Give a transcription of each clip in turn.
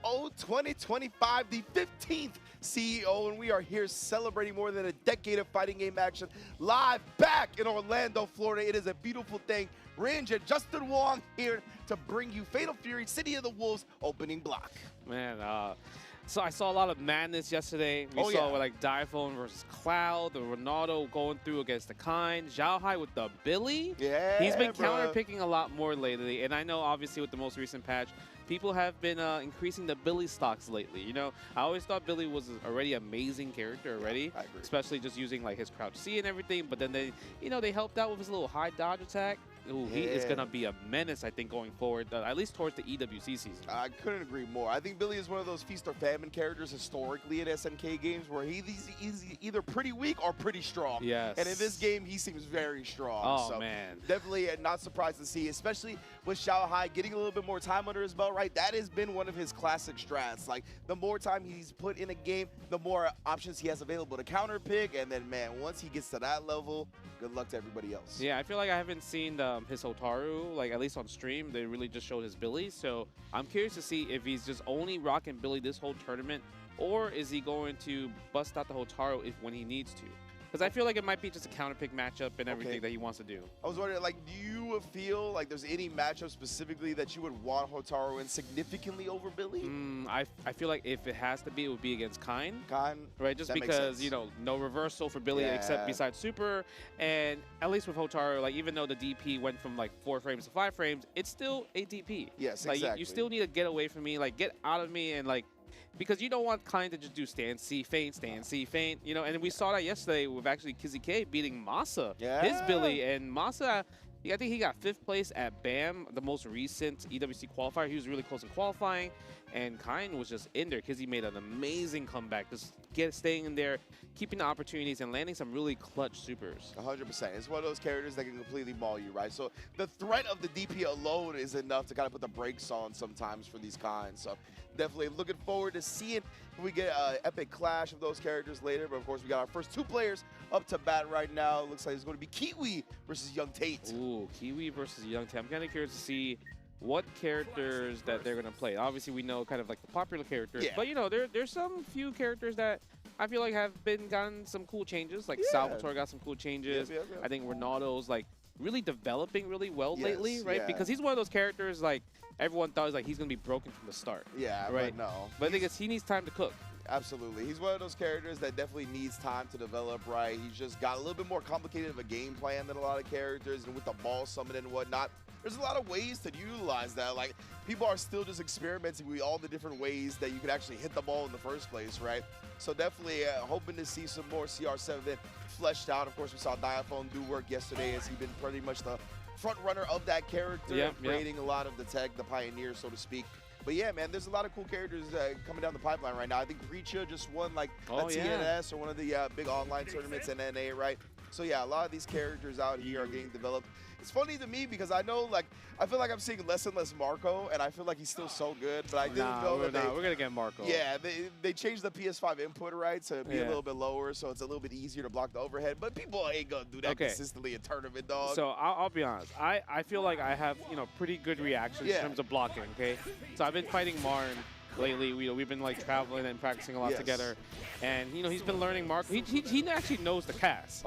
CEO 2025, the 15th CEO, and we are here celebrating more than a decade of fighting game action live back in Orlando, Florida. It is a beautiful thing. Ringe and Justin Wong here to bring you Fatal Fury City of the Wolves opening block. Man, so I saw a lot of madness yesterday. We saw like Diphone versus Cloud, the Reynold going through against the Kind, Zhao Hai with the Billy. Yeah, he's been counter picking a lot more lately, and I know obviously with the most recent patch, people have been increasing the Billy stocks lately. You know, I always thought Billy was already an amazing character already, especially just using like his crouch C and everything. But then they, you know, they helped out with his little high dodge attack. Ooh, he is going to be a menace, I think, going forward, at least towards the EWC season. I couldn't agree more. I think Billy is one of those feast or famine characters historically in SNK games where he's either pretty weak or pretty strong. Yes. And in this game, he seems very strong. Oh, so man. Definitely not surprised to see, especially with Zhao Hai getting a little bit more time under his belt, right? That has been one of his classic strats. Like, the more time he's put in a game, the more options he has available to counter pick. And then, man, once he gets to that level, good luck to everybody else. Yeah, I feel like I haven't seen his Hotaru, like at least on stream. They really just showed his Billy. So I'm curious to see if he's just only rocking Billy this whole tournament, or is he going to bust out the Hotaru when he needs to? Because I feel like it might be just a counter pick matchup and everything that he wants to do. I was wondering, like, do you feel like there's any matchup specifically that you would want Hotaru in significantly over Billy? I feel like if it has to be, it would be against Kind. Right? Just that because, you know, no reversal for Billy except besides Super. And at least with Hotaru, like, even though the DP went from like 4 frames to 5 frames, it's still a DP. Yes, like, exactly. You still need to get away from me, like, get out of me, and like, because you don't want Kind to just do stand C feint, you know, and we saw that yesterday with actually Kizzy K beating Masa, his Billy, and Masa, I think he got 5th place at BAM, the most recent EWC qualifier. He was really close in qualifying, and Kind was just in there. Kizzy made an amazing comeback, just staying in there, keeping the opportunities, and landing some really clutch supers. 100%. It's one of those characters that can completely maul you, right? So the threat of the DP alone is enough to kind of put the brakes on sometimes for these Kinds. So definitely looking forward to seeing if we get an epic clash of those characters later. But of course, we got our first 2 players up to bat right now. It looks like it's going to be Kiwi versus Young Tate. Ooh, Kiwi versus Young Tate. I'm kind of curious to see what characters that they're going to play. Obviously, we know kind of like the popular characters, but you know, there's some few characters that I feel like have gotten some cool changes. Like Salvatore got some cool changes. I think Reynold's like really developing really well lately, right? Because he's one of those characters like everyone thought like he's going to be broken from the start. Yeah, right? But no. But I think he needs time to cook. Absolutely. He's one of those characters that definitely needs time to develop, right? He's just got a little bit more complicated of a game plan than a lot of characters, and with the ball summon and whatnot, there's a lot of ways to utilize that. Like, people are still just experimenting with all the different ways that you could actually hit the ball in the first place, right? So definitely hoping to see some more CR7 fleshed out. Of course, we saw Diphone do work yesterday as he's been pretty much the front runner of that character, creating a lot of the tech, the pioneer, so to speak. But yeah, man, there's a lot of cool characters coming down the pipeline right now. I think Richa just won like a TNS or one of the big online tournaments in NA, right? So yeah, a lot of these characters out here are getting developed. It's funny to me because I know, like, I feel like I'm seeing less and less Marco, and I feel like he's still so good. But I didn't know that we're gonna get Marco. Yeah, they changed the PS5 input, right, to be a little bit lower, so it's a little bit easier to block the overhead. But people ain't gonna do that consistently in tournament, dog. So I'll be honest. I feel like I have, you know, pretty good reactions in terms of blocking. Okay, so I've been fighting Marn lately. We've been like traveling and practicing a lot together, and you know, he's been learning Marco. He actually knows the cast.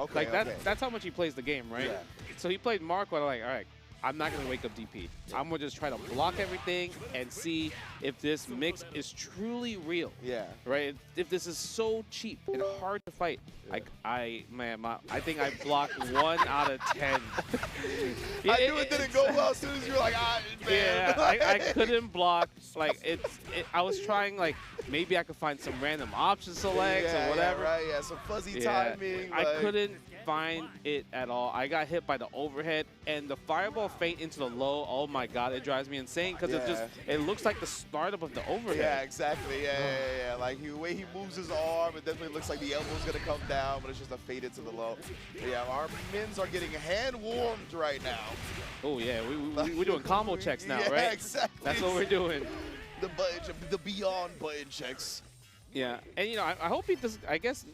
That's how much he plays the game, right? So he played Marco, and I'm like, all right, I'm not going to wake up DP. I'm going to just try to block everything and see if this mix is truly real. Right? If this is so cheap and hard to fight. I think I blocked 1 out of 10. I knew it didn't go well as soon as you were like, man. I couldn't block. Like, I was trying, like, maybe I could find some random option selects or whatever. Some fuzzy timing. I couldn't find it at all. I got hit by the overhead and the fireball feint into the low. Oh my god, it drives me insane because it looks like the startup of the overhead. Yeah, exactly. Yeah. Like the way he moves his arm, it definitely looks like the elbow's gonna come down, but it's just a fade into the low. But yeah, our mins are getting hand warmed right now. Oh yeah, we're doing combo checks now, right? Yeah, exactly. That's what we're doing. The beyond button checks. Yeah, and you know, I hope he does. I guess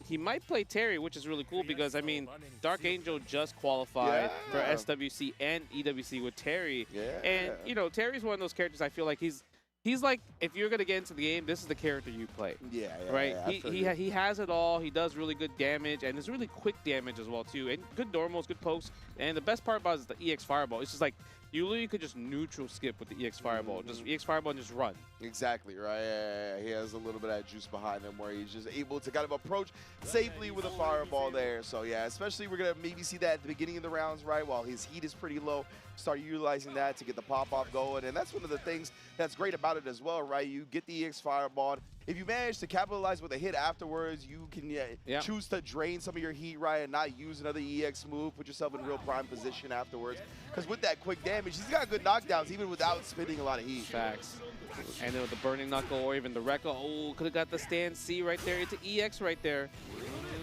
he might play Terry, which is really cool because, I mean, Dark Angel just qualified for SWC and EWC with Terry. And, you know, Terry's one of those characters I feel like he's He's like, if you're gonna get into the game, this is the character you play. Yeah, right. Yeah, he has it all. He does really good damage, and it's really quick damage as well too, and good normals, good pokes. And the best part about it is the EX Fireball. It's just like you literally could just neutral skip with the EX Fireball, just EX Fireball and just run. Exactly, right? Yeah. He has a little bit of that juice behind him where he's just able to kind of approach safely with a Fireball there. So yeah, especially we're gonna maybe see that at the beginning of the rounds, right? While his heat is pretty low, start utilizing that to get the pop-off going. And that's one of the things that's great about it as well, right? You get the EX Fireball. If you manage to capitalize with a hit afterwards, you can choose to drain some of your heat, right, and not use another EX move, put yourself in real prime position afterwards. Because with that quick damage, he's got good knockdowns, even without spending a lot of heat. Facts. And then with the Burning Knuckle or even the Rekka, oh, could have got the stand C right there. It's an EX right there.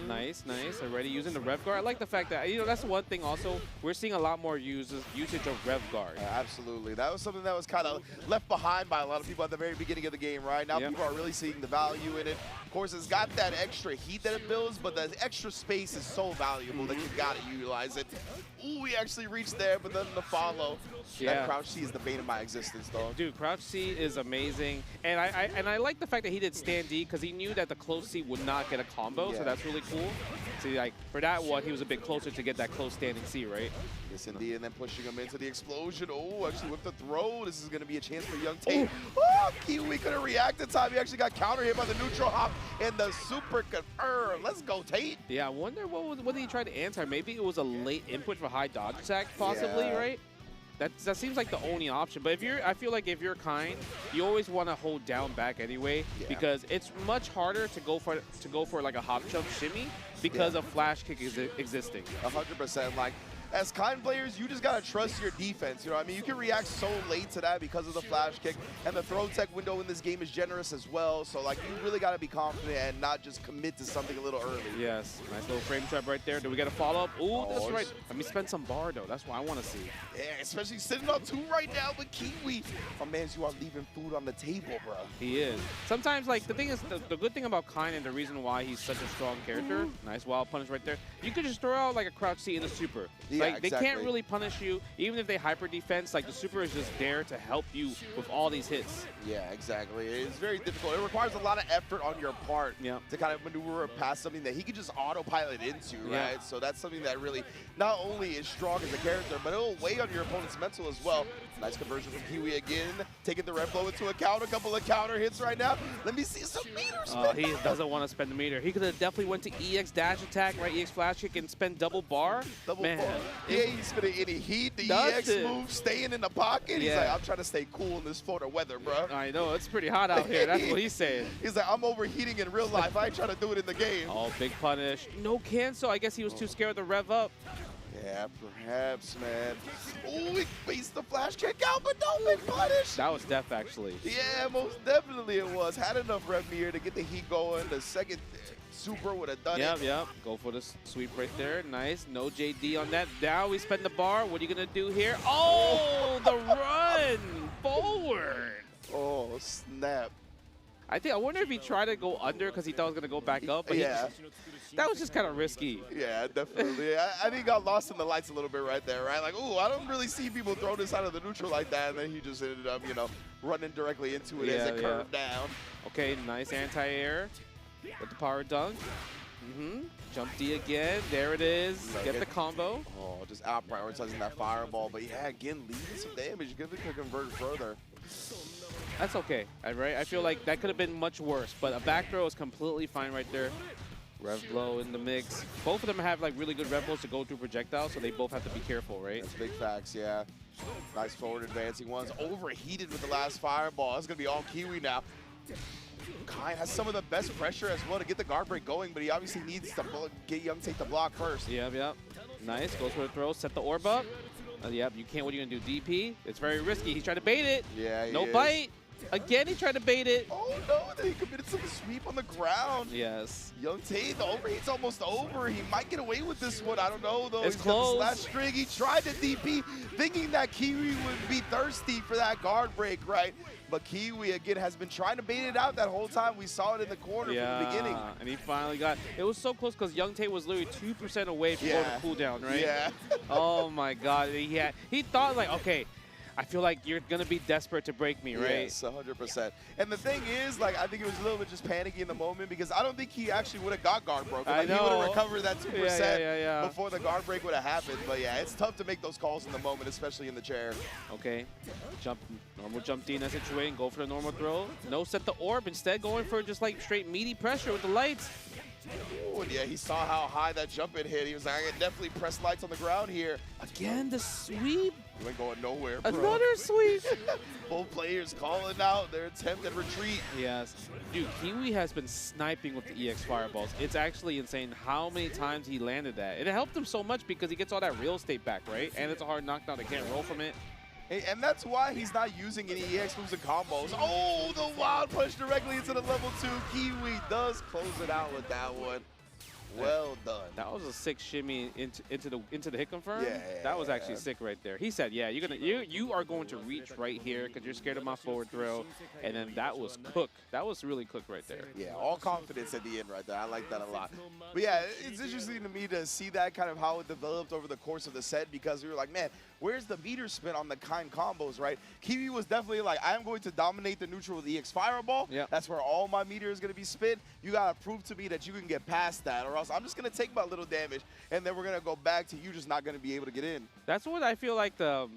Nice, nice. Already using the Rev Guard. I like the fact that, that's one thing also. We're seeing a lot more usage of Rev Guard. Absolutely. That was something that was kind of left behind by a lot of people at the very beginning of the game, right? Now people are really seeing the value in it. Of course, it's got that extra heat that it builds, but the extra space is so valuable that you got to utilize it. Ooh, we actually reached there, but then the follow. That Crouch C is the bane of my existence, though. Dude, Crouch C is amazing. And I like the fact that he did stand D because he knew that the close C would not get a combo, so that's really cool. See, like, for that one, he was a bit closer to get that close standing C, right? Yes, indeed, and then pushing him into the explosion. Oh, actually with the throw, this is going to be a chance for young Tate. Oh, Kiwi couldn't react in time. He actually got counter hit by the neutral hop and the super confirm. Let's go, Tate. Yeah, I wonder what did he try to answer? Maybe it was a late input for high dodge attack, possibly, right? That seems like the only option. But I feel like if you're kind, you always want to hold down back anyway, because it's much harder to go for like a hop jump shimmy because of flash kick existing. 100%. Like, as kind players, you just gotta trust your defense. You know what I mean? You can react so late to that because of the flash kick, and the throw tech window in this game is generous as well. So like, you really gotta be confident and not just commit to something a little early. Yes, nice little frame trap right there. Do we get a follow up? Ooh, that's right. Let me spend some bar though. That's what I want to see. Yeah, especially sitting up 2 right now with Kiwi. My man, you are leaving food on the table, bro. He is. Sometimes, like, the thing is, the good thing about Kind and the reason why he's such a strong character, nice wild punish right there, you could just throw out like a crouch C in the super. Yeah, like, they can't really punish you, even if they hyper defense. Like, the super is just there to help you with all these hits. Yeah, exactly. It's very difficult. It requires a lot of effort on your part to kind of maneuver past something that he can just autopilot into, right? So that's something that really not only is strong as a character, but it'll weigh on your opponent's mental as well. Nice conversion from Kiwi again, taking the red blow into account. A couple of counter hits right now. Let me see some meters. He doesn't want to spend the meter. He could have definitely went to EX dash attack, right? EX flash kick and spend double bar. Bar. Yeah, he's spending any heat. The EX move staying in the pocket. He's like, I'm trying to stay cool in this Florida weather, bro. I know, it's pretty hot out here. That's what he's saying. He's like, I'm overheating in real life. I ain't trying to do it in the game. Oh, big punish. No cancel. I guess he was too scared to rev up. Yeah, perhaps, man. Oh, he faced the flash kick out, but no big punish. That was def, actually. Yeah, most definitely it was. Had enough rev here to get the heat going. The second super would have done it. Yep. Go for the sweep right there. Nice. No JD on that. Now we spend the bar. What are you going to do here? Oh, the run forward. Oh, snap. I wonder if he tried to go under because he thought it was going to go back up. But that was just kind of risky. Yeah, definitely. I think he got lost in the lights a little bit right there, right? Like, ooh, I don't really see people throw this out of the neutral like that. And then he just ended up, running directly into it as it curved down. Okay, nice anti-air with the power dunk. Jump D again. There it is. Get the combo. Oh, just out prioritizing that fireball. But yeah, again, leaving some damage. Good to convert further. That's okay, right? I feel like that could have been much worse, but a back throw is completely fine right there. Rev blow in the mix. Both of them have like really good rev blows to go through projectiles, so they both have to be careful, right? That's big facts, yeah. Nice forward advancing ones. Overheated with the last fireball. That's going to be all Kiwi now. Kind has some of the best pressure as well to get the guard break going, but he obviously needs to get young Tate the block first. Yep. Nice. Goes for the throw. Set the orb up. Yep, you can't. What are you going to do? DP? It's very risky. He's trying to bait it. Yeah, no bite. Again, he tried to bait it. Oh, no. Then he committed some sweep on the ground. Yes. Young Tate, the overheat's almost over. He might get away with this one. I don't know, though. It's close. Last string. He tried to DP, thinking that Kiwi would be thirsty for that guard break, right? But Kiwi, again, has been trying to bait it out that whole time. We saw it in the corner from the beginning. And he finally got it. Was so close because Young Tate was literally 2% away from going to cooldown, right? Yeah. Oh, my God. He thought, like, okay, I feel like you're going to be desperate to break me, right? Yes, 100%. And the thing is, like, I think it was a little bit just panicky in the moment because I don't think he actually would have got guard broken. Like, he would have recovered that 2% before the guard break would have happened. But yeah, it's tough to make those calls in the moment, especially in the chair. Okay, normal jump D in that situation, go for the normal throw. No set the orb, instead going for just like straight meaty pressure with the lights. Ooh, and yeah, he saw how high that jump in hit. He was like, I can definitely press lights on the ground here. Again, the sweep. You ain't going nowhere, bro. Another sweep. Both players calling out their attempt at retreat. Yes. Dude, Kiwi has been sniping with the EX fireballs. It's actually insane how many times he landed that. And it helped him so much because he gets all that real estate back, right? And it's a hard knockdown. They can't roll from it. And that's why he's not using any EX moves and combos. Oh, the wild punch directly into the level 2. Kiwi does close it out with that one. Well done. That was a sick shimmy into the hit confirm. Yeah, that was actually sick right there. He said, "Yeah, you are going to reach right here because you're scared of my forward throw," and then that was cooked. That was really cooked right there. Yeah, all confidence at the end right there. I like that a lot. But yeah, it's interesting to me to see that kind of how it developed over the course of the set because we were like, man, where's the meter spin on the kind combos, right? Kiwi was definitely like, I'm going to dominate the neutral with EX Fireball. Yep. That's where all my meter is going to be spin. You got to prove to me that you can get past that, or else I'm just going to take my little damage, and then we're going to go back to you just not going to be able to get in. That's what I feel like the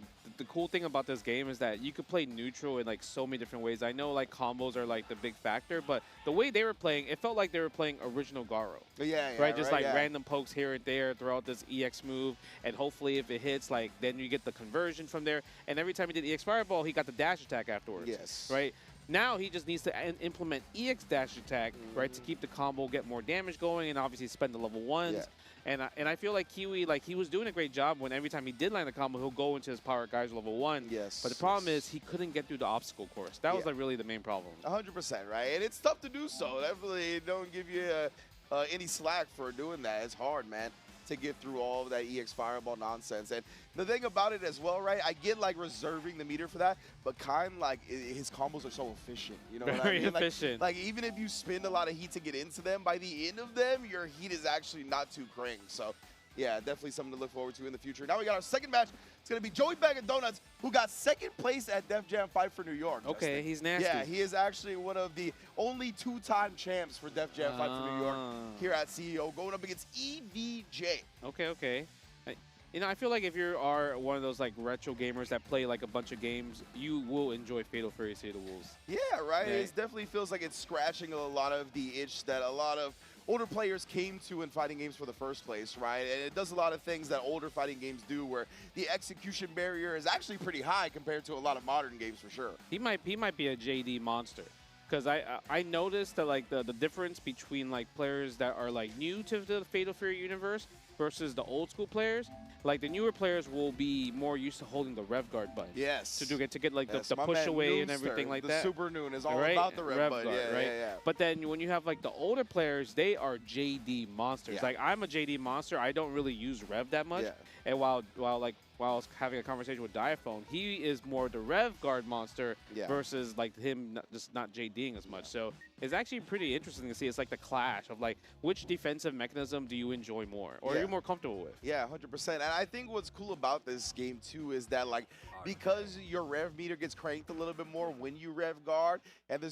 cool thing about this game is that you could play neutral in like so many different ways. I know like combos are like the big factor, but the way they were playing, it felt like they were playing original Garo. Yeah, right? Just like random pokes here and there throughout this EX move, and hopefully if it hits, like then you get the conversion from there. And every time he did EX Fireball, he got the dash attack afterwards. Yes. Right? Now he just needs to implement EX dash attack, right, to keep the combo, get more damage going, and obviously spend the level 1s. Yeah. And I feel like Kiwi, like he was doing a great job when every time he did land a combo, he'll go into his power guys level 1. Yes. But the problem is he couldn't get through the obstacle course. That was like really the main problem. 100%, right? And it's tough to do so. Definitely don't give you any slack for doing that. It's hard, man, to get through all of that EX Fireball nonsense. And the thing about it as well, right, I get like reserving the meter for that, but kind of like his combos are so efficient, you know what I mean? Efficient. Like even if you spend a lot of heat to get into them, by the end of them, your heat is actually not too cranked. So yeah, definitely something to look forward to in the future. Now we got our second match. It's going to be Joey Bag of Donuts, who got second place at Def Jam 5 for New York. Okay, Justin. he's nasty. Yeah, he is actually one of the only 2-time champs for Def Jam 5 for New York here at CEO, going up against EVJ. Okay. You know, I feel like if you are one of those like retro gamers that play like a bunch of games, you will enjoy Fatal Fury City of the Wolves. Yeah, right. It definitely feels like it's scratching a lot of the itch that a lot of older players came to in fighting games for the first place, right? And it does a lot of things that older fighting games do where the execution barrier is actually pretty high compared to a lot of modern games for sure. He might be a JD monster. Because I noticed that like the difference between like players that are like new to the Fatal Fury universe versus the old school players, like the newer players will be more used to holding the rev guard button. Yes. To get like the push away and everything like that. The Super Noon is all about the rev button. Yeah. But then when you have like the older players, they are JD monsters. Yeah. Like I'm a JD monster. I don't really use rev that much. Yeah. And while I was having a conversation with Diaphone, he is more the rev guard monster versus like him just not JDing as much. So it's actually pretty interesting to see. It's like the clash of like which defensive mechanism do you enjoy more or are you more comfortable with? Yeah, 100%. And I think what's cool about this game too is that like because your rev meter gets cranked a little bit more when you rev guard, and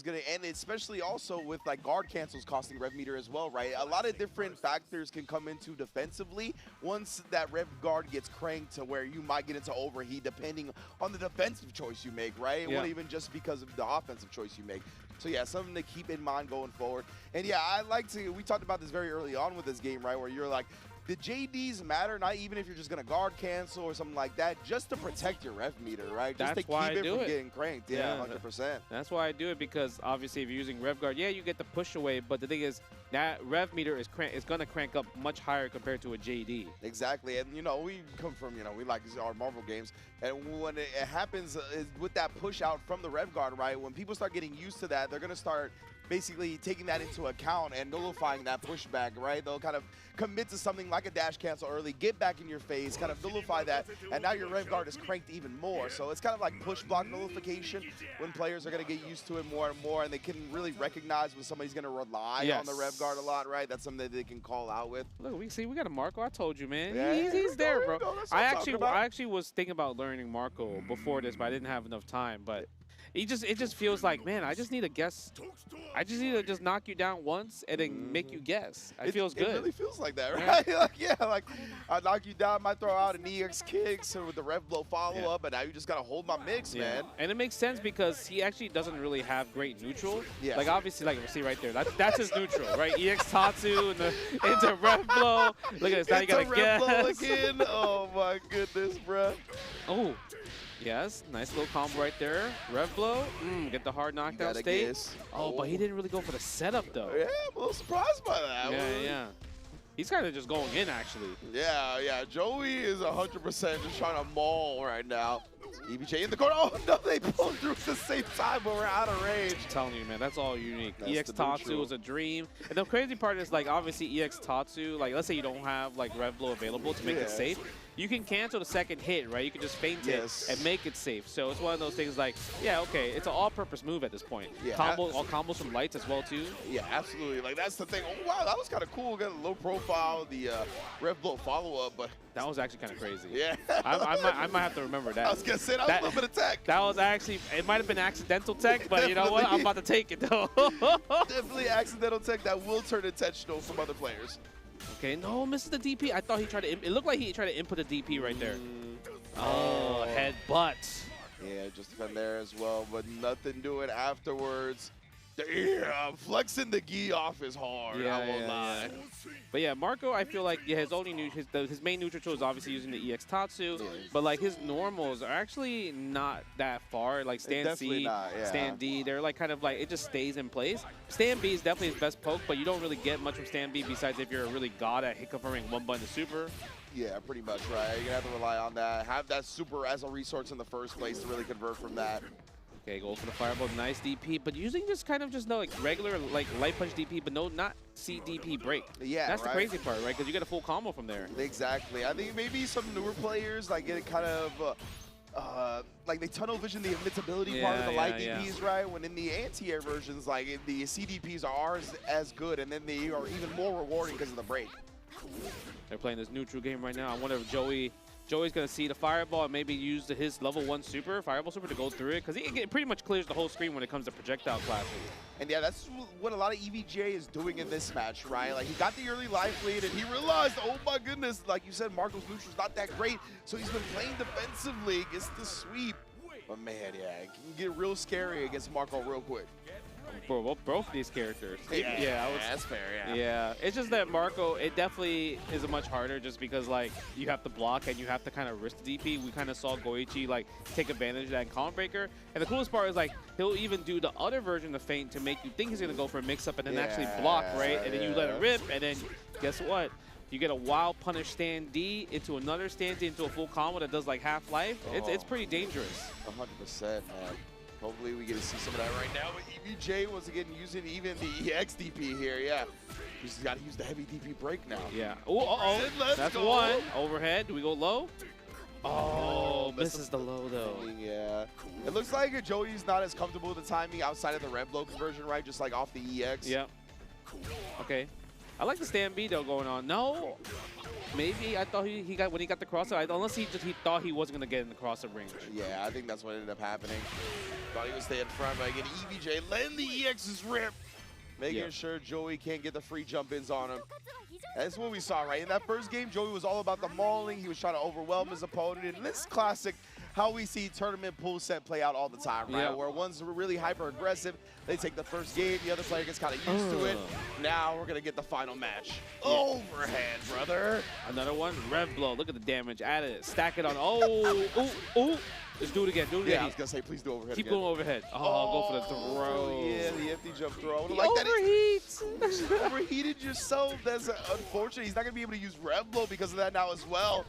especially also with like guard cancels costing rev meter as well, right? A lot of different factors can come into defensively once that rev guard gets cranked to where you might get into overheat depending on the defensive choice you make, right? It won't even just because of the offensive choice you make. So yeah, something to keep in mind going forward. And yeah, we talked about this very early on with this game, right? Where you're like, the JDs matter, not even if you're just going to guard cancel or something like that, just to protect your rev meter, right? Just to keep it from getting cranked. Yeah, 100%. That's why I do it, because obviously if you're using rev guard, yeah, you get the push away, but the thing is that rev meter is going to crank up much higher compared to a JD. Exactly. And, you know, we come from, we like our Marvel games. And when it happens with that push out from the rev guard, right, when people start getting used to that, they're going to start basically taking that into account and nullifying that pushback, right? They'll kind of commit to something like a dash cancel early, get back in your face, kind of nullify that, and now your rev guard is cranked even more. So it's kind of like push block nullification when players are going to get used to it more and more, and they can really recognize when somebody's going to rely on the rev guard a lot, right? That's something that they can call out with. Look, we got a Marco. I told you, man. Yeah, He's there, bro. I actually was thinking about learning Marco before this, but I didn't have enough time. But it just feels like, man, I just need to guess. I just need to just knock you down once and then make you guess. It feels good. It really feels like that, right? Like I knock you down, might throw out an EX kick, so with the rev blow follow up, and now you just gotta hold my mix, man. And it makes sense because he actually doesn't really have great neutral. Yeah. Like obviously, like see right there, that's his neutral, right? EX Tatsu into rev blow. Look at this, now you gotta guess. Blow again. Oh my goodness, bro. Oh. Yes, nice little combo right there. Rev blow, get the hard knockdown state. Oh, but he didn't really go for the setup though. Yeah, I'm a little surprised by that. Yeah. He's kind of just going in actually. Yeah. Joey is 100% just trying to maul right now. EVJ in the corner. Oh no, they pulled through at the same time, but we're out of range. I'm telling you, man, that's all unique. That's EX Tatsu is a dream. And the crazy part is, like, obviously EX Tatsu, like, let's say you don't have, like, rev blow available to make it safe. You can cancel the second hit, right? You can just feint it and make it safe. So it's one of those things like, yeah, okay, it's an all-purpose move at this point. Yeah. All combos from lights as well, too. Yeah, absolutely. Like, that's the thing. Oh, wow, that was kind of cool. Got a low profile, the rev blow follow-up, but... That was actually kind of crazy. Yeah. I might have to remember that. I was going to say, that was a little bit of tech. That was actually, it might have been accidental tech, but you know what? I'm about to take it, though. Definitely accidental tech that will turn intentional from other players. Okay, no, misses the DP. I thought he tried to, it looked like he tried to input a DP right there. Oh, headbutt. Yeah, just defend there as well, but nothing doing afterwards. Damn, flexing the gi off is hard, I won't lie. But yeah, Marco, I feel like his main neutral tool is obviously using the EX Tatsu, but like his normals are actually not that far. Like stand C, stand D, they're like kind of like, it just stays in place. Stand B is definitely his best poke, but you don't really get much from stand B besides if you're a really god at hit confirming one button to super. Yeah, pretty much, right? You're going to have to rely on that. Have that super as a resource in the first place to really convert from that. Okay, go for the fireball, nice DP, but using just kind of just like regular like light punch DP, but not CDP break. Yeah, that's the crazy part, right? Because you get a full combo from there. Exactly. I think maybe some newer players like get kind of like they tunnel vision the invincibility part of the light DPs, right? When in the anti-air versions, like the CDPs are as good, and then they are even more rewarding because of the break. They're playing this neutral game right now. I wonder if Joey's going to see the fireball and maybe use his level 1 super, fireball super, to go through it, because it pretty much clears the whole screen when it comes to projectile classes. And yeah, that's what a lot of EVJ is doing in this match, right? Like, he got the early life lead, and he realized, oh my goodness, like you said, Marco's neutral's not that great, so he's been playing defensively against the sweep. But man, yeah, it can get real scary against Marco real quick. Bro, both of these characters. That's fair, Yeah, it's just that Marco, it definitely is a much harder just because, like, you have to block and you have to kind of risk the DP. We kind of saw Goichi, like, take advantage of that in Calm Breaker. And the coolest part is, like, he'll even do the other version of feint to make you think he's going to go for a mix-up and then actually block, right? And then you let it rip, and then guess what? You get a wild punish stand D into another stand D into a full combo that does, like, half-life. It's pretty dangerous. 100%, man. Hopefully we get to see some of that right now. But EVJ once again using even the EX DP here, He's got to use the heavy DP break now. Yeah. Oh, that's one. Overhead. Do we go low? Oh, misses the low though. Yeah. It looks like Joey's not as comfortable with the timing outside of the rev blow conversion, right? Just like off the EX. Yep. Okay. I like the stand B though going on. No. Maybe I thought he got when he got the crossover, unless he thought he wasn't gonna get in the crossover range. Yeah, I think that's what ended up happening. Thought he would stay in front, but again, EVJ letting the EXs rip, making sure Joey can't get the free jump-ins on him. That's what we saw, right? In that first game, Joey was all about the mauling. He was trying to overwhelm his opponent. And this is classic how we see tournament pool set play out all the time, right? Where one's really hyper-aggressive, they take the first game, the other player gets kind of used to it. Now we're going to get the final match. Overhead, brother. Another one, rev blow. Look at the damage. Add it. Stack it on. Oh. Just do it again. Do it again. Yeah, I was going to say, please do overhead Keep again. going overhead. Oh, go for the throw. Yeah, the empty jump throw. Overheat. Overheated yourself. That's unfortunate. He's not going to be able to use rev blow because of that now as well.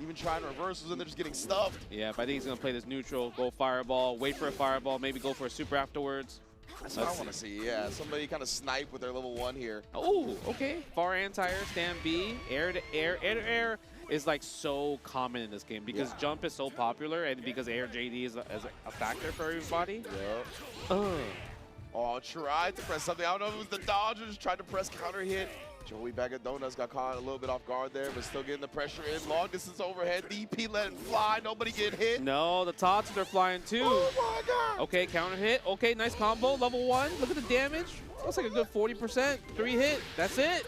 Even trying reversals and they're just getting stuffed. Yeah, but I think he's going to play this neutral, go fireball, wait for a fireball, maybe go for a super afterwards. That's what I want to see. Yeah, somebody kind of snipe with their level 1 here. Oh, okay. Far anti-air, stand B, air to air. Air to air is like so common in this game because jump is so popular and because air JD is a factor for everybody. Yep. Oh, tried to press something. I don't know if it was the Dodgers tried to press counter hit. Joey Bag of Donuts got caught a little bit off guard there, but still getting the pressure in. Long distance overhead. DP let it fly. Nobody getting hit. No, the Tots are flying too. Oh my God. Okay, counter hit. Okay, nice combo. Level 1. Look at the damage. Looks like a good 40%. 3 hit. That's it.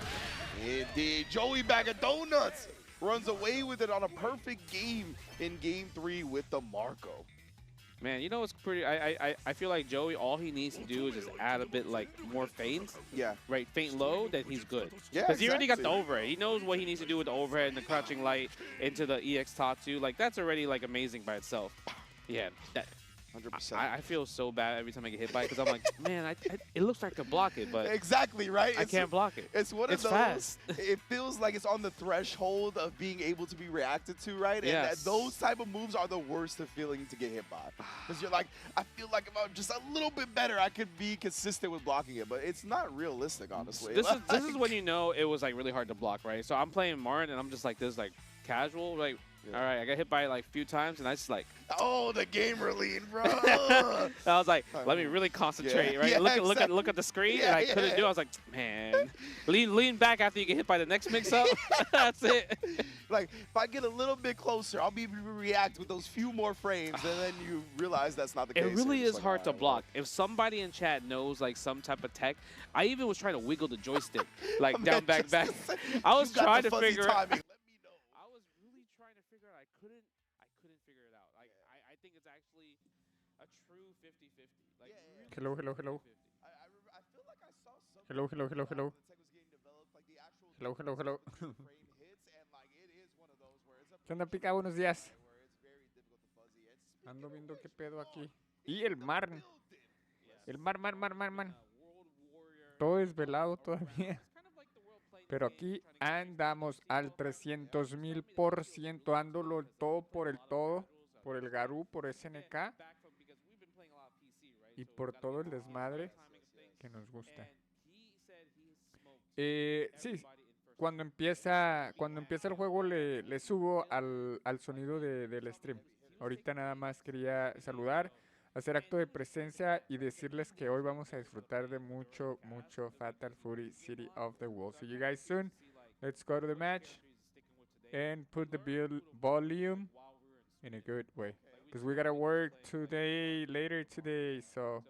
Indeed. Joey Bag of Donuts runs away with it on a perfect game in Game 3 with the Marco. Man, you know it's pretty. I feel like Joey, all he needs to do is just add a bit like more feints. Yeah. Right, feint low, then he's good. Yeah, because he already got the overhead. He knows what he needs to do with the overhead and the crouching light into the EX Tatsu. Like that's already like amazing by itself. Yeah. That, 100%. I feel so bad every time I get hit by it because I'm like, man, it looks like I could block it, but exactly right. I can't block it. It's one of those. Fast. It feels like it's on the threshold of being able to be reacted to, right? Yes. And those type of moves are the worst of feeling to get hit by. Because you're like, I feel like if I'm just a little bit better, I could be consistent with blocking it. But it's not realistic, honestly. This is when you know it was like really hard to block, right? So I'm playing Martin and I'm just like this, like casual, like. Yeah. All right, I got hit by it like a few times, and I just like... Oh, the gamer lean, bro! I was like, let me really concentrate, right? Look at the screen, and I couldn't do it. I was like, man. lean back after you get hit by the next mix-up. That's it. Like, if I get a little bit closer, I'll be able to react with those few more frames, and then you realize that's not the case. It really is hard to block. If somebody in chat knows, like, some type of tech, I even was trying to wiggle the joystick, like, down, back. I was trying to figure out... I couldn't figure it out. Like I think it's actually a true 50-50. Like hello. I feel like I saw some Hello. the tech was getting developed, like the actual Hello. frame hits, and like it is one of those where it's a ¿Qué onda, Pica? Buenos días. where it's very difficult to fuzzy. And Ando viendo qué pedo aquí. Y el mar. El mar. Todo desvelado todavía. Pero aquí andamos al 300,000%, ándolo todo por el Garú, por SNK y por todo el desmadre que nos gusta. Sí, cuando empieza el juego le subo al sonido del stream. Ahorita nada más quería saludar, hacer acto de presencia y decirles que hoy vamos a disfrutar de mucho Fatal Fury City of the Wolves. See you guys soon. Let's go to the match and put the volume in a good way. Because we gotta work later today, so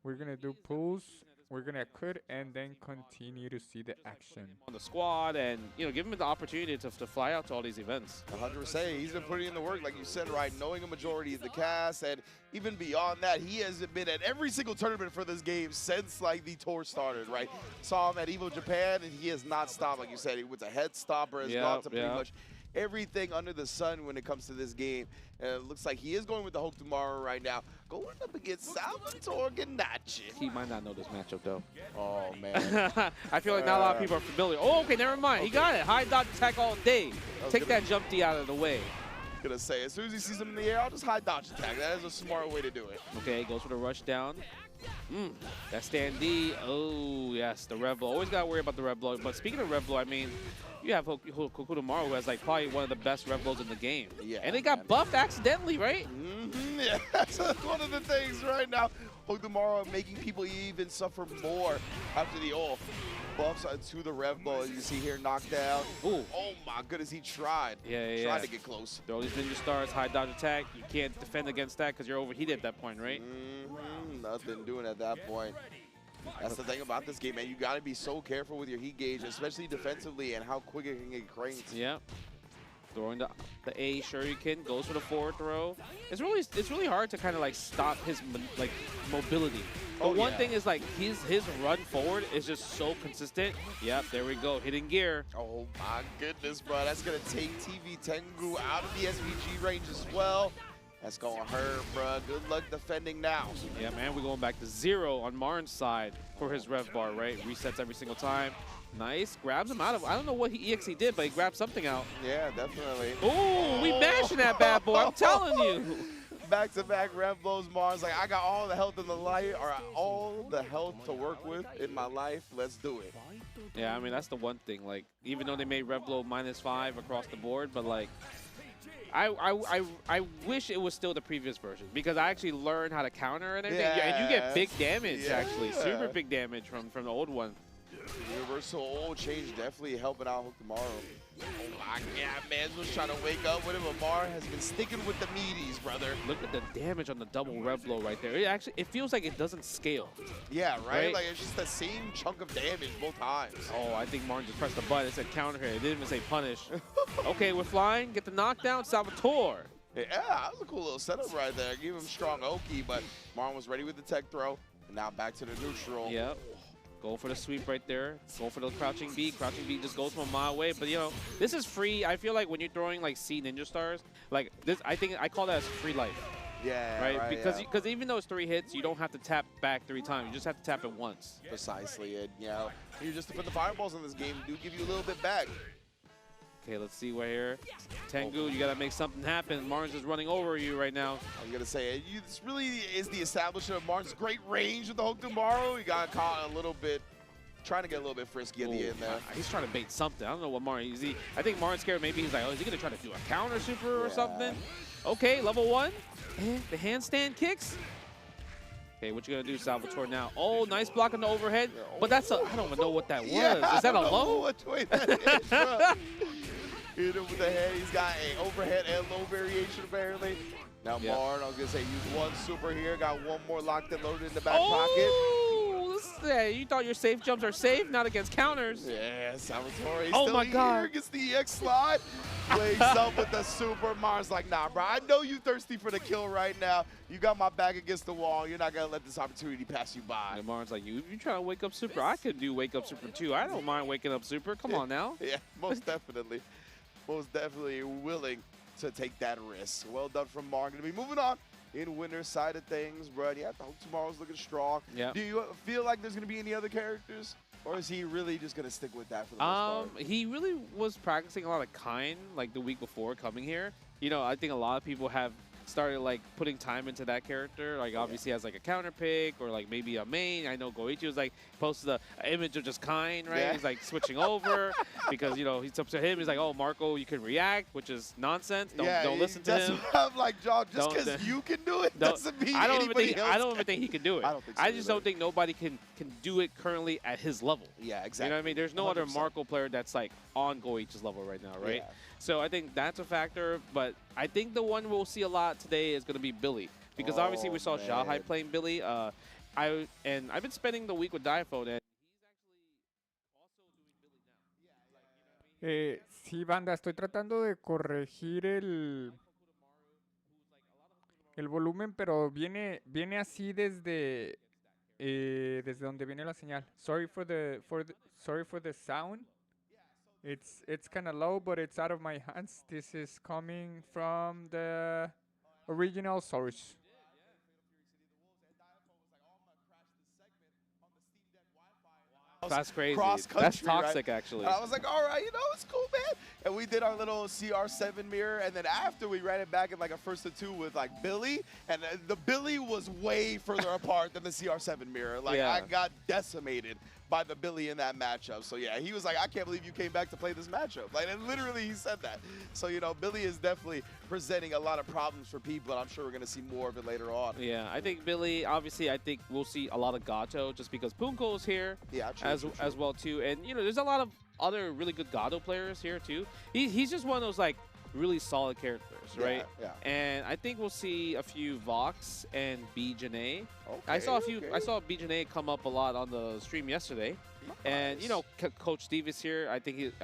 we're gonna do pulls. We're gonna cut and then continue to see the action on the squad, and give him the opportunity to fly out to all these events. 100%. He's been putting in the work, like you said, right? Knowing a majority of the cast, and even beyond that, he has been at every single tournament for this game since like the tour started, right? Saw him at Evo Japan, and he has not stopped. Like you said, he was a head stopper, has gone to pretty much everything under the sun when it comes to this game. And it looks like he is going with the Hokutomaru right now. Going up against Salvatore Ganache. He might not know this matchup, though. Oh, man. I feel like not a lot of people are familiar. Oh, okay, never mind. He got it. High dodge attack all day. Take that jump D out of the way. Gonna say, as soon as he sees him in the air, I'll just high dodge attack. That is a smart way to do it. Okay, goes for the rush down. That stand D. Oh, yes, the Rev blow. Always got to worry about the Rev blow. But speaking of Rev blow, I mean, you have Hokutomaru, who has like probably one of the best Rev blows in the game. Yeah, and they got buffed accidentally, right? Yeah, that's one of the things right now. Hokutomaru making people even suffer more after the ult. Buffs to the Rev blow, as you can see here, knocked down. Ooh. Oh my goodness, he tried. Tried to get close. Throw these ninja stars, high dodge attack. You can't defend against that because you're overheated at that point, right? Nothing doing at that point. That's the thing about this game, man. You got to be so careful with your heat gauge, especially defensively, and how quick it can get cranked. Yeah. Throwing the A shuriken, goes for the forward throw. It's really hard to kind of like stop his like mobility. But one thing is like his run forward is just so consistent. Yep, there we go, hitting gear. Oh my goodness, bro. That's gonna take TV Tengu out of the SVG range as well. That's gonna hurt, bro. Good luck defending now. Yeah, man, we're going back to 0 on Marn's side for his rev bar, right? Resets every single time. Nice, grabs him out of, I don't know what EXE did, but he grabbed something out. Yeah, definitely. Ooh, we mashing that bad boy, I'm telling you. back-to-back rev blows. Mars like, I got all the health in the life, or all the health to work with in my life. Let's do it. Yeah, I mean, that's the one thing. Like, even though they made rev blow -5 across the board, but like, I wish it was still the previous version, because I actually learned how to counter and everything. Yeah, and you get big damage, actually. Super big damage from the old one. The universal old change definitely helping out Hokutomaru. Oh my God, man, was trying to wake up with him. Lamar has been sticking with the meaties, brother. Look at the damage on the double rev blow right there. It feels like it doesn't scale. Yeah, right? Like, it's just the same chunk of damage both times. Oh, I think Martin just pressed the button. It said counter hit. It didn't even say punish. Okay, we're flying. Get the knockdown. Salvatore. Yeah, that was a cool little setup right there. Give him strong Oki, but Martin was ready with the tech throw. And now back to the neutral. Yep. Go for the sweep right there. Go for the crouching B. Crouching B just goes from a mile away. But, you know, this is free. I feel like when you're throwing, like, C Ninja Stars, like, this, I think I call that as free life. Yeah, right? Because even though it's 3 hits, you don't have to tap back 3 times. You just have to tap it once. Precisely. And, you know, you just to put the fireballs in this game do give you a little bit back. Okay, let's see right here. Tengu, you got to make something happen. Martin's is running over you right now. I was going to say, this really is the establishment of Martin's great range with the Hokutomaru. He got caught a little bit, trying to get a little bit frisky at the end there. He's trying to bait something. I don't know what Martin is. I think Martin's scared. Maybe he's like, oh, is he going to try to do a counter super or something? Okay, level 1. And the handstand kicks. Okay, what you going to do, Salvatore, now? Oh, nice block on the overhead. But that's a, I don't even know what that was. Is that a low? Which way that is, bro. Hit him with the head. He's got an overhead and low variation, apparently. Now, Martin, I was going to say, use 1 super here. Got 1 more locked and loaded in the back pocket. You thought your safe jumps are safe, not against counters. Yeah, Salvatore oh my God. Gets the EX slide. Wakes up with the super. Mar's like, nah, bro, I know you thirsty for the kill right now. You got my back against the wall. You're not going to let this opportunity pass you by. And Mar's like, you trying to wake up super? I could do wake up super too. I don't mind waking up super. Come on now. Yeah, most definitely. Most definitely willing to take that risk. Well done from Mar. Going to be moving on in winner's side of things, bro. Yeah, Hokutomaru's looking strong. Yeah. Do you feel like there's going to be any other characters? Or is he really just going to stick with that for the most part? He really was practicing a lot of Kind, like the week before coming here. You know, I think a lot of people have started like putting time into that character, like obviously as like a counter pick or like maybe a main. I know Goichi was like posted an image of just Kind, right? Yeah. He's like switching over because, you know, he's up to him. He's like, oh, Marco, you can react, which is nonsense. Don't listen to him. I'm like, John, just because you can do it doesn't mean anybody else I don't even think he can do it. I don't think so I just don't think nobody can do it currently at his level. Yeah, exactly. You know what I mean? There's no 100%. other Marco player that's like on Goichi's level right now, right? Yeah. So I think that's a factor, but I think the one we'll see a lot today is going to be Billy, because obviously we saw Xiaohai playing Billy. I've been spending the week with Diaphone, and he's actually also doing Billy now. Sí, banda, estoy tratando de corregir el volumen, pero viene así desde donde viene la señal. Sorry for the sound. It's kind of low, but it's out of my hands. This is coming from the original source. That's crazy. Cross-country, That's toxic, right? actually. And I was like, all right, you know, it's cool, man. And we did our little CR7 mirror, and then after we ran it back in like a 1st-2 with like Billy, and the Billy was way further apart than the CR7 mirror. Like I got decimated by the Billy in that matchup. So yeah, he was like, I can't believe you came back to play this matchup. Like, and literally he said that. So, you know, Billy is definitely presenting a lot of problems for people, and I'm sure we're going to see more of it later on. Yeah, I think Billy, obviously, I think we'll see a lot of Gato just because Punko is here as well, too. And, you know, there's a lot of other really good Gato players here, too. He's just one of those, like, really solid characters, right? Yeah. And I think we'll see a few Vox and B Janae. Okay, I saw B Janae come up a lot on the stream yesterday. Nice. And, you know, Coach Steve is here. I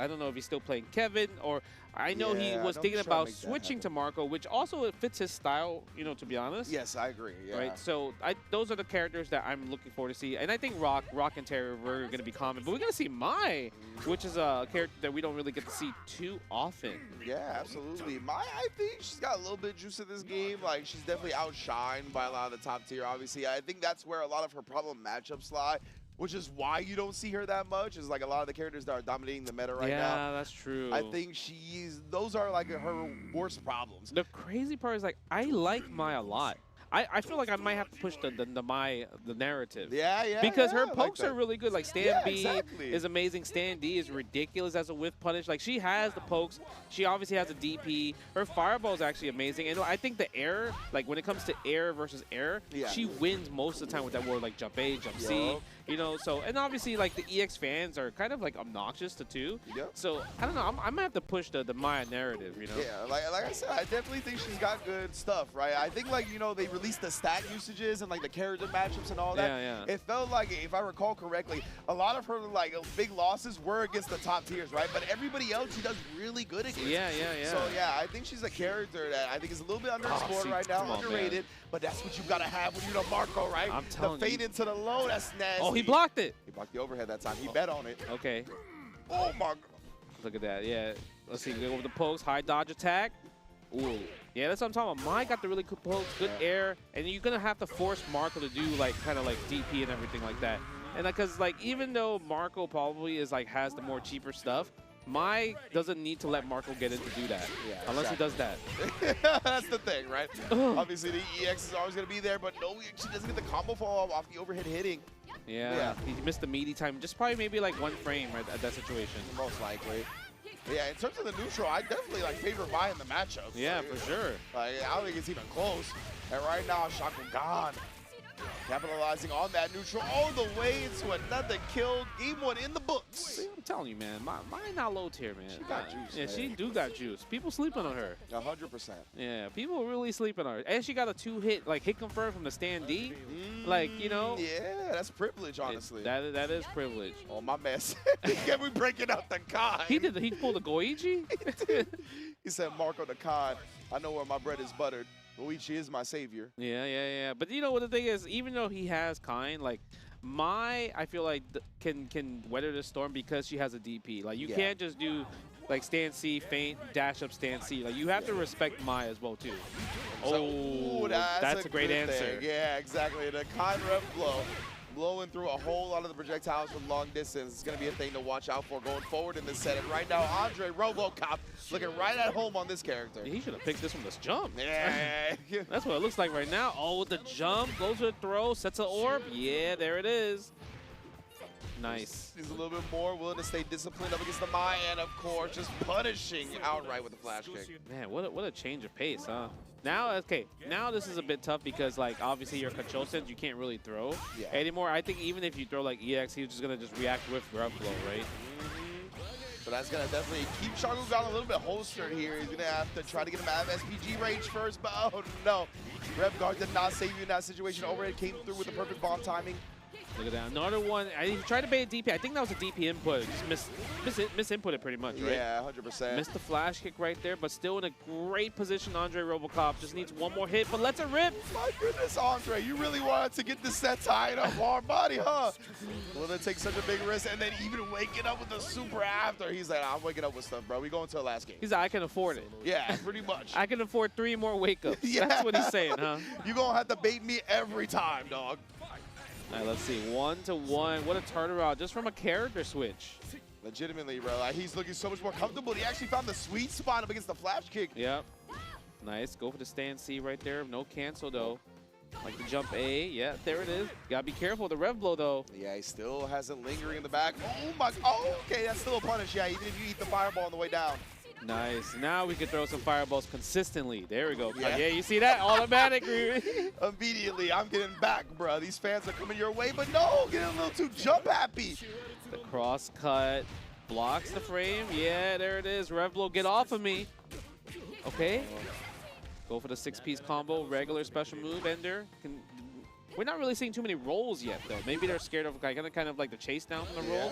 don't know if he's still playing Kevin, or I know he was thinking about switching to Marco, which also fits his style, you know, to be honest. Yes, I agree. Yeah. Right. So those are the characters that I'm looking forward to see. And I think Rock and Terry are going to be common. But we're going to see Mai, which is a character that we don't really get to see too often. Yeah, absolutely. Mai, I think she's got a little bit of juice in this game. Like, she's definitely outshined by a lot of the top tier, obviously. I think that's where a lot of her problem matchups lie. which is why you don't see her that much. Is like a lot of the characters that are dominating the meta right now. Yeah, that's true. I think those are like her worst problems. The crazy part is like I like Mai a lot. I feel like I might have to push the narrative. Yeah. Because her I pokes like are really good. Like Stan B exactly. is amazing. Stan D is ridiculous as a whiff punish. Like she has the pokes. She obviously has a DP. Her fireball is actually amazing. And I think the air, like when it comes to air versus air, she wins most of the time with that word like jump A, jump C. You know, so, and obviously, like, the EX fans are kind of, like, obnoxious to too. Yep. So, I don't know. I might have to push the Maya narrative, you know? Yeah, like I said, I definitely think she's got good stuff, right? I think, like, you know, they released the stat usages and, like, the character matchups and all that. Yeah. It felt like, if I recall correctly, a lot of her, like, big losses were against the top tiers, right? But everybody else, she does really good against. Yeah. So, yeah, I think she's a character that I think is a little bit underexplored right now, underrated. But that's what you got to have when you're the Marco, right? I'm telling you. The fade into the low, that's nasty. Oh, he blocked it. He blocked the overhead that time. He bet on it. Okay. Oh, my God. Look at that. Yeah. Let's see. Go over the pokes. High dodge attack. Ooh. Yeah, that's what I'm talking about. Mai got the really good pokes, good air. And you're going to have to force Marco to do, like, kind of like DP and everything like that. And because, like, even though Marco probably is, like, has the more cheaper stuff, Mai doesn't need to let Marco get in to do that, unless he does that. That's the thing, right? Obviously, the EX is always going to be there, but no, she doesn't get the combo fall off the overhead hitting. Yeah, he missed the meaty time. Just probably maybe like 1 frame right at that situation. Most likely. Yeah, in terms of the neutral, I definitely like favor Mai in the matchup. Yeah, for sure. Like, I don't think it's even close. And right now, Shakugan capitalizing on that neutral all the way into another kill. Game 1 in the books. See, I'm telling you, man, Mai not low tier, man. She got juice. Yeah, man. she do got juice. People sleeping on her. 100%. Yeah, people really sleeping on her. And she got a 2-hit, like hit confirm from the stand D. Like, you know. Yeah, that's privilege, honestly. That is privilege. Oh, my man. Can we break it out the Khan? He pulled a Goichi? He said, Marco the Khan, I know where my bread is buttered. Goichi is my savior. Yeah. But you know what the thing is, even though he has kind, like Mai, I feel like can weather the storm because she has a DP. Like you can't just do like stand C, feint, dash up, stand C. Like you have to respect Mai as well too. So, that's a great answer. Yeah, exactly. The Khan rep blow. Blowing through a whole lot of the projectiles from long distance. It's going to be a thing to watch out for going forward in this set. And right now, Andre Robocop looking right at home on this character. He should have picked this from this jump. Yeah. That's what it looks like right now. Oh, with the jump, goes with the throw, sets an orb. Yeah, there it is. Nice. He's a little bit more willing to stay disciplined up against the Mai, and of course, just punishing outright with the flash kick. Man, what a change of pace, huh? Now this is a bit tough because, like, obviously your Kachosens, you can't really throw anymore. I think even if you throw, like, EX, he's just going to just react with Rev Blow, right? So that's going to definitely keep Shakugan a little bit holstered here. He's going to have to try to get him out of SPG range first, but oh no. Rev Guard did not save you in that situation. Overhead came through with the perfect bomb timing. Look at that. Another one. He tried to bait a DP. I think that was a DP input. Just misinputted pretty much, right? Yeah, 100%. Missed the flash kick right there, but still in a great position. Andre Robocop just needs one more hit, but lets it rip. My goodness, Andre, you really wanted to get this set tied up hard body, huh? Willing to take such a big risk, and then even waking up with a super after. He's like, I'm waking up with stuff, bro. We going to the last game. He's like, I can afford it. Yeah, pretty much. I can afford 3 more wake-ups. That's what he's saying, huh? You're going to have to bait me every time, dog. All right, let's see. 1-1. What a turnaround just from a character switch. Legitimately, bro. Like, he's looking so much more comfortable. He actually found the sweet spot up against the flash kick. Yep. Nice. Go for the stand C right there. No cancel, though. Like the jump A. Yeah, there it is. Got to be careful with the rev blow, though. Yeah, he still has it lingering in the back. Oh, my. Oh, okay. That's still a punish. Yeah, even if you eat the fireball on the way down. Nice. Now we can throw some fireballs consistently. There we go. Yeah, you see that? Automatic. Immediately, I'm getting back, bro. These fans are coming your way, but no, getting a little too jump happy. The cross cut blocks the frame. Yeah, there it is. Revlo, get off of me. Okay. Go for the 6-piece combo. Regular special move. Ender. We're not really seeing too many rolls yet, though. Maybe they're scared of kind of like the chase down from the roll.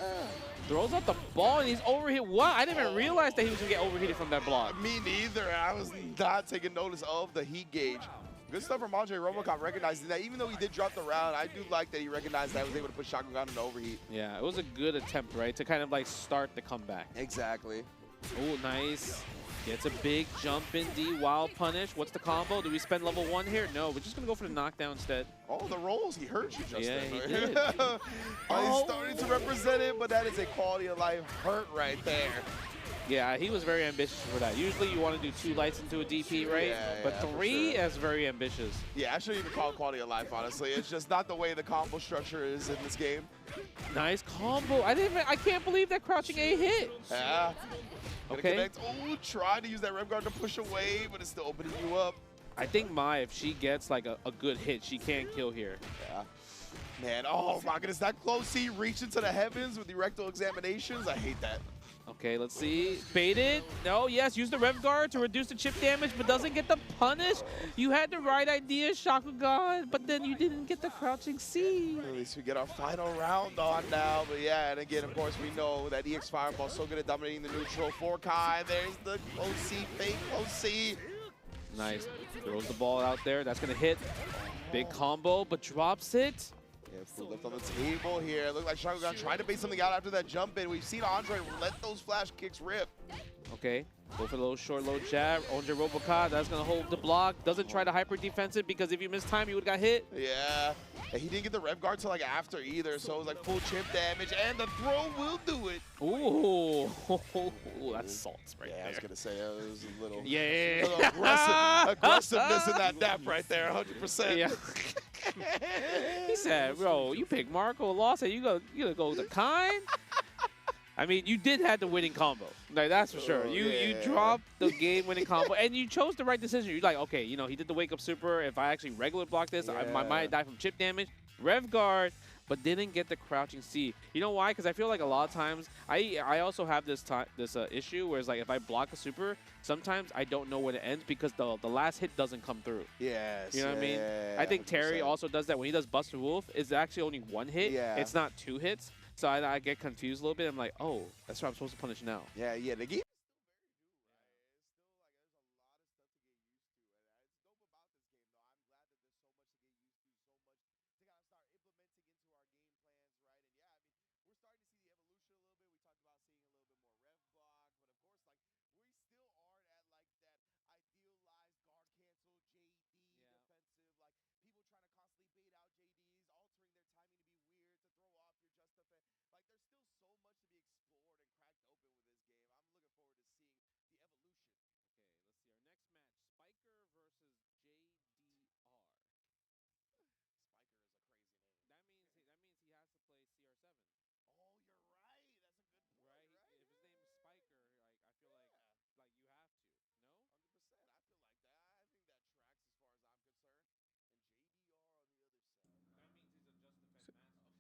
Throws out the ball, and he's overhit. What? I didn't even realize that he was going to get overheated from that block. Me neither. I was not taking notice of the heat gauge. Good stuff from Andre Robocop recognizing that. Even though he did drop the round, I do like that he recognized that he was able to put Shakugan in overheat. Yeah, it was a good attempt, right, to kind of like start the comeback. Exactly. Oh, nice. Gets a big jump in D, wild punish. What's the combo? Do we spend level 1 here? No, we're just going to go for the knockdown instead. Oh, the rolls. He hurt you just yeah, then. He did. He's starting to represent it, but that is a quality of life hurt right there. Yeah, he was very ambitious for that. Usually you want to do 2 lights into a DP, right? Yeah, but 3 sure. is very ambitious. Yeah, I shouldn't even call it quality of life, honestly. It's just not the way the combo structure is in this game. Nice combo. I can't believe that crouching A hit. Yeah. Okay. Oh, trying to use that rev guard to push away, but it's still opening you up. I think Mai, if she gets like a good hit, she can kill here. Yeah. Man, oh my goodness, that close C reach into the heavens with the rectal examinations. I hate that. Okay, let's see. Baited. No, yes, use the rev guard to reduce the chip damage, but doesn't get the punish. You had the right idea, Shakugan, but then you didn't get the crouching C. At least we get our final round on now. But yeah, and again, of course, we know that EX Fireball is so good at dominating the neutral. 4 Kai, there's the close C, fake close C. Nice. Throws the ball out there. That's going to hit. Big combo, but drops it. Yeah, full lift on the table here. Looked like Shakugan tried to bait something out after that jump in. We've seen Andre let those flash kicks rip. Okay, go for the little short low jab. Andre Robocop, that's going to hold the block. Doesn't try to hyper defensive because if you miss time, you would have got hit. Yeah, and he didn't get the rev guard till like after either, so it was like full chip damage, and the throw will do it. Ooh, that's salts right there. Yeah, I was going to say, it was a little, yeah. little aggressiveness in that dap right there, 100%. Yeah. He said, bro, you pick Marco lost and you gonna go to Kind? I mean, you did have the winning combo. Like, that's for sure. You dropped the game-winning combo, and you chose the right decision. You're like, okay, you know, he did the wake-up super. If I actually regular block this, I might die from chip damage. Rev guard, but didn't get the crouching C. You know why? Because I feel like a lot of times, I also have this issue where it's like if I block a super, sometimes I don't know when it ends because the last hit doesn't come through. Yes. You know what I mean? I think 100%. Terry also does that when he does Buster Wolf. It's actually only 1 hit. Yeah. It's not 2 hits. So I get confused a little bit. I'm like, oh, that's what I'm supposed to punish now. Yeah, the game.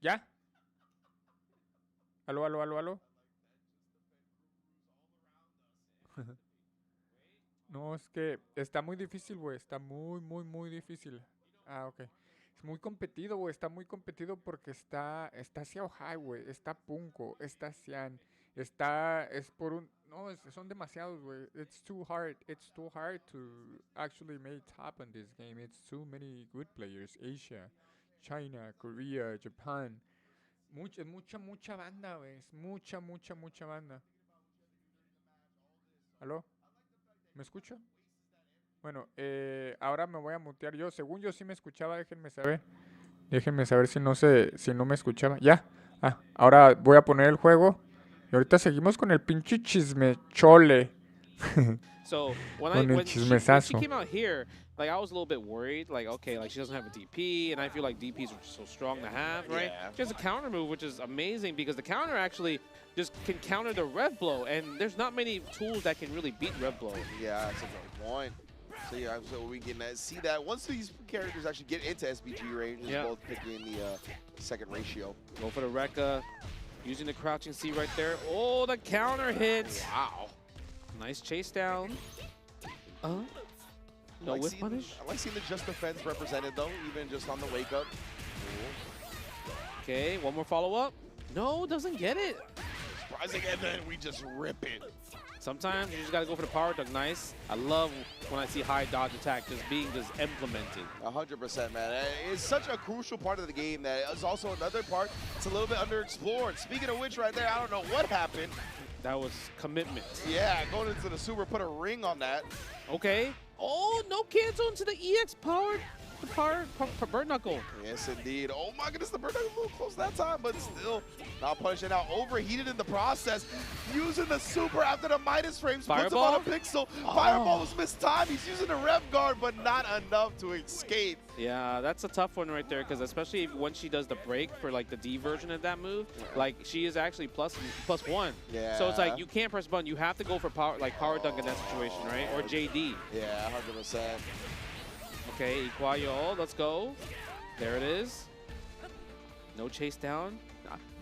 ¿Ya? ¿Aló, aló, aló, aló? No, es que está muy difícil, güey. Está muy difícil. Ah, ok. Es muy competido, güey. Está muy competido porque está Xiao Hai, güey. Está Punko. Está Xian. Es por un... No, son demasiados, güey. It's too hard. It's too hard to actually make top in this game. It's too many good players. Asia, China, Korea, Japan. Mucha banda, güey. Es mucha banda. ¿Aló? ¿Me escucho? Bueno, ahora me voy a mutear yo. Según yo sí me escuchaba, déjenme saber. Déjenme saber si no me escuchaba. Ya. Ah, ahora voy a poner el juego. Y ahorita seguimos con el pinche chismechole. So when she came out here, like I was a little bit worried, like okay, like she doesn't have a DP, and I feel like DPs are so strong to have, right? Yeah. She has a counter move, which is amazing because the counter actually just can counter the rev blow, and there's not many tools that can really beat rev blow. Yeah, that's a great point. So yeah, so we can see that once these characters actually get into SBG range, it's both picking the second ratio. Go for the Rekka, using the crouching C right there. Oh, the counter hits. Wow. Nice chase down. No whiff punish? I like seeing the just defense represented though, even just on the wake up. Okay, one more follow up. No, doesn't get it. Surprising, and then we just rip it. Sometimes you just gotta go for the power dunk. Nice. I love when I see high dodge attack just being implemented. 100%, man. It's such a crucial part of the game that is also another part. It's a little bit underexplored. Speaking of which, right there, I don't know what happened, That was commitment. Yeah, going into the super, put a ring on that. Okay. Oh, no cancel into the EX powered. The power bird knuckle. Yes, indeed. Oh my goodness, the bird knuckle a little close that time, but still not punishing out. Overheated in the process. Using the super after the minus frames. Fireball? Puts him on a pixel. Fireball was mistimed. He's using the rev guard, but not enough to escape. Yeah, that's a tough one right there, because especially when she does the break for like the D version of that move, like she is actually plus one. Yeah. So it's like you can't press button. You have to go for power dunk in that situation, right? Or JD. Yeah, 100%. Okay, Iguayo, let's go. There it is. No chase down.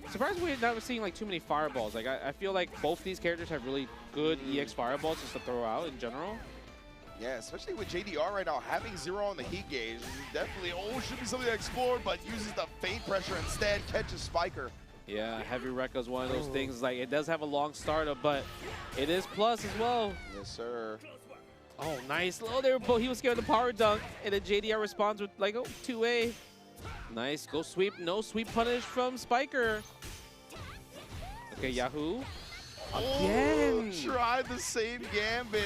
Surprised we're not seeing like too many fireballs. Like I feel like both these characters have really good EX fireballs just to throw out in general. Yeah, especially with JDR right now having 0 on the heat gauge. Definitely, should be something to explore, but uses the feint pressure instead, catches Spiker. Yeah, Heavy Rekka is one of those things. Like it does have a long startup, but it is plus as well. Yes, sir. Oh, nice. Oh, he was scared of the power dunk, and then JDR responds with like, 2A. Nice. Go sweep. No sweep punish from Spiker. Okay, Yahoo. Again. Tried the same gambit.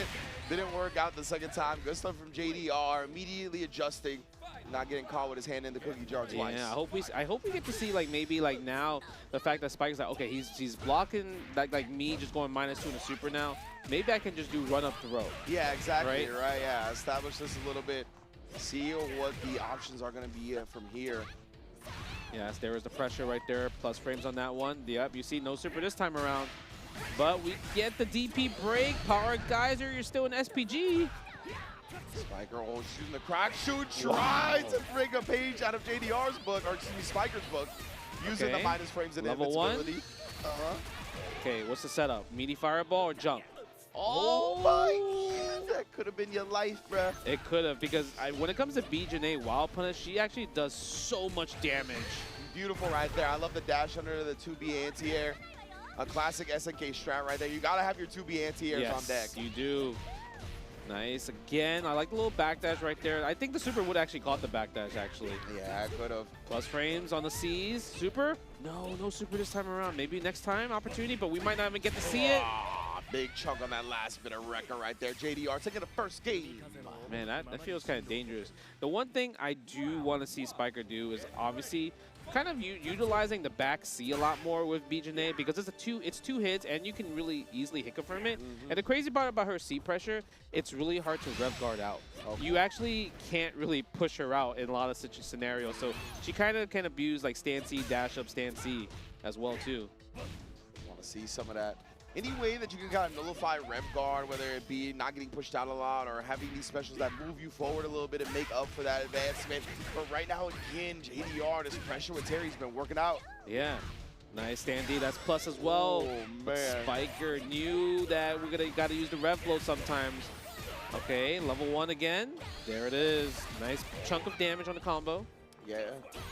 Didn't work out the second time. Good stuff from JDR. Immediately adjusting. Not getting caught with his hand in the cookie jar twice. Yeah, I hope we get to see like maybe like now the fact that Spiker's like, okay, he's blocking like me just going -2 in the super now. Maybe I can just do run up throw. Yeah, exactly. Right? Right. Yeah. Establish this a little bit. See what the options are going to be from here. Yes, there was the pressure right there. Plus frames on that one. Yep, you see no super this time around. But we get the DP break. Power Geyser, you're still in SPG. Spiker, shooting the crack shoot. Tried to bring a page out of JDR's book, or excuse me, Spiker's book, using the minus frames and Level invincibility. 1. Okay, what's the setup? Meaty fireball or jump? Oh my God, that could have been your life, bruh. It could have, because when it comes to Janae Wild Punish, she actually does so much damage. Beautiful right there. I love the dash under the 2B anti-air. A classic SNK strat right there. You gotta have your 2B anti-airs on deck. Yes, you do. Nice. Again, I like the little backdash right there. I think the super would actually caught the backdash, actually. Yeah, I could have. Plus frames on the C's. Super? No super this time around. Maybe next time, opportunity, but we might not even get to see it. Big chunk on that last bit of Rekka right there. JDR taking the first game. Man, that feels kind of dangerous. The one thing I do want to see Spiker do is obviously kind of utilizing the back C a lot more with Janae, because it's two hits and you can really easily hiccup from it. And the crazy part about her C pressure, it's really hard to rev guard out. You actually can't really push her out in a lot of such scenarios. So she kind of can abuse like stand C, dash up, stand C as well too. Want to see some of that. Any way that you can kind of nullify rev guard, whether it be not getting pushed out a lot or having these specials that move you forward a little bit and make up for that advancement. But right now, again, JDR, this pressure with Terry's been working out. Yeah. Nice stand D. That's plus as well. Oh, man. Spiker knew that we got to use the rev flow sometimes. Okay, level 1 again. There it is. Nice chunk of damage on the combo. Yeah,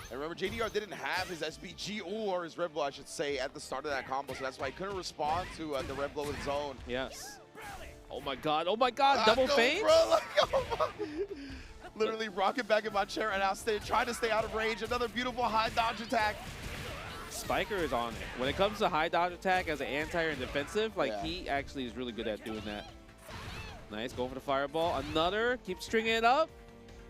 and remember, JDR didn't have his SBG or his Red Blow, I should say, at the start of that combo, so that's why he couldn't respond to the Red Blow in his own. Yes. Oh my God, double feint? Bro, literally rocking back in my chair right now, trying to stay out of range. Another beautiful high dodge attack. Spiker is on it. When it comes to high dodge attack as an anti and defensive, like he actually is really good at doing that. Nice, go for the fireball. Another, keep stringing it up.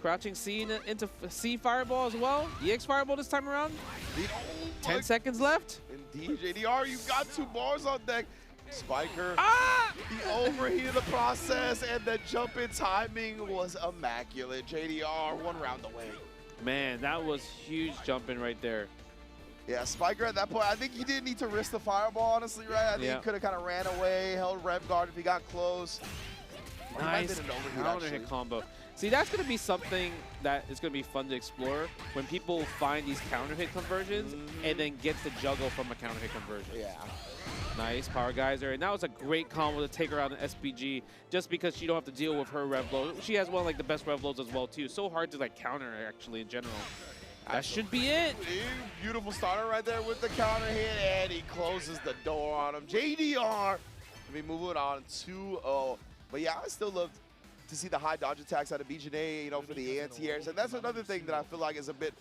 Crouching C into C fireball as well. EX fireball this time around. 10 seconds left. Indeed, JDR, you got 2 bars on deck. Spiker, he overheated the process, and the jump in timing was immaculate. JDR 1 round away. Man, that was huge jumping right there. Yeah, Spiker at that point, I think he didn't need to risk the fireball, honestly, right? I think he could have kind of ran away, held rev guard if he got close. Nice counter hit combo. See, that's going to be something that is going to be fun to explore when people find these counter hit conversions and then get the juggle from a counter hit conversion. Yeah. Nice Power Geyser. And that was a great combo to take her out in SPG just because she don't have to deal with her rev blow. She has one of like the best rev blows as well too. So hard to like counter actually in general. That should be it. Beautiful starter right there with the counter hit, and he closes the door on him. JDR, we moving on 2-0. But yeah, I still love to see the high dodge attacks out of Janae, you know, for the anti-airs. And that's another thing that I feel like is a bit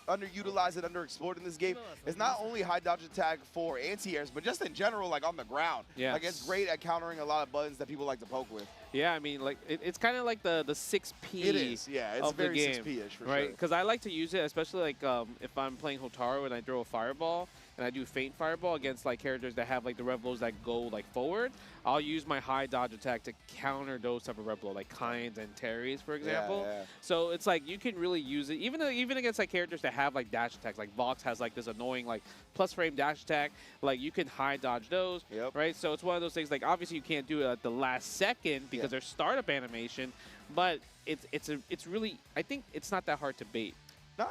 underutilized and underexplored in this game is not only high dodge attack for anti-airs, but just in general, like on the ground. Yeah. Like it's great at countering a lot of buttons that people like to poke with. Yeah, I mean, like it's kind of like the 6P. It is, yeah. It's of very the game, 6P-ish for right? sure. Because I like to use it, especially like if I'm playing Hotaru and I throw a fireball and I do feint fireball against like characters that have like the rev blows that go like forward. I'll use my high dodge attack to counter those type of rev blow, like Kynes and Terry's, for example. Yeah. So it's like you can really use it, even against like characters that have like dash attacks. Like Vox has like this annoying like plus frame dash attack. Like you can high dodge those, right? So it's one of those things. Like obviously you can't do it at the last second because there's startup animation, but it's really, I think it's not that hard to bait.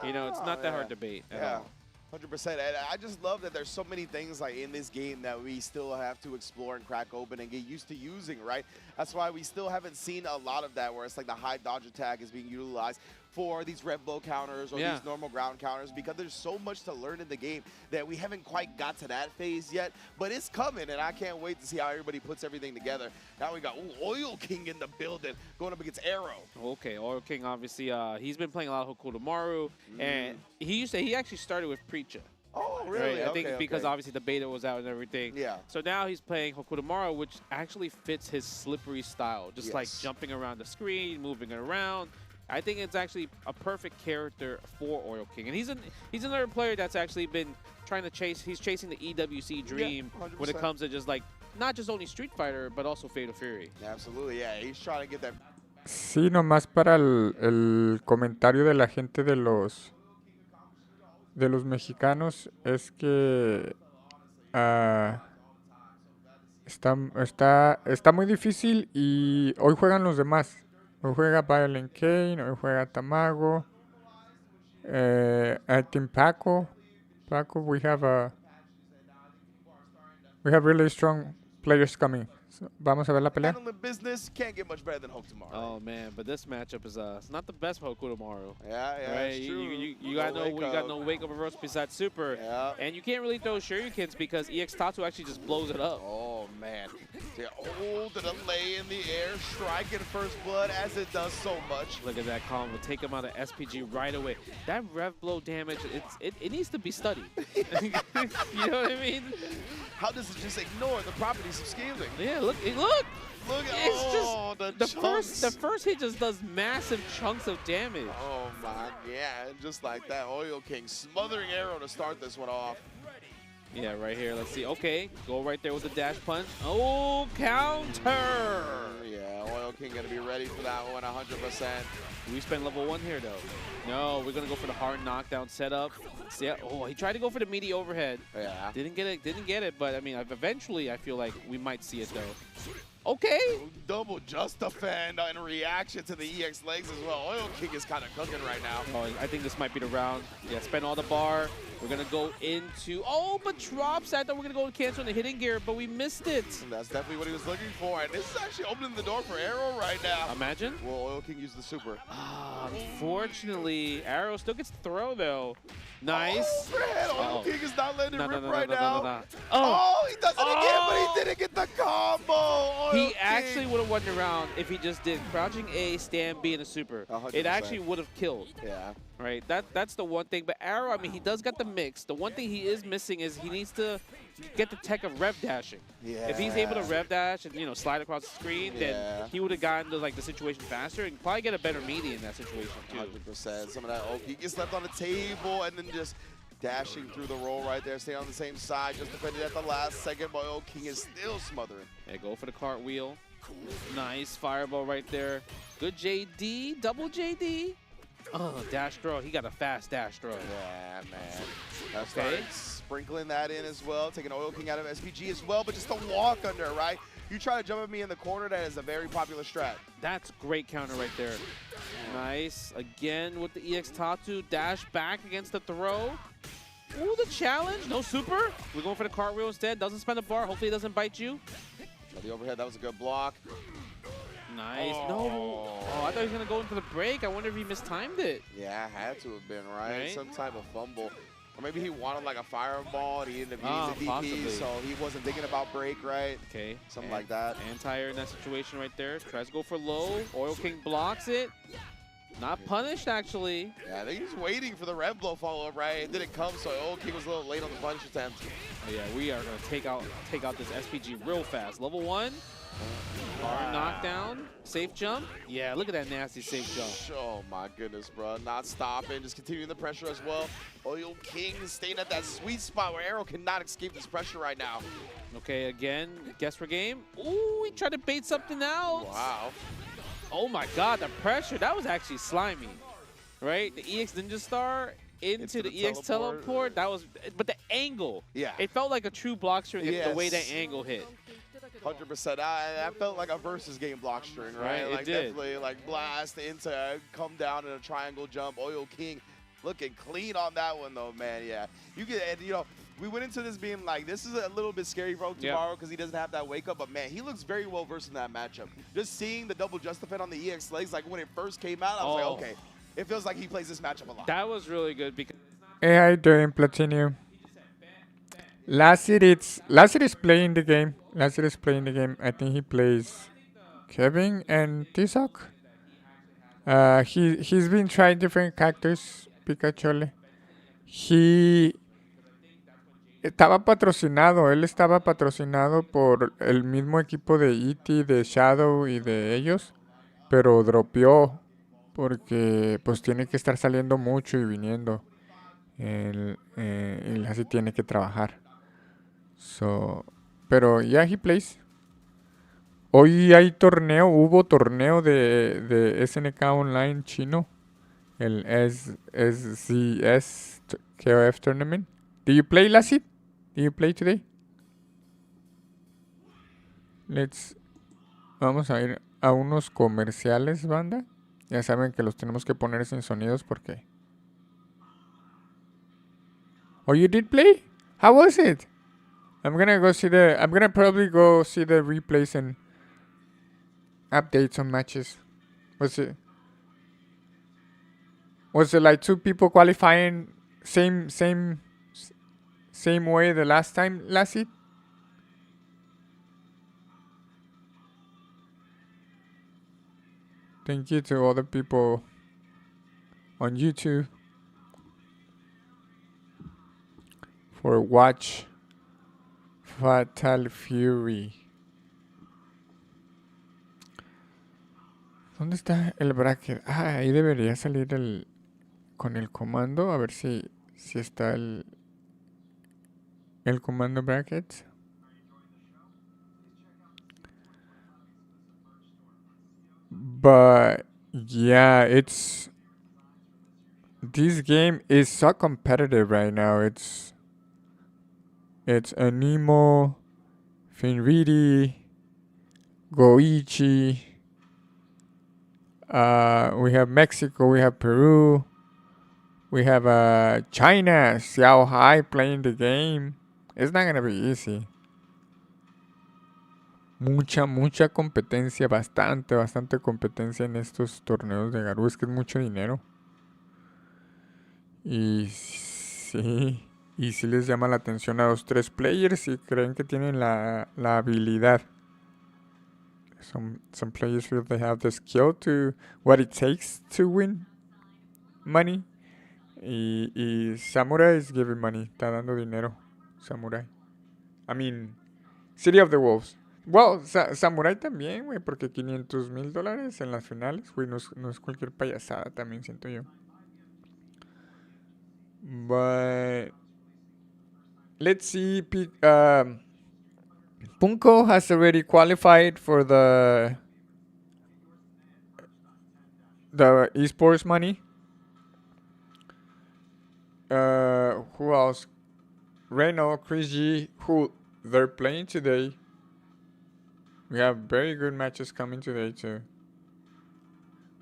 You know, it's not that hard to bait at all. 100%. And I just love that there's so many things like in this game that we still have to explore and crack open and get used to using, right? That's why we still haven't seen a lot of that where it's like the high dodge attack is being utilized for these red blow counters or these normal ground counters, because there's so much to learn in the game that we haven't quite got to that phase yet, but it's coming, and I can't wait to see how everybody puts everything together. Now we got Oil King in the building going up against Arrow. Okay, Oil King obviously, he's been playing a lot of Hokutomaru, and he actually started with Preacher. Oh, really? Right? I think because obviously the beta was out and everything. Yeah. So now he's playing Hokutomaru, which actually fits his slippery style, just like jumping around the screen, moving it around. I think it's actually a perfect character for Oil King. And he's another player that's actually been trying to he's chasing the EWC dream when it comes to just like, not just only Street Fighter, but also Fatal Fury. Absolutely, yeah. He's trying to get that. Sí, nomás para el comentario de la gente de los mexicanos es que está muy difícil y hoy juegan los demás. Hoy juega Violent Kane, hoy juega Tamago, I think Paco, we have really strong players coming. So, vamos a ver la pelea. Handling business can't get much better than Hokutomaru. Oh man, but this matchup is it's not the best for Hokutomaru. Yeah, right? It's true. You got no wake up reverse besides super, and you can't really throw shurikens because EX Tatu actually just blows it up. Oh man, the delay in the air, striking first blood as it does so much. Look at that combo, take him out of SPG right away. That rev blow damage, it needs to be studied. You know what I mean? How does it just ignore the properties of scaling? Yeah, look! Look at the first hit just does massive chunks of damage. Oh my, yeah, and just like that, Oil King smothering Arrow to start this one off. Yeah, right here. Let's see. Okay, go right there with the dash punch. Oh, counter! Yeah, Oil King gonna be ready for that one 100%. We spend level 1 here though. No, we're gonna go for the hard knockdown setup. See, oh, he tried to go for the meaty overhead. Yeah. Didn't get it, but I mean, eventually I feel like we might see it though. Okay. Double just defend in reaction to the EX legs as well. Oil King is kind of cooking right now. Oh, I think this might be the round. Yeah, spend all the bar. We're going to go into... Oh, but drops. I thought we were going to go and cancel on the hitting gear, but we missed it. And that's definitely what he was looking for. And this is actually opening the door for Arrow right now. Imagine. Well, Oil King used the super. Unfortunately, Arrow still gets the throw, though. Nice. Oil King is not letting it rip right now. Oh, he does it again, but he didn't get the combo. He actually would have won the round if he just did crouching A, stand B, and a super. 100%. It actually would have killed. Yeah. Right. That's the one thing. But Arrow, I mean, he does got the mix. The one thing he is missing is he needs to get the tech of rev dashing. Yeah. If he's able to rev dash and slide across the screen, then he would have gotten to like the situation faster and probably get a better media in that situation too. 100%. Some of that OP gets left on the table and then just dashing through the roll right there, staying on the same side, just defended at the last second, but Oil King is still smothering. Yeah, go for the cartwheel. Nice fireball right there. Good JD, double JD. Oh, dash throw. He got a fast dash throw. Yeah, man. That's okay. Sprinkling that in as well, taking Oil King out of SPG as well, but just a walk under, right? You try to jump at me in the corner, that is a very popular strat. That's great counter right there. Nice. Again with the EX Tatu. Dash back against the throw. Ooh, the challenge. No super. We're going for the cartwheel instead. Doesn't spend the bar. Hopefully it doesn't bite you. The overhead, that was a good block. Nice. No. Oh, I thought he was going to go into the break. I wonder if he mistimed it. Yeah, had to have been, right? Some type of fumble. Or maybe he wanted like a fireball and he ended up using DP, so he wasn't thinking about break, right? Okay. Something like that. Anti-air in that situation right there. Tries to go for low. Oil King blocks it. Not punished, actually. Yeah, I think he's waiting for the red blow follow-up, right? It didn't come, so Old King was a little late on the punish attempt. Oh, yeah, we are going to take out this SPG real fast. Level 1. Hard knockdown. Safe jump. Yeah, look at that nasty safe jump. Oh, my goodness, bro. Not stopping, just continuing the pressure as well. Oil King staying at that sweet spot where Arrow cannot escape this pressure right now. Okay, again, guess for game. Ooh, he tried to bait something out. Wow. Oh my god, the pressure. That was actually slimy, right? The EX Ninja Star into the EX teleport. That was, but the angle. Yeah. It felt like a true block string the way that angle hit. 100%. I felt like a versus game block string, right? Like it did. Definitely like blast into come down in a triangle jump. Oil King looking clean on that one though, man. Yeah. You get, and, you know, we went into this being like, this is a little bit scary for Hokutomaru because he doesn't have that wake up, but man, he looks very well versed in that matchup. Just seeing the double just defend on the EX legs, like when it first came out, I was like, okay, it feels like he plays this matchup a lot. That was really good because Hey, how you doing, Platinum? Lassie is playing the game. Lassie is playing the game. I think he plays Kevin and Tizoc. He's been trying different characters, Pikachu. Él estaba patrocinado por el mismo equipo de E.T., de Shadow y de ellos, pero dropeó porque pues tiene que estar saliendo mucho y viniendo. Y así tiene que trabajar. Pero ya he plays. Hoy hubo torneo de SNK Online chino, el SCS KOF Tournament. Do you play, Lassie? Do you play today? Vamos a ir a unos comerciales, banda. Ya saben que los tenemos que poner sin sonidos porque... Oh, you did play? How was it? I'm gonna probably go see the replays and updates on matches. Was it like two people qualifying same way the last time, Lassie? Thank you to all the people on YouTube for watch Fatal Fury. ¿Dónde está el bracket? Ah, ahí debería salir con el comando. A ver si está el comando bracket. But yeah, this game is so competitive right now. It's Anemo, Finridi, Goichi. We have Mexico, we have Peru, we have China, Xiao Hai playing the game. It's not gonna be easy. Mucha competencia, bastante competencia en estos torneos de Garou. Es que es mucho dinero. Y sí les llama la atención a los 3 players y creen que tienen la habilidad. Some players feel they have the skill to what it takes to win money. Y Samurai is giving money. Está dando dinero. Samurai. I mean, City of the Wolves. Well, Samurai también, güey, porque $500,000 en las finales, güey, no es cualquier payasada, también siento yo. But let's see. Punko has already qualified for the esports money. Who else? Reynold, Chris G, who they're playing today. We have very good matches coming today too.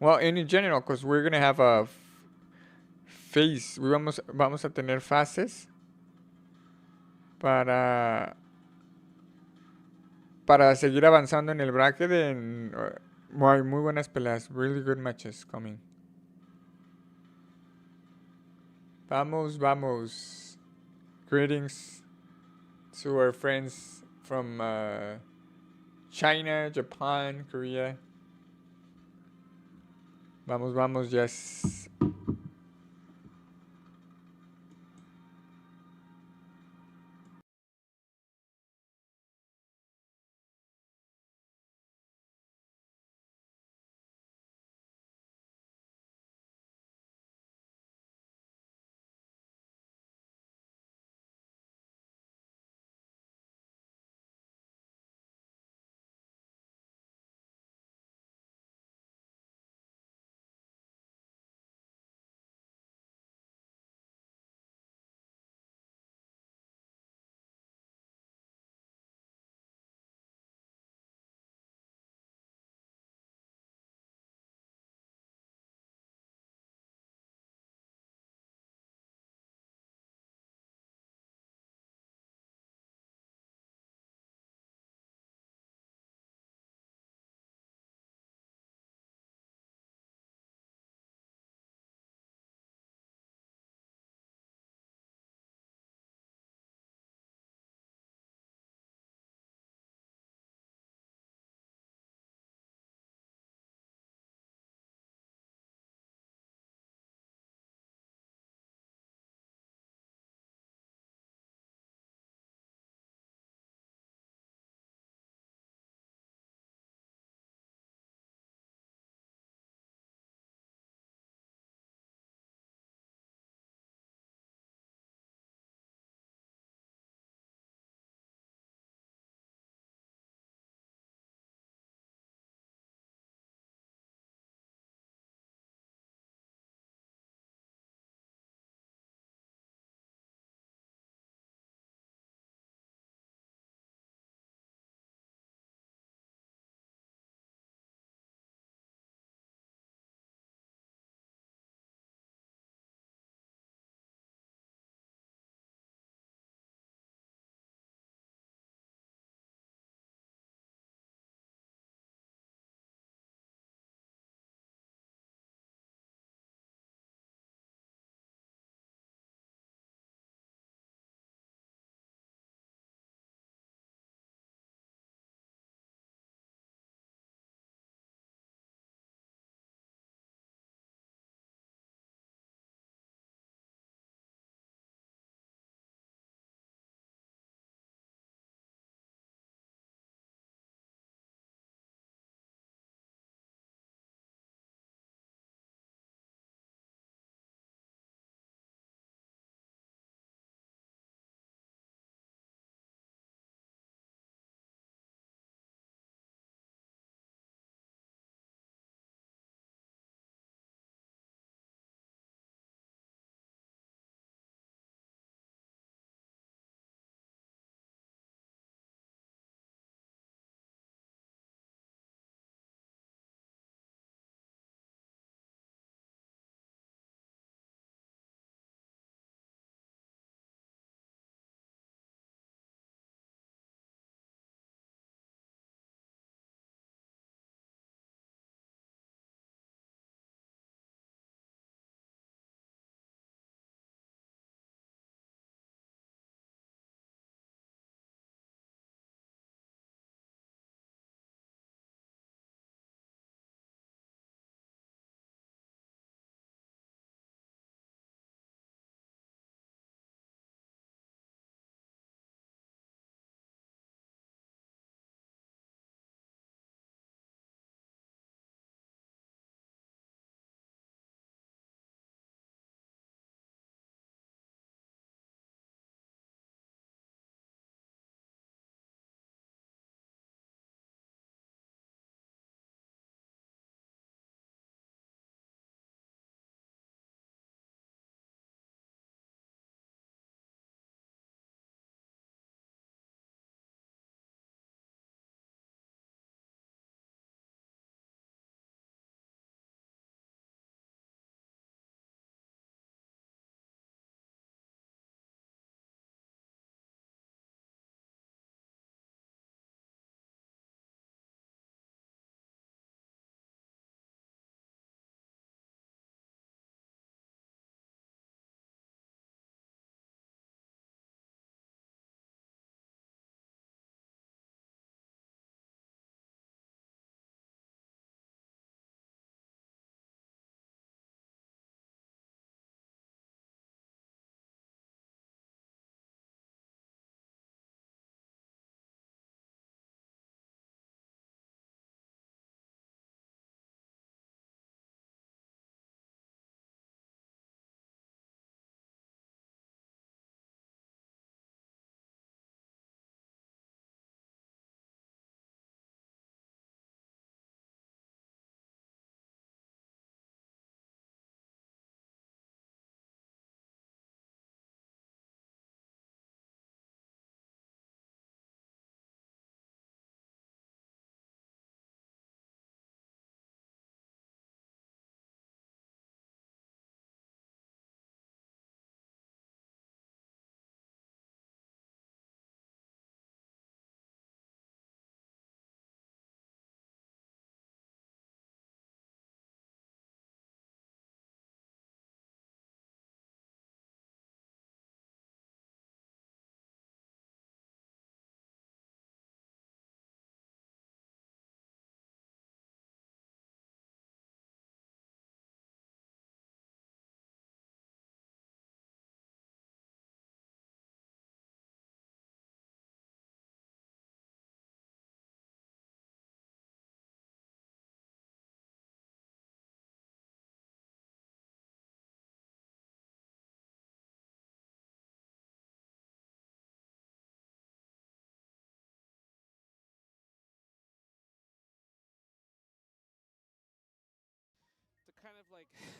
Well, and in general, because we're gonna have a phase. Vamos a tener fases para seguir avanzando en el bracket. Hay muy buenas peleas. Really good matches coming. Vamos. Greetings to our friends from China, Japan, Korea. Vamos, vamos, ya es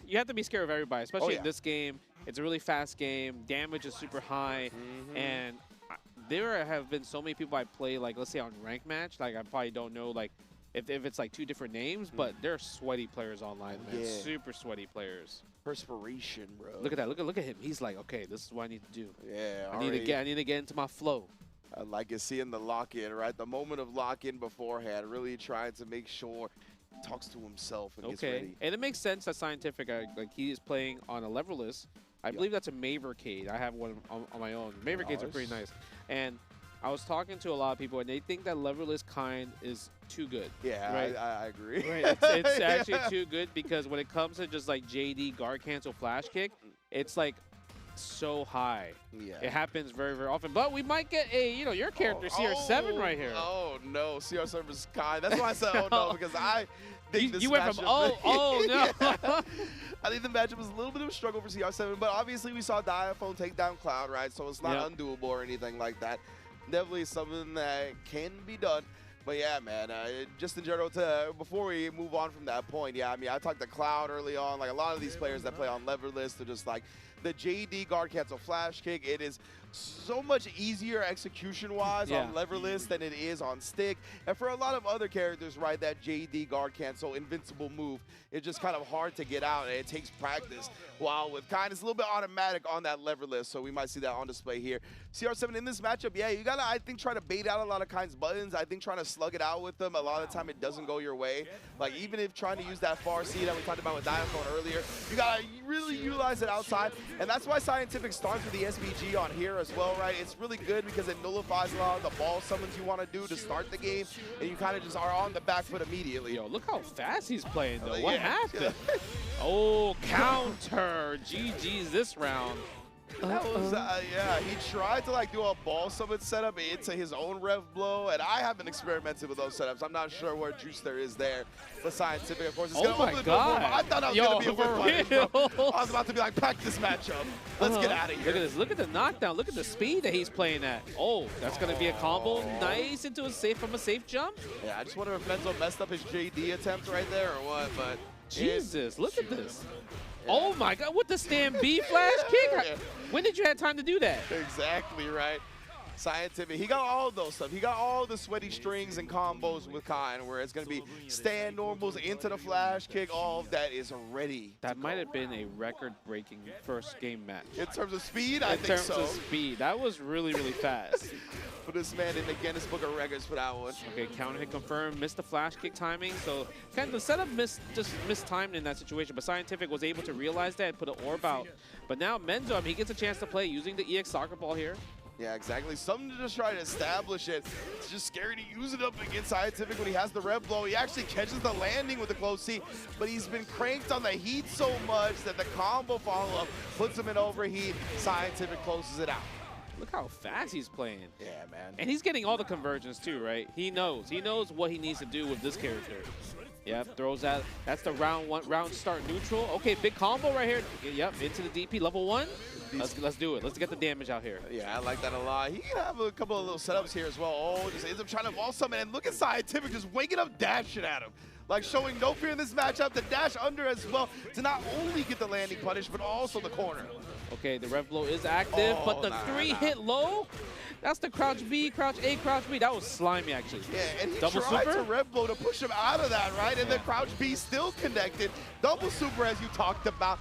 You have to be scared of everybody, especially in this game. It's a really fast game. Damage is super high, and there have been so many people I play, like let's say on ranked match. Like I probably don't know, like if it's like 2 different names, but they're sweaty players online, man. Super sweaty players. Perspiration, bro. Look at that. Look at him. He's like, okay, this is what I need to do. Yeah. I need to get into my flow. I like you seeing the lock-in, right? The moment of lock-in beforehand, really trying to make sure he talks to himself and gets ready. And it makes sense that Scientific, like he is playing on a leverless. I believe that's a Mavercade. I have one on my own. Mavercades are pretty nice. And I was talking to a lot of people, and they think that leverless kind is too good. Yeah, right? I agree. Right, it's actually too good because when it comes to just like JD guard cancel flash kick, it's like so high. Yeah. It happens very, very often. But we might get a, your character, CR7 right here. Oh, no. CR7 is kind. That's why I said, oh, no, because I think this You went from, oh, no. I think the matchup was a little bit of a struggle for CR7, but obviously we saw Diaphone take down Cloud, right? So it's not undoable or anything like that. Definitely something that can be done. But yeah, man, just in general, before we move on from that point, I mean, I talked to Cloud early on. Like, a lot of these players that play on leverless, they're just like, the JD guard cancel flash kick, it is so much easier execution-wise on leverless than it is on stick. And for a lot of other characters, right, that JD guard cancel invincible move is just kind of hard to get out, and it takes practice. While with Kind, it's a little bit automatic on that leverless, so we might see that on display here. CR7 in this matchup, you gotta, I think, try to bait out a lot of Kind's buttons. I think trying to slug it out with them, a lot of the time it doesn't go your way. Like, even if trying to use that far C that we talked about with Diaphone earlier, you gotta really utilize it outside. And that's why Scientific starts with the SVG on here as well, right? It's really good because it nullifies a lot of the ball summons you want to do to start the game, and you kind of just are on the back foot immediately. Yo, look how fast he's playing, though. What happened? Oh, counter. GG's this round. That was, he tried to like do a ball summon setup into his own rev blow, and I haven't experimented with those setups. I'm not sure what juice there is there. But Scientific, of course, is going to open the door for him. I thought I was going to be a win punish, bro. I was about to be like, pack this matchup. Let's get out of here. Look at this. Look at the knockdown. Look at the speed that he's playing at. Oh, that's going to be a combo. Nice into a safe from a safe jump. Yeah, I just wonder if Menzo messed up his JD attempt right there or what, but Jesus, look at this. Oh my God, with the stand B flash kick? When did you have time to do that? Exactly right. Scientific, he got all of those stuff. He got all the sweaty strings and combos with Kind, where it's going to be stand normals into the flash kick. All of that is ready. That might have been a record-breaking first game match. In terms of speed, I think so. In terms of speed, that was really, really fast. For this man in the Guinness Book of Records for that one. Okay, counter hit confirmed, missed the flash kick timing. So kind of the setup just mistimed in that situation, but Scientific was able to realize that and put an orb out. But now Menzo, he gets a chance to play using the EX soccer ball here. Yeah, exactly. Something to just try to establish it. It's just scary to use it up against Scientific when he has the rev blow. He actually catches the landing with the close C, but he's been cranked on the heat so much that the combo follow-up puts him in overheat. Scientific closes it out. Look how fast he's playing. Yeah, man. And he's getting all the conversions too, right? He knows what he needs to do with this character. Yep, throws that. That's the round start neutral. Okay, big combo right here. Yep, into the DP, level 1. Let's do it. Let's get the damage out here. Yeah, I like that a lot. He can have a couple of little setups here as well. Oh, just ends up trying to ball summon. And look at Scientific just waking up dashing at him. Like showing no fear in this matchup. The dash under as well to not only get the landing punish, but also the corner. Okay, the rev blow is active, but the 3-hit low, that's the crouch B, crouch A, crouch B. That was slimy, actually. Yeah, and he double tried super? to rev blow to push him out of that, right? And then crouch B still connected. Double super, as you talked about.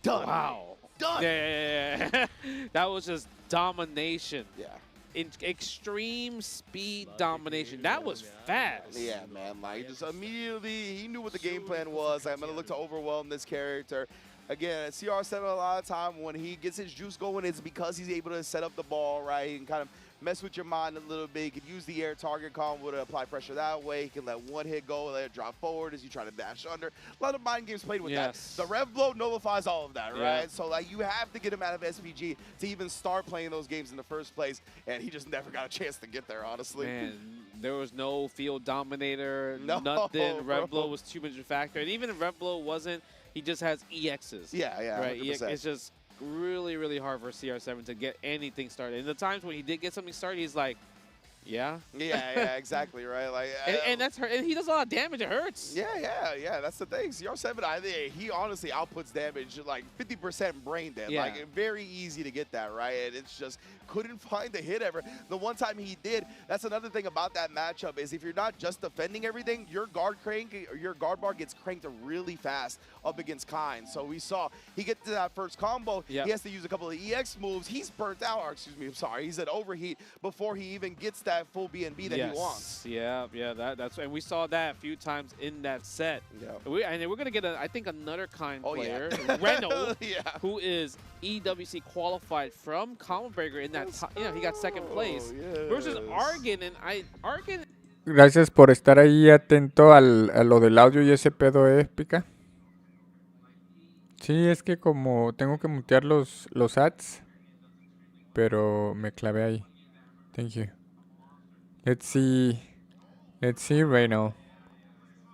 Done. Wow. Done. Yeah. That was just domination. Yeah. In extreme speed domination. That was fast. Yeah, man. Like, just immediately, he knew what the game plan was. I'm going to look to overwhelm this character. Again, CR7 a lot of time when he gets his juice going, it's because he's able to set up the ball, right? He can kind of mess with your mind a little bit. He can use the air target combo to apply pressure that way. He can let one hit go, let it drop forward as you try to dash under. A lot of mind games played with that. The rev blow nullifies all of that, right? So, like, you have to get him out of SVG to even start playing those games in the first place, and he just never got a chance to get there, honestly. Man, there was no field dominator, nothing. Rev blow was too much of a factor. And even if rev blow wasn't, he just has EXs. Yeah, right. It's just really, really hard for CR7 to get anything started. And the times when he did get something started, he's like, Yeah. Yeah, exactly, right? Like, and that's hurt. And he does a lot of damage. It hurts. Yeah. That's the thing. CR7, I think he honestly outputs damage like 50% brain dead. Yeah. Like, very easy to get that, right? And it's just couldn't find the hit ever. The one time he did, that's another thing about that matchup is if you're not just defending everything, your guard bar gets cranked really fast up against Kind. So we saw he gets to that first combo. Yep. He has to use a couple of EX moves. He's burnt out, or excuse me, I'm sorry. He's at overheat before he even gets that full BNB that he wants. Yeah, that's and we saw that a few times in that set. Yeah. And we're gonna get I think another Kind player, yeah. Reynold, who is EWC qualified from Combo Breaker in that he got second place versus Argon, and Argon. Gracias por estar ahí atento a lo del audio y ese pedo épica. Sí, es que como tengo que mutear los ads, pero me clavé ahí. Thank you. Let's see Reynold.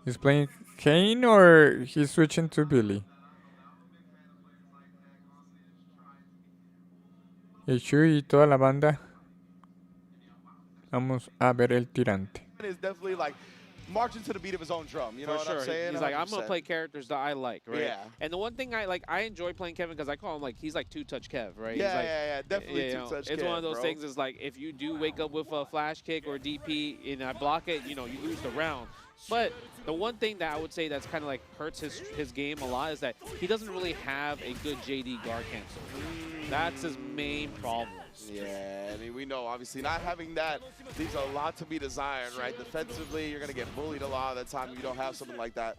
He's playing Kane or he's switching to Billy? El Shui y toda la banda. Vamos a ver el tirante. Is definitely like marching to the beat of his own drum. You know what I'm saying? He's like, I'm gonna play characters that I like, right? Yeah. And the one thing I enjoy playing Kevin because I call him like he's like two-touch Kev, right? Yeah, he's like, yeah, definitely two-touch Kev. It's one of those things. Is like if you do wake up with a flash kick or DP and I block it, you lose the round. But the one thing that I would say that's kind of like hurts his game a lot is that he doesn't really have a good JD guard cancel. That's his main problem. Yeah, I mean, we know, obviously, not having that leaves a lot to be desired, right? Defensively, you're going to get bullied a lot of the time if you don't have something like that.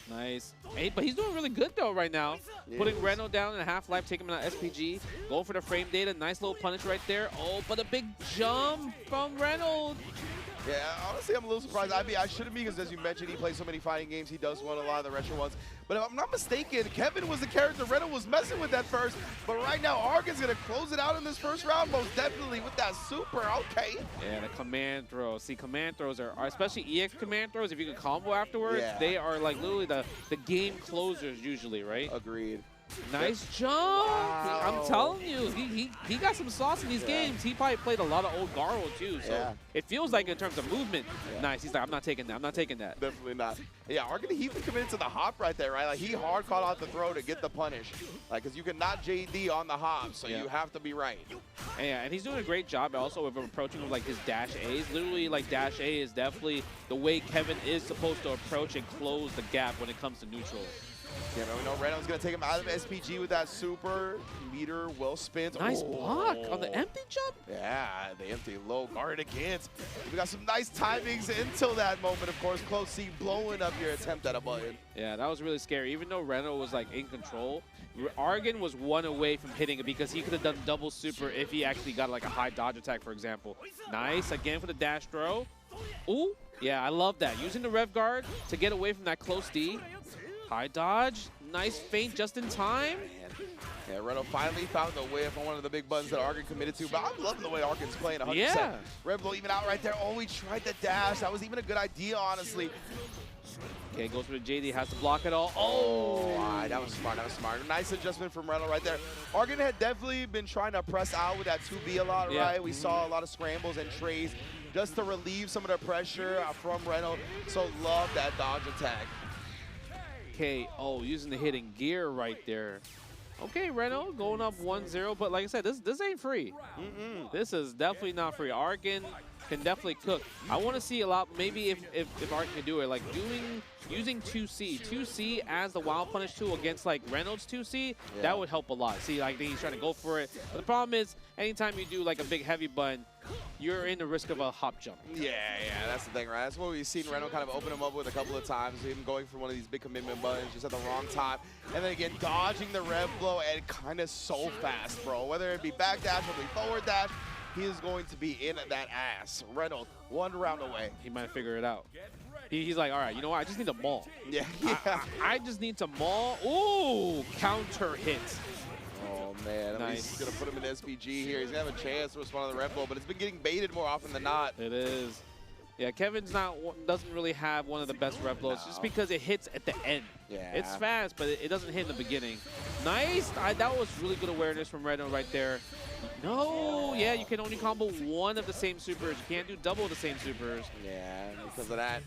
Nice. Hey, but he's doing really good, though, right now. Yeah. Putting Reynold down in a half-life, taking him out SPG, going for the frame data. Nice little punish right there. Oh, but a big jump from Reynold. Yeah, honestly, I'm a little surprised. I mean, I shouldn't be because, as you mentioned, he plays so many fighting games. He does want a lot of the retro ones. But if I'm not mistaken, Kevin was the character Reynold was messing with at first. But right now, Argon's going to close it out in this first round, most definitely with that super. Okay. Yeah, the command throws. See, command throws are especially EX command throws, if you can combo afterwards, they are like literally the game closers usually, right? Agreed. Nice jump! Wow. I'm telling you, he got some sauce in these games. He probably played a lot of old Garo too, so it feels like in terms of movement, nice. He's like, I'm not taking that. I'm not taking that. Definitely not. Yeah, Argon, he even committed to the hop right there, right? Like he hard caught out the throw to get the punish, like because you cannot JD on the hop, so you have to be right. And he's doing a great job also of approaching with like his dash A's. Literally, like dash A is definitely the way Kevin is supposed to approach and close the gap when it comes to neutral. Yeah, but we know Reynold's going to take him out of SPG with that super meter well spins. Nice block on the empty jump. Yeah, the empty low guard against. We got some nice timings until that moment, of course. Close C blowing up your attempt at a button. Yeah, that was really scary. Even though Reynold was like in control, Argon was one away from hitting it because he could have done double super if he actually got like a high dodge attack, for example. Nice, again for the dash throw. Ooh, yeah, I love that. Using the rev guard to get away from that close D. High dodge, nice feint just in time. Yeah, Reynold finally found the whiff on one of the big buttons that Argon committed to, but I'm loving the way Argon's playing 100%. Yeah. Red Bull even out right there. Oh, he tried the dash. That was even a good idea, honestly. Okay, goes for the JD, has to block it all. That was smart, that was smart. Nice adjustment from Reynold right there. Argon had definitely been trying to press out with that 2B a lot, right? We saw a lot of scrambles and trays just to relieve some of the pressure from Reynold. So love that dodge attack. Okay, using the hidden gear right there. Okay, Reynold going up 1-0, but like I said, this ain't free. This is definitely not free. Argon can definitely cook. I want to see a lot, maybe if Argon can do it, like using 2C as the wild punish tool against like Reynold's 2C, that would help a lot. See, like he's trying to go for it. But the problem is, anytime you do like a big heavy button, you're in the risk of a hop jump. Yeah, that's the thing, right? That's what we've seen Reynold kind of open him up with a couple of times, him going for one of these big commitment buttons just at the wrong time. And then again, dodging the rev blow and kind of so fast, bro. Whether it be back dash or be forward dash, he is going to be in that ass. Reynold, one round away. He might figure it out. He's like, all right, you know what? I just need to maul. Yeah. I just need to maul. Ooh, counter hit. Oh, man. At least he's going to put him in SPG here. He's going to have a chance to respond to the red blow, but it's been getting baited more often than not. It is. Yeah, Kevin's doesn't really have one of the best rev loads just because it hits at the end. Yeah. It's fast, but it doesn't hit in the beginning. Nice. That was really good awareness from Reynold right there. No, yeah, you can only combo one of the same supers. You can't do double the same supers. Yeah, because of that.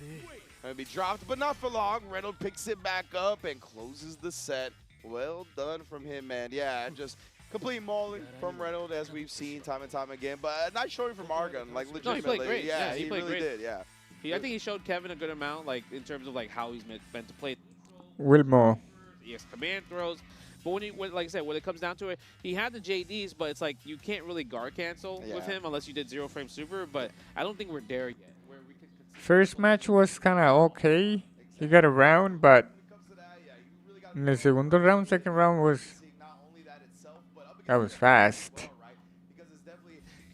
Gonna be dropped, but not for long. Reynold picks it back up and closes the set. Well done from him, man. Yeah, just complete mauling from Reynold as we've seen time and time again. But a nice showing from Argon, like legitimately. No, he played great. Yeah, he played really great. did. Yeah. I think he showed Kevin a good amount, like in terms of like how he's meant to play. Wilmo. Yes, command throws. But like I said, when it comes down to it, he had the JDs, but it's like you can't really guard cancel with him unless you did 0-frame super. But I don't think we're there yet. Where we can First match was kind of okay. He got around, but in the segundo round, second round was fast.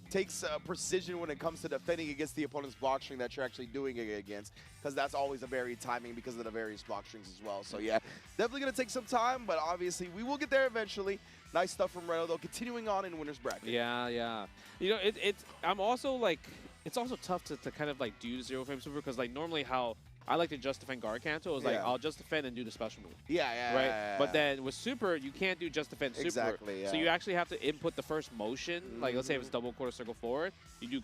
Takes precision when it comes to defending against the opponent's block string that you're actually doing it against, because that's always a very timing because of the various block strings as well. So yeah, definitely going to take some time, but obviously we will get there eventually. Nice stuff from Reynold, though, continuing on in winner's bracket. Yeah. You know, I'm also like, it's also tough to kind of like do 0-frame super, because like normally how I like to just defend guard cancel is like I'll just defend and do the special move. Yeah. But then with super, you can't do just defend super. Exactly. Yeah. So you actually have to input the first motion. Like let's say if it's double quarter circle forward, you do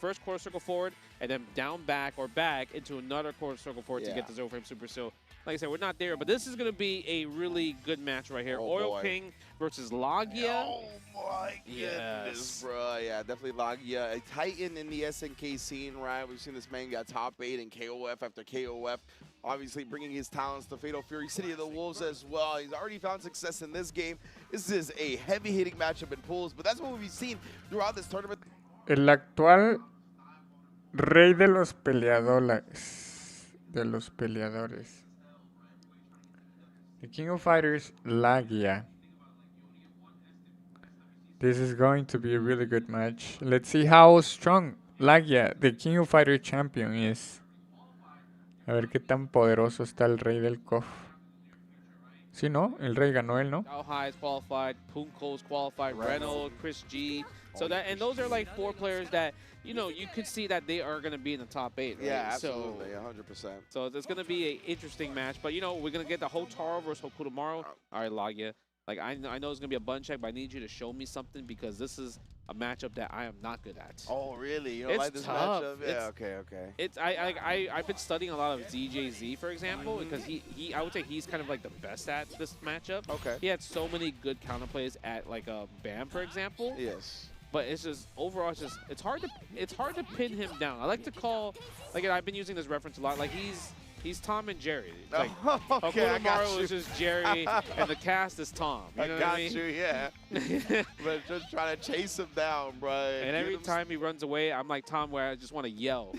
first quarter circle forward and then down back or back into another quarter circle forward to get the 0-frame super. So like I said, we're not there, but this is going to be a really good match right here. Oil King versus Lagia. Oh my goodness, bro. Yeah, definitely Lagia. A titan in the SNK scene, right? We've seen this man got top 8 in KOF after KOF. Obviously bringing his talents to Fatal Fury City of the Wolves as well. He's already found success in this game. This is a heavy-hitting matchup in pools, but that's what we've seen throughout this tournament. El actual rey de los peleadores. The King of Fighters, Lagia. This is going to be a really good match. Let's see how strong Lagia, the King of Fighters champion, is. A ver qué tan poderoso está el rey del KOF. Sí, ¿no? El rey ganó él, ¿no? How high is qualified, Punko's qualified, Reynold, Chris G. So that, and those are like 4 players that, you know, you could see that they are going to be in the top 8. Right? Yeah, absolutely, 100%. So it's going to be an interesting match. But, you know, we're going to get the Hokutomaru versus Hokutomaru. All right, Lagia. Like, I know it's going to be a bun check, but I need you to show me something, because this is a matchup that I am not good at. Oh, really? You don't like this tough. matchup? Yeah, okay. I've been studying a lot of ZJZ, for example, because I would say he's kind of like the best at this matchup. Okay. He had so many good counterplays at like BAM, for example. Yes. But it's just overall, it's hard to pin him down. I like to call, like, I've been using this reference a lot. Like he's Tom and Jerry. Like, okay, I got you. is just Jerry, and the cast is Tom. You know what I mean? You, yeah. But just trying to chase him down, bro. And every time he runs away, I'm like Tom, where I just want to yell.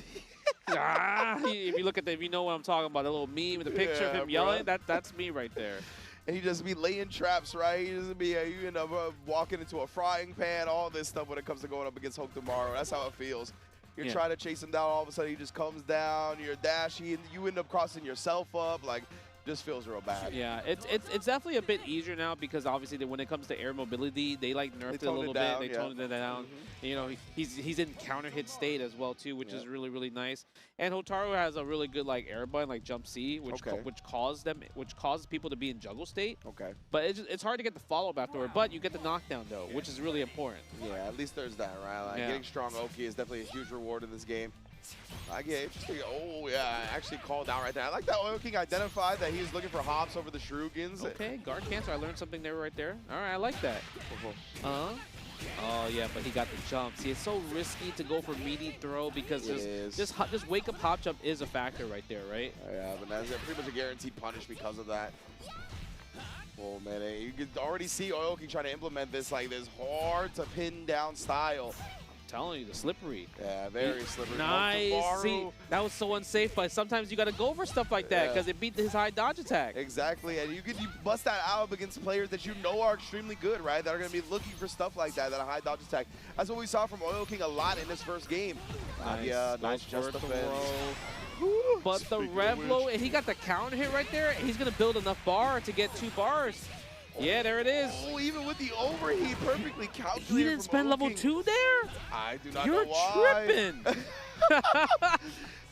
If you look at if you know what I'm talking about, the little meme with the picture of him yelling, that's me right there. And he just be laying traps, right? He doesn't be, you end up walking into a frying pan, all this stuff when it comes to going up against Hokutomaru. That's how it feels. You're trying to chase him down, all of a sudden he just comes down, you're dashy, and you end up crossing yourself up. Like, just feels real bad. Yeah, it's definitely a bit easier now, because obviously when it comes to air mobility, they like nerfed it a little bit. They toned it down. You know, he's in counter hit state as well too, which is really, really nice. And Hotaru has a really good like air button, like jump C, which causes people to be in juggle state. Okay. But it's hard to get the follow up afterward. But you get the knockdown though, which is really important. Yeah, at least there's that, right? Like getting strong Oki is definitely a huge reward in this game. Yeah, interesting. Oh, yeah, actually called out right there. I like that Oil King identified that he was looking for hops over the Shurikens. Okay, guard cancel. I learned something there right there. All right, I like that. Oh, yeah, but he got the jump. See, it's so risky to go for meaty throw, because just wake up hop jump is a factor right there, right? Yeah, but that's pretty much a guaranteed punish because of that. Oh, man, you can already see Oil King trying to implement this, like this hard to pin down style. Telling you, the slippery. Yeah, very slippery. Nice. See, that was so unsafe, but sometimes you got to go for stuff like that, because it beat his high dodge attack. Exactly, and you bust that out against players that you know are extremely good, right? That are going to be looking for stuff like that, a high dodge attack. That's what we saw from Oil King a lot in this first game. Nice. Yeah, nice just defense. But the Revlo, and he got the counter hit right there. He's going to build enough bar to get 2 bars. Yeah, there it is. Oh, even with the overheat, perfectly calculated. He didn't spend level 2 there? I do not You're know why. tripping.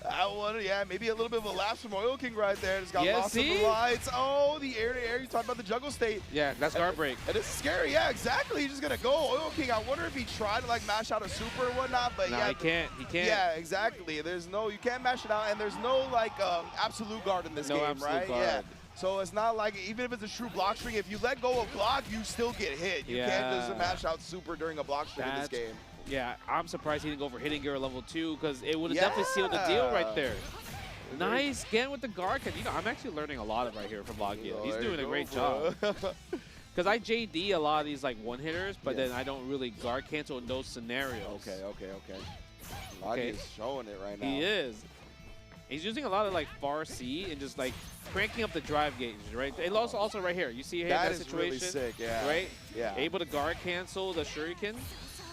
That one, yeah, maybe a little bit of a lapse from Oil King right there. Just got Yeah, lost in the lights. Oh, the air-to-air. You talked about the juggle state. Yeah, that's guard break. And it's scary. Yeah, exactly. He's just going to go. Oil King, I wonder if he tried to, like, mash out a super or whatnot. But no, yeah, he can't. He can't. Yeah, exactly. There's no, you can't mash it out. And there's no, like, absolute guard in this game, right? Guard. Yeah. So it's not like, even if it's a true block string, if you let go of block, you still get hit. You can't just mash out super during a block string in this game. Yeah, I'm surprised he didn't go for hitting gear level 2 because it would have definitely sealed the deal right there. Nice, again with the guard. Cause you know, I'm actually learning a lot right here from Lagia. He's doing a great job. Because I JD a lot of these like one hitters, but then I don't really guard cancel in those scenarios. Okay. Lagia's showing it right now. He is. He's using a lot of like far C and just like cranking up the drive gauge, right? And also right here, you see here that situation, really sick, right? Yeah. Able to guard cancel the shuriken.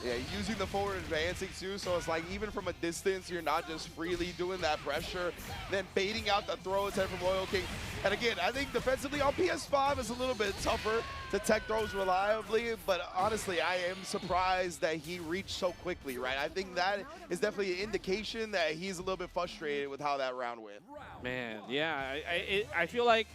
Yeah, using the forward advancing too, so it's like even from a distance, you're not just freely doing that pressure, then baiting out the throw attack from Oil King. And again, I think defensively on PS5 is a little bit tougher to tech throws reliably, but honestly, I am surprised that he reached so quickly, right? I think that is definitely an indication that he's a little bit frustrated with how that round went. Man, yeah, I feel like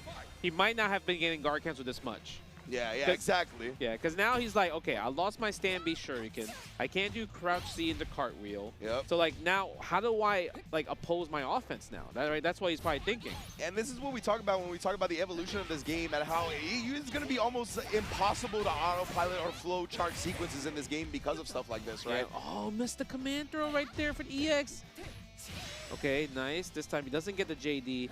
he might not have been getting guard cancel this much. Yeah, exactly. Yeah, because now he's like, okay, I lost my stand B shuriken. I can't do crouch C into cartwheel. Yep. So like now, how do I like oppose my offense now? Right? That's what he's probably thinking. And this is what we talk about when we talk about the evolution of this game and how it's going to be almost impossible to autopilot or flow chart sequences in this game because of stuff like this, right? Yeah. Oh, missed the command throw right there for the EX. Okay, nice. This time he doesn't get the JD.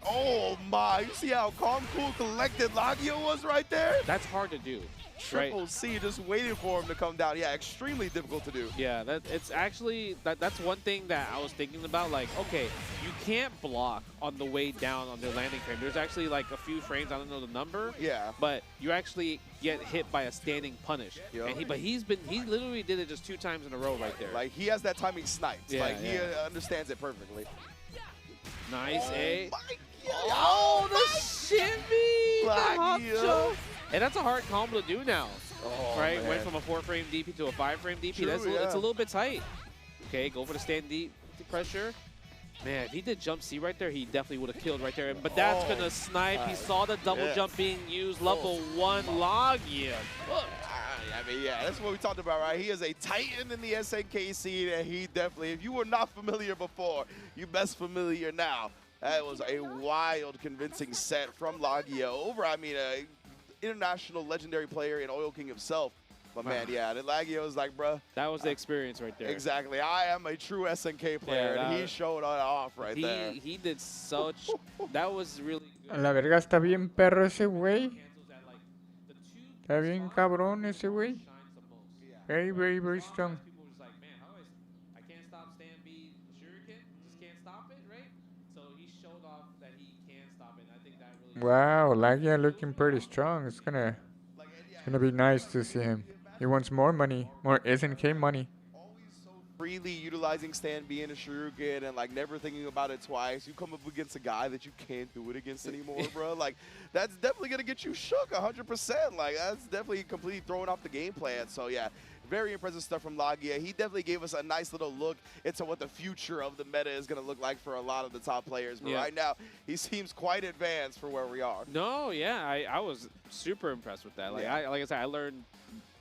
Oh my, you see how calm, cool, collected Lagia was right there? That's hard to do. Triple C just waiting for him to come down. Yeah, extremely difficult to do. Yeah, it's actually, that's one thing that I was thinking about. Like, okay, you can't block on the way down on their landing frame. There's actually like a few frames, I don't know the number. Yeah. But you actually get hit by a standing punish. Yep. And he literally did it just 2 times in a row right there. Like he has that timing sniped. Yeah, like he understands it perfectly. Nice, my God. Oh, the shimmy! The hop Lagia. jump. And that's a hard combo to do now. Oh, right? man. Went from a 4-frame DP to a 5-frame DP. True, It's a little bit tight. Okay, go for the stand deep pressure. Man, if he did jump C right there, he definitely would have killed right there. But that's going to snipe. He saw the double jump being used. Level 1 Lagia. I mean, yeah, that's what we talked about, right? He is a titan in the SNK scene, and he definitely, if you were not familiar before, you're best familiar now. That was a wild, convincing set from Lagia over, I mean, an international legendary player in Oil King himself. But man, yeah, the Lagia was like, bruh. That was the experience right there. Exactly. I am a true SNK player, and he showed it off right there. He did such, that was really good. A la verga, está bien perro ese güey. Está bien cabrón ese güey. Very, very, very strong. Wow, Lagia looking pretty strong. It's gonna be nice to see him. He wants more money, more SNK money. Always so freely utilizing stand B and a shuriken and like never thinking about it twice. You come up against a guy that you can't do it against anymore, bro. Like that's definitely gonna get you shook 100%. Like that's definitely completely throwing off the game plan. So yeah. Very impressive stuff from Lagia. He definitely gave us a nice little look into what the future of the meta is going to look like for a lot of the top players. But right now, he seems quite advanced for where we are. No, yeah, I was super impressed with that. Like, like I said, I learned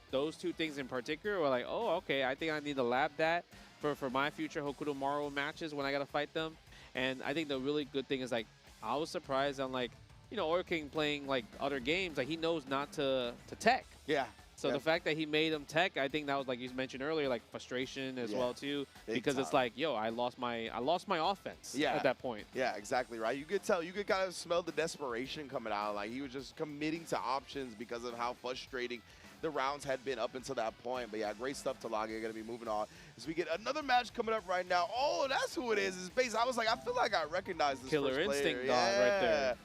those 2 things in particular. Were like, oh, okay, I think I need to lab that for my future Hokutomaru matches when I got to fight them. And I think the really good thing is, like, I was surprised on, like, you know, Oil King playing, like, other games. Like, he knows not to tech. Yeah. So the fact that he made him tech, I think that was, like you mentioned earlier, like frustration as well too, because it's like, yo, I lost my offense at that point. Yeah, exactly right. You could tell, you could kind of smell the desperation coming out. Like he was just committing to options because of how frustrating the rounds had been up until that point. But yeah, great stuff to Lagia. Going to be moving on as we get another match coming up right now. Oh, that's who it is. It's Base. I was like, I feel like I recognize this Killer first Instinct player. dog right there.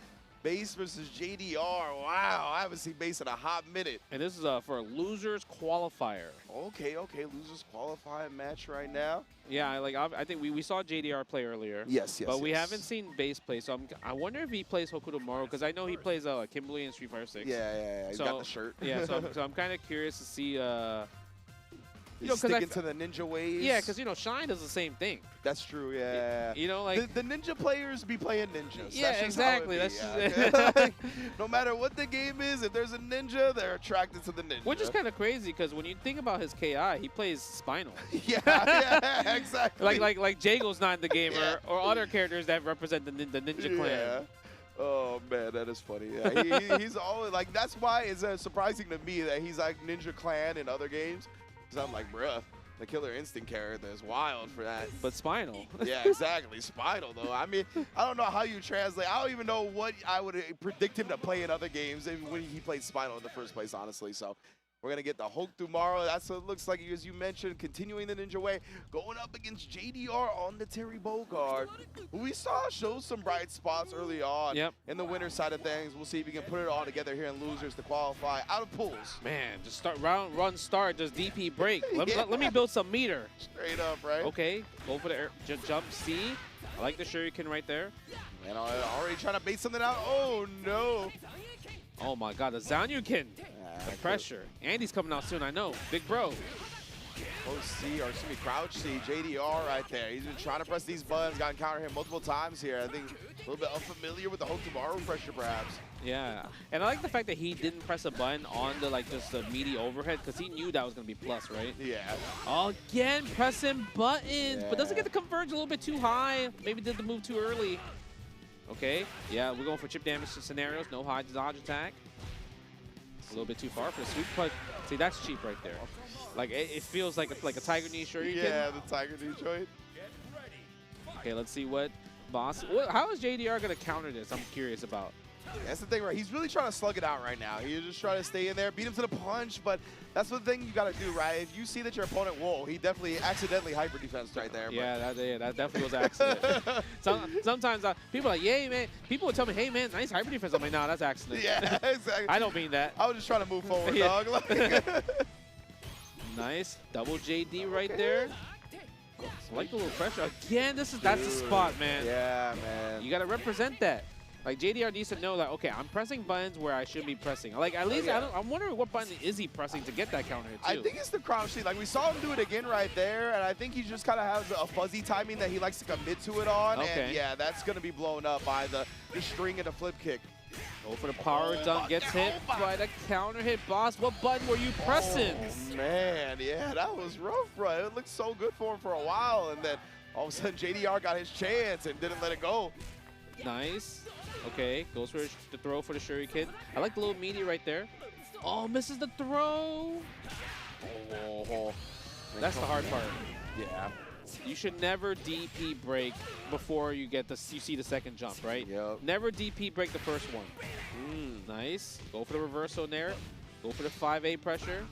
Base versus JDR. Wow, I haven't seen Base in a hot minute. And this is for a losers qualifier. Okay, losers qualifying match right now. Yeah, like I think we saw JDR play earlier. Yes. But we haven't seen Base play, so I wonder if he plays Hokutomaru, because I know he plays Kimberly in Street Fighter 6. Yeah. He's got the shirt. Yeah, so I'm kind of curious to see. Sticking to the ninja ways. Yeah, because Shine does the same thing. That's true. Yeah. Like the ninja players be playing ninjas. Yeah, That's exactly. That's no matter what the game is, if there's a ninja, they're attracted to the ninja. Which is kind of crazy, because when you think about his KI, he plays Spinal. yeah, exactly. like Jago's not in the game, or other characters that represent the ninja clan. Yeah. Oh man, that is funny. Yeah, he's always like. That's why it's surprising to me that he's like Ninja Clan in other games. Because I'm like, bruh, the Killer Instinct character is wild for that. But Spinal. Yeah, exactly. Spinal, though. I mean, I don't know how you translate. I don't even know what I would predict him to play in other games when he played Spinal in the first place, honestly. So we're going to get the Hokutomaru. That's what it looks like, as you mentioned, continuing the ninja way, going up against JDR on the Terry Bogard, who we saw show some bright spots early on in the winner side of things. We'll see if he can put it all together here in losers to qualify out of pools. Man, just start run, start, just DP break. Let me build some meter. Straight up, right? Okay, go for the jump C. I like the shuriken right there. And already trying to bait something out. Oh, no. Oh, my God, the Zanyukin. The pressure. Andy's coming out soon, I know. Big bro. C, or excuse me, crouch C, JDR right there. He's been trying to press these buttons, got encountered him multiple times here. I think a little bit unfamiliar with the Hokutomaru pressure, perhaps. Yeah, and I like the fact that he didn't press a button on the just the meaty overhead, because he knew that was going to be plus, right? Yeah. Again, pressing buttons, but doesn't get the converge a little bit too high. Maybe did the move too early. Okay, yeah, we're going for chip damage scenarios. No high dodge attack. A little bit too far for the sweep, but see, that's cheap right there. Like it feels like a tiger knee shuriken. Yeah, the tiger knee joint. Okay, let's see what boss. How is JDR gonna counter this? I'm curious about. That's the thing, right? He's really trying to slug it out right now. He's just trying to stay in there, beat him to the punch, but that's the thing you got to do, right? If you see that your opponent, whoa, he definitely accidentally hyper defense right there. Yeah, that definitely was an accident. Sometimes people are like, yeah, man. People would tell me, hey, man, nice hyper defense. I'm like, nah, that's accident. Yeah, exactly. I don't mean that. I was just trying to move forward, dog. Nice. Double JD right there. I like the little pressure. Again, that's the spot, man. Yeah, man. You got to represent that. Like, JDR needs to know that, okay, I'm pressing buttons where I should be pressing. Like, at least, I'm wondering what button is he pressing to get that counter hit, too. I think it's the crouch C. Like, we saw him do it again right there, and I think he just kind of has a fuzzy timing that he likes to commit to it on. Okay. And, yeah, that's going to be blown up by the string and the flip kick. Go for the power dunk, gets hit by the counter hit. Boss, what button were you pressing? Oh, man, yeah, that was rough, bro. It looked so good for him for a while, and then all of a sudden JDR got his chance and didn't let it go. Nice. Okay, goes for the throw for the shuriken. I like the little meaty right there. Oh, misses the throw. Oh. That's the hard part. Yeah. You should never DP break before you see the second jump, right? Yep. Never DP break the first one. Nice. Go for the reversal there. Go for the 5A pressure.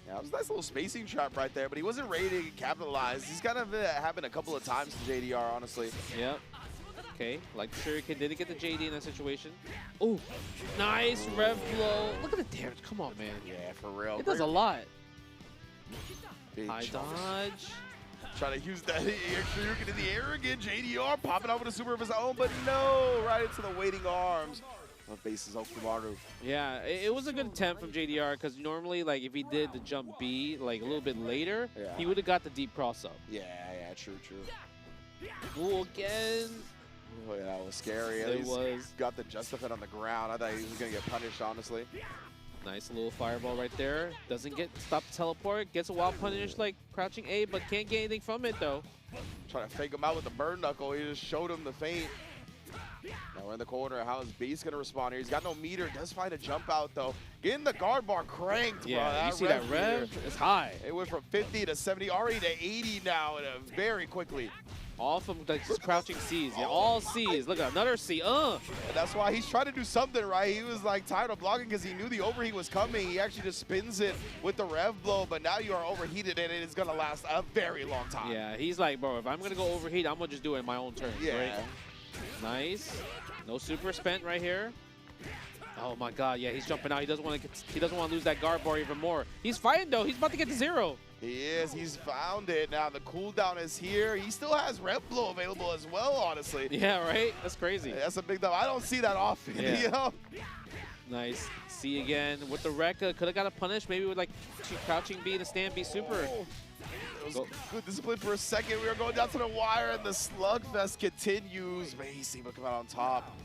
Yeah, it was a nice little spacing trap right there, but he wasn't ready to capitalize. He's kind of happened a couple of times to JDR, honestly. Yep. Okay, like the shuriken, didn't get the JD in that situation. Oh, nice rev blow. Look at the damage. Come on, man. Yeah, for real. It does a lot. Big high chunks. Dodge. Trying to use that shuriken in the air again. JDR popping out with a super of his own, but no, right into the waiting arms of bases Hokutomaru. Yeah, it was a good attempt from JDR, because normally, like, if he did the jump B, like, a little bit later, he would have got the deep cross up. Yeah, true. Ooh, again. Oh, yeah, that was scary. It was. Got the Justified on the ground. I thought he was going to get punished, honestly. Nice little fireball right there. Doesn't get stop teleport. Gets a wild punish like crouching A, but can't get anything from it, though. Trying to fake him out with the burn knuckle. He just showed him the feint. Now we're in the corner. How is Beast going to respond here? He's got no meter. Does find a jump out, though. Getting the guard bar cranked, yeah, bro. You see that rev? It's high. It went from 50 to 70, already to 80 now very quickly. All from like just crouching C's. Yeah, all C's. Look at another C. And that's why he's trying to do something right. He was like tired of blocking because he knew the overheat was coming. He actually just spins it with the rev blow, but now you are overheated and it is going to last a very long time. Yeah, he's like, bro, if I'm going to go overheat, I'm going to just do it in my own turn. Yeah. Right? Nice. No super spent right here. Oh my God, yeah, he's jumping out. He doesn't want to lose that guard bar even more. He's fighting though. He's about to get to 0. He is. He's found it. Now the cooldown is here. He still has Red Blow available as well, honestly. Yeah, right? That's crazy. That's a big dump. I don't see that often, Yeah. you know? Nice. C again with the Rekka. Could have got a punish maybe with like crouching B to stand B super. Oh. It was good discipline for a second. We were going down to the wire, and the slugfest continues. Macy coming out on top.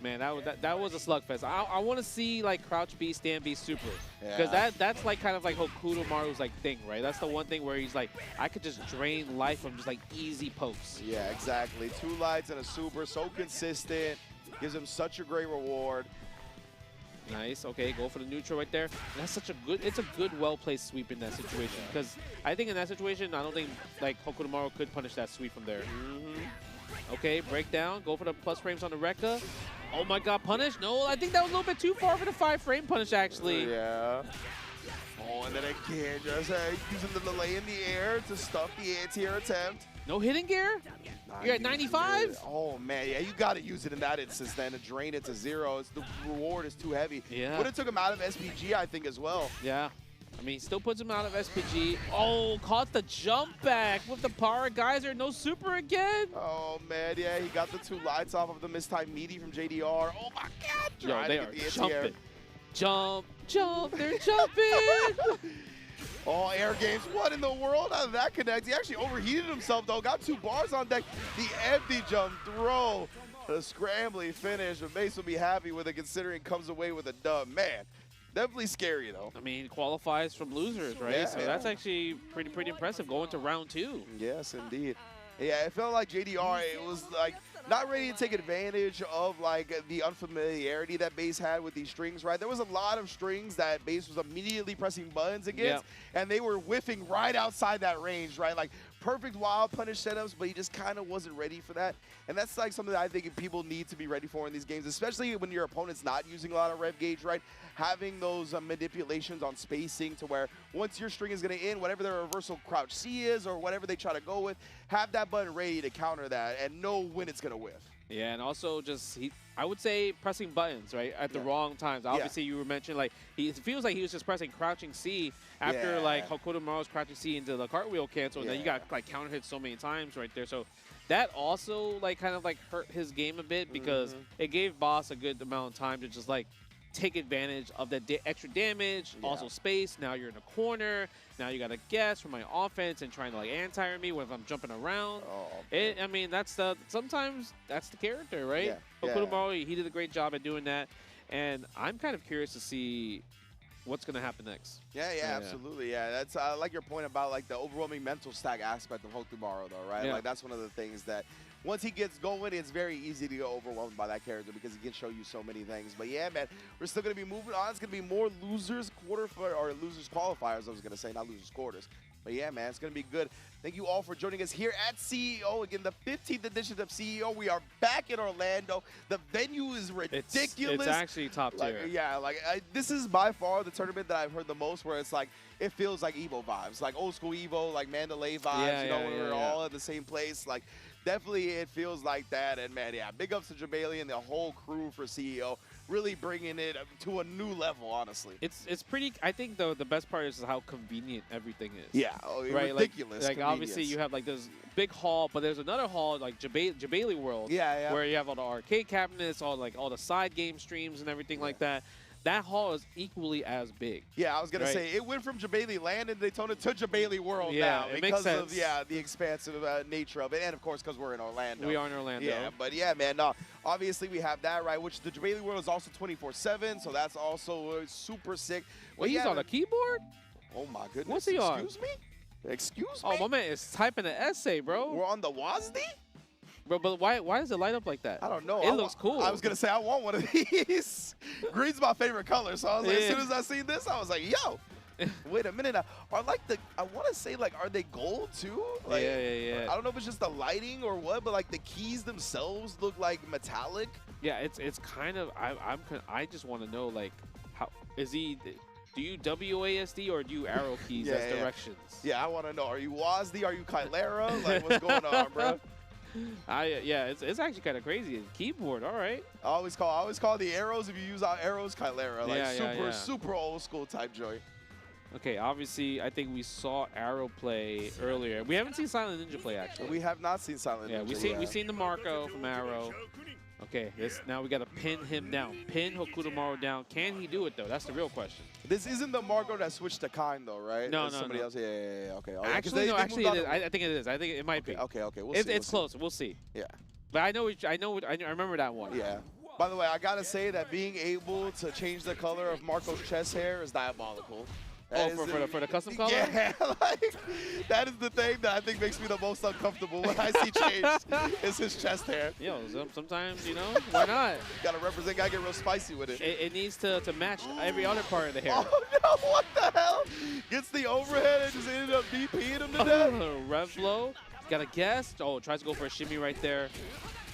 Man, that was a slugfest. I want to see like crouch B, stand B super, because that's like kind of like Hokutomaru's like thing, right? That's the one thing where he's like, I could just drain life from just like easy pokes. Yeah, exactly. 2 lights and a super, so consistent, gives him such a great reward. Nice. Okay, go for the neutral right there. And that's such a good. It's a good, well-placed sweep in that situation, because I think in that situation, I don't think like Hokutomaru could punish that sweep from there. Okay, break down. Go for the plus frames on the Rekka. Oh my God, punish? No, I think that was a little bit too far for the 5-frame punish, actually. Yeah. Oh, and then again, just using the delay in the air to stuff the anti-air attempt. No hidden gear? You're at 95? Oh, man, yeah, you got to use it in that instance then to drain it to 0. The reward is too heavy. Yeah. Would have took him out of SPG, I think, as well. Yeah. I mean, he still puts him out of SPG. Oh, caught the jump back with the power geyser. No super again. Oh, man, yeah, he got the 2 lights off of the mistime meaty from JDR. Oh, my God. Yo, they are jumping. Jump, jump, they're jumping. Oh, air games. What in the world? How did that connect? He actually overheated himself, though. Got 2 bars on deck. The empty jump throw. The scrambly finish. But Mace will be happy with it, considering comes away with a dub. Man, definitely scary, though. I mean, qualifies from losers, right? Yeah, so that's actually pretty impressive going to round 2. Yes, indeed. Yeah, it felt like JDR, it was like not ready to take advantage of like the unfamiliarity that Base had with these strings, right? There was a lot of strings that Base was immediately pressing buttons against, and they were whiffing right outside that range, right? Like perfect wild punish setups, but he just kind of wasn't ready for that. And that's like something that I think people need to be ready for in these games, especially when your opponent's not using a lot of rev gauge, right? Having those manipulations on spacing to where once your string is going to end, whatever their reversal crouch C is or whatever they try to go with, have that button ready to counter that and know when it's going to whiff. Yeah, and also just, I would say pressing buttons, right, at the wrong times. Obviously, you were mentioning, like, it feels like he was just pressing crouching C after, like, Hokutomaru's crouching C into the cartwheel cancel, and then you got, like, counter hit so many times right there. So that also, like, kind of, like, hurt his game a bit because it gave Boss a good amount of time to just, like, take advantage of that extra damage, also space. Now you're in a corner. Now you got to guess for my offense and trying to like anti me when I'm jumping around. I mean, sometimes that's the character, right? Hokutomaru, he did a great job at doing that. And I'm kind of curious to see what's going to happen next. Yeah, absolutely. Yeah, that's I like your point about like the overwhelming mental stack aspect of Hokutomaru, though, right? Like that's one of the things that once he gets going, it's very easy to get overwhelmed by that character because he can show you so many things. But yeah, man, we're still going to be moving on. It's going to be more losers losers qualifiers, I was going to say, not losers quarters. But yeah, man, it's going to be good. Thank you all for joining us here at CEO. Again, the 15th edition of CEO. We are back in Orlando. The venue is ridiculous. It's actually top tier. This is by far the tournament that I've heard the most where it's like, it feels like Evo vibes, like old school Evo, like Mandalay vibes, when we were all at the same place. Like, definitely it feels like that. And man, big ups to Jabali and the whole crew for CEO. Really bringing it to a new level, honestly. It's pretty. I think though the best part is how convenient everything is. Yeah, right. Ridiculous. Like obviously you have like this big hall, but there's another hall like Jabali World. Where you have all the arcade cabinets, all the side game streams and everything like that. That hall is equally as big. Yeah, I was gonna say it went from Jabali Land in Daytona to Jabali World now because of the expansive nature of it, and of course because we're in Orlando. We are in Orlando. Yeah, but yeah, man. Obviously we have that right, which the Jabali World is also 24/7, so that's also super sick. Wait, he's on a keyboard? Oh my goodness! What's he on? Excuse me? Excuse me? Oh, my man is typing an essay, bro. We're on the WASD? Bro, but why does it light up like that? I don't know. It looks cool. I was going to say, I want one of these. Green's my favorite color. So I was like, as soon as I seen this, I was like, yo, wait a minute. Now. I want to say, like, are they gold too? Like, yeah. I don't know if it's just the lighting or what, but like the keys themselves look like metallic. Yeah, it's kind of, I just want to know, like, how, is he, do you WASD or do you arrow keys as directions? Yeah, I want to know. Are you WASD? Are you Kylera? Like, what's going on, bro? Yeah, it's actually kind of crazy. Keyboard, all right. I always call the arrows, if you use our arrows, Kylera. Like super old school type joint. Okay, obviously, I think we saw Arrow play earlier. We haven't seen Silent Ninja play, actually. We have not seen Silent Ninja. Yeah, we've seen the Marco from Arrow. Okay, now we got to pin him down. Pin Hokutomaru down. Can he do it, though? That's the real question. This isn't the Marco that switched to Kind, though, right? No, somebody else. Yeah. Okay. Actually, no. Actually, it is. I think it is. I think it might be. Okay. It's close. We'll see. Yeah. But I remember that one. Yeah. By the way, I gotta say that being able to change the color of Marco's chest hair is diabolical. For the custom color? Yeah, like, that is the thing that I think makes me the most uncomfortable when I see change is his chest hair. Yo, sometimes, why not? Gotta represent, gotta get real spicy with it. It needs to match every other part of the hair. Oh no, what the hell? Gets the overhead and just ended up DPing him to death. Rev blow. Got a guess. Oh, tries to go for a shimmy right there.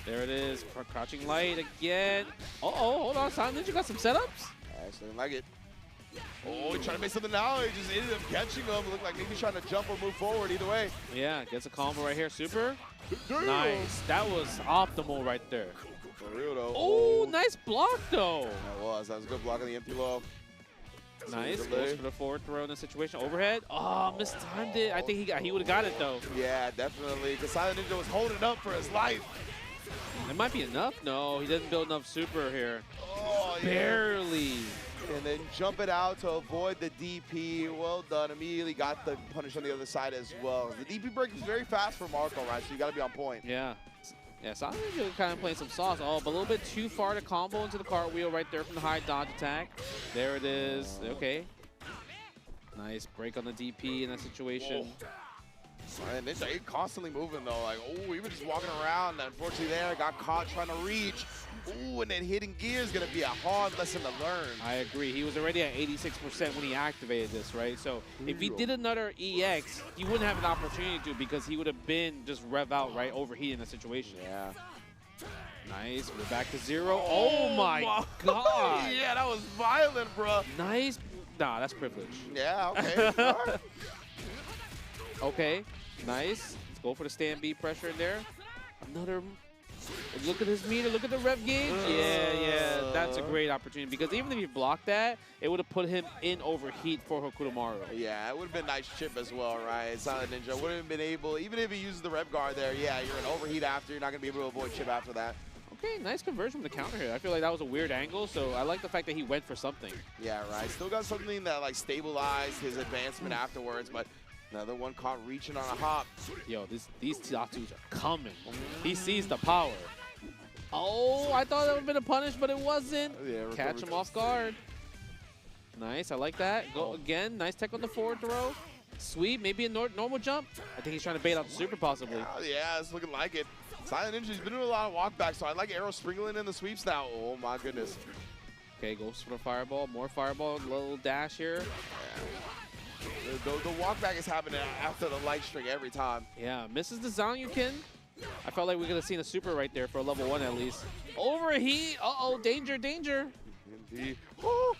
There it is. Crouching light again. Hold on. Silent Ninja got some setups. I actually like it. Oh, he's trying to make something now. He just ended up catching him. Looked like maybe he's trying to jump or move forward. Either way. Yeah, gets a combo right here. Super. Nice. That was optimal right there. For real, though. Oh, nice block, though. That was a good block on the empty low. Nice. Goes for the forward throw in the situation. Overhead. Oh, mistimed it. I think he would have got it, though. Yeah, definitely. Because Silent Ninja was holding up for his life. It might be enough. No, he didn't build enough super here. Oh, yeah. Barely. And then jump it out to avoid the DP. Well done. Immediately got the punish on the other side as well. The DP break is very fast for Marco, right? So you got to be on point. Yeah. Yeah, Silent Ninja kind of playing some sauce. Oh, but a little bit too far to combo into the cartwheel right there from the high dodge attack. There it is. Okay. Nice break on the DP in that situation. And they're constantly moving, though. Like, oh, even just walking around. Unfortunately, there, got caught trying to reach. Ooh, and then hitting gear is going to be a hard lesson to learn. I agree. He was already at 86% when he activated this, right? So if he did another EX, he wouldn't have an opportunity to because he would have been just rev out, right? Overheating the situation. Yeah. Nice. We're back to 0. Oh, my God. Yeah, that was violent, bro. Nice. Nah, that's privilege. Yeah, okay. All right. Okay. Nice. Let's go for the stand B pressure in there. Another. Look at his meter. Look at the rev gauge. Yeah. That's a great opportunity because even if he blocked that, it would have put him in overheat for Hokutomaru. Yeah, it would have been nice chip as well, right? Silent Ninja wouldn't have been able, even if he uses the rev guard there, yeah, you're in overheat after. You're not going to be able to avoid chip after that. Okay, nice conversion from the counter here. I feel like that was a weird angle, so I like the fact that he went for something. Yeah, right. Still got something that like stabilized his advancement afterwards, but another one caught reaching on a hop. Yo, these Tatus are coming. He sees the power. Oh, I thought that would have been a punish, but it wasn't. Yeah, catch him off guard. Nice, I like that. Go again. Nice tech on the forward throw. Sweep, maybe a normal jump. I think he's trying to bait out the super possibly. Yeah, it's looking like it. Silent Ninja's been doing a lot of walkbacks, so I like arrow sprinkling in the sweeps now. Oh my goodness. Okay, goes for the fireball. More fireball. Little dash here. Yeah. The walkback is happening after the light string every time. Yeah, misses the Zanyukin. I felt like we could have seen a super right there for a level 1 at least. Overheat. Uh-oh, danger, danger. Indeed. Oh.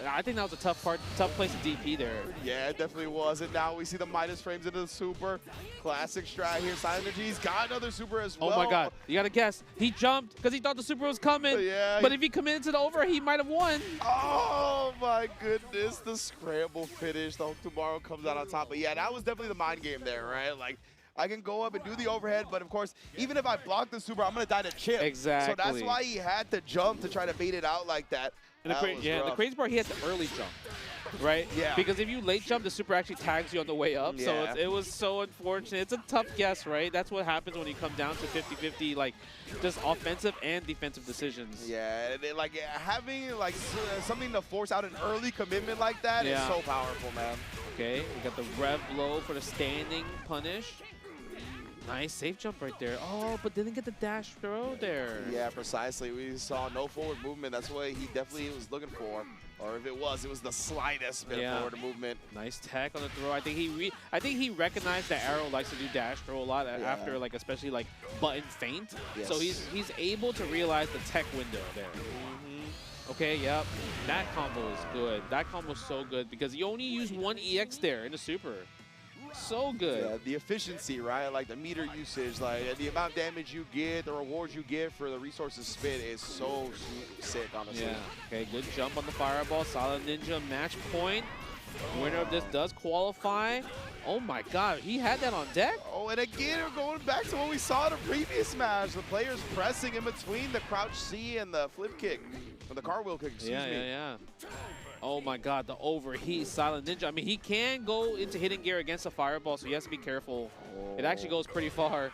I think that was a tough place to DP there. Yeah, it definitely was. And now we see the Midas frames into the super. Classic strat here. Silent Ninja, he's got another super as well. Oh my God. You got to guess. He jumped because he thought the super was coming. Yeah. But if he committed to the over, he might have won. Oh my goodness. The scramble finish. The Hokutomaru comes out on top. But yeah, that was definitely the mind game there, right? Like, I can go up and do the overhead, but of course, even if I block the super, I'm going to die to chip. Exactly. So that's why he had to jump to try to bait it out like that. And the crazy part, he had the early jump, right? Yeah. Because if you late jump, the super actually tags you on the way up. Yeah. So it was so unfortunate. It's a tough guess, right? That's what happens when you come down to 50-50, like just offensive and defensive decisions. Yeah, and like having like something to force out an early commitment like that is so powerful, man. Okay, we got the rev blow for the standing punish. Nice safe jump right there. Oh, but didn't get the dash throw there. Yeah, precisely. We saw no forward movement. That's what he definitely was looking for. Or if it was the slightest bit of forward movement. Nice tech on the throw. I think he recognized that Arrow likes to do dash throw a lot after like especially like button feint. Yes. So he's able to realize the tech window there. Okay, yep. That combo is good. That combo is so good because you only use one EX there in the super. So good. Yeah, the efficiency, right? Like the meter usage, like the amount of damage you get, the rewards you get for the resources spent is so sick, honestly. Yeah. Okay, good jump on the fireball. Solid Ninja match point. Winner of this does qualify. Oh my god, he had that on deck? Oh, and again, we're going back to what we saw in the previous match. The players pressing in between the crouch C and the flip kick, or the cartwheel kick, excuse me. Yeah. Oh my god, the overheat Silent Ninja. I mean, he can go into hitting gear against a fireball, so he has to be careful. It actually goes pretty far.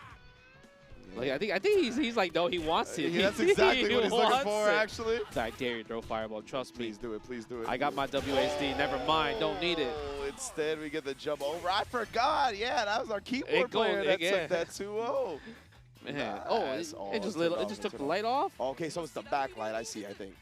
Like, I think he's like, no, he wants it. Yeah, that's exactly what he's looking for, actually. I dare you throw fireball, trust me. Please do it, please do it. I got my WASD, never mind, don't need it. Instead, we get the jump over. I forgot, yeah, that was our keyboard player that took that 2-0. Man, nice. it just took the light off? Okay, so it's the backlight, I see, I think.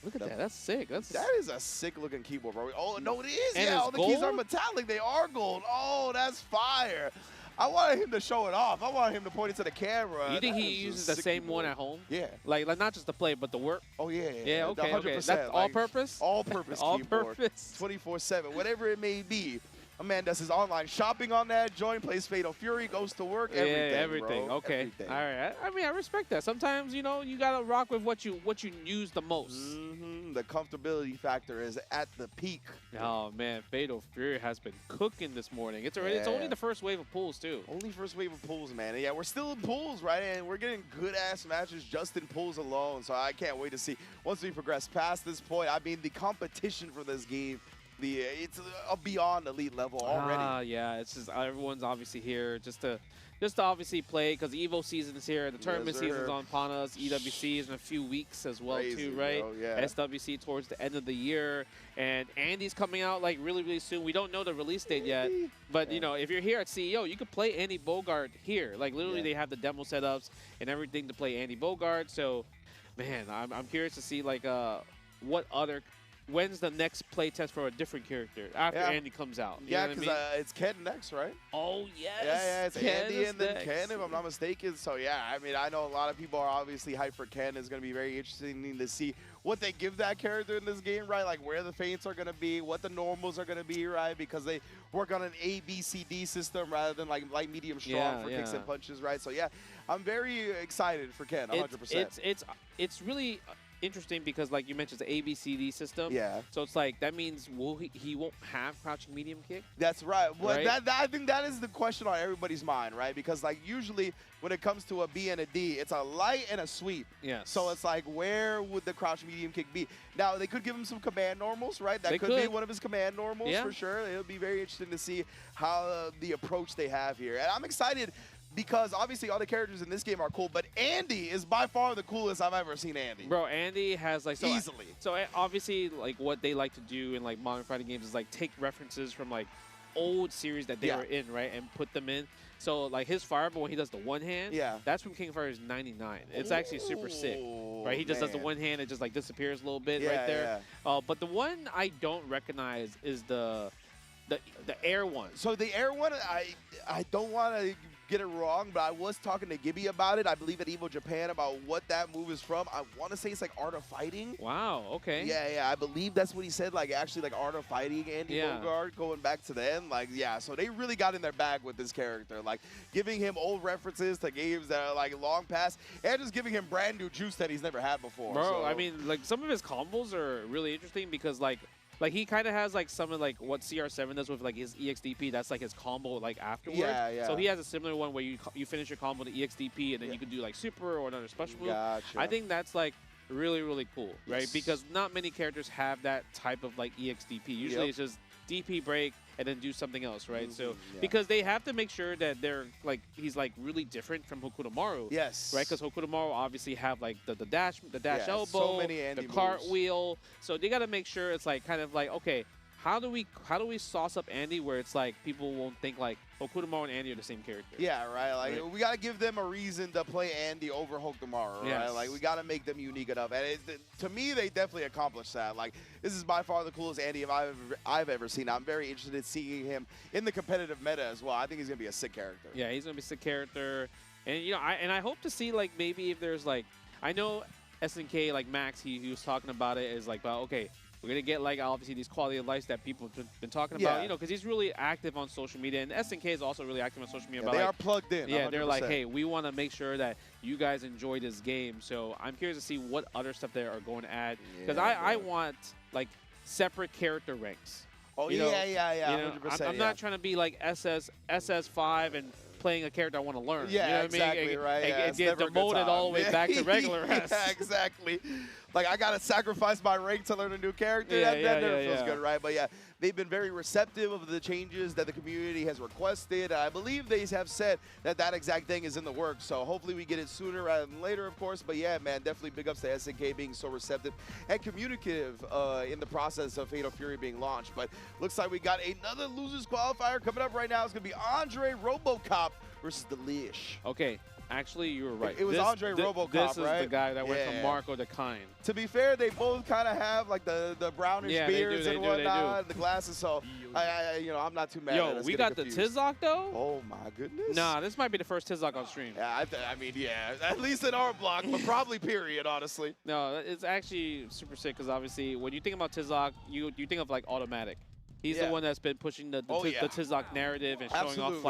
Look at that, that's sick. That is a sick looking keyboard, bro. Oh, no, it is. And yeah, all the gold? keys are metallic. They are gold. Oh, that's fire. I wanted him to show it off. I wanted him to point it to the camera. You think he uses the same one at home? Yeah. Like not just the play, but the work? Oh, yeah. Yeah, okay. 100%. That's all-purpose? All-purpose keyboard. 24/7, whatever it may be. A man does his online shopping on that joint, plays Fatal Fury, goes to work, everything. Bro. Okay. Everything. All right. I mean, I respect that. Sometimes, you know, you gotta rock with what you use the most. The comfortability factor is at the peak. Oh man, Fatal Fury has been cooking this morning. It's only the first wave of pulls too. Only first wave of pulls, man. Yeah, we're still in pulls, right? And we're getting good ass matches just in pulls alone. So I can't wait to see once we progress past this point. I mean, the competition for this game. It's beyond elite level already. Yeah, it's just everyone's obviously here just to obviously play because the Evo season is here. The tournament season's on upon us. EWC is in a few weeks as well too, right? Bro, yeah. SWC towards the end of the year, and Andy's coming out like really soon. We don't know the release date yet, but you know, if you're here at CEO, you can play Andy Bogart here. Like literally, they have the demo setups and everything to play Andy Bogart. So, man, I'm curious to see like when's the next playtest for a different character after Andy comes out? Yeah, because it's Ken next, right? Oh, yes. Yeah, it's Ken Andy and then next. Ken, if I'm not mistaken. So, yeah, I mean, I know a lot of people are obviously hyped for Ken. It's going to be very interesting to see what they give that character in this game, right? Like where the feints are going to be, what the normals are going to be, right? Because they work on an A, B, C, D system rather than like light, medium, strong for kicks and punches, right? So, yeah, I'm very excited for Ken, 100%. It's really interesting because, like you mentioned, it's the ABCD system. Yeah. So it's like that means he won't have crouching medium kick. That's right. Well, I think that is the question on everybody's mind, right? Because like usually when it comes to a B and a D, it's a light and a sweep. Yes. So it's like where would the crouch medium kick be? Now they could give him some command normals, right? That could be one of his command normals for sure. It'll be very interesting to see how the approach they have here, and I'm excited. Because obviously all the characters in this game are cool, but Andy is by far the coolest I've ever seen Andy. Bro, Andy has like easily. So obviously like what they like to do in like modern fighting games is like take references from like old series that they were in, right, and put them in. So like his fireball when he does the one hand, that's from King of Fighters 99. It's actually super sick, right? He just does the one hand, it just like disappears a little bit right there. But the one I don't recognize is the air one. So the air one, I don't want to get it wrong, but I was talking to Gibby about it. I believe at Evo Japan about what that move is from. I want to say it's like Art of Fighting. Wow, okay. Yeah, I believe that's what he said, like actually like Art of Fighting Andy Bogart going back to then. Like, yeah, so they really got in their bag with this character, like giving him old references to games that are like long past and just giving him brand new juice that he's never had before. Bro, so. I mean, like some of his combos are really interesting because like he kind of has like some of like what CR7 does with like his EXDP. That's like his combo like afterwards. Yeah. So he has a similar one where you finish your combo to EXDP and then you can do like super or another special move. Gotcha. I think that's like really cool, right? Because not many characters have that type of like EXDP. Usually it's just DP break and then do something else, right? So because they have to make sure that they're like he's like really different from Hokutomaru. Yes. Right? Because Hokutomaru obviously have like the dash elbow, so many Andy the cartwheel. So they got to make sure it's like kind of like okay, how do we sauce up Andy where it's like people won't think like Hokutomaru and Andy are the same character? Yeah, right. Like we got to give them a reason to play Andy over Hokutomaru, right? Like we got to make them unique enough. And to me, they definitely accomplished that. Like this is by far the coolest Andy I've ever seen. I'm very interested in seeing him in the competitive meta as well. I think he's gonna be a sick character. Yeah, he's gonna be a sick character, and you know, I hope to see like maybe if there's like I know SNK like Max he was talking about it is like, well, okay. We're going to get, like, obviously these quality of lives that people have been talking about, you know, because he's really active on social media. And SNK is also really active on social media. They are plugged in. Yeah, 100%. they're like, hey, we want to make sure that you guys enjoy this game. So I'm curious to see what other stuff they are going to add. Because I want, like, separate character ranks. Oh, you know, yeah, you know, 100%. I'm not trying to be like SS5 and playing a character I want to learn. Yeah, you know what exactly, I mean? right. Yeah, it gets demoted all the way back to regular S. Yeah, exactly. Like, I got to sacrifice my rank to learn a new character. That never feels good, right? But, yeah, they've been very receptive of the changes that the community has requested. I believe they have said that that exact thing is in the works. So, hopefully, we get it sooner rather than later, of course. But, yeah, man, definitely big ups to SNK being so receptive and communicative in the process of Fatal Fury being launched. But looks like we got another losers qualifier coming up right now. It's going to be Andre Robocop versus the Leash. Okay. Actually, you were right. It was Andre Robocop, this right? is the guy that went from Marco to Kine. To be fair, they both kind of have like the brownish beards and whatnot, the glasses. So, you know, I'm not too mad. Yo, we got confused. the Tizok though. Oh my goodness. Nah, this might be the first Tizok on stream. Yeah, I mean, yeah, at least in our block, but probably period, honestly. No, it's actually super sick because obviously when you think about Tizok, you think of like Automatic. He's the one that's been pushing the Tizok narrative and showing off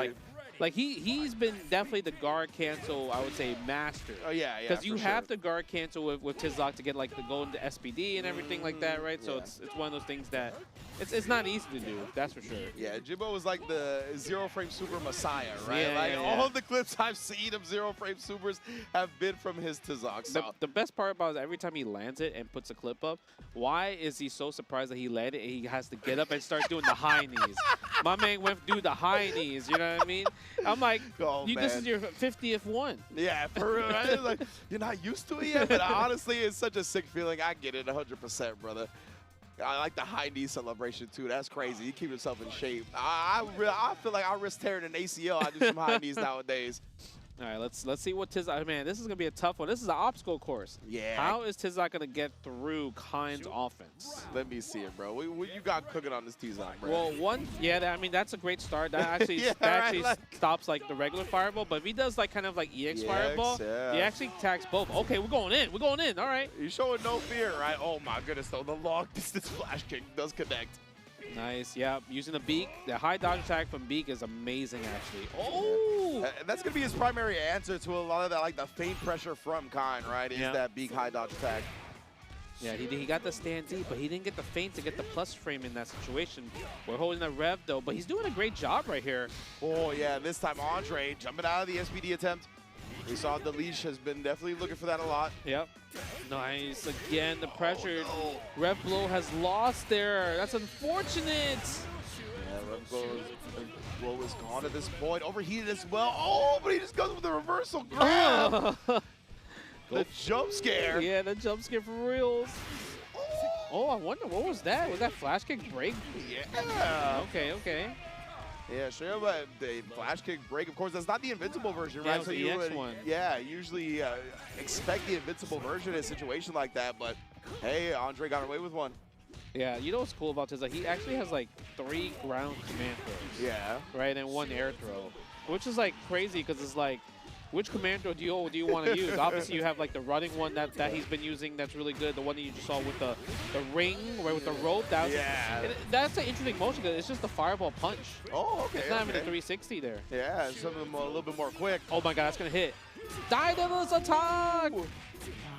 like he's been definitely the guard cancel, I would say, master. Oh yeah, because you have to guard cancel with Tizok to get like the go into SPD and everything like that, right? So it's one of those things that it's not easy to do, that's for sure. Yeah, Jimbo was like the zero frame super messiah, right? All of the clips I've seen of zero frame supers have been from his Tizok. So. The best part about it is every time he lands it and puts a clip up, why is he so surprised that he landed and he has to get up and start doing the high knees? My man went through the high knees, you know what I mean? I'm like, this is your 50th one. Yeah, for real. Right? Like, you're not used to it yet, but honestly, it's such a sick feeling. I get it 100%, brother. I like the high knee celebration, too. That's crazy. He keeps himself in shape. I feel like I risk tearing an ACL. I do some high knees nowadays. All right, let's see what Tizok. Man, this is gonna be a tough one. This is an obstacle course. Yeah. How is Tizok gonna get through Kine's offense? Let me see it, bro. What you got cooking on this Tizok, bro? Well, I mean that's a great start. That actually stops like the regular fireball. But if he does like kind of like EX fireball, he actually attacks both. Okay, we're going in. We're going in. All right. He's showing no fear, right? Oh my goodness, though the long distance flash kick does connect. Nice, yeah. Using the beak, the high dodge attack from beak is amazing, actually. Oh! That's gonna be his primary answer to a lot of that, like the faint pressure from Kine, right? Is that beak high dodge attack. Yeah, he got the stand deep, but he didn't get the feint to get the plus frame in that situation. We're holding the rev though, but he's doing a great job right here. Oh yeah, this time Andre jumping out of the SPD attempt. We saw the Leash has been definitely looking for that a lot. Yep. Nice. Again, the pressure. Oh, no. Rev Blow has lost there. That's unfortunate. Yeah, Rev Blow is gone at this point. Overheated as well. Oh, but he just goes with the reversal grab. The jump scare. Yeah, the jump scare for reals. Oh, I wonder, what was that? Was that flash kick break? Yeah. Okay. Yeah, sure, but the flash kick break, of course, that's not the invincible version, right? So you would, usually expect the invincible version in a situation like that, but hey, Andre got away with one. Yeah, you know what's cool about this? Like, he actually has like 3 ground command throws. Yeah. Right, and 1 air throw, which is like crazy because it's like, which command throw do you want to use? Obviously, you have like the running one that he's been using that's really good. The one that you just saw with the ring, right, with the rope. That's an interesting motion because it's just the fireball punch. Oh, okay. It's not even a 360 there. Yeah, some of them a little bit more quick. Oh my God, that's gonna hit. Daedalus attack!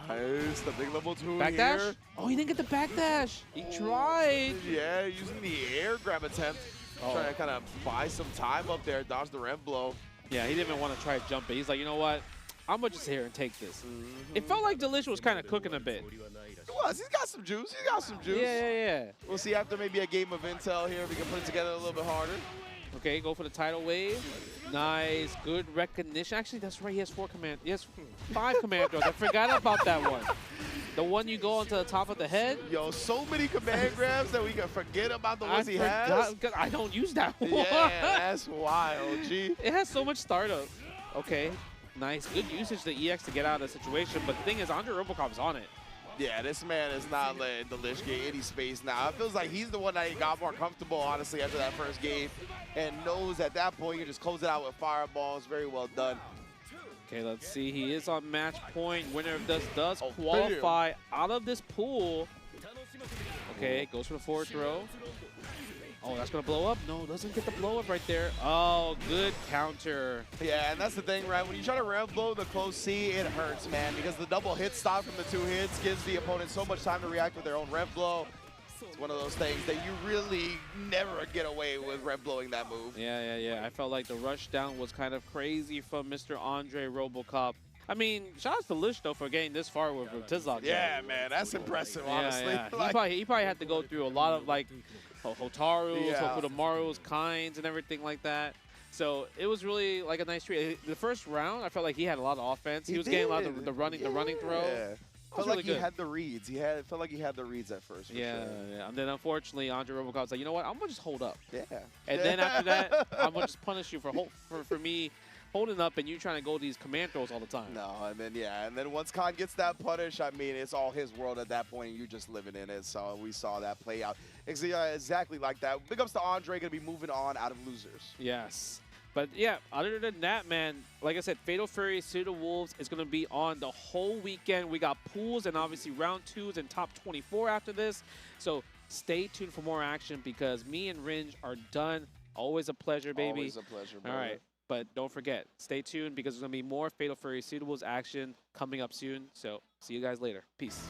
Nice, the big level 2 backdash? Here. Oh, he didn't get the backdash. He tried. Yeah, using the air grab attempt. Trying to kind of buy some time up there, dodge the rev blow. Yeah, he didn't even want to try to jump it. He's like, you know what? I'm going to just sit here and take this. It felt like Delicious was kind of cooking a bit. It was. He's got some juice. Yeah. We'll see after maybe a game of intel here if we can put it together a little bit harder. Okay, go for the tidal wave. Nice. Good recognition. Actually, that's right. He has 4 command. He has 5 command throws. I forgot about that one. The one you go onto the top of the head. Yo, so many command grabs that we can forget about the ones he has. I don't use that one. Yeah, that's wild, G. It has so much startup. Okay, nice. Good usage of the EX to get out of the situation. But the thing is, Andre Robocop's on it. Yeah, this man is not letting the Leash get any space now. It feels like he's the one that got more comfortable, honestly, after that first game, and knows at that point you can just close it out with fireballs. Very well done. Okay, let's see. He is on match point. Winner of this does qualify out of this pool. Okay, Okay, goes for the forward throw. Oh, that's going to blow up? No, doesn't get the blow up right there. Oh, good counter. Yeah, and that's the thing, right? When you try to rev blow the close C, it hurts, man, because the double hit stop from the 2 hits gives the opponent so much time to react with their own rev blow. It's one of those things that you really never get away with rev blowing that move. Yeah. I felt like the rush down was kind of crazy from Mr. Andre Robocop. I mean, shout out to Leash, though, for getting this far with Tizlock. Yeah, man, that's impressive, honestly. Yeah. Like, He probably had to go through a lot of, like, Hotaru's, yeah. Hokutomaru's, kinds, and everything like that. So it was really like a nice treat. The first round, I felt like he had a lot of offense. He was getting a lot of the running throw. Yeah. Felt really like good. he had the reads. Felt like he had the reads at first. For yeah. And then unfortunately, Andre Robocop's like, you know what? I'm gonna just hold up. Yeah. And then after that, I'm gonna just punish you for me holding up and you trying to go these command throws all the time. No, and then once Khan gets that punish, I mean, it's all his world at that point, and you're just living in it. So we saw that play out exactly like that. Big ups to Andre, gonna be moving on out of losers. Yes. But yeah, other than that, man, like I said, Fatal Fury City of Wolves is going to be on the whole weekend. We got pools and obviously round 2s and top 24 after this. So stay tuned for more action because me and Ringe are done. Always a pleasure, baby. Always a pleasure, brother. All right. But don't forget, stay tuned because there's going to be more Fatal Fury City of Wolves action coming up soon. So see you guys later. Peace.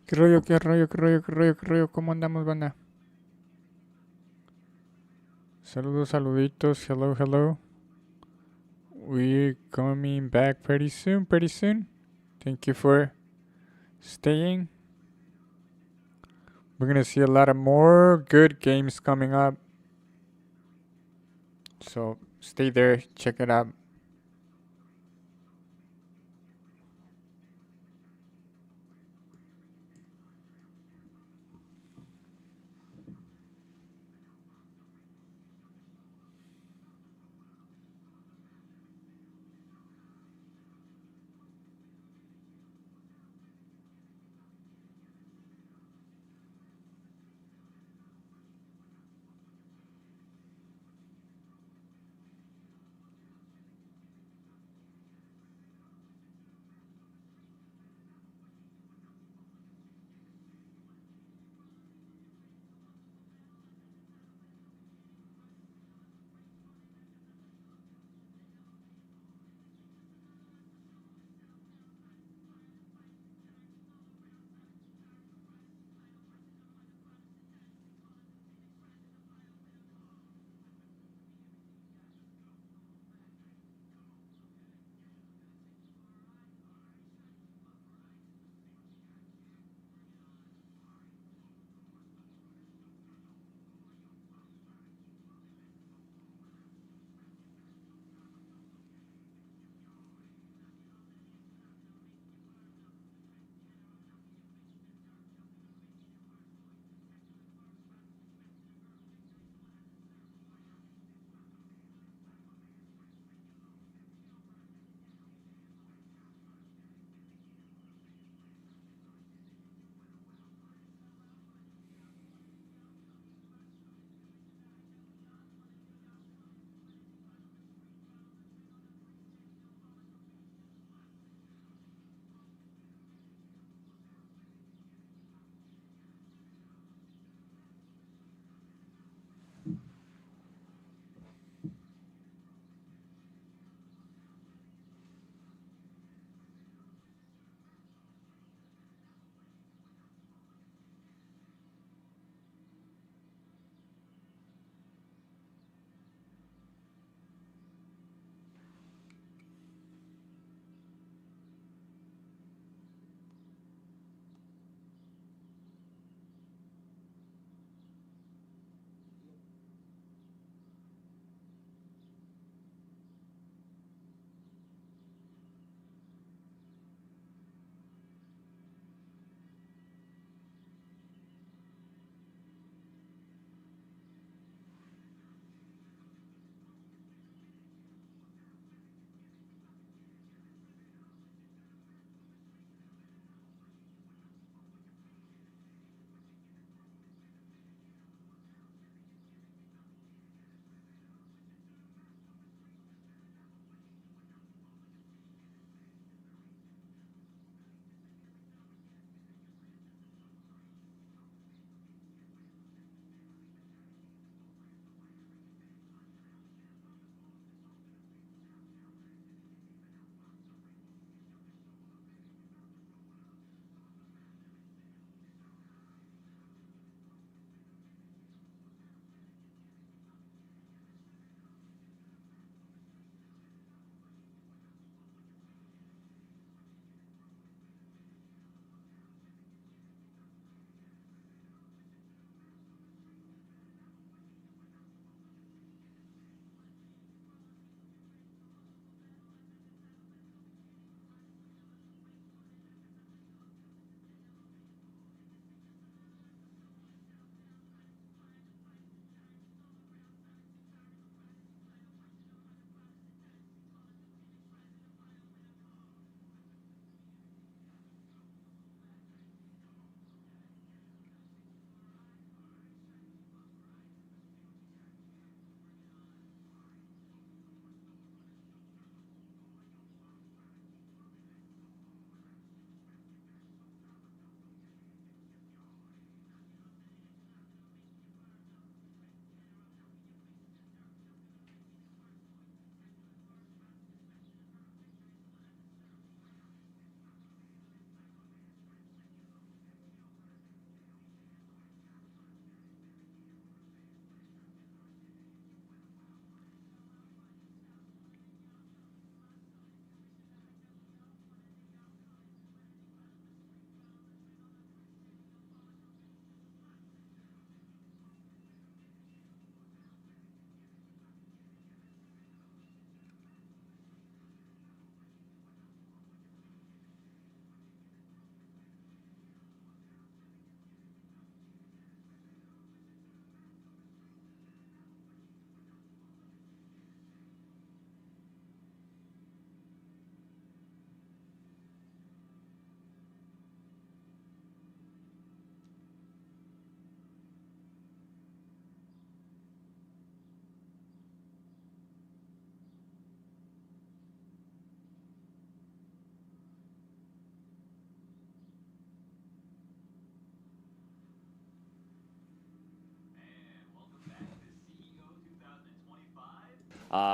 ¿Qué rollo, qué rollo, qué rollo, qué rollo, qué rollo? ¿Cómo andamos, banda? Saludos, saluditos. Hello, hello. We're coming back pretty soon, pretty soon. Thank you for staying. We're going to see a lot of more good games coming up. So stay there, check it out.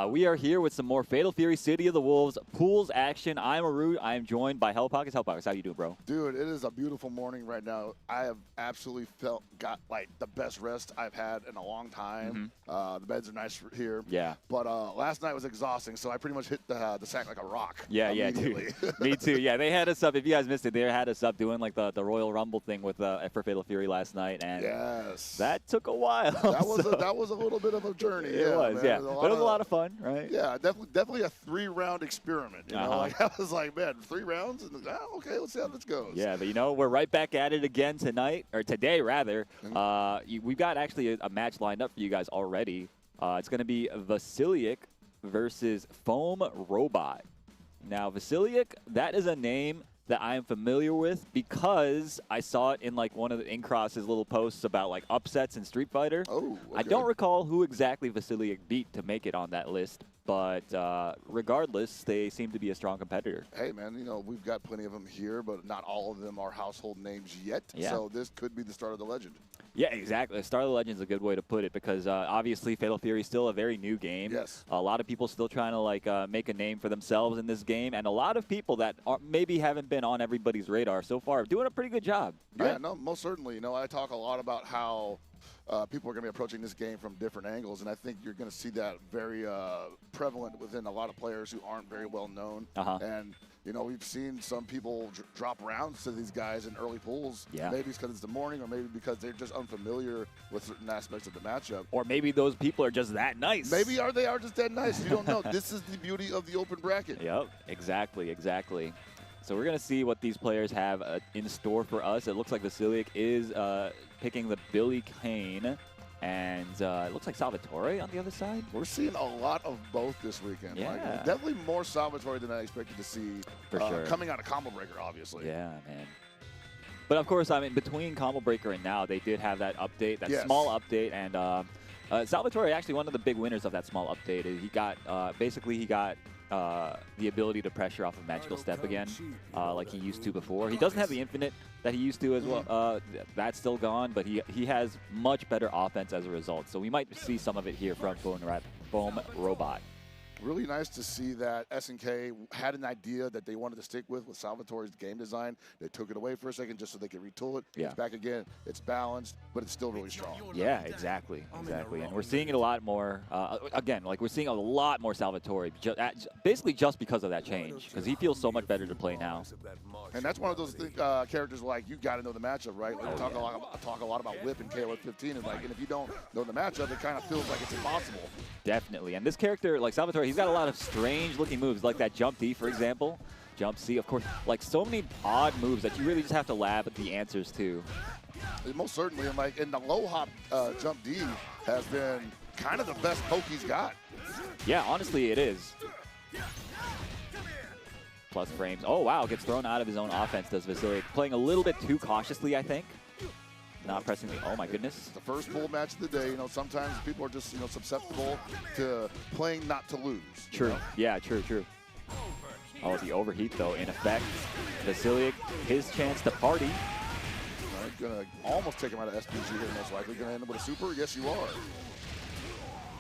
We are here with some more Fatal Fury City of the Wolves pools action. I'm Aru. I am joined by Hellpockets. Hellpockets, how you doing, bro? Dude, it is a beautiful morning right now. I have absolutely got like the best rest I've had in a long time. The beds are nice here. Yeah. But last night was exhausting, so I pretty much hit the sack like a rock. Yeah, dude. Me too. Yeah, they had us up. If you guys missed it, they had us up doing like the Royal Rumble thing with for Fatal Fury last night, and that took a while. That was a little bit of a journey. It was, man. yeah. But it was a lot of fun, right? Yeah, definitely a 3-round experiment. You know, like I was like, man, 3 rounds, and okay, let's see how this goes. Yeah, but you know, we're right back at it again tonight, or today rather. We've got actually a match lined up for you guys already. It's going to be Vasilic versus Foam Robot. Now, Vasilic, that is a name that I am familiar with because I saw it in like one of the Incross's little posts about like upsets in Street Fighter. Oh, okay. I don't recall who exactly Vasilic beat to make it on that list, but regardless, they seem to be a strong competitor. Hey, man, you know, we've got plenty of them here, but not all of them are household names yet. Yeah. So this could be the start of the legend. Yeah, exactly. Start of the Legend is a good way to put it because obviously Fatal Fury is still a very new game. Yes. A lot of people still trying to like make a name for themselves in this game, and a lot of people that maybe haven't been on everybody's radar so far are doing a pretty good job. Yeah, no, most certainly. You know, I talk a lot about how people are going to be approaching this game from different angles, and I think you're going to see that very prevalent within a lot of players who aren't very well known. And you know, we've seen some people drop rounds to these guys in early pools. Yeah. Maybe it's because it's the morning, or maybe because they're just unfamiliar with certain aspects of the matchup. Or maybe those people are just that nice. Maybe they are just that nice. You don't know. This is the beauty of the open bracket. Yep, exactly. So we're going to see what these players have in store for us. It looks like Vasilic is picking the Billy Kane. And it looks like Salvatore on the other side. We're seeing a lot of both this weekend. Yeah. Like, definitely more Salvatore than I expected to see. For sure. Coming out of Combo Breaker, obviously. Yeah, man. But of course, I mean, between Combo Breaker and now, they did have that update, that small update. And Salvatore, actually one of the big winners of that small update, is he got, basically he got the ability to pressure off of Magical Step again, like he used to before. He doesn't have the infinite that he used to as well. That's still gone, but he has much better offense as a result. So we might see some of it here from Foam Robot. Really nice to see that SNK had an idea that they wanted to stick with Salvatore's game design. They took it away for a second just so they could retool it. Yeah. It's back again. It's balanced, but it's still really strong. Yeah, exactly. And we're seeing it a lot more. Again, like we're seeing a lot more Salvatore, basically just because of that change, because he feels so much better to play now. And that's one of those characters like you got to know the matchup, right? Like talk a lot about Whip and KOF 15, and like, and if you don't know the matchup, it kind of feels like it's impossible. Definitely. And this character, like Salvatore, he's got a lot of strange-looking moves, like that Jump D, for example. Jump C, of course. Like so many odd moves that you really just have to laugh at the answers to. Most certainly, and like, and the low hop Jump D has been kind of the best poke he's got. Yeah, honestly, it is. Plus frames. Oh, wow, gets thrown out of his own offense, does Vasilic. Playing a little bit too cautiously, I think. Not pressing the, oh my goodness. The first pool match of the day, you know, sometimes people are just, you know, susceptible to playing not to lose. True, know? Yeah, true. Oh, the overheat though, in effect. Vasilic, his chance to party. All right, gonna almost take him out of SPG here, most likely. Gonna end up with a super? Yes, you are. All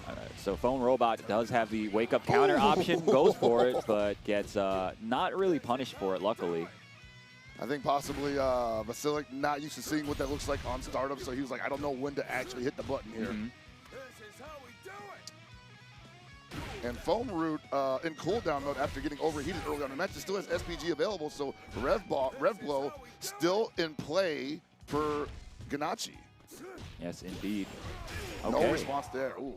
right, so Foam Robot does have the wake-up counter option, goes for it, but gets not really punished for it, luckily. I think possibly Vasilic not used to seeing what that looks like on startup, so he was like, I don't know when to actually hit the button here. And Foam Root in cooldown mode after getting overheated early on in the match, it still has SPG available, so Rev Blow still in play for Ganachi. Yes, indeed. Okay. No response there. Ooh,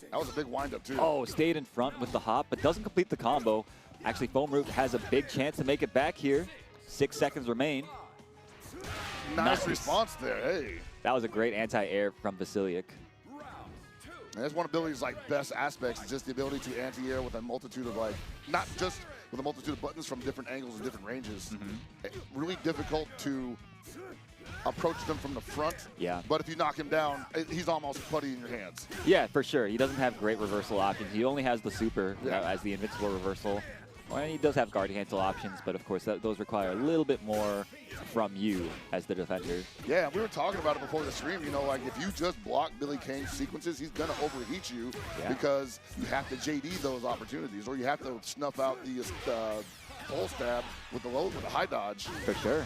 that was a big windup too. Oh, stayed in front with the hop, but doesn't complete the combo. Actually, Foam Root has a big chance to make it back here. 6 seconds remain. Nice response there, hey. That was a great anti-air from Vasilic. And that's one of Billy's like best aspects, is just the ability to anti-air with a multitude of like, not just with a multitude of buttons from different angles and different ranges. Really difficult to approach them from the front. Yeah. But if you knock him down, he's almost putty in your hands. Yeah, for sure. He doesn't have great reversal options. He only has the super as the invincible reversal. Well, he does have guard cancel options, but of course those require a little bit more from you as the defender. Yeah, we were talking about it before the stream. You know, like if you just block Billy Kane's sequences, he's gonna overheat you because you have to JD those opportunities, or you have to snuff out the full stab with the high dodge. For sure.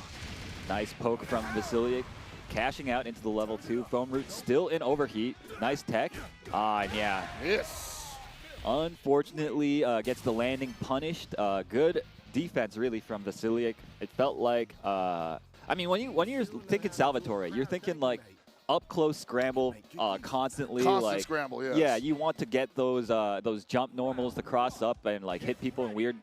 Nice poke from Vasilic, cashing out into the level 2. Foam Root still in overheat. Nice tech. And yeah. Yes. Unfortunately, gets the landing punished. Good defense, really, from Vasilic. It felt like, I mean, when you're thinking Salvatore, you're thinking like up close scramble, constantly. Constant scramble, yes. Yeah, you want to get those jump normals to cross up and like hit people in weird.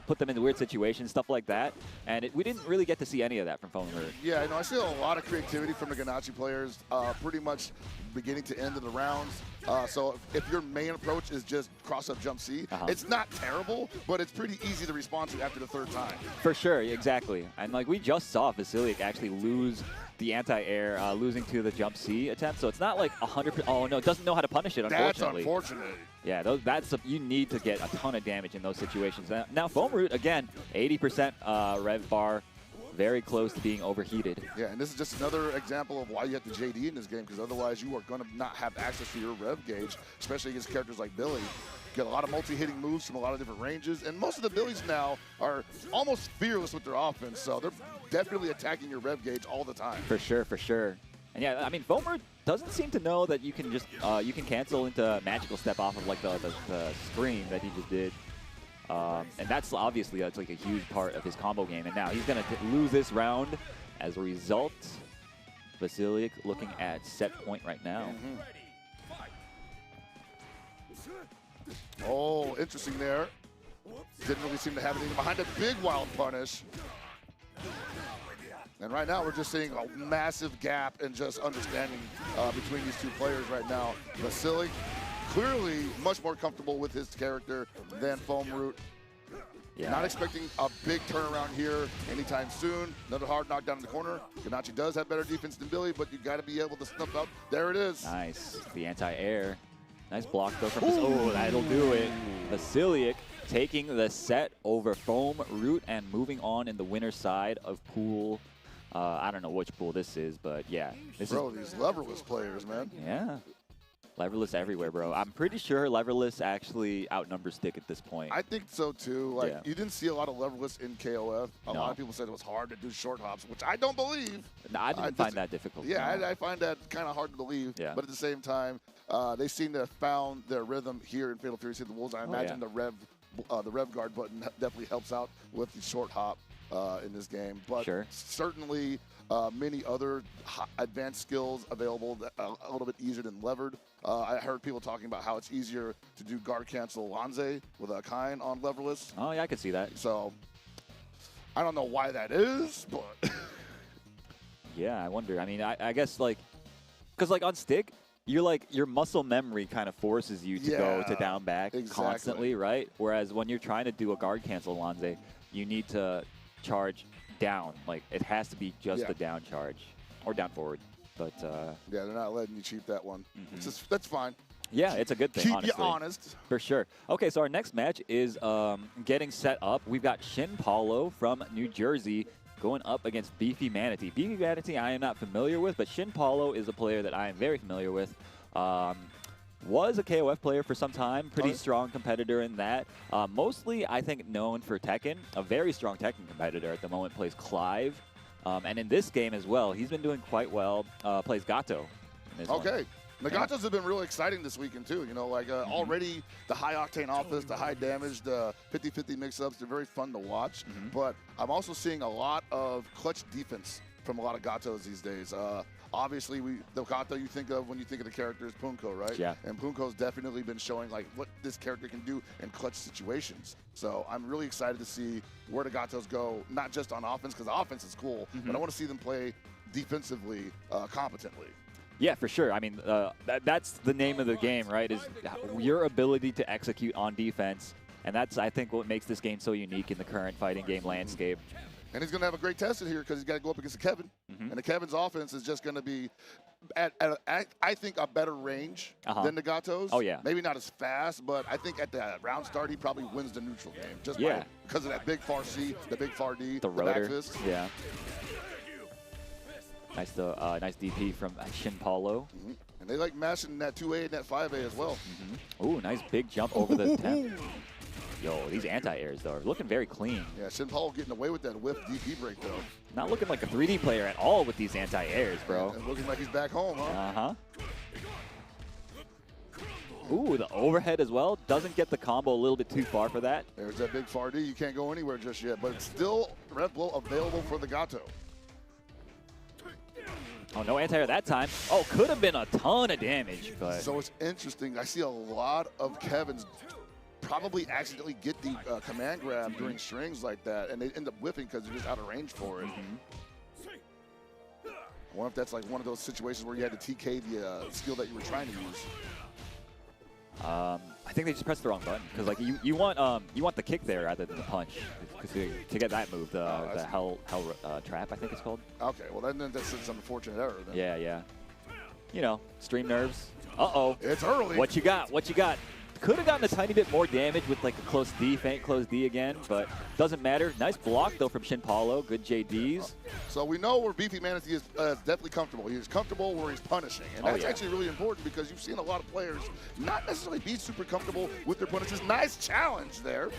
Put them in weird situations, stuff like that. And we didn't really get to see any of that from Foam Root. Yeah, I see a lot of creativity from the Ganachi players, pretty much beginning to end of the rounds. So if your main approach is just cross-up jump C, it's not terrible, but it's pretty easy to respond to after the third time. For sure, exactly. And like we just saw Vasilic actually lose the anti-air, losing to the jump C attempt. So it's not like 100%. Oh no, it doesn't know how to punish it, unfortunately. That's unfortunate. Yeah, you need to get a ton of damage in those situations. Now Foam Root, again, 80% rev bar. Very close to being overheated. Yeah, and this is just another example of why you have to JD in this game, because otherwise you are going to not have access to your rev gauge, especially against characters like Billy. Get a lot of multi-hitting moves from a lot of different ranges, and most of the Billies now are almost fearless with their offense, so they're definitely attacking your rev gauge all the time. For sure, for sure. And yeah, I mean, Foam Root doesn't seem to know that you can just you can cancel into magical step off of like the scream that he just did. And that's obviously like a huge part of his combo game. And now he's going to lose this round as a result. Vasilic looking at set point right now. Oh, interesting there. Didn't really seem to have anything behind a big wild punish. And right now we're just seeing a massive gap in just understanding between these two players right now. Vasilic clearly much more comfortable with his character than Foam Root. Yeah. Not expecting a big turnaround here anytime soon. Another hard knockdown in the corner. Ganachi does have better defense than Billy, but you got to be able to snuff out. There it is. Nice. The anti-air. Nice block though from oh, that'll do it. Vasilic taking the set over Foam Root and moving on in the winner's side of pool. I don't know which pool this is, but yeah. These leverless players, man. Yeah. Leverless everywhere, bro. I'm pretty sure Leverless actually outnumbers Stick at this point. I think so, too. Like, you didn't see a lot of Leverless in KOF. A lot of people said it was hard to do short hops, which I don't believe. No, I didn't find that difficult. Yeah, I find that kind of hard to believe. Yeah. But at the same time, they seem to have found their rhythm here in Fatal Fury City of the Wolves. I imagine the rev guard button definitely helps out with the short hop in this game. But certainly many other advanced skills available a little bit easier than levered. I heard people talking about how it's easier to do guard cancel Lanze with a Kain on leverless. Oh, yeah, I could see that. So I don't know why that is, but yeah, I wonder. I mean, I guess like, because like on Stick, you're like your muscle memory kind of forces you to go to down back constantly, right? Whereas when you're trying to do a guard cancel Lanze, you need to charge down. Like it has to be just a down charge or down forward. But yeah, they're not letting you cheat that one. It's just, that's fine. Yeah, it's a good thing. Keep you honest. For sure. Okay, so our next match is getting set up. We've got Shin Paulo from New Jersey going up against Beefy Manity. Beefy Manity I am not familiar with, but Shin Paulo is a player that I am very familiar with. Was a KOF player for some time, pretty strong competitor in that. Mostly, I think, known for Tekken, a very strong Tekken competitor at the moment, plays Clive. And in this game as well, he's been doing quite well, plays Gato. In this one. The Gatos have been really exciting this weekend, too. You know, like already the high-octane offense, the high-damage, the 50-50 mix-ups, they're very fun to watch. But I'm also seeing a lot of clutch defense from a lot of Gatos these days. Obviously, the Gato you think of when you think of the character is Punko, right? Yeah. And Punko's definitely been showing like what this character can do in clutch situations. So I'm really excited to see where the Gatos go, not just on offense, because the offense is cool, but I want to see them play defensively competently. Yeah, for sure. I mean, that's the name of the game, right, is your ability to execute on defense. And that's, I think, what makes this game so unique in the current fighting game landscape. And he's going to have a great test here because he's got to go up against Kevin. And the Kevin's offense is just going to be, I think, a better range than the Gato's. Oh, yeah. Maybe not as fast, but I think at the round start, he probably wins the neutral game. Just because of that big far C, the big far D, the rotor. back fist. Yeah. Nice DP from Shin Paulo. And they like mashing that 2A and that 5A as well. Ooh, nice big jump over the 10. Yo, these anti-airs, though, are looking very clean. Yeah, Shin Paulo getting away with that whiff DP break, though. Not looking like a 3D player at all with these anti-airs, bro. And looking like he's back home, huh? Ooh, the overhead as well. Doesn't get the combo a little bit too far for that. There's that big far D. You can't go anywhere just yet, but it's still Red Bull available for the Gato. Oh, no anti-air that time. Oh, could have been a ton of damage, but... So it's interesting. I see a lot of Kevin's probably accidentally get the command grab during strings like that, and they end up whiffing because they're just out of range for it. I wonder if that's like one of those situations where you had to TK the skill that you were trying to use. I think they just pressed the wrong button because like you want the kick there rather than the punch because to get that move the hell trap I think it's called. Okay, well then that's an unfortunate error. Then. Yeah. You know, stream nerves. Uh-oh. It's early. What you got? What you got? Could have gotten a tiny bit more damage with like a close D, faint close D again, but doesn't matter. Nice block though from Shin Paulo. Good JDs. So we know where Beefy Manity is definitely comfortable. He's comfortable where he's punishing, and that's actually really important because you've seen a lot of players not necessarily be super comfortable with their punishes. Nice challenge there.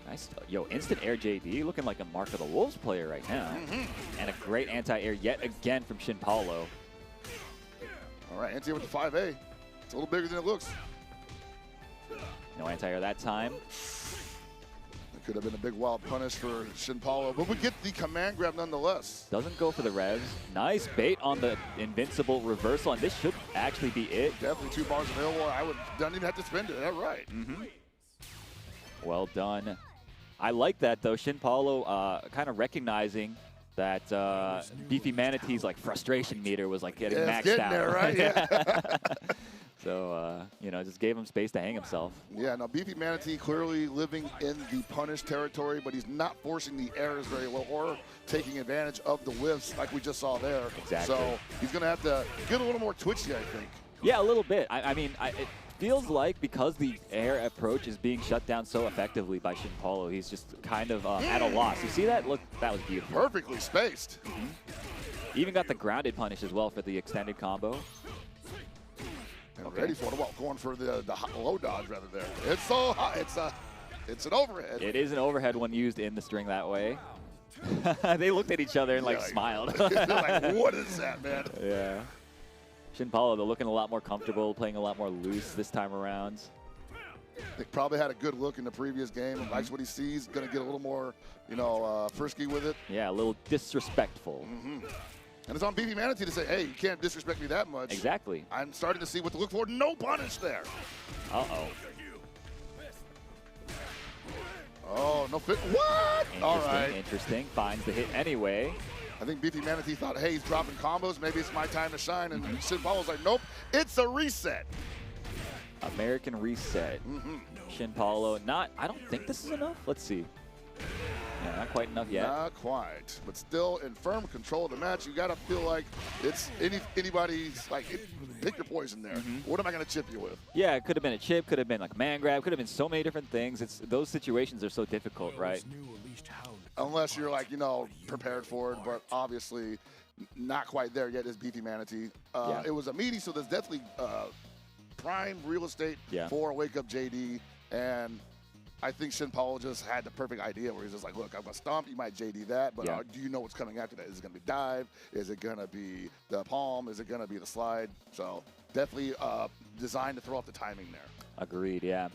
Nice. Yo, instant air JD looking like a Mark of the Wolves player right now. And a great anti-air yet again from Shin Paulo. All right, anti-air with the 5A. It's a little bigger than it looks. No anti-air that time. It could have been a big wild punish for Shin Paulo, but we get the command grab nonetheless. Doesn't go for the revs. Nice bait on the invincible reversal, and this should actually be it. Definitely 2 bars available. I don't even have to spend it. That's right. Well done. I like that though. Shin Paulo kind of recognizing that Beefy Manity's like frustration meter was like getting maxed out. There, right? Yeah. So, you know, just gave him space to hang himself. Yeah, now Beefy Manity clearly living in the punish territory, but he's not forcing the errors very well or taking advantage of the whiffs like we just saw there. Exactly. So he's going to have to get a little more twitchy, I think. Yeah, a little bit. I mean, it feels like because the air approach is being shut down so effectively by Shin Paulo, he's just kind of at a loss. You see that? Look, that was beautiful. Perfectly spaced. Even got the grounded punish as well for the extended combo. And ready for it. Well, going for the low dodge rather there. It's so hot. It's an overhead. It is an overhead when used in the string that way. They looked at each other and like smiled. They're like, what is that, man? Yeah. Shin Paulo, they're looking a lot more comfortable, playing a lot more loose this time around. They probably had a good look in the previous game. Likes what he sees. Going to get a little more, you know, frisky with it. Yeah, a little disrespectful. And it's on Beefy Manity to say, hey, you can't disrespect me that much. Exactly. I'm starting to see what to look for. No punish there. Uh-oh. Oh, no fit. What? All right. Interesting. Finds the hit anyway. I think Beefy Manity thought, hey, he's dropping combos. Maybe it's my time to shine. And Shin Paulo's like, nope, it's a reset. American reset. Shin Paulo, I don't think this is enough. Let's see. Yeah, not quite enough yet. Not quite, but still in firm control of the match. You got to feel like it's anybody's, like, pick your poison there. What am I going to chip you with? Yeah, it could have been a chip, could have been like a man grab, could have been so many different things. Those situations are so difficult, right? Unless you're like, you know, prepared for it, but obviously not quite there yet is Beefy Manity. It was a meaty, so there's definitely prime real estate for a wake-up JD, and I think Shin Paulo just had the perfect idea where he's just like, look, I'm going to stomp, you might JD that, but do you know what's coming after that? Is it going to be dive? Is it going to be the palm? Is it going to be the slide? So definitely designed to throw off the timing there. Agreed, yeah.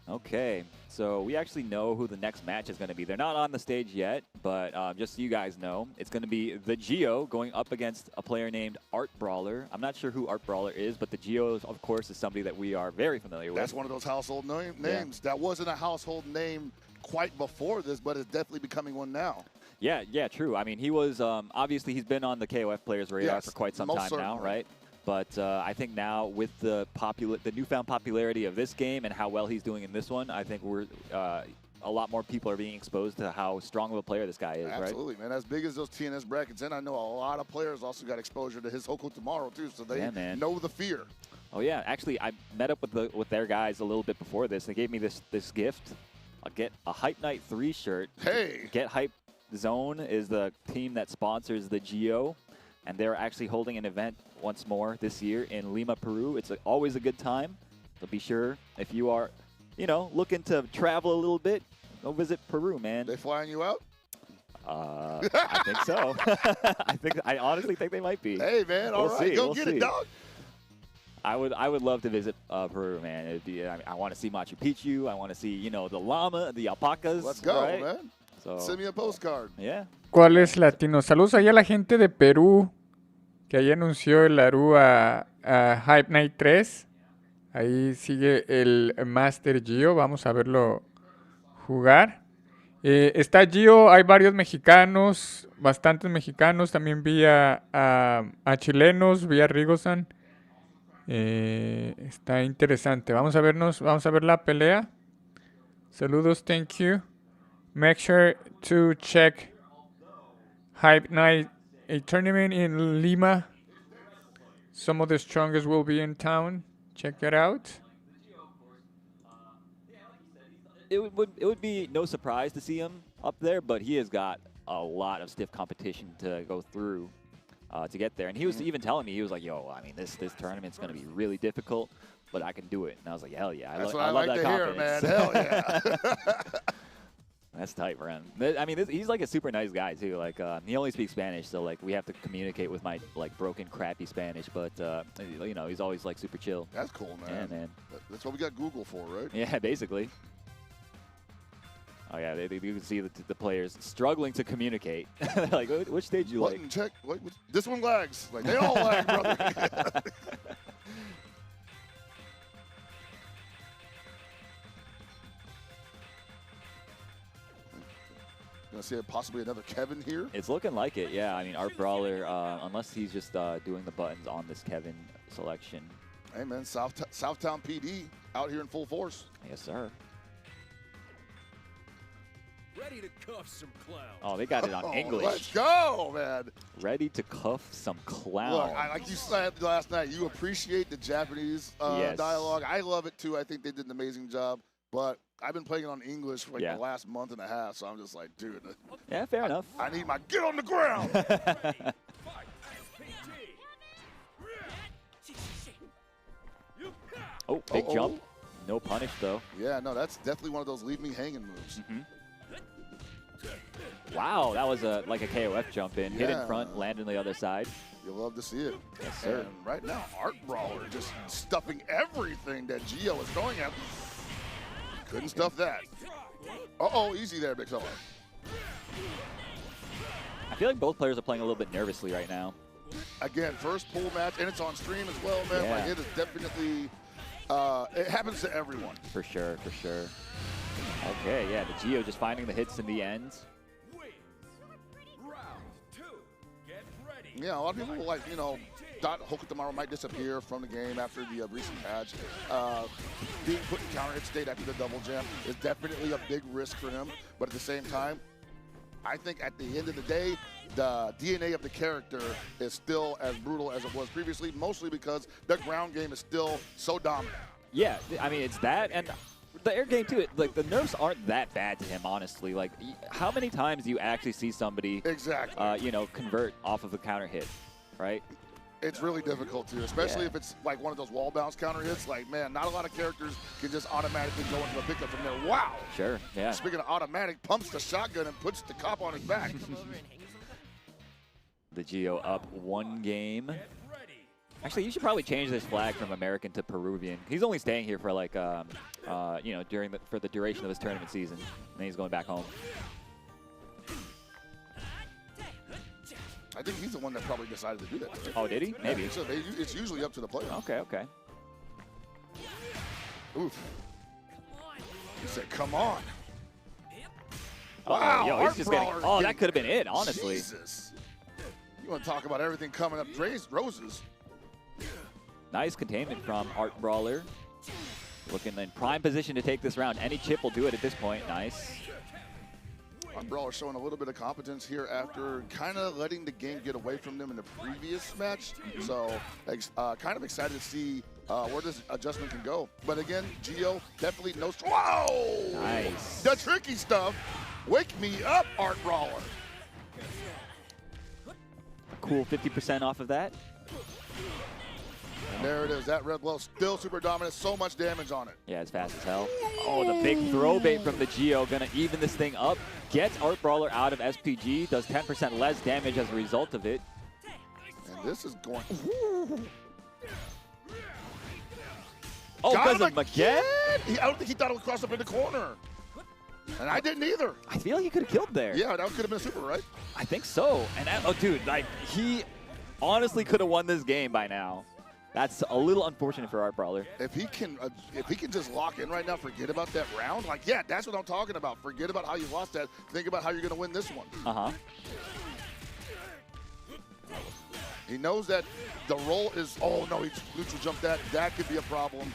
Okay, so we actually know who the next match is going to be. They're not on the stage yet, but just so you guys know, it's going to be the Geo going up against a player named Art Brawler. I'm not sure who Art Brawler is, but the Geo, of course, is somebody that we are very familiar with. That's one of those household names. That wasn't a household name quite before this, but it's definitely becoming one now. Yeah, true. I mean, he was, obviously, he's been on the KOF players' radar for quite some time now, right? But I think now with the newfound popularity of this game and how well he's doing in this one, I think a lot more people are being exposed to how strong of a player this guy is, Absolutely, man. As big as those TNS brackets, and I know a lot of players also got exposure to his Hokutomaru too, so they know the fear. Oh yeah, actually, I met up with their guys a little bit before this. They gave me this gift. I'll get a Hype Night 3 shirt. Hey! Get Hype Zone is the team that sponsors the Geo, and they're actually holding an event once more this year in Lima, Peru. It's always a good time, so be sure if you are, looking to travel a little bit, go visit Peru, man. They flying you out? I think so. I honestly think they might be. Hey, man, all right, go get it, dog. I would love to visit Peru, man. It'd be, I want to see Machu Picchu. I want to see, the llama, the alpacas. Let's go, right? man. So, send me a postcard. Yeah. ¿Cuál es latino? Saludos allá a la gente de Perú que ahí anunció el Aru a Hype Night 3. Ahí sigue el Master Gio. Vamos a verlo jugar. Está Gio, hay varios mexicanos, bastantes mexicanos. También vi a chilenos, vi a Rigosan. Está interesante. Vamos a ver la pelea. Saludos, thank you. Make sure to check Hype Night, a tournament in Lima. Some of the strongest will be in town. Check it out. It would be no surprise to see him up there, but he has got a lot of stiff competition to go through to get there. And he was even telling me, he was like, yo, I mean, this tournament's going to be really difficult, but I can do it. And I was like, hell yeah. That's what I love like that to hear, man. Hell yeah. That's tight, man. I mean, he's like a super nice guy, too. Like, he only speaks Spanish, so, like, we have to communicate with my, like, broken, crappy Spanish. But, he's always, like, super chill. That's cool, man. Yeah, man. That's what we got Google for, right? Yeah, basically. Oh, yeah, you can see the players struggling to communicate. Like, which stage do you Button like? Check. This one lags. Like, they all lag, brother. Gonna see possibly another Kevin here? It's looking like it, yeah. I mean, Art Brawler, unless he's just doing the buttons on this Kevin selection. Hey, man, Southtown PD out here in full force. Yes, sir. Ready to cuff some clowns. Oh, they got it on English. Let's go, man. Ready to cuff some clowns. Look, like you said last night, you appreciate the Japanese dialogue. I love it, too. I think they did an amazing job. But I've been playing it on English for the last month and a half, so I'm just like, dude. Yeah, fair enough. I need my get on the ground. Oh, big jump. No punish, though. Yeah, no, that's definitely one of those leave me hanging moves. Wow, that was like a KOF jump in. Hit in front, land on the other side. You'll love to see it. Yes, sir. And right now, Art Brawler just stuffing everything that Gio is throwing at. Couldn't stuff that. Uh-oh, easy there, big fella. I feel like both players are playing a little bit nervously right now. Again, first pool match, and it's on stream as well, man. Yeah. Like, it is definitely, it happens to everyone. For sure, for sure. Okay, yeah, the Gio just finding the hits in the end. Yeah, a lot of people like, thought Hokutomaru might disappear from the game after the recent patch. Being put in counter hit state after the double jam is definitely a big risk for him. But at the same time, I think at the end of the day, the DNA of the character is still as brutal as it was previously, mostly because the ground game is still so dominant. Yeah, I mean, it's that, and the air game, too. Like, the nerfs aren't that bad to him, honestly. Like, how many times do you actually see somebody, convert off of a counter hit, right? It's really difficult to, especially if it's like one of those wall bounce counter hits. Like, man, not a lot of characters can just automatically go into a pickup from there. Wow. Sure, yeah. Speaking of automatic, pumps the shotgun and puts the cop on his back. The Gio up 1 game. Actually, you should probably change this flag from American to Peruvian. He's only staying here for like, for the duration of his tournament season, and then he's going back home. I think he's the one that probably decided to do that. Right? Oh, did he? Maybe. So it's usually up to the player. Okay, okay. Oof. He said, come on. Wow, yo, he's just getting, that could have been it, honestly. Jesus. You want to talk about everything coming up, Roses. Nice containment from Art Brawler. Looking in prime position to take this round. Any chip will do it at this point. Nice. Art Brawler showing a little bit of competence here after kind of letting the game get away from them in the previous match. So kind of excited to see where this adjustment can go. But again, Gio definitely knows. Whoa! Nice. The tricky stuff. Wake me up, Art Brawler. Cool 50% off of that. And there it is. That red glow still super dominant. So much damage on it. Yeah, it's fast as hell. Oh, the big throw bait from the Geo. Gonna even this thing up. Gets Art Brawler out of SPG. Does 10% less damage as a result of it. And this is going... Oh, because of again? I don't think he thought it would cross up in the corner. And I didn't either. I feel like he could have killed there. Yeah, that could have been a super, right? I think so. And that, oh, dude, like he honestly could have won this game by now. That's a little unfortunate for Art Brawler. If he can just lock in right now, forget about that round. Like, yeah, that's what I'm talking about. Forget about how you lost that. Think about how you're going to win this one. He knows that the roll is. Oh no, he neutral jumped that. That could be a problem.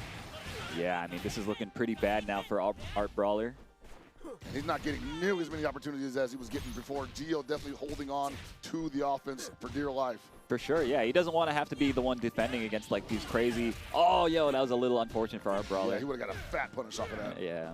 Yeah, I mean, this is looking pretty bad now for Art Brawler. He's not getting nearly as many opportunities as he was getting before. Gio definitely holding on to the offense for dear life. For sure, yeah. He doesn't want to have to be the one defending against like these crazy. Oh, yo, that was a little unfortunate for Art Brawler. Yeah, he would have got a fat punish off of that. Yeah.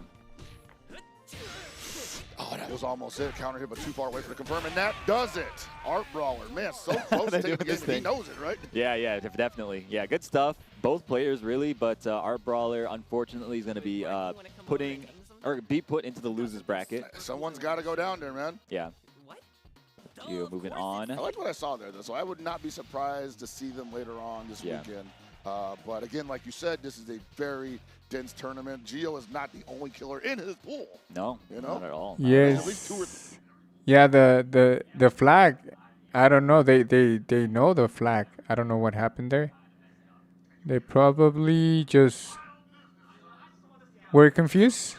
Oh, that was almost it. Counter hit, but too far away for the confirm, and that does it. Art Brawler, man, so close to taking the game. He knows it, right? Yeah, yeah, definitely. Yeah, good stuff. Both players really, but Art Brawler unfortunately is going to be be put into the losers bracket. Someone's got to go down there, man. Yeah. You moving on. I liked what I saw there, though, so I would not be surprised to see them later on this weekend. But again, like you said, this is a very dense tournament. Gio is not the only killer in his pool. No, not at all. Yes. At least 2 or 3. Yeah, the flag. I don't know. They know the flag. I don't know what happened there. They probably just were confused.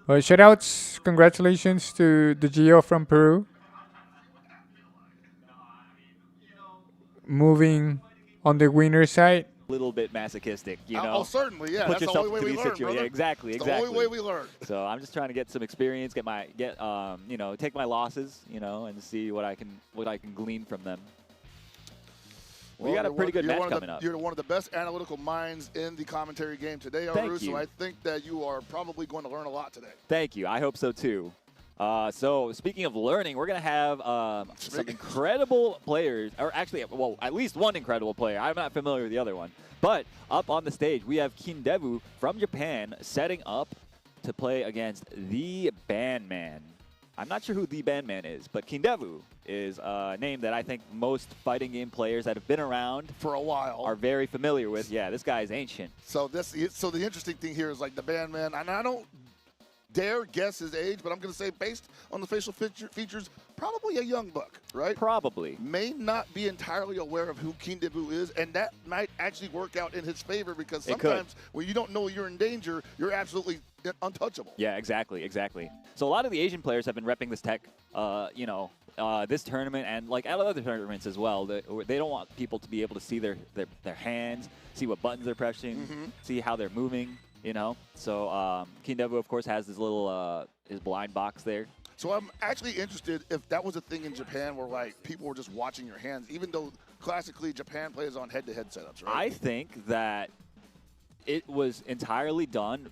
But shoutouts, congratulations to the Gio from Peru. Moving on the winner side. A little bit masochistic, you know. Oh, certainly, yeah. Put That's the only way we learn, brother. Yeah, exactly. The only way we learn. So I'm just trying to get some experience, take my losses, and see what I can glean from them. We got a pretty good match coming up. You're one of the best analytical minds in the commentary game today, Aru, so I think that you are probably going to learn a lot today. Thank you. I hope so, too. So speaking of learning, we're going to have some incredible players, or actually, well, at least one incredible player. I'm not familiar with the other one. But up on the stage, we have Kendevu from Japan setting up to play against the Bandman. I'm not sure who the Bandman is, but Kendevu is a name that I think most fighting game players that have been around for a while are very familiar with. Yeah, this guy is ancient. So the interesting thing here is like the Bandman, and I don't dare guess his age, but I'm going to say based on the facial features, probably a young buck, right? Probably. May not be entirely aware of who Kendevu is, and that might actually work out in his favor because sometimes when you don't know you're in danger, you're absolutely untouchable. Yeah, exactly. So a lot of the Asian players have been repping this tech, this tournament and like other tournaments as well. They don't want people to be able to see their hands, see what buttons they're pressing, see how they're moving. So Kendevu, of course, has his little his blind box there. So I'm actually interested if that was a thing in Japan where like people were just watching your hands, even though classically Japan plays on head-to-head setups, right? I think that it was entirely done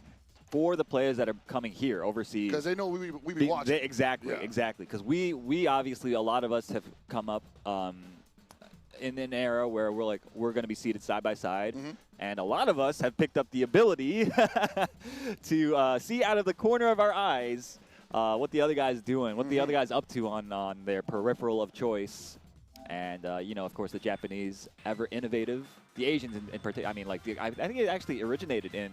for the players that are coming here overseas. Because they know we be watching. Exactly. Because we obviously, a lot of us have come up in an era where we're going to be seated side by side. And a lot of us have picked up the ability to see out of the corner of our eyes what the other guy's doing, what the other guy's up to on their peripheral of choice. And, of course, the Japanese, ever innovative. The Asians in particular, I mean, I think it actually originated in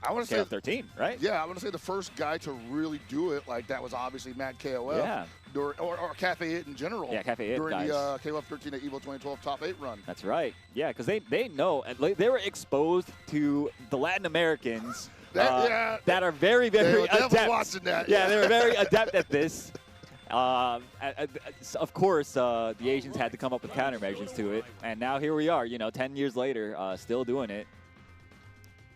I want to say 13, right? Yeah, I want to say the first guy to really do it like that was obviously Mad KOF. Yeah. Or Cafe It in general. Yeah, Cafe It during the KOF 13 at EVO 2012 top 8 run. That's right. Yeah, because they know, they were exposed to the Latin Americans that are very, very adept. Watching that. Yeah, they were very adept at this. Of course, the Asians had to come up with countermeasures to it, and now here we are, 10 years later, still doing it.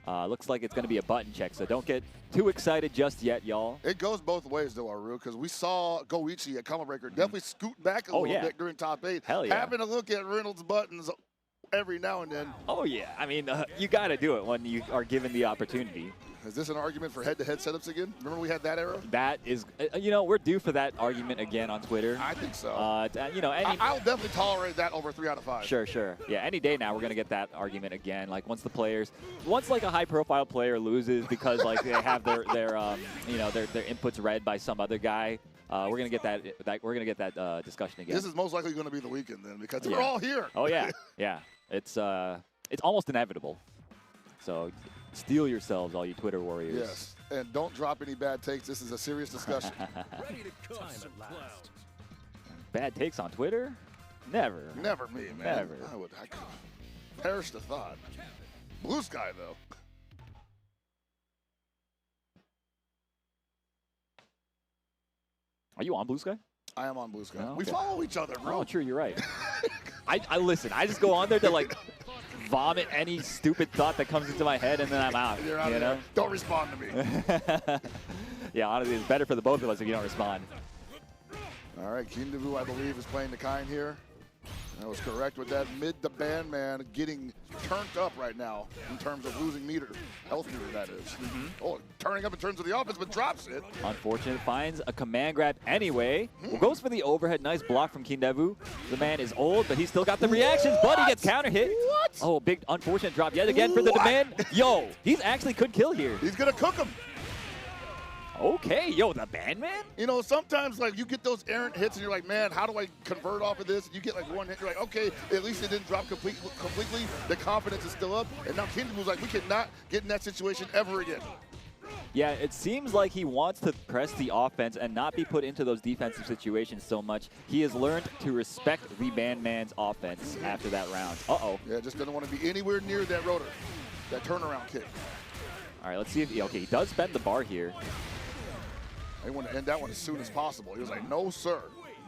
Looks like it's going to be a button check, so don't get too excited just yet, y'all. It goes both ways, though, Aru, because we saw Goichi at Combo Breaker definitely scoot back a little bit during top 8. Hell yeah. Having a look at Reynold's buttons every now and then. Oh, yeah. I mean, you got to do it when you are given the opportunity. Is this an argument for head-to-head setups again? Remember we had that era? That is, you know, we're due for that argument again on Twitter. I think so. You know, I'll definitely tolerate that over 3 out of 5. Sure. Yeah, any day now we're going to get that argument again. Like once like a high-profile player loses because like they have their you know, their inputs read by some other guy, we're going to get that discussion again. This is most likely going to be the weekend then because we're all here. Oh yeah. Yeah. It's almost inevitable. So steel yourselves, all you Twitter warriors. Yes, and don't drop any bad takes. This is a serious discussion. Bad takes on Twitter? Never. Never me, man. Never. I could perish the thought. Blue Sky, though. Are you on Blue Sky? I am on Blue Sky. Oh, okay. We follow each other, bro. Oh, true, you're right. I listen, I just go on there to like vomit any stupid thought that comes into my head, and then I'm out. You're out of there. Don't respond to me. Yeah, honestly, it's better for the both of us if you don't respond. All right, Kendevu, I believe, is playing the kind here. That was correct with that. Mid the band man getting turned up right now in terms of losing meter. Health meter, that is. Oh, turning up in terms of the offense, but drops it. Unfortunate, finds a command grab anyway. Well, goes for the overhead. Nice block from Kendevu. The man is old, but he's still got the reactions, but he gets counter hit. What? Oh, big unfortunate drop yet again for the demand. Yo, he's actually could kill here. He's going to cook him. Okay, yo, the Bandman? You know, sometimes, like, you get those errant hits, and you're like, man, how do I convert off of this? You get, like, one hit, you're like, okay, at least it didn't drop completely. The confidence is still up. And now Kendevu's like, we cannot get in that situation ever again. Yeah, it seems like he wants to press the offense and not be put into those defensive situations so much. He has learned to respect the Bandman's offense after that round. Uh-oh. Yeah, just doesn't want to be anywhere near that rotor, that turnaround kick. All right, let's see if, okay, he does bend the bar here. They want to end that one as soon as possible. He was like, no, sir,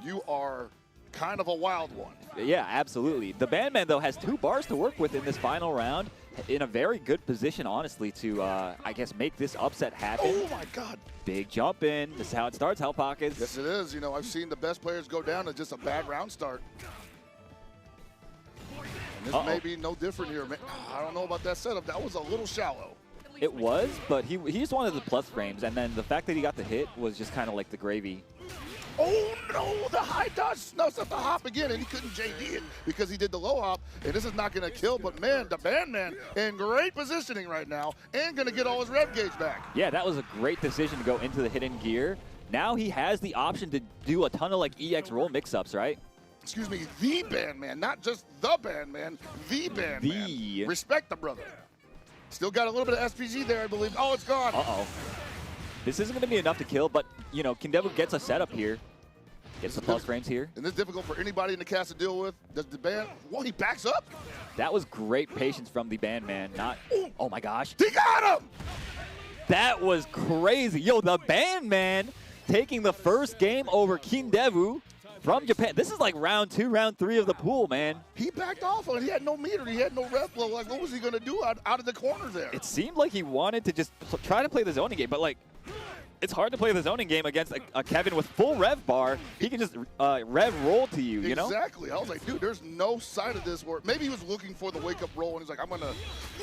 you are kind of a wild one. Yeah, absolutely. The Bandman, though, has 2 bars to work with in this final round. In a very good position, honestly, to, I guess, make this upset happen. Oh, my God. Big jump in. This is how it starts, Hell Pockets. Yes, it is. You know, I've seen the best players go down to just a bad round start. And this may be no different here. I don't know about that setup. That was a little shallow. It was, but he just wanted the plus frames, and then the fact that he got the hit was just kind of like the gravy. Oh, no, the high dodge snuffs up the hop again, and he couldn't JD it because he did the low hop, and this is not going to kill, but, man, the Bandman in great positioning right now and going to get all his rev gauge back. Yeah, that was a great decision to go into the hidden gear. Now he has the option to do a ton of, like, EX roll mix-ups, right? Excuse me, the Bandman, not just the Bandman, the Bandman. The. Respect the brother. Still got a little bit of SPG there, I believe. Oh, it's gone. Uh-oh. This isn't going to be enough to kill, but, you know, Kendevu gets a setup here. Gets the plus frames here. And this is difficult for anybody in the cast to deal with. Does the band, well, he backs up. That was great patience from the Bandman. Not, oh my gosh. He got him! That was crazy. Yo, the Bandman taking the first game over Kendevu from Japan. This is like round 2, round 3 of the pool, man. He backed off on it. He had no meter. He had no rev flow. Like, what was he going to do out of the corner there? It seemed like he wanted to just try to play the zoning game, but, like, it's hard to play the zoning game against a Kevin with full rev bar. He can just rev roll to you, you know? Exactly. I was like, dude, there's no side of this where maybe he was looking for the wake-up roll, and he's like, I'm going to,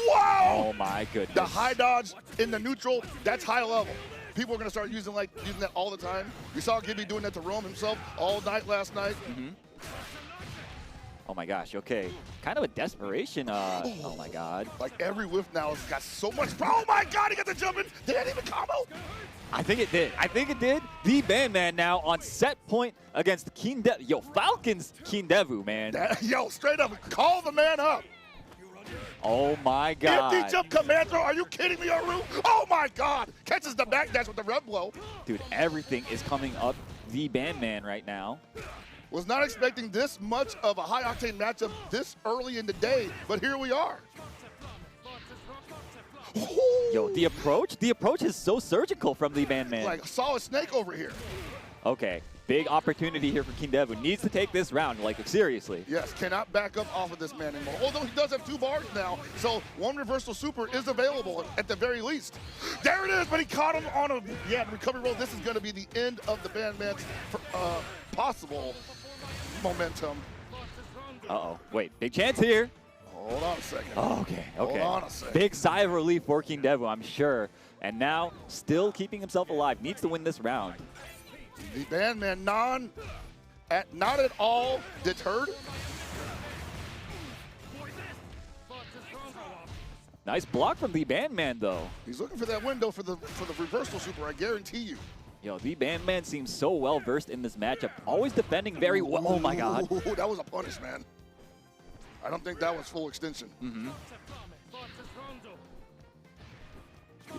wow! Oh, my goodness. The high dodge in the neutral, that's high level. People are going to start using that all the time. We saw Gibby doing that to Rome himself all night last night. Oh, my gosh. Okay. Kind of a desperation. Oh, my God. Like, every whiff now has got so much. Oh, my God. He got the jump in. Did that even combo? I think it did. I think it did. The Bandman now on set point against Kendevu. Yo, Falcons Kendevu, man. Yo, straight up. Call the man up. Oh, my God. Empty jump command throw. Are you kidding me, Aru? Oh, my God. Catches the back dash with the rev blow. Dude, everything is coming up the Bandman right now. Was not expecting this much of a high-octane matchup this early in the day, but here we are. Yo, the approach is so surgical from the Bandman. Like, saw a snake over here. Okay, big opportunity here for Kendevu. Needs to take this round, like, seriously. Yes, cannot back up off of this man anymore. Although he does have 2 bars now, so 1 reversal super is available at the very least. There it is, but he caught him on a recovery roll. This is going to be the end of the Bandman's possible momentum. Uh-oh. Wait, big chance here. Hold on a second. Oh, okay. Hold on a second. Big sigh of relief for Kendevu, I'm sure. And now, still keeping himself alive. Needs to win this round. The Bandman not at all deterred. Nice block from the Bandman, though. He's looking for that window for the reversal super, I guarantee you. Yo, the Bandman seems so well versed in this matchup. Always defending very well. Oh my God. That was a punish, man. I don't think that was full extension.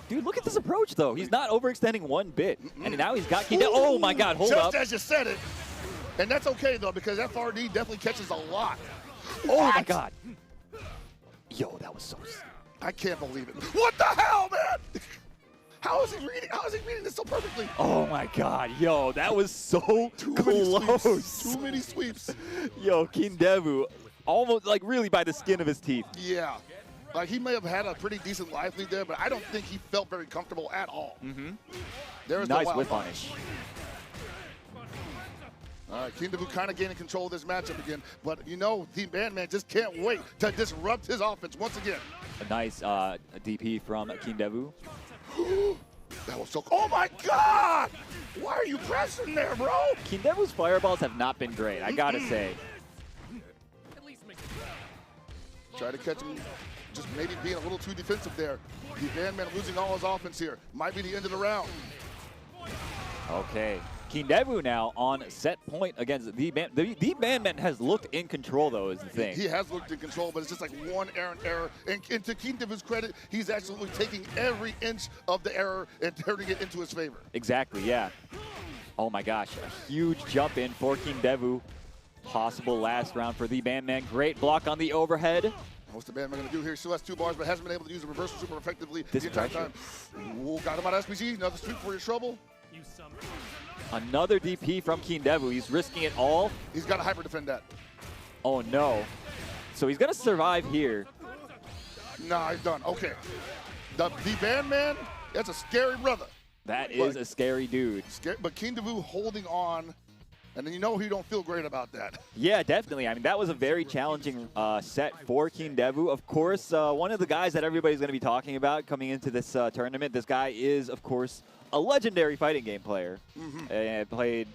Dude, look at this approach, though. He's not overextending one bit. And now he's got Kendevu. Oh my God, hold up. Just as you said it. And that's okay, though, because FRD definitely catches a lot. Oh my God. Yo, that was so sick. I can't believe it. What the hell, man? How is he reading this so perfectly? Oh my God, yo, that was so close. Too many sweeps. Yo, Kendevu, almost like really by the skin of his teeth. Yeah. Like, he may have had a pretty decent life lead there, but I don't think he felt very comfortable at all. There's nice the whip punish. All right, Kendevu kind of gaining control of this matchup again, but you know, the Bandman just can't wait to disrupt his offense once again. A nice DP from Kendevu. That was so, oh my God! Why are you pressing there, bro? Kendevu's fireballs have not been great, I gotta say. Try to catch him, just maybe being a little too defensive there. The Bandman losing all his offense here. Might be the end of the round. Okay. Kendevu now on set point against the Bandman has looked in control, though, is the thing. He has looked in control, but it's just like one errant error. And to Kendevu's credit, he's absolutely taking every inch of the error and turning it into his favor. Exactly, yeah. Oh my gosh, a huge jump in for Kendevu. Possible last round for the Bandman. Great block on the overhead. What's the Bandman going to do here? Still has 2 bars, but hasn't been able to use the reversal super effectively This the entire pressure. time. Ooh, got him out of SPG. Another sweep for your trouble. Another DP from Kendevu. He's risking it all. He's got to hyper defend that. Oh no. So he's going to survive here. Nah, he's done. Okay. The Bandman, that's a scary brother. That is a scary dude. But Kendevu holding on, and then you know he don't feel great about that. Yeah, definitely. I mean, that was a very challenging set for Kendevu. Of course, one of the guys that everybody's going to be talking about coming into this tournament, this guy is, of course, a legendary fighting game player. Played,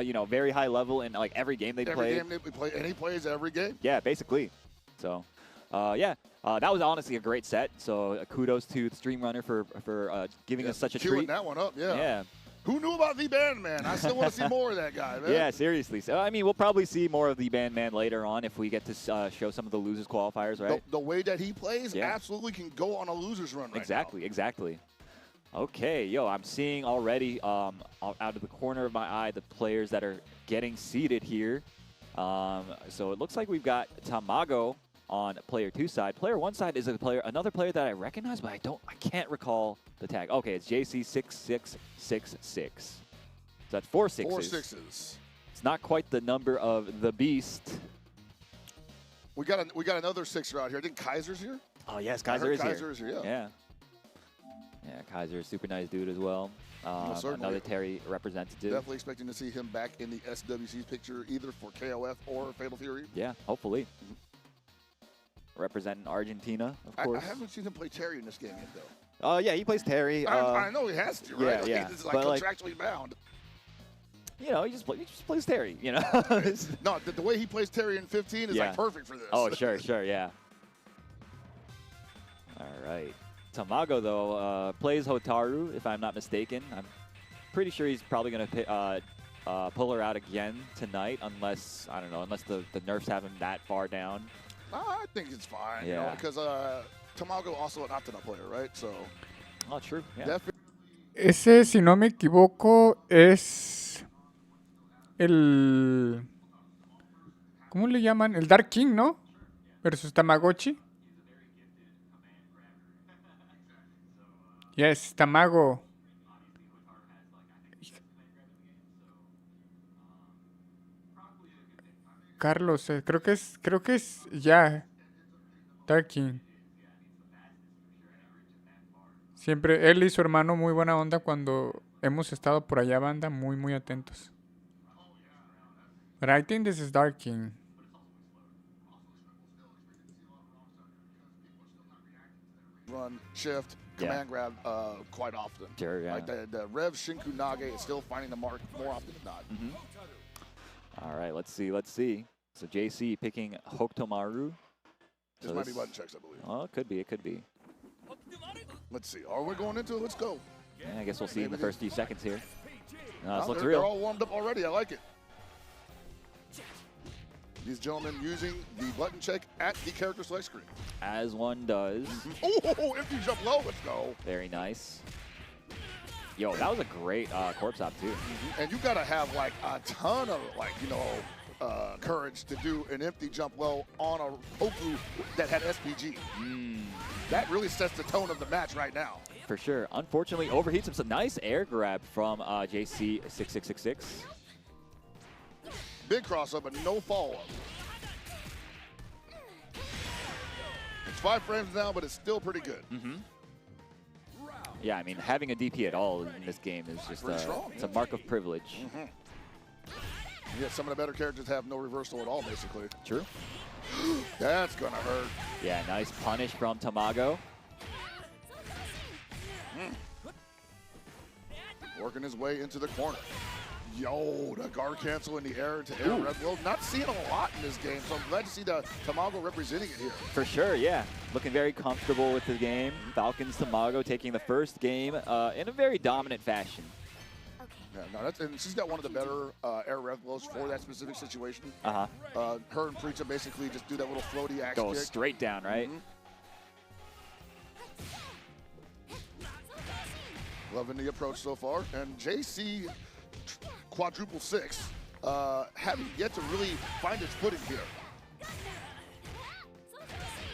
you know, very high level in like every game they played. Every game they play, and he plays every game. Yeah, basically. So, yeah, that was honestly a great set. So kudos to the Stream Runner for giving us such a treat. That one up, yeah. Yeah. Who knew about the Bandman? I still want to see more of that guy, man. Yeah, seriously. So, I mean, we'll probably see more of the Bandman later on if we get to show some of the losers qualifiers, right? The way that he plays absolutely can go on a loser's run right Exactly, now. exactly. Okay, yo, I'm seeing already out of the corner of my eye the players that are getting seated here. So it looks like we've got Tamago on player 2 side. Player 1 side is another player that I recognize, but I can't recall the tag. Okay, it's JC6666. So that's 4 sixes. 4 sixes. It's not quite the number of the beast. We got another 6er out here. I think Kaiser's here. Oh yes, Kaiser is here. Kaiser is here. Yeah. Yeah, Kaiser is a super nice dude as well. Another Terry representative. Definitely expecting to see him back in the SWC's picture, either for KOF or Fatal Fury. Yeah, hopefully. Representing Argentina, of course. I haven't seen him play Terry in this game yet, though. Yeah, he plays Terry. I know he has to, right? Yeah, He's like contractually bound. You know, he just plays Terry, you know? No, the way he plays Terry in 15 is like perfect for this. Oh, sure, yeah. All right. Tamago, though, plays Hotaru, if I'm not mistaken. I'm pretty sure he's probably going to pull her out again tonight, unless, I don't know, unless the nerfs have him that far down. I think it's fine, you know, because Tamago also an Optima player, right? So. Oh, true. Yeah. Ese, si no me equivoco, es el... ¿Cómo le llaman? El Dark King, ¿no? Versus Tamagotchi. Yes, Tamago. Carlos. Creo que es ya. Dark King. Siempre, él y su hermano muy buena onda cuando hemos estado por allá, banda, muy atentos. But I think this is Dark King. Run, shift, command grab quite often. Sure, yeah. Like the Rev Shinku Nage is still finding the mark more often than not. All right, let's see. So JC picking Hokutomaru. This might be button checks, I believe. Oh, it could be. Let's see. Are we going into it? Let's go. Yeah, I guess we'll see in the first few seconds here. No, this looks they're real. all warmed up already. I like it. These gentlemen using the button check at the character select screen. As one does. Oh, empty jump low. Let's go. Very nice. Yo, that was a great corpse hop too. And you gotta have like a ton of courage to do an empty jump low on a Hoku that had SPG. That really sets the tone of the match right now. For sure. Unfortunately, overheats him. Some nice air grab from JC6666. Big crossover, but no follow-up. It's 5 frames now, but it's still pretty good. Yeah, I mean, having a DP at all in this game is just it's a mark of privilege. Yeah, some of the better characters have no reversal at all, basically. True. That's gonna hurt. Yeah, nice punish from Tamago. Working his way into the corner. Yo, the guard cancel in the air to air red blow. Not seeing a lot in this game, so I'm glad to see the Tamago representing it here. For sure, yeah. Looking very comfortable with the game. Falcons Tamago taking the first game in a very dominant fashion. Yeah, no, and she's got one of the better air rev blows for that specific situation. Her and Preacha basically just do that little floaty axe Goes kick. straight down, right? Loving the approach so far. And JC quadruple 6 having yet to really find its footing here.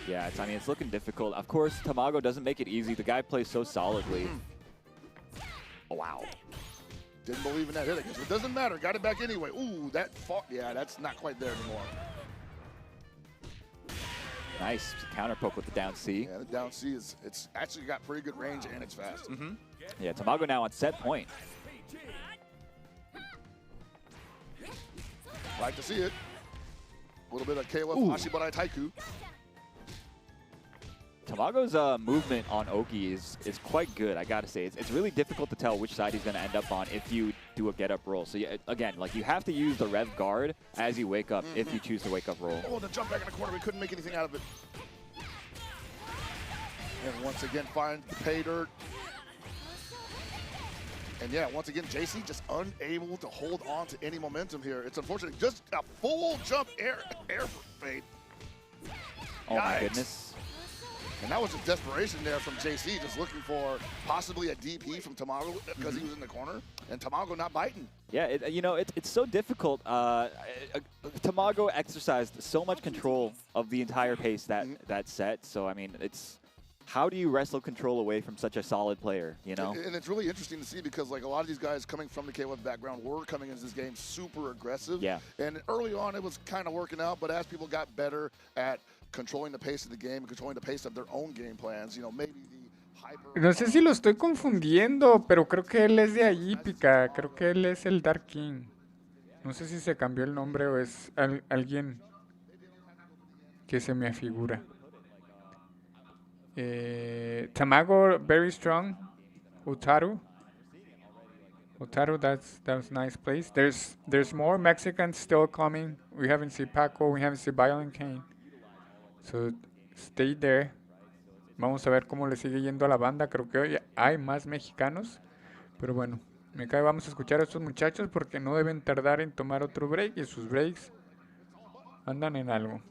Yeah, it's looking difficult. Of course, Tamago doesn't make it easy. The guy plays so solidly. Oh, wow. Didn't believe in that hit, I guess. It doesn't matter. Got it back anyway. Ooh, yeah, that's not quite there anymore. Nice counter poke with the down C. Yeah, the down C it's actually got pretty good range and it's fast. Yeah, Tamago now on set point. Like to see it. A little bit of KLF Ashibarai Taiku. Tamago's movement on Oki is quite good, I gotta say. It's really difficult to tell which side he's gonna end up on if you do a get-up roll. So again, like you have to use the rev guard as you wake up if you choose to wake up roll. Oh, the jump back in the corner, we couldn't make anything out of it. And once again, find the pay dirt. And yeah, once again, JC just unable to hold on to any momentum here. It's unfortunate. Just a full jump air fade. Oh my goodness. And that was a desperation there from JC, just looking for possibly a DP from Tamago because he was in the corner, and Tamago not biting. Yeah, it's so difficult. Tamago exercised so much control of the entire pace that set. So I mean, it's how do you wrestle control away from such a solid player, you know? And it's really interesting to see because like a lot of these guys coming from the KOF background were coming into this game super aggressive. Yeah. And early on it was kind of working out, but as people got better at controlling the pace of the game, controlling the pace of their own game plans, maybe the hyper... No sé si lo estoy confundiendo, pero creo que él es de allí, Pica. Creo que él es el Dark King. No sé si se cambió el nombre o es alguien que se me afigura. Tamago, very strong. Utaru, that's nice place. There's more Mexicans still coming. We haven't seen Paco, we haven't seen Violent Kane. So stay there. Vamos a ver cómo le sigue yendo a la banda. Creo que hoy hay más mexicanos. Pero bueno, vamos a escuchar a estos muchachos porque no deben tardar en tomar otro break. Y sus breaks andan en algo.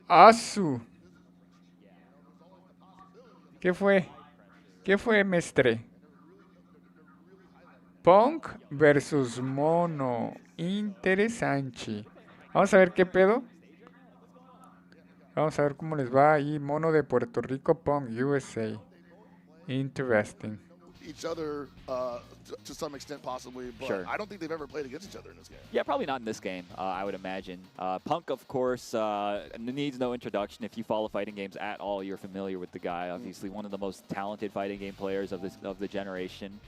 ¡Asu! ¿Qué fue? ¿Qué fue, mestre? Punk versus Mono. Interesante. Vamos a ver qué pedo. Vamos a ver cómo les va ahí. Mono de Puerto Rico, Punk, USA. Interesting. each other to some extent, possibly, but Sure. I don't think they've ever played against each other in this game. Yeah, probably not in this game, I would imagine. Punk, of course, needs no introduction. If you follow fighting games at all, you're familiar with the guy. Obviously, one of the most talented fighting game players of the generation.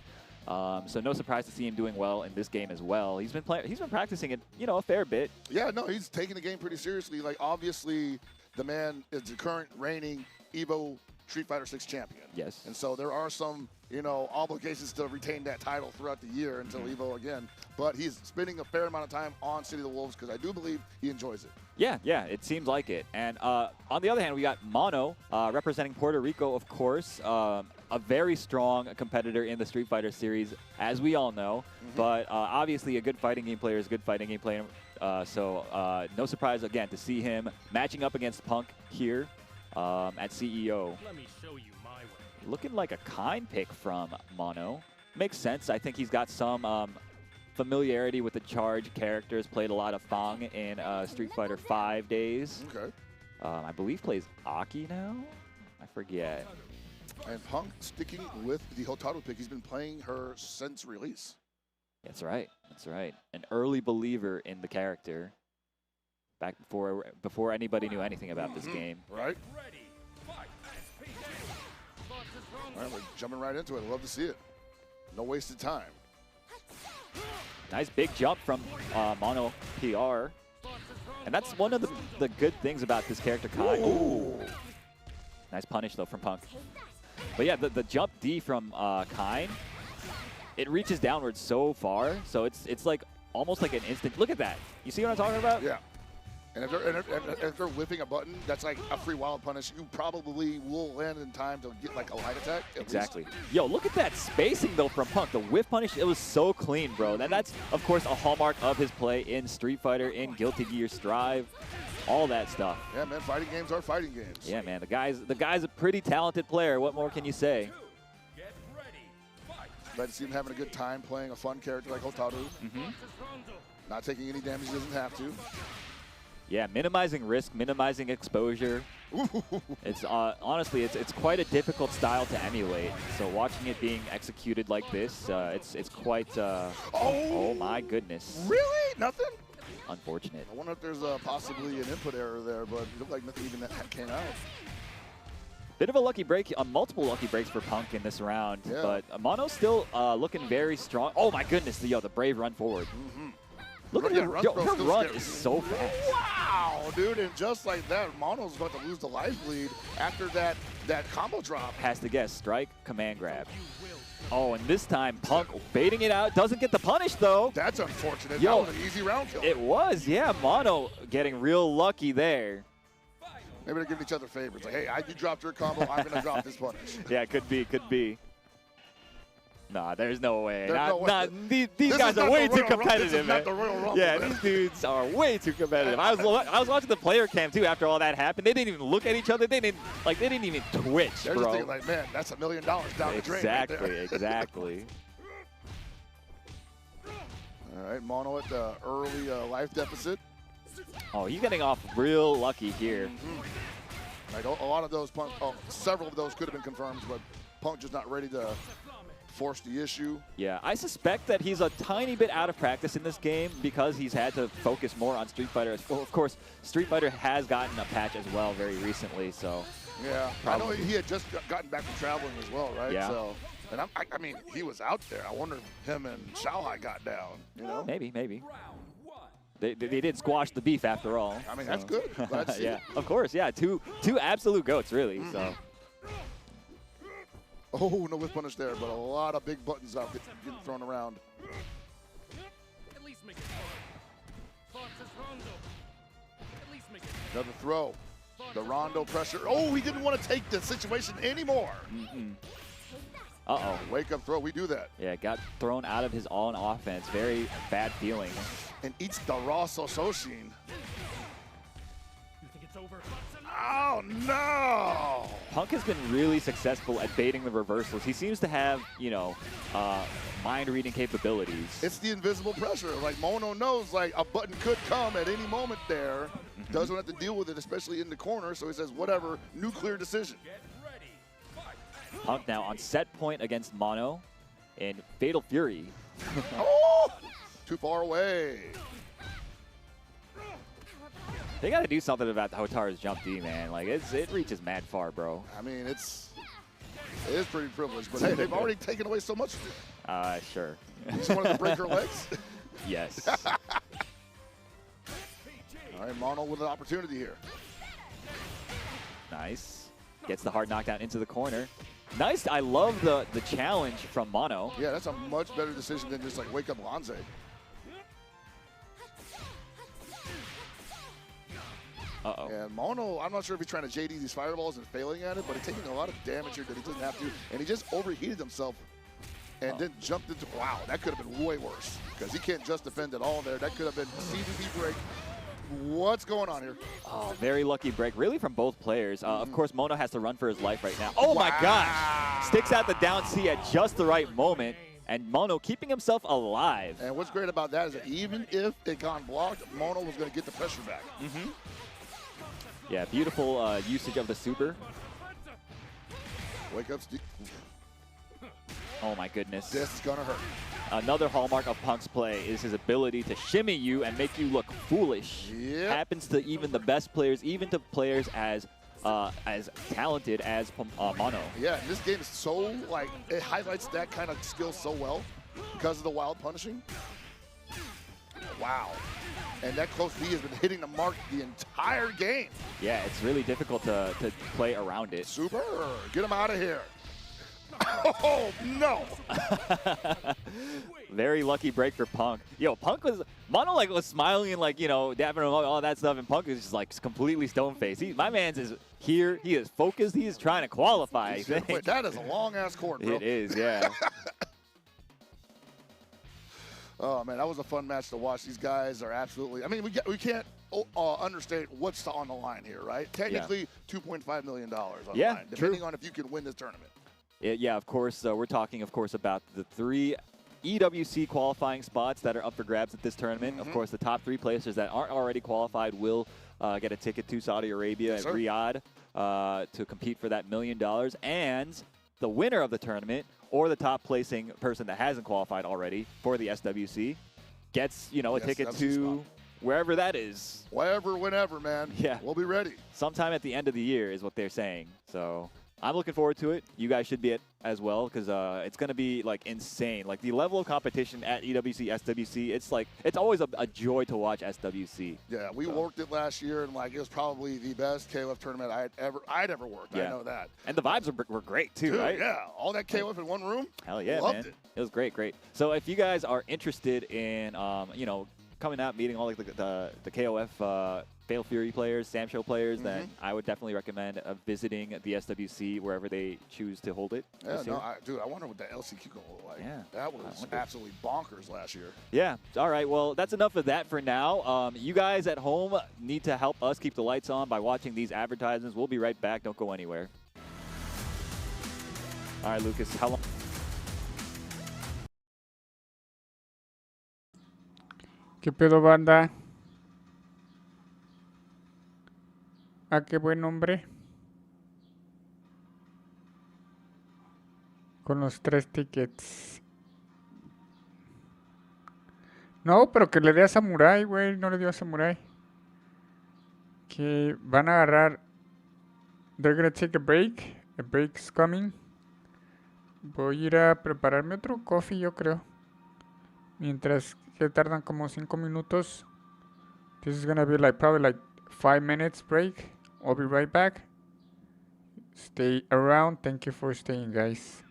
So no surprise to see him doing well in this game as well. He's been practicing it, a fair bit. Yeah, no, he's taking the game pretty seriously. Like, obviously, the man is the current reigning EVO Street Fighter 6 champion. Yes. And so there are some, obligations to retain that title throughout the year until EVO again. But he's spending a fair amount of time on City of the Wolves because I do believe he enjoys it. Yeah, it seems like it. And on the other hand, we got Mono representing Puerto Rico, of course. A very strong competitor in the Street Fighter series, as we all know. But obviously, a good fighting game player is a good fighting game player. So no surprise, again, to see him matching up against Punk here at CEO. Let me show you my way. Looking like a kind pick from Mono. Makes sense. I think he's got some familiarity with the charge characters. Played a lot of Fang in Street Fighter 5 days. Okay. I believe plays Aki now. I forget. And Punk sticking with the Hotaru pick. He's been playing her since release. That's right. That's right. An early believer in the character. Back before anybody knew anything about this game. Right? Ready, fight. All right, we're jumping right into it. I love to see it. No wasted time. Nice big jump from Mono PR. And that's one of the good things about this character, Kai. Ooh. Nice punish, though, from Punk. But yeah, the jump D from Kine, it reaches downwards so far, so it's like almost like an instant. Look at that. You see what I'm talking about? Yeah. And if they're whipping a button, that's like a free wild punish. You probably will land in time to get like a light attack. Exactly. Yo, look at that spacing, though, from Punk. The whiff punish, it was so clean, bro. And that's, of course, a hallmark of his play in Street Fighter, in Guilty Gear Strive, all that stuff. Yeah, man, fighting games are fighting games. Yeah, man, the guy's a pretty talented player. What more can you say? Get ready, fight. Glad to see him having a good time playing a fun character like Hotaru. Not taking any damage he doesn't have to. Yeah, minimizing risk, minimizing exposure. It's honestly, it's quite a difficult style to emulate. So watching it being executed like this, it's quite. Oh my goodness! Really? Nothing? Unfortunate. I wonder if there's possibly an input error there, but it looked like nothing even that came out. Bit of a lucky break, multiple lucky breaks for Punk in this round, but Mono's still looking very strong. Oh my goodness, the brave run forward. Look at her, her run is so fast. Wow, dude, and just like that, Mono's about to lose the life lead after that combo drop. Has to guess, strike, command grab. Oh, and this time, Punk baiting it out. Doesn't get the punish, though. That's unfortunate. Yo, that was an easy round kill. It was, yeah. Mono getting real lucky there. Maybe they're giving each other favors. Like, hey, you dropped your combo, I'm going to drop this punish. Yeah, could be. Nah, there's no way. These guys are way too competitive, man. This is not the Royal Rumble, yeah, man. these dudes are way too competitive. I was watching the player cam too after all that happened. They didn't even look at each other. They didn't even twitch, They're bro. just thinking like, man, that's $1 million down the drain. Exactly. All right, Mono at the early life deficit. Oh, he's getting off real lucky here. Like a lot of those several of those could have been confirmed, but Punk just not ready to force the issue. Yeah, I suspect that he's a tiny bit out of practice in this game because he's had to focus more on Street Fighter. Well, of course, Street Fighter has gotten a patch as well very recently, so. Yeah, probably. I know he had just gotten back from traveling as well, right? Yeah. So, and I mean, he was out there. I wonder if him and Shanghai got down, you know? Maybe. They did squash the beef after all. I mean, that's good. Glad to see it. Of course, yeah. Two absolute goats, really, so. Oh, no whiff punish there, but a lot of big buttons out getting thrown around. At least make it Another throw. The Rondo pressure. Oh, he didn't want to take the situation anymore. Uh-oh. Wake up throw. We do that. Yeah, got thrown out of his all-in offense. Very bad feeling. And eats the raw Sososhin. You think it's over? Oh, no! Punk has been really successful at baiting the reversals. He seems to have, mind-reading capabilities. It's the invisible pressure. Like, Mono knows, like, a button could come at any moment there. Doesn't have to deal with it, especially in the corner. So he says, whatever, nuclear decision. Get ready, fight. Punk now on set point against Mono in Fatal Fury. Oh! Too far away. They got to do something about Hotaru's jump D, man. Like, it reaches mad far, bro. I mean, it is pretty privileged, but hey, they've already taken away so much. Sure. You just wanted to break her legs? Yes. All right, Mono with an opportunity here. Nice. Gets the hard knockdown into the corner. Nice. I love the challenge from Mono. Yeah, that's a much better decision than just like wake up Lanze. Uh-oh. And Mono, I'm not sure if he's trying to JD these fireballs and failing at it, but he's taking a lot of damage here that he doesn't have to. And he just overheated himself and then jumped into, wow, that could have been way worse because he can't just defend at all there. That could have been CVP break. What's going on here? Oh, very lucky break, really, from both players. Of course, Mono has to run for his life right now. Oh, my gosh. Sticks out the down C at just the right moment. And Mono keeping himself alive. And what's great about that is that even if it got blocked, Mono was going to get the pressure back. Yeah, beautiful usage of the super. Wake up, Steve. Oh, my goodness. This is going to hurt. Another hallmark of Punk's play is his ability to shimmy you and make you look foolish. Yep. Happens to even the best players, even to players as talented as Mono. Yeah, this game is so, like, it highlights that kind of skill so well because of the wild punishing. Wow. And that close B has been hitting the mark the entire game. Yeah, it's really difficult to play around it. Super. Get him out of here. Oh, no. Very lucky break for Punk. Yo, Punk Mono was smiling and like, dapping him up, all that stuff, and Punk is just like completely stone-faced. My man's is here. He is focused. He is trying to qualify. I think. Wait, that is a long-ass court, bro. It is, yeah. Oh, man, that was a fun match to watch. These guys are absolutely, I mean, we can't understate what's on the line here, right? Technically, $2.5 million on the line, depending on if you can win this tournament. Yeah, of course. We're talking, of course, about the 3 EWC qualifying spots that are up for grabs at this tournament. Of course, the top 3 placers that aren't already qualified will get a ticket to Saudi Arabia and Riyadh to compete for that $1 million. And the winner of the tournament, or the top placing person that hasn't qualified already for the SWC, gets a ticket to wherever that is. Wherever, whenever, man. Yeah. We'll be ready. Sometime at the end of the year is what they're saying. So I'm looking forward to it. You guys should be as well because it's going to be like insane. Like the level of competition at EWC, SWC, it's always a joy to watch SWC. Yeah, we worked it last year and it was probably the best KOF tournament I'd ever worked. Yeah. I know that. And the vibes were great too, dude, right? Yeah, all that KOF in one room. Hell yeah, Loved man. It was great. So if you guys are interested in coming out, meeting all the KOF Fatal Fury players, Sam Show players, then I would definitely recommend visiting the SWC wherever they choose to hold it. Yeah, dude, I wonder what that LCQ will look like. Yeah, that was absolutely bonkers last year. Yeah, all right, well, that's enough of that for now. You guys at home need to help us keep the lights on by watching these advertisements. We'll be right back. Don't go anywhere. All right, Lucas, how long? ¿Qué pedo, banda? Ah, qué buen hombre. Con los 3 tickets. No, pero que le dé a Samurai, güey. No le dio a Samurai. Que van a agarrar. They're gonna take a break. A break's coming. Voy a ir a prepararme otro coffee, yo creo. Mientras que tardan como 5 minutos. This is gonna be probably 5 minutes break. I'll be right back. Stay around. Thank you for staying, guys.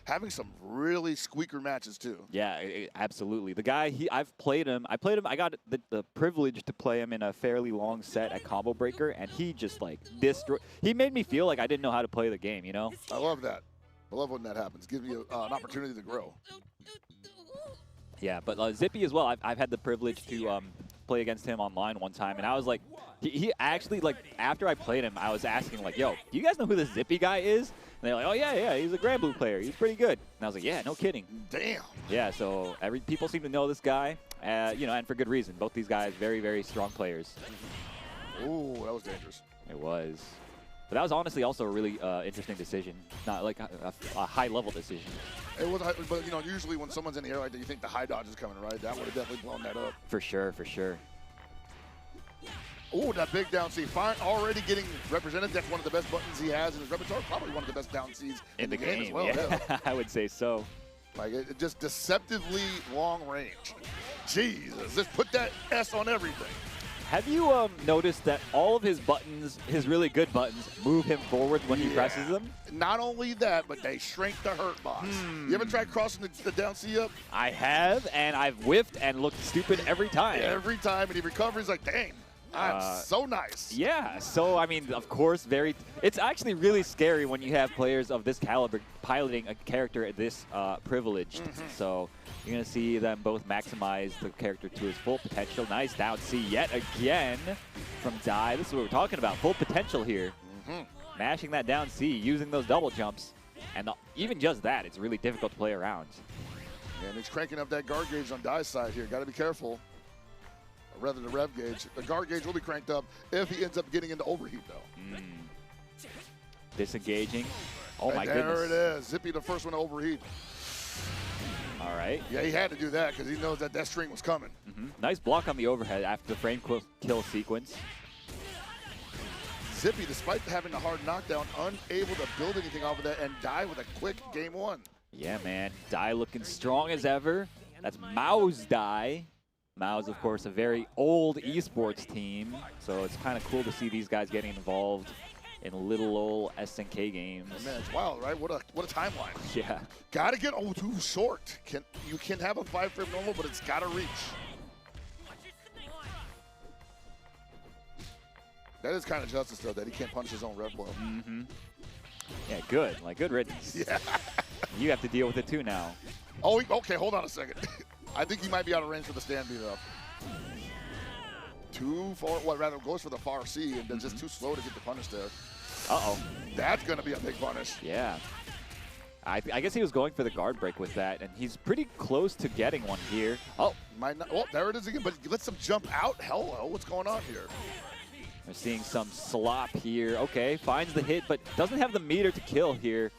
having some really squeaker matches too. Yeah, absolutely. The guy, I've played him. I got the privilege to play him in a fairly long set at Combo Breaker, and he just like he made me feel like I didn't know how to play the game, you know? I love that. I love when that happens. Gives me an opportunity to grow. Yeah, but Zippy as well. I've had the privilege to play against him online one time, and I was like, he actually, like, after I played him, I was asking, like, yo, do you guys know who this Zippy guy is? And they're like, oh, yeah, he's a Grand Blue player. He's pretty good. And I was like, yeah, no kidding. Damn. Yeah, so people seem to know this guy, you know, and for good reason. Both these guys, very, very strong players. Ooh, that was dangerous. It was. But that was honestly also a really interesting decision. Not like a high-level decision. It was, but, you know, usually when someone's in the air like that, you think the high dodge is coming, right? That would have definitely blown that up. For sure, for sure. Ooh, that big down C. Already getting represented. That's one of the best buttons he has in his repertoire. Probably one of the best down Cs in the game as well. Yeah. I would say so. Like, it just deceptively long range. Jesus, just put that S on everything. Have you noticed that all of his buttons, his really good buttons, move him forward when he presses them? Not only that, but they shrink the hurt box. You ever tried crossing the down C up? I have, and I've whiffed and looked stupid every time. Every time, and he recovers like, dang. I'm so nice. Yeah, so, I mean, of course, it's actually really scary when you have players of this caliber piloting a character this privileged. So you're going to see them both maximize the character to his full potential. Nice down C yet again from Dai. This is what we're talking about, full potential here. Mashing that down C, using those double jumps. And even just that, it's really difficult to play around. And he's cranking up that guard gauge on Dai's side here. Got to be careful. Rather the rev gauge. The guard gauge will be cranked up if he ends up getting into overheat, though. Disengaging. Oh, and my goodness. There it is. Zippy, the first one to overheat. All right. Yeah, he had to do that because he knows that that string was coming. Nice block on the overhead after the frame kill sequence. Zippy, despite having a hard knockdown, unable to build anything off of that and die with a quick game one. Yeah, man. Dai looking strong as ever. That's Mao's Dai. Mao's, of course, a very old esports team, so it's kind of cool to see these guys getting involved in little old SNK games. Oh, man, it's wild, right? What a timeline. Yeah. Gotta get too short. You can have a 5-frame normal, but it's gotta reach. That is kind of justice, though, that he can't punish his own red blow. Yeah, good. Like, good riddance. Yeah. You have to deal with it, too, now. Oh, okay, hold on a second. I think he might be out of range for the stand B, though. Too far, well, rather goes for the far C, and then just too slow to get the punish there. Uh-oh. That's going to be a big punish. Yeah. I guess he was going for the guard break with that, and he's pretty close to getting one here. Oh. Might not, oh, there it is again, but he lets him jump out. Hello, what's going on here? We're seeing some slop here. Okay, finds the hit, but doesn't have the meter to kill here.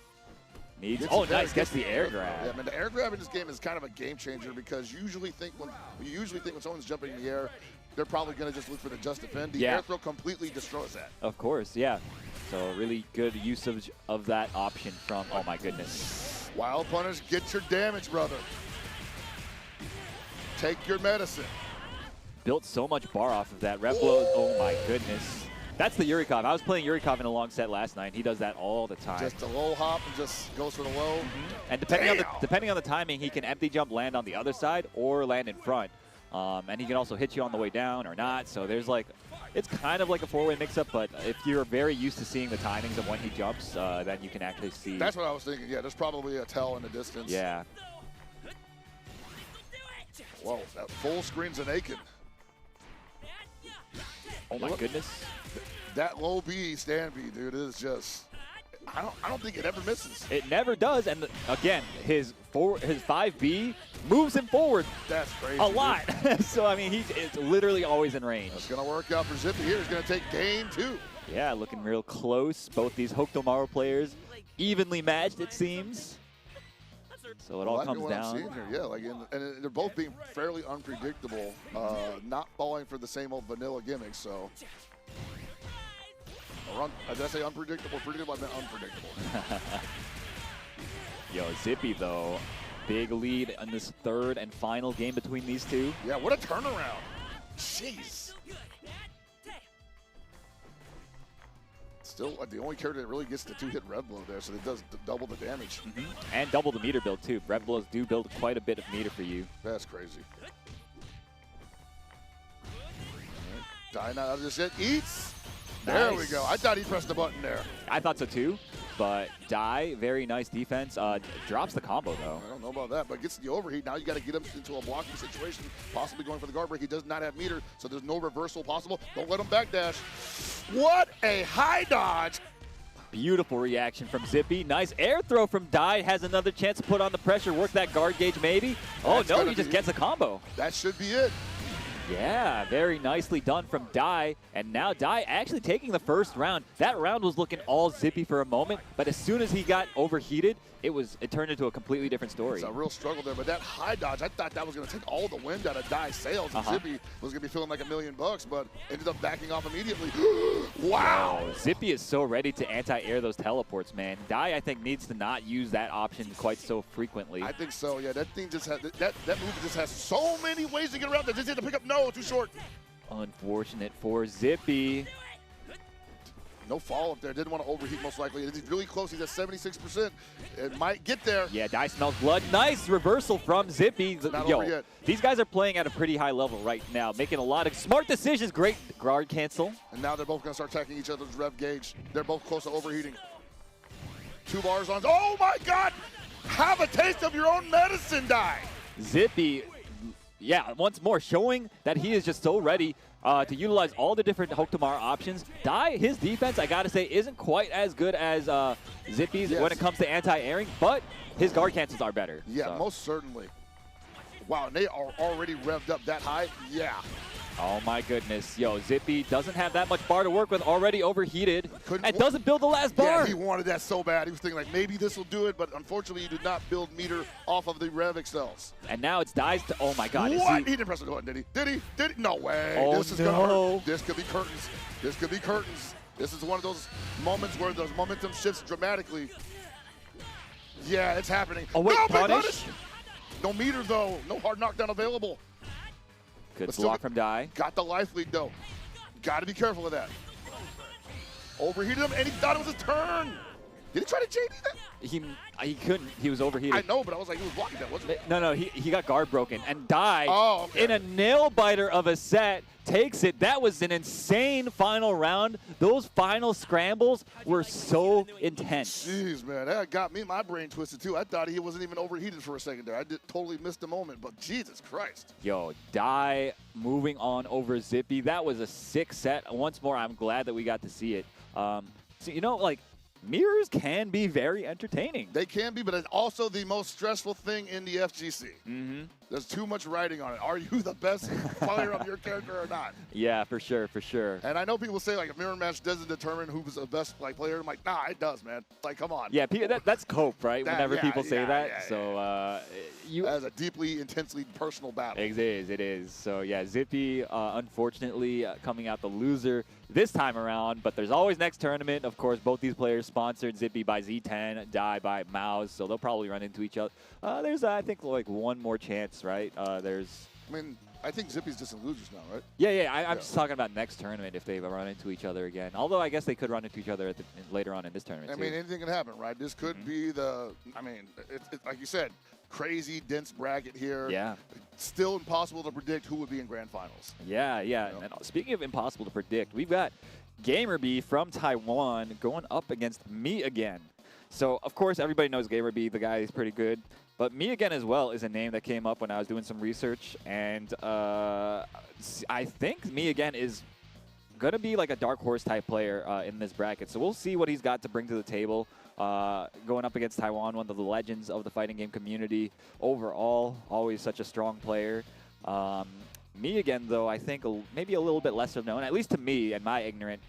Oh, nice. Gets the air grab. Yeah, man, the air grab in this game is kind of a game changer because you usually think when someone's jumping in the air, they're probably going to just look for the just defend. The air throw completely destroys that. Of course, yeah. So really good usage of that option from, oh my goodness. Wild punish, get your damage, brother. Take your medicine. Built so much bar off of that. Rep blows, oh my goodness. That's the Yurikov. I was playing Yurikov in a long set last night. He does that all the time. Just a low hop and just goes for the low. And depending on the timing, he can empty jump, land on the other side, or land in front. And he can also hit you on the way down or not. So there's like, it's kind of like a four-way mix-up, but if you're very used to seeing the timings of when he jumps, then you can actually see. That's what I was thinking. Yeah, there's probably a tell in the distance. Yeah. Whoa, that full screen's an Aiken. Oh my goodness. That low B stand B, dude, is just, I don't think it ever misses. It never does, and again, his 5B moves him forward. That's crazy. A lot. So I mean, it's literally always in range. It's gonna work out for Zippy here. He's gonna take game 2. Yeah, looking real close. Both these Hokutomaru players evenly matched, it seems. So it all comes down. Here. Yeah, like and they're both being fairly unpredictable, not falling for the same old vanilla gimmicks. So. Did I say unpredictable? Predictable, I meant unpredictable. Yo, Zippy, though. Big lead in this third and final game between these two. Yeah, what a turnaround. Jeez. Still, the only character that really gets the 2-hit Rev Blow there, so it does double the damage. And double the meter build, too. Rev Blows do build quite a bit of meter for you. That's crazy. Die not out of this yet. Eats. There we go. I thought he pressed the button there. I thought so, too. But Die, very nice defense. Drops the combo, though. I don't know about that, but gets the overheat. Now you got to get him into a blocking situation, possibly going for the guard break. He does not have meter, so there's no reversal possible. Don't let him backdash. What a high dodge. Beautiful reaction from Zippy. Nice air throw from Die. Has another chance to put on the pressure, work that guard gauge maybe. Oh, no, he just gets a combo. That should be it. Yeah, very nicely done from Die. And now Die actually taking the first round. That round was looking all Zippy for a moment, but as soon as he got overheated, it turned into a completely different story. It's a real struggle there, but that high dodge, I thought that was going to take all the wind out of Die's sails, and Zippy was going to be feeling like $1 million, but ended up backing off immediately. Wow! Oh, Zippy is so ready to anti-air those teleports, man. Die, I think, needs to not use that option quite so frequently. I think so, yeah. That thing just has, that move just has so many ways to get around that. Just hit to pick up, no, too short. Unfortunate for Zippy. No follow-up there. Didn't want to overheat, most likely. He's really close. He's at 76%. It might get there. Yeah, Die smells blood. Nice reversal from Zippy. Not over yet. These guys are playing at a pretty high level right now, making a lot of smart decisions. Great guard cancel. And now they're both going to start attacking each other's rev gauge. They're both close to overheating. 2 bars on. Oh, my God! Have a taste of your own medicine, Die! Zippy, yeah, once more, showing that he is just so ready to utilize all the different Hokutomaru options. Die, his defense, I gotta say, isn't quite as good as Zippy's when it comes to anti-airing, but his guard cancels are better. Yeah, so. Most certainly. Wow, and they are already revved up that high? Yeah. Oh my goodness. Yo, Zippy doesn't have that much bar to work with, already overheated, and doesn't build the last bar. Yeah, he wanted that so bad. He was thinking, like, maybe this will do it, but unfortunately, he did not build meter off of the rev excels. And now it's Die's to, oh my God. What? He didn't press the button, did he? Did he? Did he? No way. Oh, this is gonna hurt. This could be curtains. This could be curtains. This is one of those moments where the momentum shifts dramatically. Yeah, it's happening. Oh, wait, no, punish? No meter, though. No hard knockdown available. Good block from Die. Got the life lead, though. Got to be careful of that. Overheated him, and he thought it was his turn. Did he try to JD that? He couldn't. He was overheated. I know, but I was like, he was blocking that, wasn't it? No, he got guard broken. And Die, in a nail-biter of a set, takes it. That was an insane final round. Those final scrambles were so intense. Jeez, man, that got me my brain twisted, too. I thought he wasn't even overheated for a second there. I totally missed the moment, but Jesus Christ. Yo, Die moving on over Zippy. That was a sick set. Once more, I'm glad that we got to see it. So, you know, like, mirrors can be very entertaining. They can be, but it's also the most stressful thing in the FGC. There's too much writing on it. Are you the best player of your character or not? Yeah, for sure, for sure. And I know people say, like, a mirror match doesn't determine who's the best player. I'm like, nah, it does, man. Like, come on. Yeah, that's cope, right? Whenever people say that. So that's a deeply, intensely personal battle. It is. So, yeah, Zippy, unfortunately, coming out the loser this time around. But there's always next tournament. Of course, both these players sponsored. Zippy by Z10, Die by Mouse. So they'll probably run into each other. There's, I think, like one more chance, right? I mean, I think Zippy's just in losers now, right? Yeah. I'm just talking about next tournament if they run into each other again. Although I guess they could run into each other later on in this tournament, I mean, anything can happen, right? This could be the, I mean, it's like you said, crazy, dense bracket here. Yeah. Still impossible to predict who would be in grand finals. Yeah. You know? And speaking of impossible to predict, we've got GamerB from Taiwan going up against Me Again. So, of course, everybody knows GamerB. The guy is pretty good. But Me Again as well is a name that came up when I was doing some research. And I think Me Again is going to be like a dark horse type player in this bracket. So we'll see what he's got to bring to the table. Going up against Taiwan, one of the legends of the fighting game community. Overall, always such a strong player. Me Again, though, I think maybe a little bit lesser known, at least to me and my ignorant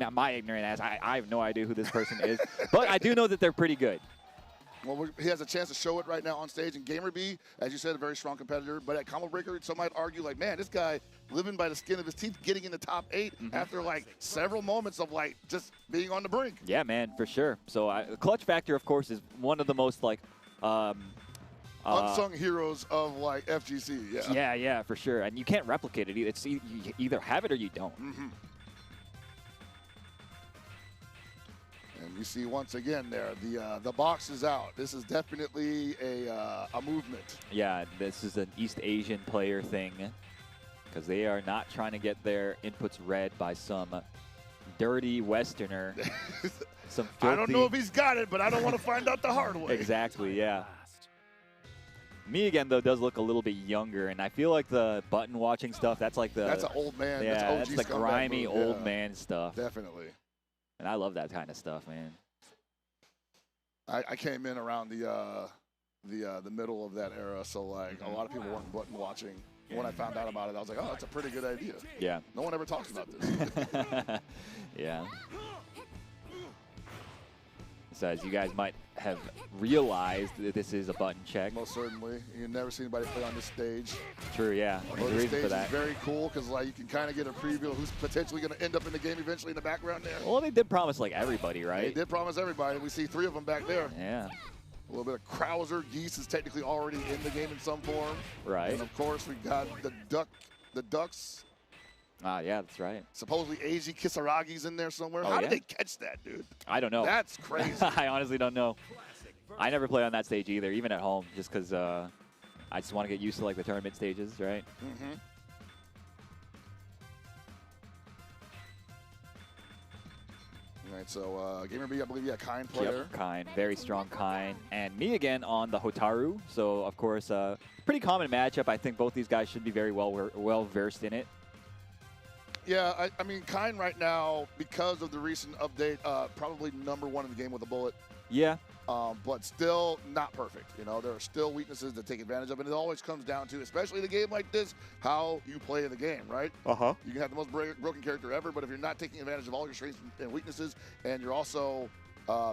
ass. I have no idea who this person is. But I do know that they're pretty good. Well, he has a chance to show it right now on stage. And GamerB, as you said, a very strong competitor. But at Combo Breaker, some might argue, like, man, this guy living by the skin of his teeth, getting in the top 8 after, like, several moments of, like, just being on the brink. Yeah, man, for sure. So clutch factor, of course, is one of the most, like, unsung heroes of, like, FGC. Yeah, for sure. And you can't replicate it. It's you either have it or you don't. You see once again there, the box is out. This is definitely a movement. Yeah, this is an East Asian player thing because they are not trying to get their inputs read by some dirty Westerner. Some filthy... I don't know if he's got it, but I don't want to find out the hard way. Exactly, yeah. Me again though does look a little bit younger, and I feel like the button watching stuff, that's like the... That's an old man. Yeah, that's the grimy old man stuff. Definitely. And I love that kind of stuff, man. I came in around the middle of that era, so like a lot of people weren't button watching. When I found out about it, I was like, oh, that's a pretty good idea. Yeah. No one ever talks about this. Yeah. So as you guys might have realized, that this is a button check. Most certainly. You've never seen anybody play on this stage. True, yeah. There's a reason for that. Is very cool because like you can kind of get a preview of who's potentially going to end up in the game eventually in the background there. Well, they did promise like everybody, right? They did promise everybody. We see 3 of them back there. Yeah. A little bit of Krauser. Geese is technically already in the game in some form. Right. And of course we got the Ducks. Ah, yeah, that's right. Supposedly Eiji Kisaragi's in there somewhere. Oh, How yeah? did they catch that, dude? I don't know. That's crazy. I honestly don't know. I never play on that stage either, even at home, just because I just want to get used to like the tournament stages, right? Mm-hmm. All right, so GamerB, I believe, yeah, Kind player. Yep, Kind, very strong Kind. And me again on the Hotaru. So, of course, pretty common matchup. I think both these guys should be very well versed in it. Yeah, I mean, Kind right now, because of the recent update, probably #1 in the game with a bullet. Yeah. But still not perfect. You know, there are still weaknesses to take advantage of, and it always comes down to, especially in a game like this, how you play the game, right? Uh-huh. You can have the most broken character ever, but if you're not taking advantage of all your strengths and weaknesses, and you're also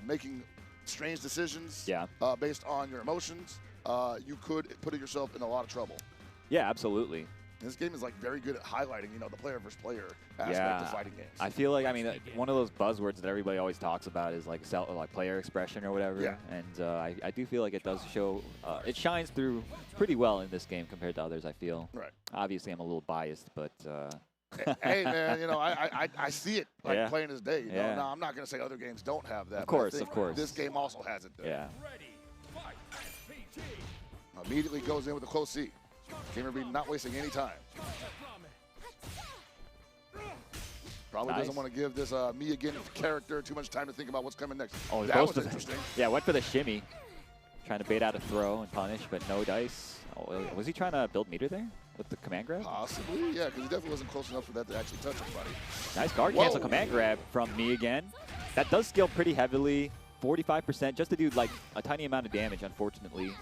making strange decisions based on your emotions, you could put yourself in a lot of trouble. Yeah, absolutely. This game is like very good at highlighting, you know, the player versus player aspect of fighting games. I feel like, I mean, one of those buzzwords that everybody always talks about is like player expression or whatever. Yeah. And I do feel like it does show, it shines through pretty well in this game compared to others, I feel. Right. Obviously, I'm a little biased, but... Hey, man, you know, I see it like plain as day. You know? Now, I'm not going to say other games don't have that. Of course, but I think this game also has it. Though. Yeah. Immediately goes in with a close C. GamerB not wasting any time. Probably doesn't want to give this me again character too much time to think about what's coming next. Oh, that was interesting. Yeah, went for the shimmy. Trying to bait out a throw and punish, but no dice. Oh, was he trying to build meter there with the command grab? Possibly, yeah, because he definitely wasn't close enough for that to actually touch anybody. Nice guard cancel command grab from me again. That does scale pretty heavily. 45% just to do like a tiny amount of damage, unfortunately.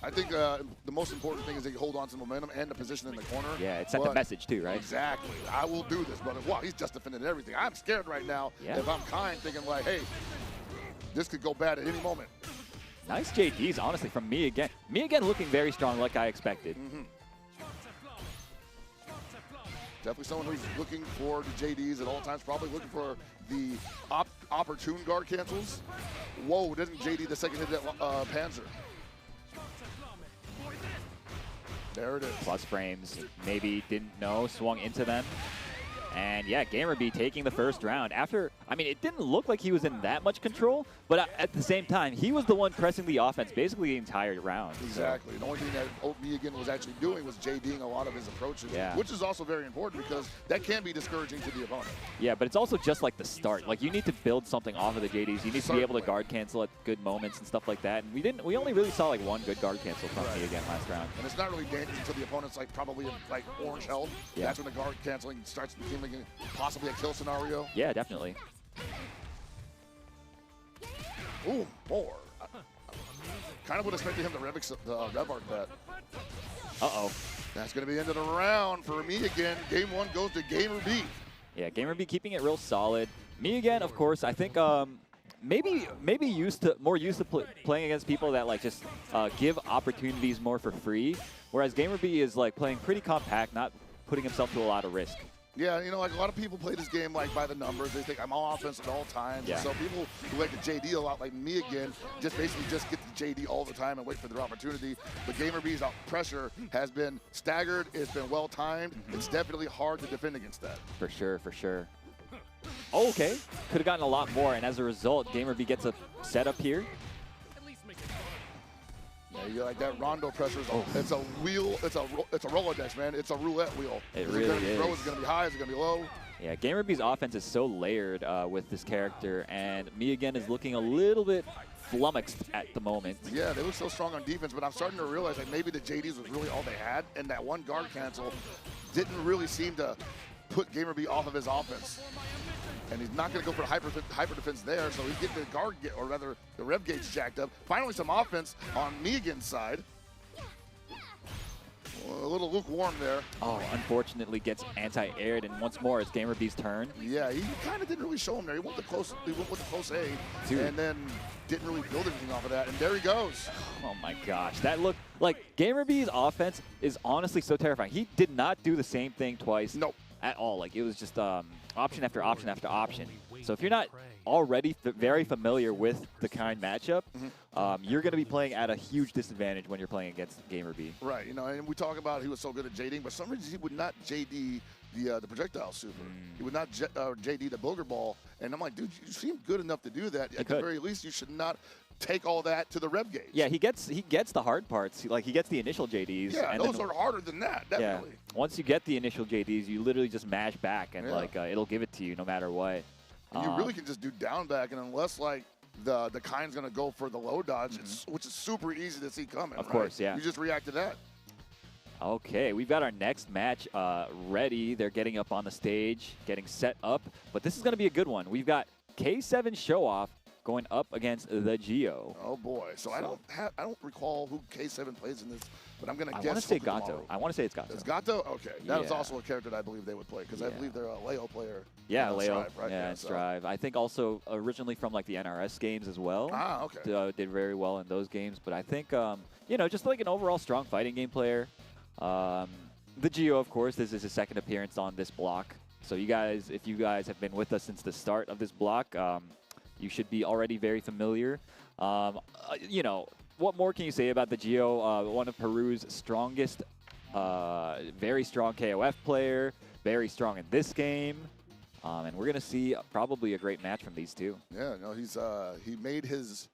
I think the most important thing is that you hold on to the momentum and the position in the corner. Yeah, it sent the message too, right? Exactly. I will do this, brother. Wow, he's just defending everything. I'm scared right now if I'm Kind, thinking like, hey, this could go bad at any moment. Nice JDs, honestly, from me again. Me again looking very strong like I expected. Mm-hmm. Definitely someone who's looking for the JDs at all times, probably looking for the opportune guard cancels. Whoa, didn't JD the second hit that Panzer. There it is. Plus frames, maybe didn't know, swung into them. And yeah, GamerB taking the first round. After, I mean, it didn't look like he was in that much control, but at the same time, he was the one pressing the offense basically the entire round. Exactly. So. The only thing that me again was actually doing was JDing a lot of his approaches, which is also very important because that can be discouraging to the opponent. Yeah, but it's also just like the start. Like you need to build something off of the JDs. You need to be able to guard cancel at good moments and stuff like that. And we only really saw like one good guard cancel from me again last round. And it's not really dangerous until the opponent's like probably like orange health. Yeah. That's when the guard canceling starts becoming possibly a kill scenario. Yeah, definitely. Ooh, more. Kind of would expect him to rev art that. Uh-oh. That's going to be the end of the round for me again. Game 1 goes to GamerB. Yeah, GamerB keeping it real solid. Me again, of course, I think maybe more used to playing against people that like just give opportunities more for free, whereas GamerB is like playing pretty compact, not putting himself to a lot of risk. Yeah, you know, like a lot of people play this game like by the numbers. They think I'm on offense at all times. Yeah. So people who like the JD a lot, like me again, just basically just get the JD all the time and wait for their opportunity. But GamerB's pressure has been staggered. It's been well timed. It's definitely hard to defend against that. For sure, for sure. Oh, okay. Could have gotten a lot more, and as a result, GamerB gets a setup here. Yeah, you like that rondo pressure. It's a wheel. It's a Rolodex, man. It's a roulette wheel. It really is. Is it going to be high? Is it going to be low? Yeah, GamerB's offense is so layered with this character, and me again is looking a little bit flummoxed at the moment. Yeah, they look so strong on defense, but I'm starting to realize that maybe the JDs was really all they had, and that one guard cancel didn't really seem to put GamerB off of his offense. And he's not going to go for hyper defense there, so he's getting the guard, or rather the rev gauge jacked up. Finally, some offense on Megan's side. A little lukewarm there. Oh, unfortunately gets anti-aired, and once more it's GamerB's turn. Yeah, he kind of didn't really show him there. He went with the close A, Dude. And then didn't really build anything off of that, and there he goes. Oh my gosh, that looked like GamerB's offense is honestly so terrifying. He did not do the same thing twice. Nope. At all. Like, it was just option after option after option. So if you're not already very familiar with the kind matchup, you're going to be playing at a huge disadvantage when you're playing against GamerB. Right, you know, and we talk about he was so good at JDing, but for some reason he would not JD the projectile super. He would not JD the booger ball, and I'm like, dude, you seem good enough to do that. At the very least, you should not take all that to the rev gauge. Yeah, he gets the hard parts. Like, he gets the initial JDs. Yeah, and those are harder than that, definitely. Yeah. Once you get the initial JDs, you literally just mash back, and like it'll give it to you no matter what. And you really can just do down back, and unless like the kind's gonna go for the low dodge, which is super easy to see coming. Of course, yeah. You just react to that. Okay, we've got our next match ready. They're getting up on the stage, getting set up, but this is going to be a good one. We've got K7 Show Off going up against the Geo. Oh boy! So I don't recall who K7 plays in this, but I'm going to guess. I want to say Gato. I want to say it's Gato. It's Gato? Okay, that was also a character that I believe they would play because I believe they're a Leo player. Yeah, Leo. Strive, right? Yeah, Strive. I think also originally from like the NRS games as well. Ah, okay. Did very well in those games, but I think you know, just like an overall strong fighting game player. The Geo, of course, this is his second appearance on this block. So you guys, if you guys have been with us since the start of this block, you should be already very familiar. You know, what more can you say about the Geo? One of Peru's strongest, very strong KOF player, very strong in this game. And we're going to see probably a great match from these two. Yeah, no, he made his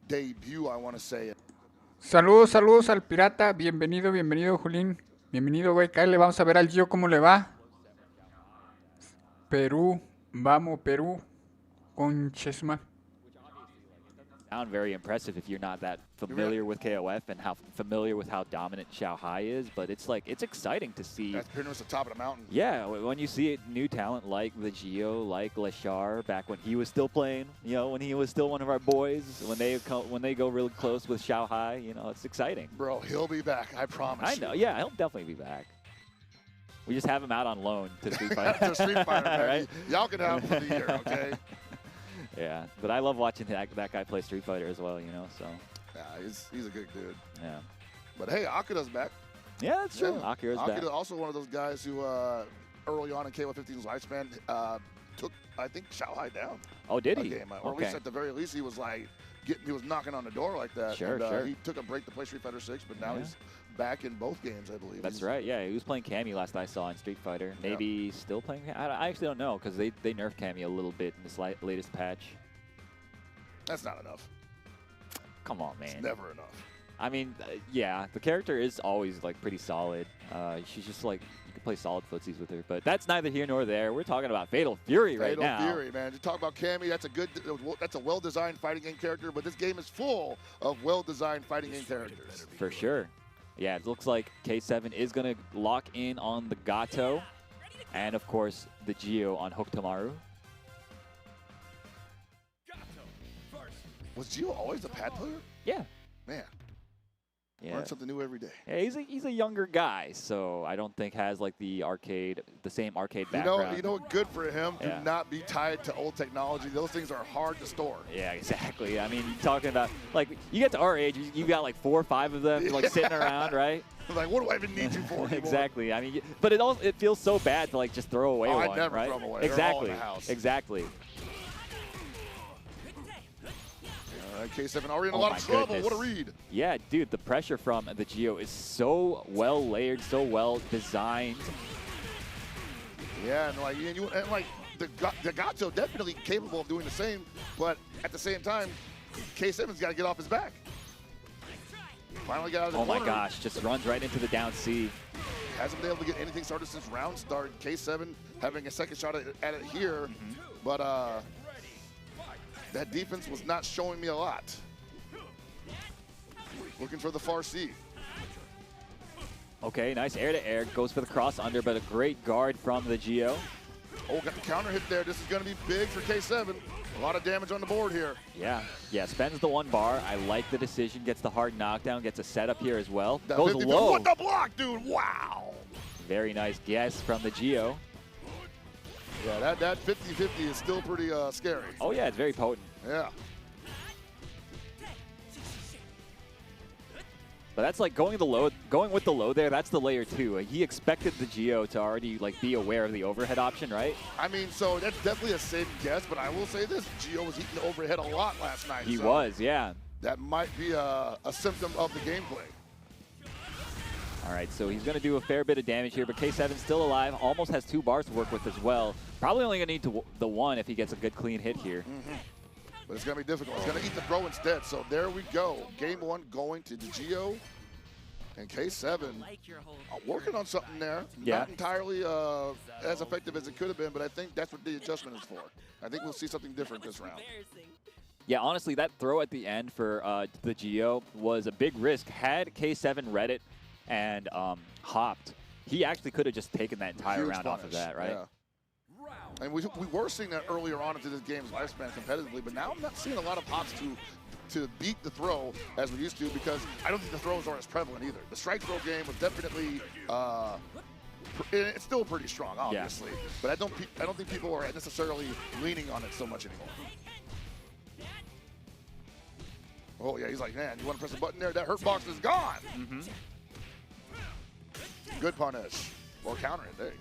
debut, I want to say. Saludos, saludos al pirata. Bienvenido, bienvenido, Julín. Bienvenido, güey. Kyle, vamos a ver al Gio cómo le va. Perú, vamos, Perú. Conchesma. Sound very impressive if you're not that familiar with KOF and how familiar with how dominant Xiaohai is, but it's like, it's exciting to see. That's pretty much the top of the mountain. Yeah, when you see new talent like the Geo, like Leshar, back when he was still playing, you know, when he was still one of our boys, when they go really close with Xiaohai, you know, it's exciting. Bro, he'll be back, I promise. I know, yeah, he'll definitely be back. We just have him out on loan to Street Fighter. To Street Fighter, man. Right? Y'all can have him for the year, okay? Yeah, but I love watching that guy play Street Fighter as well, you know, so. Yeah, he's a good dude. Yeah. But hey, Akira's back. Yeah, that's true. Akira's back. Akira also one of those guys who early on in KO15's lifespan took, I think, Xiaohai down. Oh, did he? Game. Or at least at the very least he was like, he was knocking on the door like that. Sure, and, he took a break to play Street Fighter 6, but now he's back in both games, I believe. That's right, yeah. He was playing Cammy last I saw in Street Fighter. Maybe still playing I actually don't know, because they nerfed Cammy a little bit in this latest patch. That's not enough. Come on, man. It's never enough. I mean, yeah, the character is always, like, pretty solid. She's just, like, you can play solid footsies with her. But that's neither here nor there. We're talking about Fatal Fury right now. Fatal Fury, man. You talk about Cammy, that's a well-designed fighting game character, but this game is full of well-designed fighting game characters. For sure. Yeah, it looks like K7 is going to lock in on the Gato. And, of course, the Geo on Hokutomaru. Was Gio always a pad player? Yeah. Man. Yeah. Learn something new every day. Yeah, he's a younger guy, so I don't think has like the same arcade background. You know, good for him. Do not be tied to old technology. Those things are hard to store. Yeah, exactly. I mean, you're talking about like you get to our age, you got like 4 or 5 of them like sitting around, right? Like, what do I even need you for? Exactly. I mean, but it feels so bad to like just throw away one, I'd never right? throw them away. Exactly. They're all in the house. Exactly. K7 already in a lot of trouble. Goodness. What a read. Yeah, dude, the pressure from the Geo is so well layered, so well designed. Yeah, and like the Gato definitely capable of doing the same, but at the same time, K7's got to get off his back. Finally got out of the corner. My gosh, just runs right into the down C. Hasn't been able to get anything started since round start. K7 having a second shot at it here, but that defense was not showing me a lot. Looking for the far C. Okay, nice air-to-air. Goes for the cross under, but a great guard from the Geo. Oh, got the counter hit there. This is going to be big for K7. A lot of damage on the board here. Yeah, spends the 1 bar. I like the decision. Gets the hard knockdown. Gets a setup here as well. That Goes low. What the block, dude? Wow. Very nice guess from the Geo. Yeah, that 50-50 is still pretty scary. Oh, yeah, it's very potent. Yeah. But that's like going with the low there. That's the layer 2. He expected the Geo to already like be aware of the overhead option, right? I mean, so that's definitely a safe guess. But I will say this: Geo was eating the overhead a lot last night. He was, yeah. That might be a symptom of the gameplay. All right, so he's going to do a fair bit of damage here, but K7's still alive. Almost has 2 bars to work with as well. Probably only going to need the 1 if he gets a good clean hit here. But it's going to be difficult. It's going to eat the throw instead. So there we go. Game 1 going to the Geo. And K7 working on something there. Yeah. Not entirely as effective as it could have been, but I think that's what the adjustment is for. I think we'll see something different this round. Yeah, honestly, that throw at the end for the Geo was a big risk. Had K7 read it and hopped, he actually could have just taken that entire round off of that, right? Yeah. And we were seeing that earlier on into this game's lifespan competitively, but now I'm not seeing a lot of hops to beat the throw as we used to, because I don't think the throws are as prevalent either. The strike throw game was definitely it's still pretty strong, obviously, but I don't think people are necessarily leaning on it so much anymore. Oh yeah, he's like, man, you want to press a button there? That hurt box is gone. Good punish or counter it. There you go.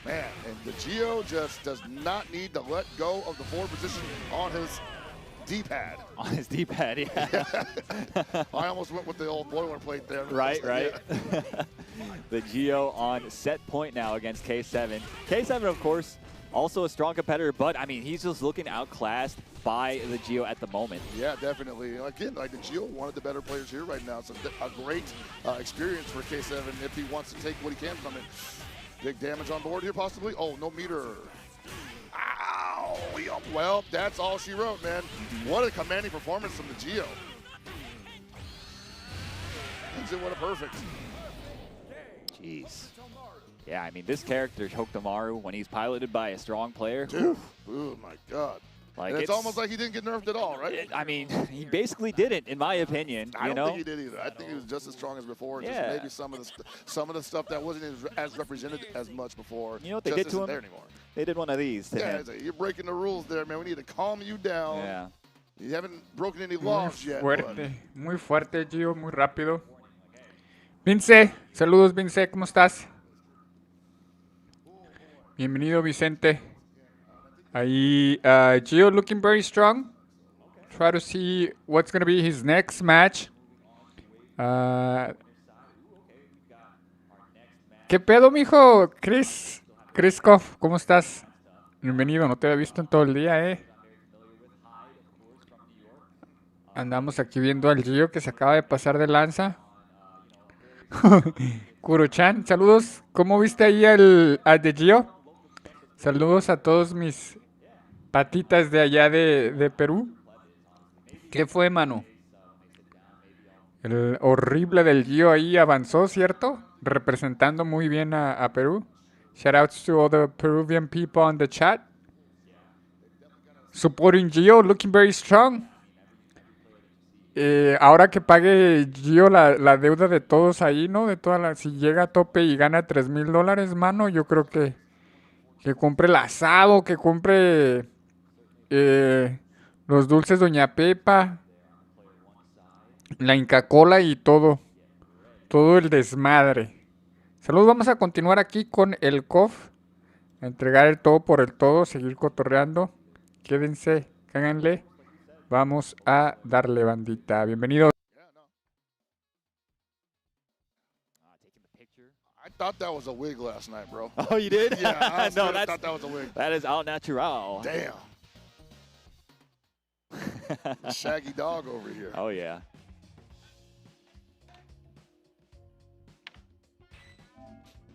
Man, and the Geo just does not need to let go of the forward position on his D-pad. On his D-pad, yeah. I almost went with the old boilerplate there. Right. Yeah. The Geo on set point now against K7. K7, of course, also a strong competitor, but, I mean, he's just looking outclassed by the Geo at the moment. Yeah, definitely. Again, like the Geo, one of the better players here right now. It's a great experience for K7 if he wants to take what he can from it. Big damage on board here, possibly. Oh, no meter. Ow! Well, that's all she wrote, man. What a commanding performance from the Geo. What a perfect. Jeez. Yeah, I mean, this character, Hokutomaru, when he's piloted by a strong player. Dude, oh my God. Like, and it's almost like he didn't get nerfed at all, right? I mean, he basically didn't, in my opinion. I don't think he did either. I think he was just as strong as before. Just maybe some of the stuff that wasn't as represented as much before. You know what they did to him? There anymore. They did one of these to him. You're breaking the rules there, man. We need to calm you down. Yeah. You haven't broken any laws yet. Muy fuerte, Gio, muy rápido. Vince, saludos, Vince, ¿cómo estás? Bienvenido, Vicente. Ahí, Gio looking very strong. Try to see what's going to be his next match. ¿Qué pedo, mijo? Kriskov, ¿cómo estás? Bienvenido, no te había visto en todo el día, Andamos aquí viendo al Gio que se acaba de pasar de lanza. Kuro-chan, saludos. ¿Cómo viste ahí al de Gio? Saludos a todos mis patitas de allá de Perú. ¿Qué fue, mano? El horrible del Gio ahí avanzó, ¿cierto? Representando muy bien a Perú. Shoutouts to all the Peruvian people on the chat. Supporting Gio, looking very strong. Ahora que pague Gio la deuda de todos ahí, ¿no? Si llega a tope y gana $3,000, mano, yo creo que compre el asado, que compre los dulces Doña Pepa, la Inca Cola y todo el desmadre. Saludos, vamos a continuar aquí con el COF, a entregar el todo por el todo, seguir cotorreando. Quédense, cáganle. Vamos a darle bandita. Bienvenidos. taking the picture. I thought that was a wig last night, bro. Oh, you did? Yeah, I no, thought that was a wig. That is al natural. Damn. Shaggy dog over here. Oh, yeah.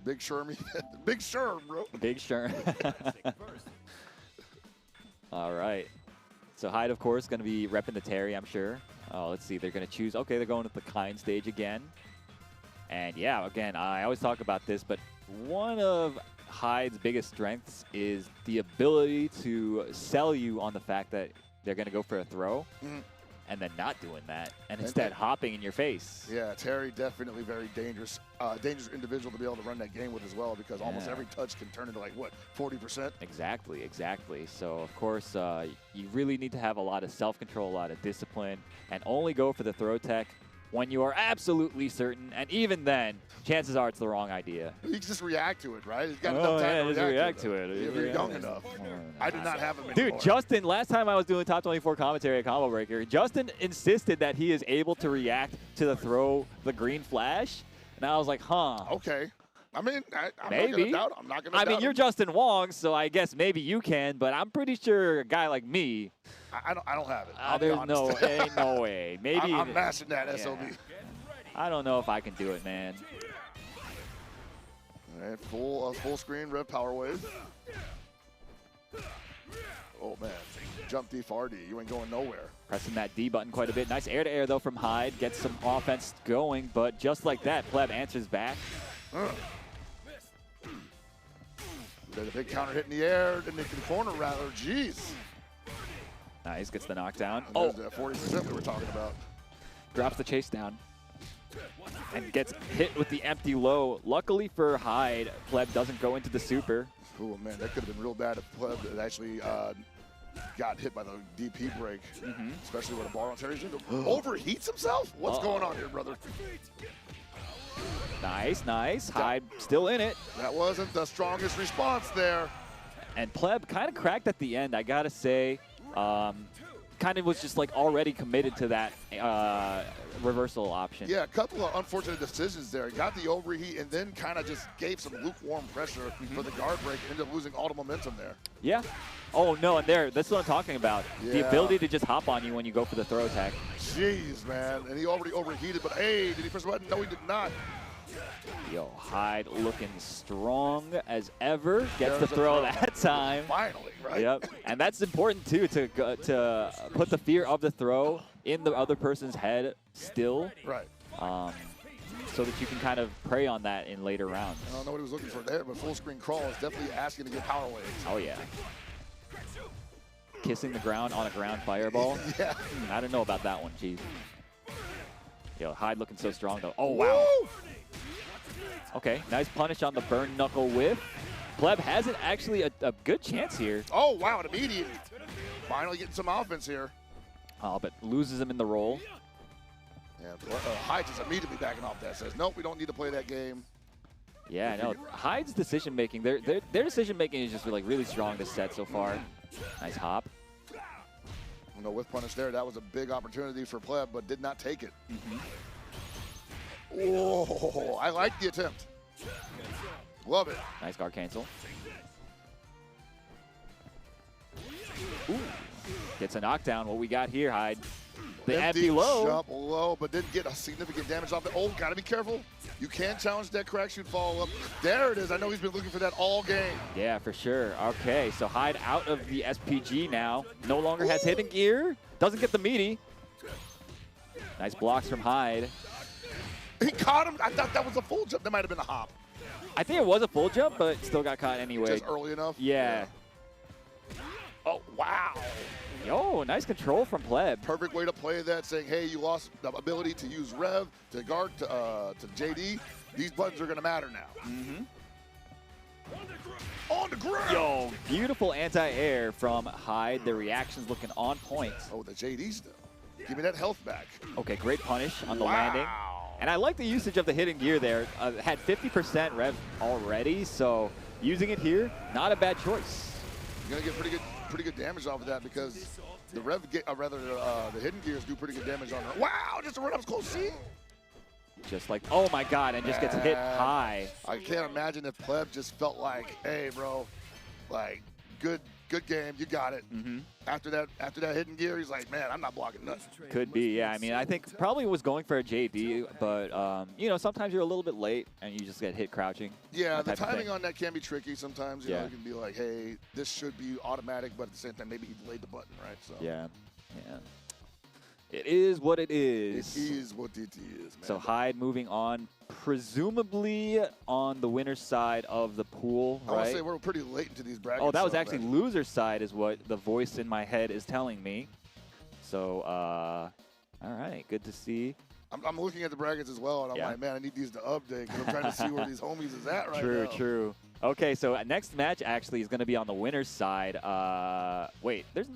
Big Shermy. Big Sherm, bro. Big Sherm. All right. So Hyde, of course, going to be repping the Terry, I'm sure. Oh, let's see. They're going to choose. Okay, they're going with the kind stage again. And yeah, again, I always talk about this, but one of Hyde's biggest strengths is the ability to sell you on the fact that they're going to go for a throw and then not doing that and instead hopping in your face. Yeah, Terry definitely very dangerous individual to be able to run that game with as well, because almost every touch can turn into like, what, 40%? Exactly, exactly. So, of course, you really need to have a lot of self-control, a lot of discipline, and only go for the throw tech when you are absolutely certain, and even then, chances are it's the wrong idea. You can just react to it, right? He's got enough time to react to it. If you're young enough. I did not have him anymore. Dude, Justin, last time I was doing Top 24 commentary at Combo Breaker, Justin insisted that he is able to react to the throw, the green flash, and I was like, huh. Okay. I mean, I'm maybe. not going to doubt him. I'm not going to doubt him. You're Justin Wong, so I guess maybe you can, but I'm pretty sure a guy like me, I don't have it. There's ain't no way. Maybe I'm mashing that SOB. I don't know if I can do it, man. All right, full screen Rev Power Wave. Oh man, jump D for RD. You ain't going nowhere. Pressing that D button quite a bit. Nice air to air though from Hyde. Gets some offense going, but just like that, Pleb answers back. There's a big counter hit in the air, in the corner rather. Jeez. Nice, gets the knockdown. And there's that 40% we were talking about. Drops the chase down. And gets hit with the empty low. Luckily for Hyde, Pleb doesn't go into the super. Oh man, that could have been real bad if Pleb had actually got hit by the DP break, especially with a bar on Terry's into. Overheats himself? What's going on here, brother? Nice, nice. Hyde still in it. That wasn't the strongest response there. And Pleb kind of cracked at the end, I gotta say. Kind of was just like already committed to that reversal option. Yeah, a couple of unfortunate decisions there. He got the overheat and then kind of just gave some lukewarm pressure for the guard break. Ended up losing all the momentum there. Yeah. Oh, no, and that's what I'm talking about. Yeah. The ability to just hop on you when you go for the throw attack. Jeez, man. And he already overheated, but hey, did he press the button? No, he did not. Yo, Hyde looking strong as ever. Gets the throw that time. Finally, right? Yep. And that's important, too, to put the fear of the throw in the other person's head still. Right. So that you can kind of prey on that in later rounds. I don't know what he was looking for there, but full screen crawl is definitely asking to get power waves. Oh, yeah. Kissing the ground on a ground fireball. Yeah. I don't know about that one, geez. Yo, Hyde looking so strong, though. Oh, wow. Woo! Okay, nice punish on the burn knuckle whiff. Pleb has it actually a good chance here. Oh, wow, an immediate. Finally getting some offense here. Oh, but loses him in the roll. Yeah, Hyde just immediately backing off that. Says, nope, we don't need to play that game. Yeah, I know. Hyde's decision-making, their decision-making is just like really strong this set so far. Nice hop. You know, with punish there, that was a big opportunity for Pleb, but did not take it. Oh, I like the attempt. Love it. Nice guard cancel. Ooh. Gets a knockdown. What we got here, Hyde? The empty low. Jump low, but didn't get a significant damage off it. Oh, gotta be careful. You can challenge that crack shoot follow up. There it is. I know he's been looking for that all game. Yeah, for sure. Okay, so Hyde out of the SPG now. No longer has hidden gear. Doesn't get the meaty. Nice blocks from Hyde. He caught him. I thought that was a full jump. That might have been a hop. I think it was a full jump, but still got caught anyway. Just early enough? Yeah. Oh, wow. Yo, nice control from Pleb. Perfect way to play that, saying, hey, you lost the ability to use Rev, to guard, to JD. These buttons are going to matter now. On the ground. Yo, beautiful anti-air from Hyde. The reaction's looking on point. Oh, the JD still. Give me that health back. Okay, great punish on the landing. And I like the usage of the hidden gear there. Had 50% rev already, so using it here, not a bad choice. You're gonna get pretty good damage off of that because the the hidden gears do pretty good damage on her. Wow, just a run up close. See? Just like, oh my god, and just gets hit high. I can't imagine if Pleb just felt like, hey, bro, like, good game, you got it. After that hidden gear, he's like, man, I'm not blocking nothing. Could be, yeah. I mean, I think probably was going for a JD, but, you know, sometimes you're a little bit late and you just get hit crouching. Yeah, the timing on that can be tricky sometimes. You know, you can be like, hey, this should be automatic, but at the same time, maybe he delayed the button, right? So. Yeah. It is what it is. It is what it is, man. So Hyde moving on, presumably on the winner's side of the pool, right? I want to say we're pretty late into these brackets. Oh, that was actually loser's side is what the voice in my head is telling me. So, all right, good to see. I'm looking at the brackets as well, and I'm like, man, I need these to update because I'm trying to see where these homies is at right now. True. Okay, so next match actually is going to be on the winner's side. Wait, there's...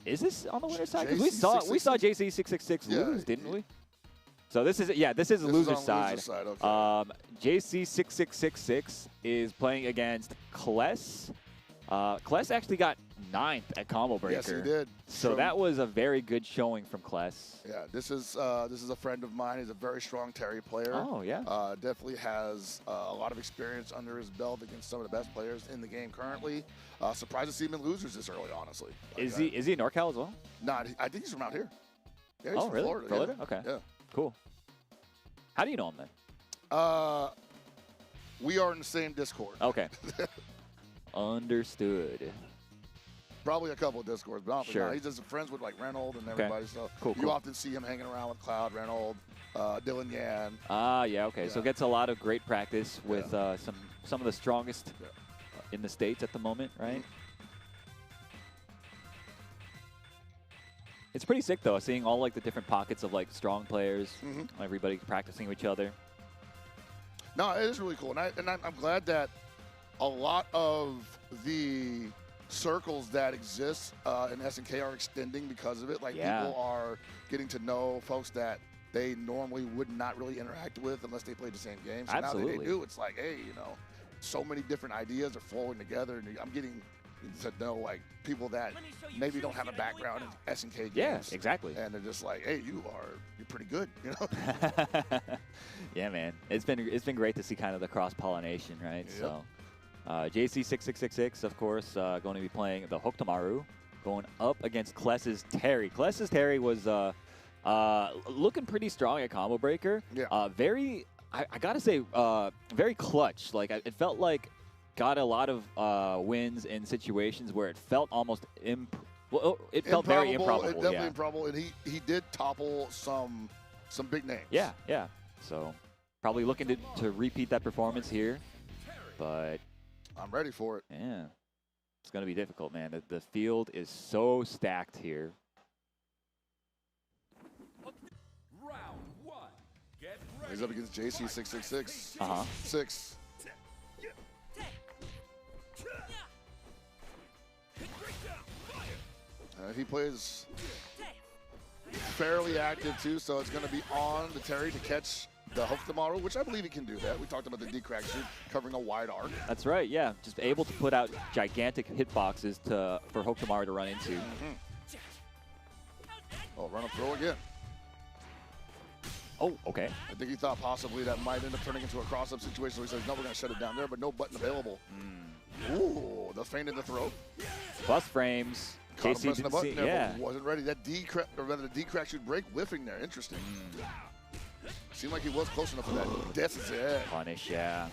Is this on the winner's side? Because we saw JC666 lose, didn't we? So this is the loser's side. Okay. JC6666 is playing against Kless. Kless actually got 9th at Combo Breaker. Yes, he did. So that was a very good showing from Kless. Yeah, this is a friend of mine. He's a very strong Terry player. Oh yeah. Definitely has a lot of experience under his belt against some of the best players in the game currently. Surprised to see him in losers this early, honestly. Like, is he in NorCal as well? Nah, I think he's from out here. Yeah, he's from really? Florida. Okay. Yeah. Cool. How do you know him then? We are in the same Discord. Okay. Understood. Probably a couple of Discords, but sure. He's just friends with like Reynold and everybody. So cool. You often see him hanging around with Cloud, Reynold, Dylan Yan. Yeah. Okay. So gets a lot of great practice with some of the strongest in the States at the moment, right? It's pretty sick though, seeing all like the different pockets of like strong players, everybody practicing with each other. No, it is really cool, and I'm glad that a lot of the circles that exist in SNK are extending because of it. Like people are getting to know folks that they normally would not really interact with unless they played the same game. So now that they do, it's like, hey, you know, so many different ideas are flowing together, and I'm getting to know like people that maybe don't have a background in SNK games. Yeah, exactly. And they're just like, hey, you're pretty good, you know. Yeah, man. It's been great to see kind of the cross pollination, right? Yep. So JC6666, of course, going to be playing the Hokutomaru, going up against Kless's Terry. Kless's Terry was looking pretty strong at Combo Breaker. Yeah. I gotta say, very clutch. Like it felt like got a lot of wins in situations where it felt almost it felt very improbable. It definitely improbable, and he did topple some big names. Yeah. So probably looking to repeat that performance here, but I'm ready for it. Yeah, it's gonna be difficult, man. The field is so stacked here. Round 1. Get ready. He's up against JC666. 6. He plays fairly active too, so it's going to be on the Terry to catch the Hokutomaru, which I believe he can do that. We talked about the D-crack shoot covering a wide arc. That's right, yeah. Just able to put out gigantic hitboxes for Hokutomaru to run into. Oh, run up throw again. Oh, okay. I think he thought possibly that might end up turning into a cross-up situation, so he says, no, we're going to shut it down there, but no button available. Ooh, the feint in the throw. Plus frames. Caught him pressing the button there, yeah. but wasn't ready. That D-crack, or rather the D-crack should break whiffing there. Interesting. Seemed like he was close enough for that. Death's head. Punish, yeah.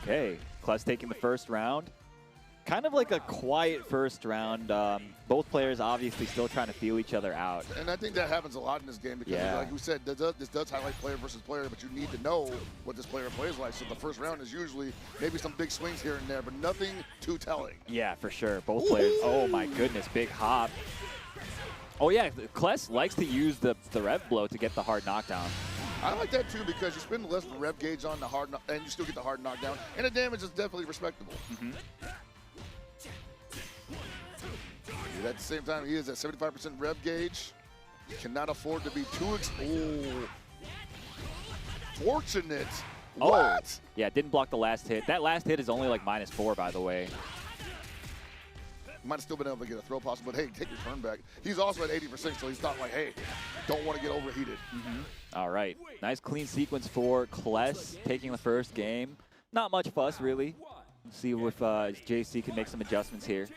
Okay, Kless taking the first round. Kind of like a quiet first round. Both players obviously still trying to feel each other out. And I think that happens a lot in this game because, like we said, this does highlight player versus player, but you need to know what this player plays like. So the first round is usually maybe some big swings here and there, but nothing too telling. Yeah, for sure. Both players. Oh my goodness, big hop. Oh yeah, Kless likes to use the rev blow to get the hard knockdown. I like that too because you spend less rev gauge on the hard, and you still get the hard knockdown, and the damage is definitely respectable. At the same time, he is at 75% rev gauge. Cannot afford to be too fortunate. What? Yeah, didn't block the last hit. That last hit is only like -4, by the way. Might have still been able to get a throw possible, but hey, take your turn back. He's also at 80%, so he's not like, hey, don't want to get overheated. All right. Nice clean sequence for Kless taking the first game. Not much fuss, really. See if JC can make some adjustments here.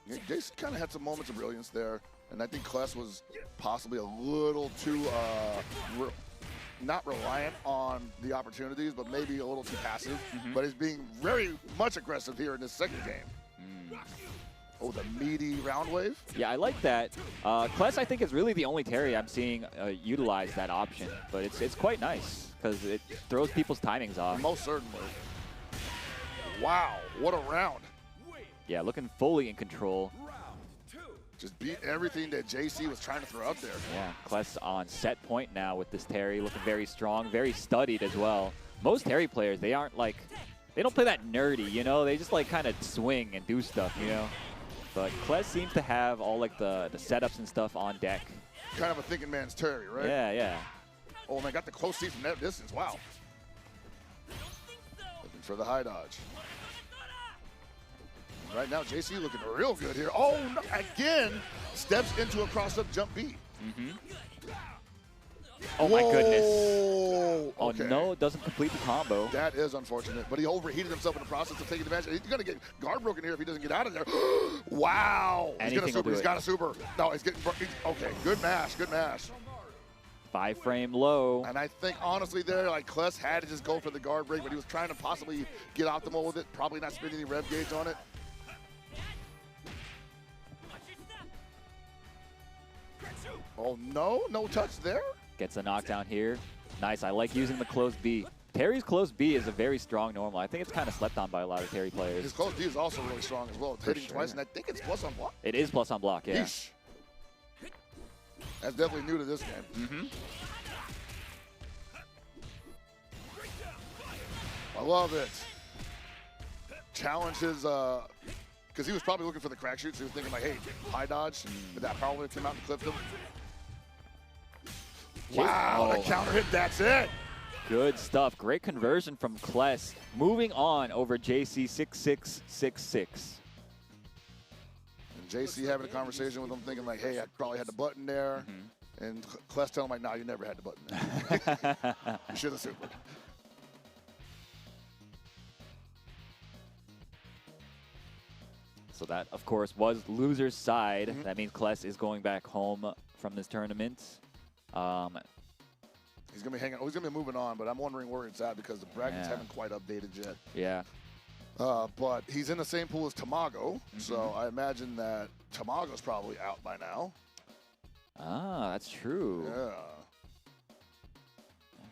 Yeah, JC kind of had some moments of brilliance there, and I think Kless was possibly a little too not reliant on the opportunities, but maybe a little too passive. But he's being very much aggressive here in this second game. Oh, the meaty round wave? Yeah, I like that. Kless, I think, is really the only Terry I'm seeing utilize that option, but it's quite nice because it throws people's timings off. Most certainly. Wow, what a round. Yeah, looking fully in control. Just beat everything that JC was trying to throw out there. Yeah, Kless on set point now with this Terry, looking very strong, very studied as well. Most Terry players, they aren't like, they don't play that nerdy, you know? They just like kind of swing and do stuff, you know? But Kless seems to have all like the setups and stuff on deck. Kind of a thinking man's Terry, right? Yeah, yeah. Oh, and they got the close seat from that distance. Wow. Looking for the high dodge. Right now, JC looking real good here. Oh, no, again, steps into a cross-up jump B. Oh, my goodness. Oh, okay. No, it doesn't complete the combo. That is unfortunate, but he overheated himself in the process of taking advantage. He's going to get guard broken here if he doesn't get out of there. Wow. He's going to super. He's got a super. No, he's getting okay, good mash, good mash. 5-frame low. And I think, honestly, there, like, Kless had to just go for the guard break, but he was trying to possibly get optimal with it, probably not spending any rev gauge on it. Oh, no touch there? Gets a knockdown here. Nice, I like using the closed B. Terry's closed B is a very strong normal. I think it's kind of slept on by a lot of Terry players. His closed B is also really strong as well. It's hitting twice, and I think it's plus on block. It is plus on block, yeah. Yeesh. That's definitely new to this game. I love it. Challenges, because he was probably looking for the crack shoot, so he was thinking like, hey, high dodge, but that power wave came out and clipped him. Wow, the counter hit, that's it. Good stuff. Great conversion from Kless. Moving on over JC 6666. And JC having a conversation with him, thinking like, hey, I probably had the button there. And Kless telling him like, nah, you never had the button there. You should have supered. So that, of course, was loser's side. That means Kless is going back home from this tournament. He's gonna be hanging. Oh, he's gonna be moving on, but I'm wondering where it's at because the brackets haven't quite updated yet. Yeah. But he's in the same pool as Tamago, so I imagine that Tamago's probably out by now. Ah, that's true. Yeah.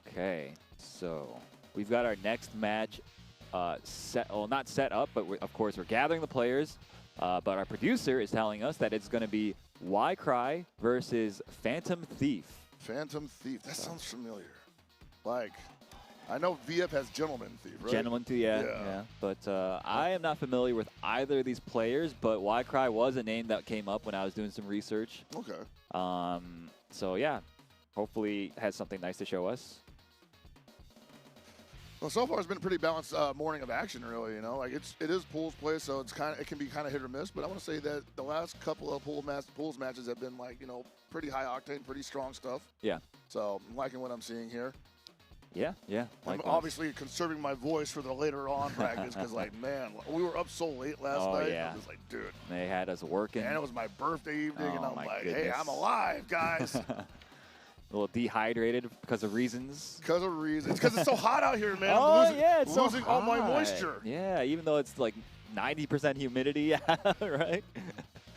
Okay, so we've got our next match set. Well, not set up, but of course we're gathering the players. But our producer is telling us that it's going to be Y-Cry versus Phantom Thief. Phantom Thief. That sounds familiar. Like, I know VF has Gentleman Thief, right? Gentleman Thief, yeah. But I am not familiar with either of these players, but Y-Cry was a name that came up when I was doing some research. Okay. So, yeah, hopefully has something nice to show us. Well, so far it's been a pretty balanced morning of action, really. You know, like it is pools play, so it can be kind of hit or miss. But I want to say that the last couple of pools matches have been like, you know, pretty high octane, pretty strong stuff. Yeah. So I'm liking what I'm seeing here. Yeah. I'm obviously conserving my voice for the later on brackets because, like, man, we were up so late last night. Yeah. I was like, dude. They had us working. And it was my birthday evening, and I'm like, goodness. hey, I'm alive, guys. A little dehydrated because of reasons. Because of reasons. Because it's so hot out here, man. It's losing so all my moisture. Yeah, even though it's like 90% humidity, right?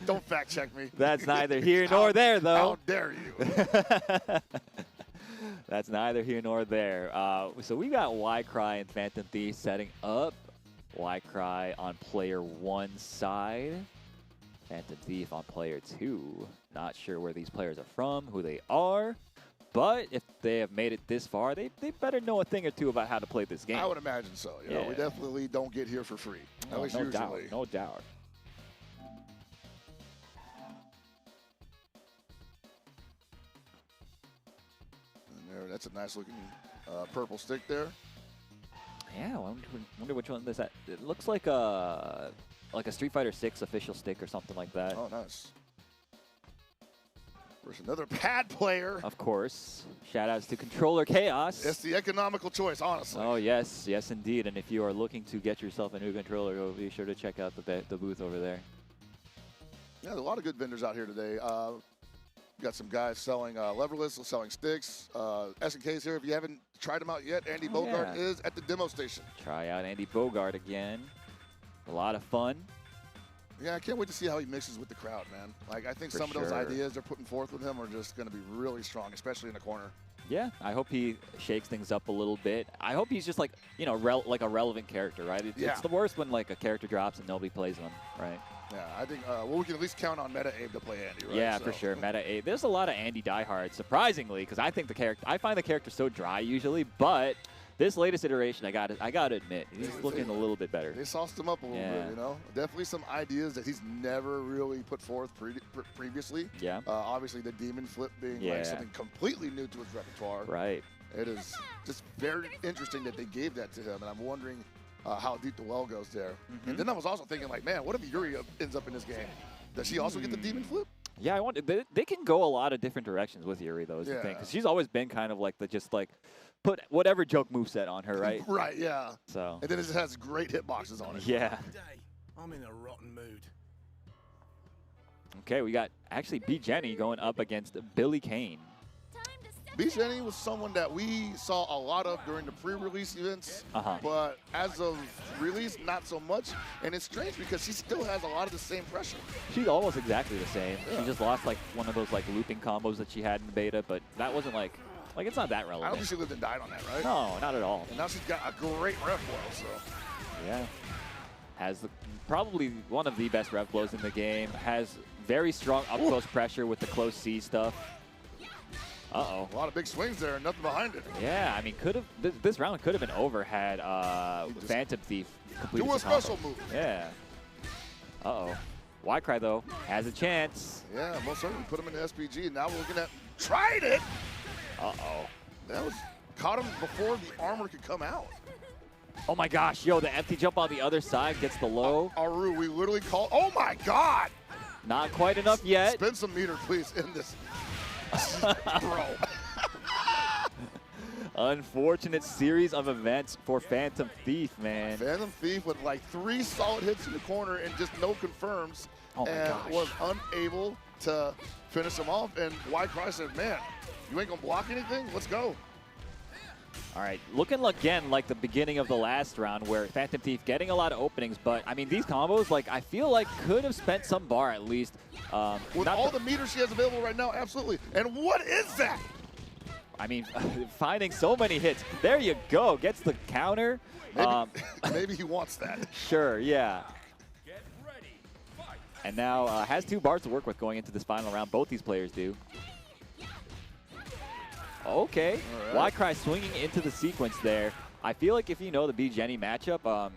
Don't fact check me. That's neither here nor there, though. How dare you? That's neither here nor there. So we got Y-Cry and Phantom Thief setting up. Y-Cry on player 1 side. Phantom Thief on player 2. Not sure where these players are from, who they are. But if they have made it this far, they better know a thing or two about how to play this game. I would imagine so. You know, we definitely don't get here for free. At least usually. No doubt. And there, that's a nice looking purple stick there. Yeah, I wonder which one is that. It looks like a like a Street Fighter 6 official stick or something like that. Oh, nice. There's another pad player. Of course. Shoutouts to Controller Chaos. It's the economical choice, honestly. Oh, yes. Yes, indeed. And if you are looking to get yourself a new controller, be sure to check out the booth over there. Yeah, there's a lot of good vendors out here today. We got some guys selling leverless, selling sticks. SNK's here. If you haven't tried them out yet, Andy Bogart is at the demo station. Try out Andy Bogart again. A lot of fun. Yeah, I can't wait to see how he mixes with the crowd, man. Like, I think some of those ideas they're putting forth with him are just going to be really strong, especially in the corner. Yeah, I hope he shakes things up a little bit. I hope he's just like, you know, like a relevant character, right? It's the worst when like a character drops and nobody plays them, right? Yeah, I think, well, we can at least count on Meta Abe to play Andy, right? Yeah, for sure, Meta Abe. There's a lot of Andy diehards, surprisingly, because I think I find the character so dry usually, but this latest iteration, I got to admit, he's looking a little bit better. They sauced him up a little bit, you know? Definitely some ideas that he's never really put forth previously. Yeah. Obviously, the demon flip being like something completely new to his repertoire. Right. It is just very interesting that they gave that to him, and I'm wondering how deep the well goes there. And then I was also thinking, like, man, what if Yuri ends up in this game? Does she also get the demon flip? Yeah, I wonder. They can go a lot of different directions with Yuri, though, is the thing. Because she's always been kind of like put whatever joke moveset on her, right? Right, yeah. So. And then it just has great hitboxes on it. Yeah. I'm in a rotten mood. Okay, we got actually B. Jenny going up against Billy Kane. B. Jenny was someone that we saw a lot of during the pre-release events, but as of release, not so much. And it's strange because she still has a lot of the same pressure. She's almost exactly the same. Yeah. She just lost like one of those like looping combos that she had in the beta, but that wasn't like it's not that relevant. I don't think she lived and died on that, right? No, not at all. And now she's got a great rev blow, so. Yeah. Has probably one of the best rev blows in the game. Has very strong up-close pressure with the close C stuff. Uh-oh. A lot of big swings there and nothing behind it. Yeah, I mean, this round could have been over had Phantom Thief completed do a special move. Yeah. Uh-oh. Y-Cry, though, has a chance. Yeah, most certainly put him in the SPG. Now we're looking at tried it. Uh-oh. That was caught him before the armor could come out. Oh, my gosh. Yo, the empty jump on the other side gets the low. Aru, we literally called. Oh, my God. Not quite enough yet. Spin some meter, please, in this. Bro. Unfortunate series of events for Phantom Thief, man. Phantom Thief with like 3 solid hits in the corner and just no confirms. Oh and was unable to finish him off. And Y-Cry said, man, you ain't going to block anything? Let's go. All right, looking again like the beginning of the last round where Phantom Thief getting a lot of openings, but I mean, these combos, like, I feel like could have spent some bar at least. With all the meters she has available right now, absolutely. And what is that? I mean, finding so many hits. There you go, gets the counter. Maybe, maybe he wants that. Sure, yeah. And now has 2 bars to work with going into this final round. Both these players do. Okay, Y-Cry swinging into the sequence there. I feel like if you know the B. Jenny matchup,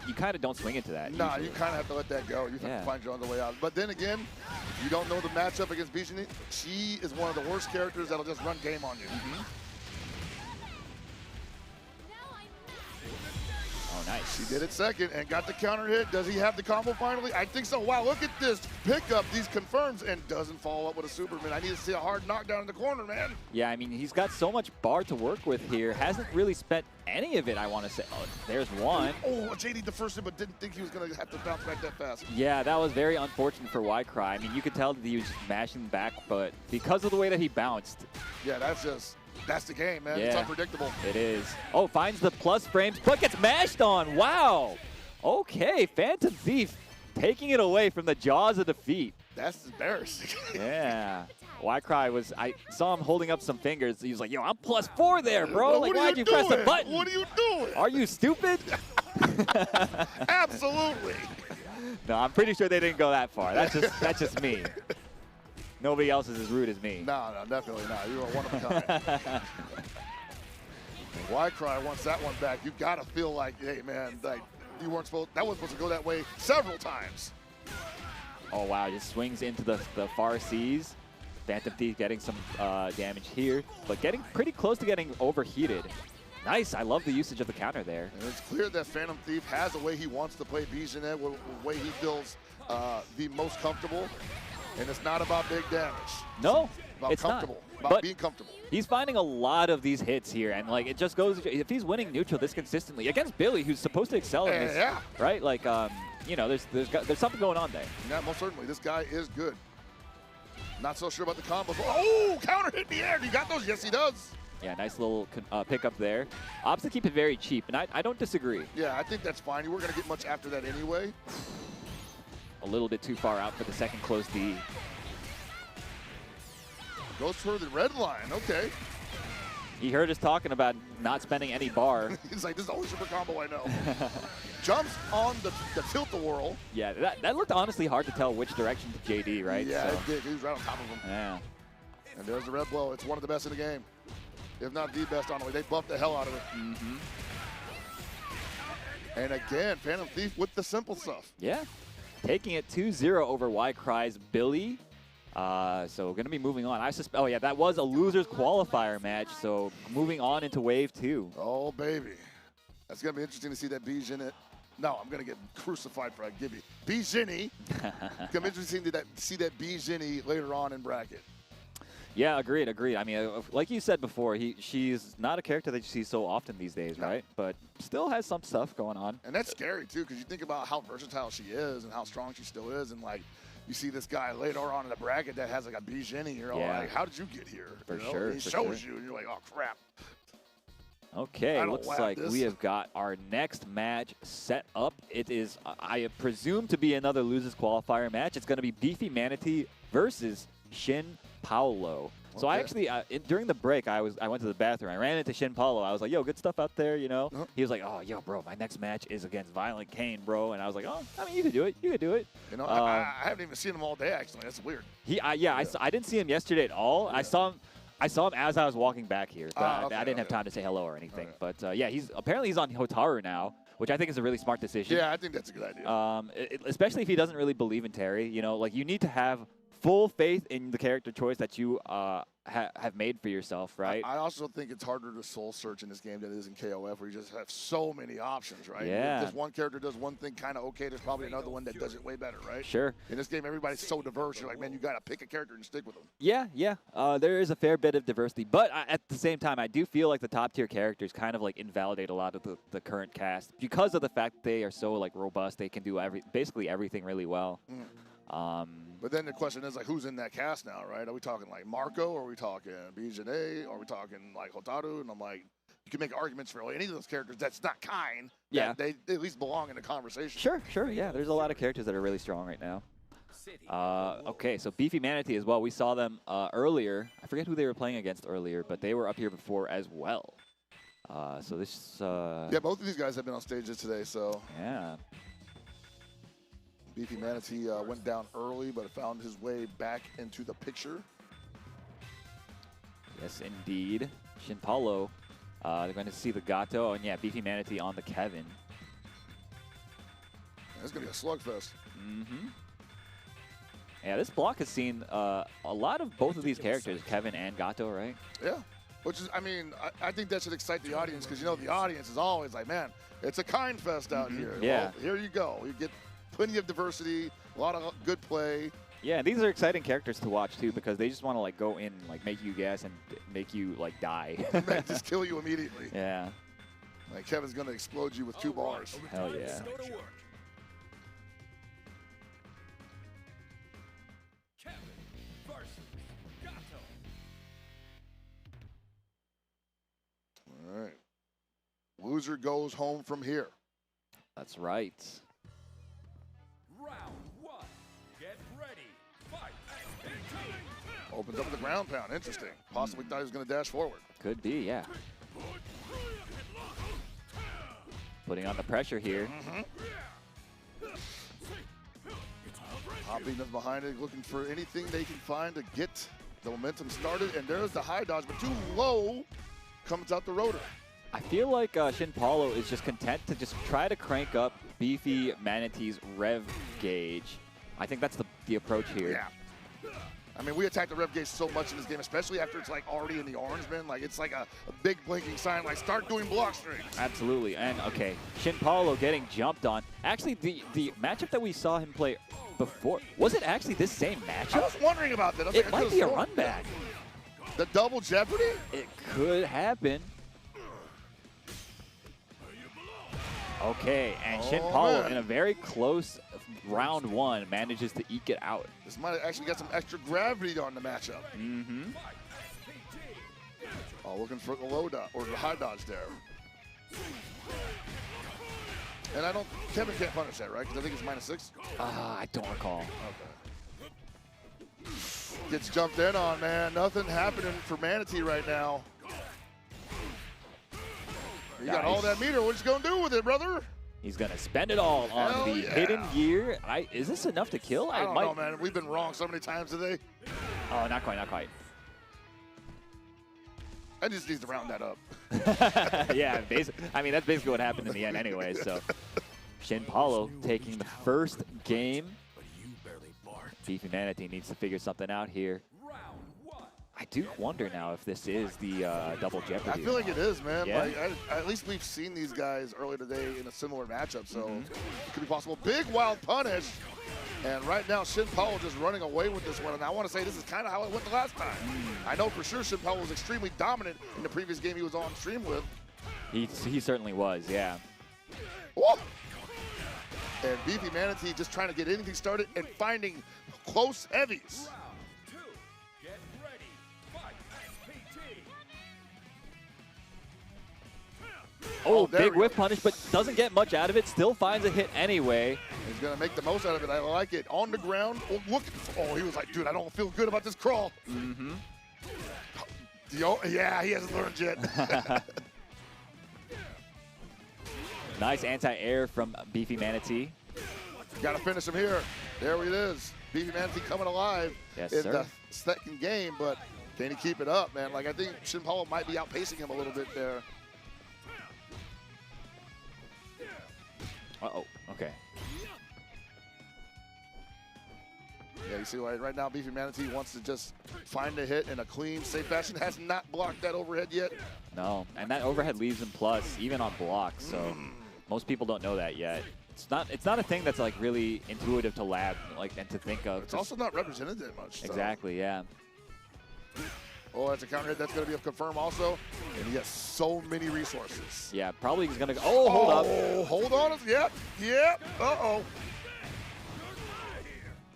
you kind of don't swing into that. No, you kind of have to let that go. You have to find your own way out. But then again, if you don't know the matchup against B. Jenny, she is one of the worst characters that'll just run game on you. Oh, nice. She did it second and got the counter hit. Does he have the combo finally? I think so. Wow, look at this pickup. These confirms and doesn't follow up with a Superman. I need to see a hard knockdown in the corner, man. Yeah, I mean, he's got so much bar to work with here. Hasn't really spent any of it, I want to say. Oh, there's one. Oh, JD the first hit, but didn't think he was going to have to bounce back that fast. Yeah, that was very unfortunate for Y-Cry. I mean, you could tell that he was just mashing back, but because of the way that he bounced. Yeah, that's the game, man. It's unpredictable. It is. Oh, finds the plus frames, but gets mashed on. Wow. Okay, Phantom Thief taking it away from the jaws of defeat. That's embarrassing. Yeah. Y-Cry was, I saw him holding up some fingers. He was like, yo, I'm +4 there, bro. Like, why'd you press the button? What are you doing? Are you stupid? Absolutely. No, I'm pretty sure they didn't go that far. That's just me. Nobody else is as rude as me. No, definitely not. You are one of a kind. Y-Cry wants that one back. You gotta feel like, hey man, like that wasn't supposed to go that way several times. Oh wow, just swings into the far seas. Phantom Thief getting some damage here, but getting pretty close to getting overheated. Nice. I love the usage of the counter there. And it's clear that Phantom Thief has a way he wants to play Bijanet, a way he feels the most comfortable. And it's not about big damage. No, it's comfortable. Not. About being comfortable. He's finding a lot of these hits here, and like it just goes. If he's winning neutral this consistently against Billy, who's supposed to excel in this, right? Like, you know, there's something going on there. Yeah, most certainly. This guy is good. Not so sure about the combos. Oh, counter hit in the air. You got those? Yes, he does. Yeah, nice little pickup there. Opts to keep it very cheap, and I don't disagree. Yeah, I think that's fine. You weren't going to get much after that anyway. A little bit too far out for the second close D. Goes for the red line. Okay. He heard us talking about not spending any bar. He's like, this is the only super combo I know. Jumps on the tilt-a-whirl. Yeah, that looked honestly hard to tell which direction to JD, right? Yeah, it did. He was right on top of him. Yeah. And there's the red blow. It's one of the best in the game. If not the best, honestly. They buffed the hell out of it. Mm-hmm. And again, Phantom Thief with the simple stuff. Yeah. Taking it 2-0 over Y Cry's Billy. So going to be moving on. Oh, yeah, that was a loser's qualifier match. So moving on into Wave 2. Oh, baby. That's going to be interesting to see that Bijanet. No, I'm going to get crucified for a Gibby. Bijanet. It's going to be interesting to see that Bijanet later on in bracket. Yeah, agreed. I mean, like you said before, she's not a character that you see so often these days, right? But still has some stuff going on. And that's scary, too, because you think about how versatile she is and how strong she still is. And, like, you see this guy later on in the bracket that has, like, a Bijanet. You're like, how did you get here? For sure. He shows you, and you're like, oh, crap. Okay, looks like we have got our next match set up. It is, I presume, to be another losers qualifier match. It's going to be Beefy Manity versus Shin Paulo. Okay. So I actually, during the break, I went to the bathroom. I ran into Shin Paulo. I was like, yo, good stuff out there, you know? He was like, oh, yo, bro, my next match is against Violent Kane, bro. And I was like, oh, I mean, you could do it. You could do it. You know, I haven't even seen him all day, actually. That's weird. I didn't see him yesterday at all. Yeah. I saw him as I was walking back here. But I didn't have time to say hello or anything. But yeah, he's on Hotaru now, which I think is a really smart decision. Yeah, I think that's a good idea. Especially if he doesn't really believe in Terry. You know, like you need to have full faith in the character choice that you have made for yourself, right? I also think it's harder to soul search in this game than it is in KOF, where you just have so many options, right? Yeah. If this one character does one thing kind of okay, there's probably another one that does it way better, right? Sure. In this game, everybody's so diverse. You're like, man, you got to pick a character and stick with them. Yeah. There is a fair bit of diversity, but at the same time, I do feel like the top tier characters kind of like invalidate a lot of the current cast because of the fact that they are so like robust. They can do basically everything really well. But then the question is, like, who's in that cast now, right? Are we talking, like, Marco? Or are we talking Bijanet? Or are we talking, like, Hotaru? And I'm like, you can make arguments for any of those characters that's not kind. Yeah. They at least belong in the conversation. Sure. Yeah, there's a lot of characters that are really strong right now. Okay, so Beefy Manity as well. We saw them earlier. I forget who they were playing against earlier, but they were up here before as well. So this... yeah, both of these guys have been on stages today, so... Yeah. Beefy Manity went down early, but found his way back into the picture. Yes, indeed. Shin Paulo, they're going to see the Gato, and yeah, Beefy Manity on the Kevin. It's going to be a slugfest. Mm-hmm. Yeah, this block has seen a lot of both of these characters, Kevin and Gato, right? Yeah. Which is, I mean, I think that should excite the audience because, you know, the audience is always like, man, it's a kind fest out here. Yeah. Well, here you go. You get plenty of diversity, a lot of good play. Yeah, these are exciting characters to watch too because they just want to like go in and like make you guess and make you like die. Just kill you immediately. Yeah. Like Kevin's gonna explode you with 2 bars. Hell yeah. All right. Loser goes home from here. That's right. Opens up with the ground pound. Interesting. Possibly thought he was going to dash forward. Could be, yeah. Putting on the pressure here. Hopping up behind it, looking for anything they can find to get the momentum started. And there's the high dodge, but too low. Comes out the rotor. I feel like Shin Paulo is just content to just try to crank up Beefy Manity's rev gauge. I think that's the approach here. Yeah. I mean, we attack the rev gauge so much in this game, especially after it's like already in the orange, man. Like it's like a big blinking sign, like start doing block strings. Absolutely. And okay, Shin Paulo getting jumped on. Actually, the matchup that we saw him play before, was it actually this same matchup? I was wondering about that. It might be a run back. The double jeopardy? It could happen. Okay, and Shin Paulo in a very close round 1 manages to eke it out. This might have actually got some extra gravity on the matchup. Mm-hmm. Oh, looking for the low dodge or the high dodge there. And Kevin can't punish that, right? Because I think it's -6. I don't recall. Okay. Gets jumped in on, man. Nothing happening for Manity right now. You got all that meter. What you gonna do with it, brother? He's gonna spend it all on the hidden gear. Is this enough to kill? I don't know, man. We've been wrong so many times today. Oh, not quite, not quite. I just need to round that up. Yeah, I mean, that's basically what happened in the end anyway. So, Shin Paulo taking the first game. Beefy Manity needs to figure something out here. I do wonder now if this is the double jeopardy. I feel like it is, man. Yeah? Like, at least we've seen these guys earlier today in a similar matchup, so it could be possible. Big wild punish. And right now, Shin Paulo just running away with this one. And I want to say this is kind of how it went the last time. I know for sure Shin Paulo was extremely dominant in the previous game he was on stream with. He certainly was, yeah. Whoa! And Beefy Manity just trying to get anything started and finding close heavies. Oh, big whiff punish, but doesn't get much out of it. Still finds a hit anyway. He's going to make the most out of it. I like it. On the ground. Oh, look. Oh, he was like, dude, I don't feel good about this crawl. Mm-hmm. Yeah, he hasn't learned yet. Nice anti-air from Beefy Manity. Got to finish him here. There it is. Beefy Manity coming alive in the second game, but can he keep it up, man? Like, I think Shin Paulo might be outpacing him a little bit there. Uh-oh, okay. Yeah, you see right now Beefy Manity wants to just find a hit in a clean, safe fashion. Has not blocked that overhead yet. No, and that overhead leaves him plus, even on blocks, so most people don't know that yet. It's not a thing that's like really intuitive to lab, like, and to think of. It's also not represented that much. Exactly, yeah. Oh, that's a counter hit. That's going to be a confirm also. And he has so many resources. Yeah, probably he's going to go. Oh, hold up. Oh, hold on. Yep. Uh-oh.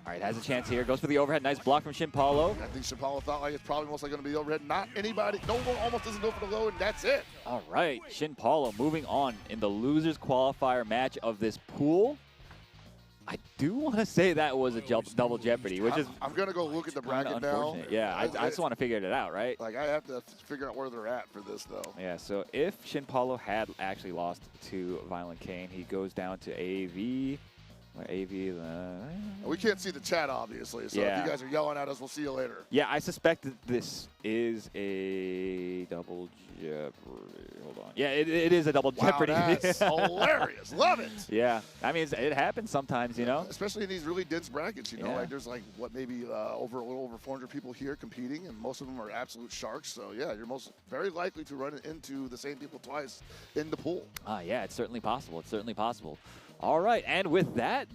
All right, has a chance here. Goes for the overhead. Nice block from Shin Paulo. I think Shin Paulo thought like it's probably mostly going to be overhead. Not anybody. No one almost doesn't go for the low, and that's it. All right, Shin Paulo moving on in the losers qualifier match of this pool. I do want to say that was a double jeopardy, which is I'm going to go look at the bracket now. Yeah, I just want to figure it out, right? Like, I have to figure out where they're at for this, though. Yeah, so if Shin Paulo had actually lost to Violent Kane, he goes down to AV. We can't see the chat, obviously, so if you guys are yelling at us, we'll see you later. Yeah, I suspect that this is a double jeopardy. Hold on. Yeah, it is a double jeopardy. That's hilarious. Love it. Yeah, I mean, it happens sometimes, you know? Especially in these really dense brackets, you know? Like, there's like, what, maybe a little over 400 people here competing, and most of them are absolute sharks. So, yeah, you're very likely to run into the same people twice in the pool. Yeah, it's certainly possible. It's certainly possible. All right, and with that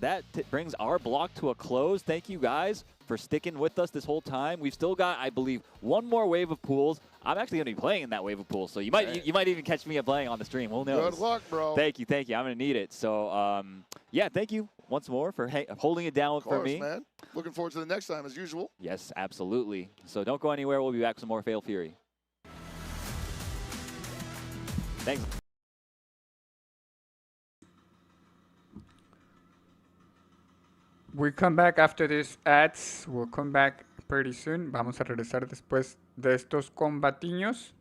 brings our block to a close. Thank you guys for sticking with us this whole time. We've still got, I believe, one more wave of pools. I'm actually going to be playing in that wave of pools, so you might even catch me playing on the stream. Who knows? Good luck, bro. Thank you. I'm going to need it. So, yeah, thank you once more for holding it down for me. Man. Looking forward to the next time, as usual. Yes, absolutely. So don't go anywhere. We'll be back with some more Fail Fury. Thanks. We come back after these ads. We'll come back pretty soon. Vamos a regresar después de estos combatiños.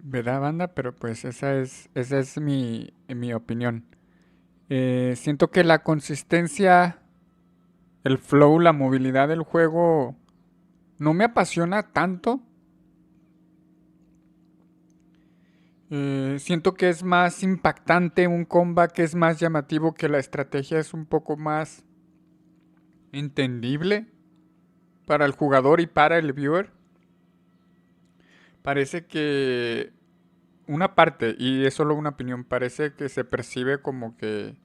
¿Verdad, banda? Pero pues esa es mi opinión. Siento que la consistencia, el flow, la movilidad del juego no me apasiona tanto. Siento que es más impactante un combat, que es más llamativo, que la estrategia es un poco más entendible para el jugador y para el viewer. Parece que una parte, y es solo una opinión, parece que se percibe como que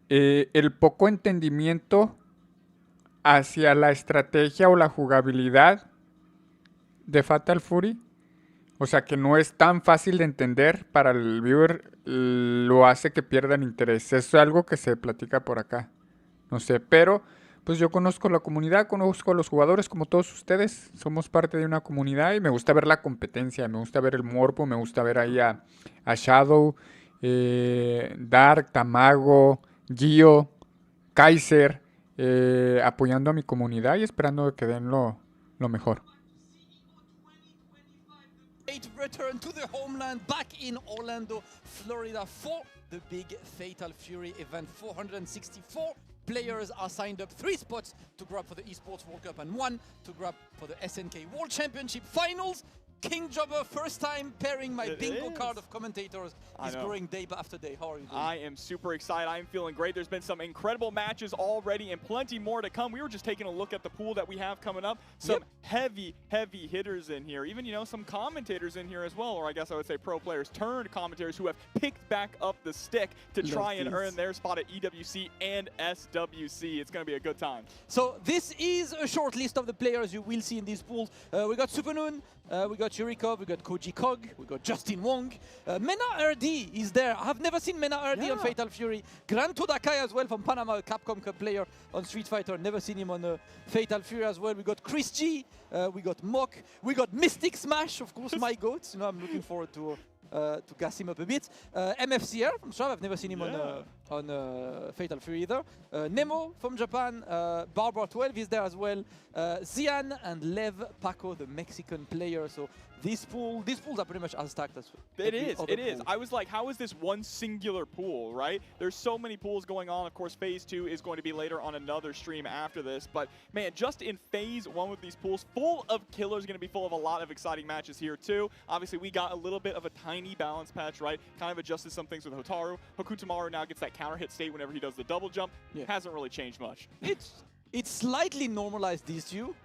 el poco entendimiento hacia la estrategia o la jugabilidad de Fatal Fury, o sea que no es tan fácil de entender para el viewer, lo hace que pierdan interés. Es algo que se platica por acá, no sé, pero pues yo conozco la comunidad, conozco a los jugadores como todos ustedes, somos parte de una comunidad y me gusta ver la competencia, me gusta ver el morbo, me gusta ver ahí a Shadow, Dark, Tamago, Gio, Kaiser, apoyando a mi comunidad y esperando que den lo mejor. Return to the homeland back in Orlando, Florida for the big Fatal Fury event. 464 players are signed up, 3 spots to grab for the Esports World Cup and 1 to grab for the SNK World Championship Finals. King Jobber, first time pairing my bingo card of commentators. He's growing day after day. How are you doing? I am super excited. I am feeling great. There's been some incredible matches already and plenty more to come. We were just taking a look at the pool that we have coming up. Some heavy hitters in here. Even, you know, some commentators in here as well, or I guess I would say pro players turned commentators who have picked back up the stick to try and earn their spot at EWC and SWC. It's going to be a good time. So this is a short list of the players you will see in these pools. We got Supernoon, we got Yurikov, we got Koji Kog, we got Justin Wong. Mena RD is there. I have never seen Mena RD on Fatal Fury. Gran Todakai as well from Panama, a Capcom Cup player on Street Fighter. Never seen him on Fatal Fury as well. We got Chris G, we got Mock, we got Mystic Smash, of course, my goats. You know, I'm looking forward to gas him up a bit. MFCR from Strava, I've never seen him on Fatal Fury either. Nemo from Japan, Barbara 12 is there as well. Zian and Lev Paco, the Mexican player. So these pools are pretty much as stacked as it is. I was like, how is this one singular pool, right? There's so many pools going on. Of course, Phase 2 is going to be later on another stream after this. But, man, just in Phase 1 with these pools, full of killers, going to be full of a lot of exciting matches here, too. Obviously, we got a little bit of a tiny balance patch, right? Kind of adjusted some things with Hotaru. Hokutomaru now gets that counter hit state whenever he does the double jump. Hasn't really changed much. It's slightly normalized these two.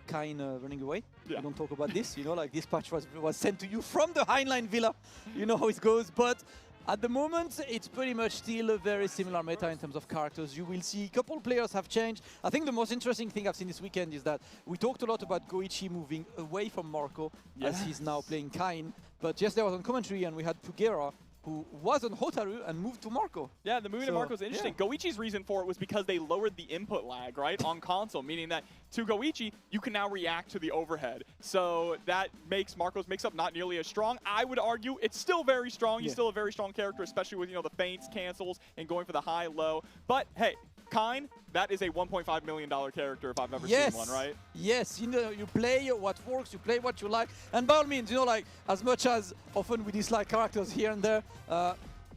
Kind of running away. We don't talk about this, you know, like this patch was sent to you from the Heinlein Villa. You know how it goes, but at the moment, it's pretty much still a very similar meta in terms of characters. You will see a couple players have changed. I think the most interesting thing I've seen this weekend is that we talked a lot about Goichi moving away from Marco as he's now playing Kain. But yesterday I was on commentary and we had Pugera, who was on Hotaru and moved to Marco. Yeah, the move to Marco is interesting. Goichi's reason for it was because they lowered the input lag, right, on console, meaning that to Goichi, you can now react to the overhead. So that makes Marco's mix-up not nearly as strong. I would argue it's still very strong. He's still a very strong character, especially with, you know, the feints, cancels, and going for the high-low. But, hey, Kain, that is a $1.5 million character if I've ever seen one, right? Yes, you know, you play what works, you play what you like. And by all means, you know, like, as much as often we dislike characters here and there,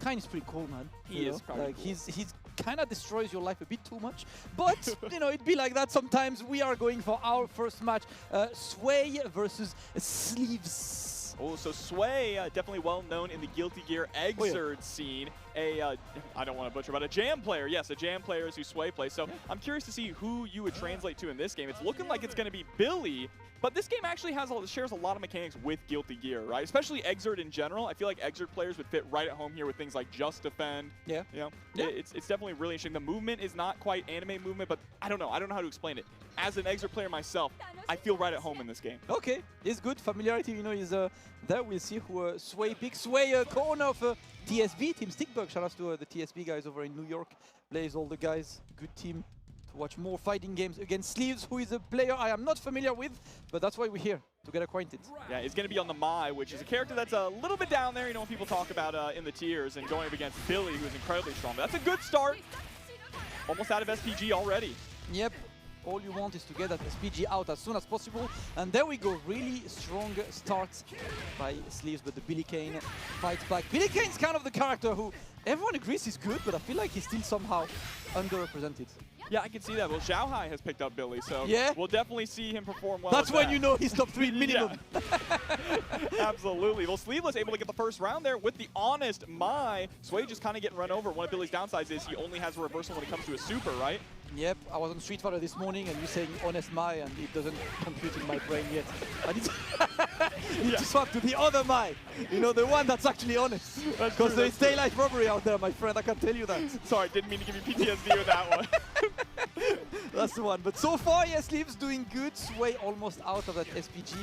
Kain is pretty cool, man. He is like, cool. He's kind of destroys your life a bit too much. But, you know, it'd be like that sometimes. We are going for our first match, Sway versus Sleeves. Oh, so Sway, definitely well known in the Guilty Gear Exerd scene. I don't want to butcher, but a jam player. Yes, a jam player is who Sway plays. So I'm curious to see who you would translate to in this game. It's looking like it's going to be Billy, but this game actually shares a lot of mechanics with Guilty Gear, right? Especially Exerd in general. I feel like Exerd players would fit right at home here with things like Just Defend. Yeah. You know, it's definitely really interesting. The movement is not quite anime movement, but I don't know how to explain it. As an Exerd player myself, I feel right at home in this game. Okay, it's good. Familiarity, you know, is there. We'll see who Sway picks. Sway, co-owner of TSB, Team Stickbug. Shout out to the TSB guys over in New York. Plays all the guys. Good team to watch more fighting games against Sleeves, who is a player I am not familiar with, but that's why we're here, to get acquainted. Yeah, he's going to be on the Mai, which is a character that's a little bit down there, you know, when people talk about in the tiers, and going up against Billy, who's incredibly strong. But that's a good start. Almost out of SPG already. Yep. All you want is to get that SPG out as soon as possible. And there we go, really strong start by Sleeves, but the Billy Kane fights back. Billy Kane's kind of the character who everyone agrees is good, but I feel like he's still somehow underrepresented. Yeah, I can see that. Well, Xiaohai has picked up Billy, so yeah, we'll definitely see him perform well. That's when you know he's top 3 minimum. Absolutely. Well, Sleeveless able to get the first round there with the honest Mai. Sway just kind of getting run over. One of Billy's downsides is he only has a reversal when it comes to a super, right? Yep, I was on Street Fighter this morning and you saying honest Mai and it doesn't compute in my brain yet. I need to swap to the other Mai. You know, the one that's actually honest. Because there is daylight robbery out there, my friend, I can tell you that. Sorry, didn't mean to give you PTSD with that one. That's the one. But so far, yes, Leaves doing good. Sway almost out of that SPG.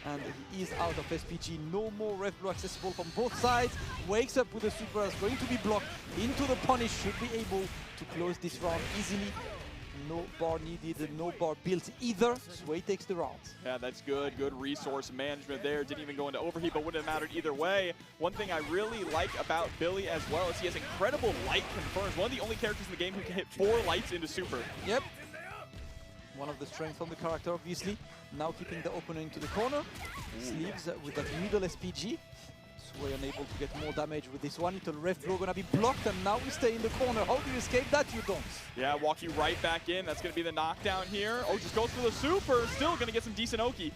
And he is out of SPG. No more Rev Blow accessible from both sides. Wakes up with a super that's going to be blocked into the punish. Should be able to close this round easily. No bar needed, no bar built either. Sway takes the round. Yeah, that's good. Good resource management there. Didn't even go into overheat, but wouldn't have mattered either way. One thing I really like about Billy as well is he has incredible light confirms. One of the only characters in the game who can hit 4 lights into super. Yep. One of the strengths of the character, obviously. Now keeping the opener into the corner. Sleeves with that middle SPG. Sway unable to get more damage with this one. Little Rev Blow gonna be blocked, and now we stay in the corner. How do you escape that? You don't. Yeah, walk you right back in. That's gonna be the knockdown here. Oh, just goes for the super. Still gonna get some decent Oki.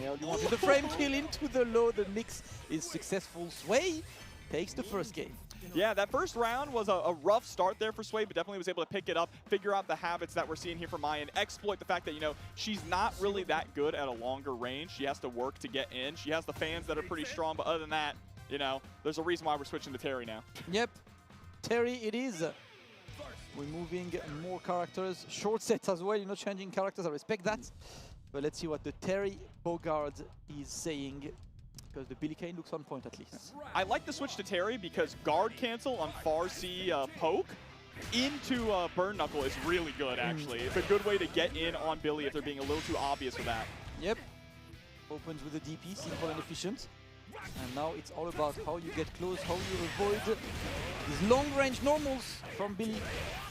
Yeah, you want the frame kill into the low. The mix is successful. Sway takes the first game. Yeah, that first round was a rough start there for Sway, but definitely was able to pick it up, figure out the habits that we're seeing here from Mai, and exploit the fact that, you know, she's not really that good at a longer range. She has to work to get in. She has the fans that are pretty strong, but other than that, you know, there's a reason why we're switching to Terry now. Yep, Terry it is. We're moving more characters, short sets as well, you know, changing characters, I respect that. But let's see what the Terry Bogard is saying. Because the Billy Kane looks on point at least. I like the switch to Terry because guard cancel on far C poke into burn knuckle is really good, actually. It's a good way to get in on Billy if they're being a little too obvious with that. Yep. Opens with the DP, simple and efficient. And now it's all about how you get close, how you avoid these long-range normals from Billy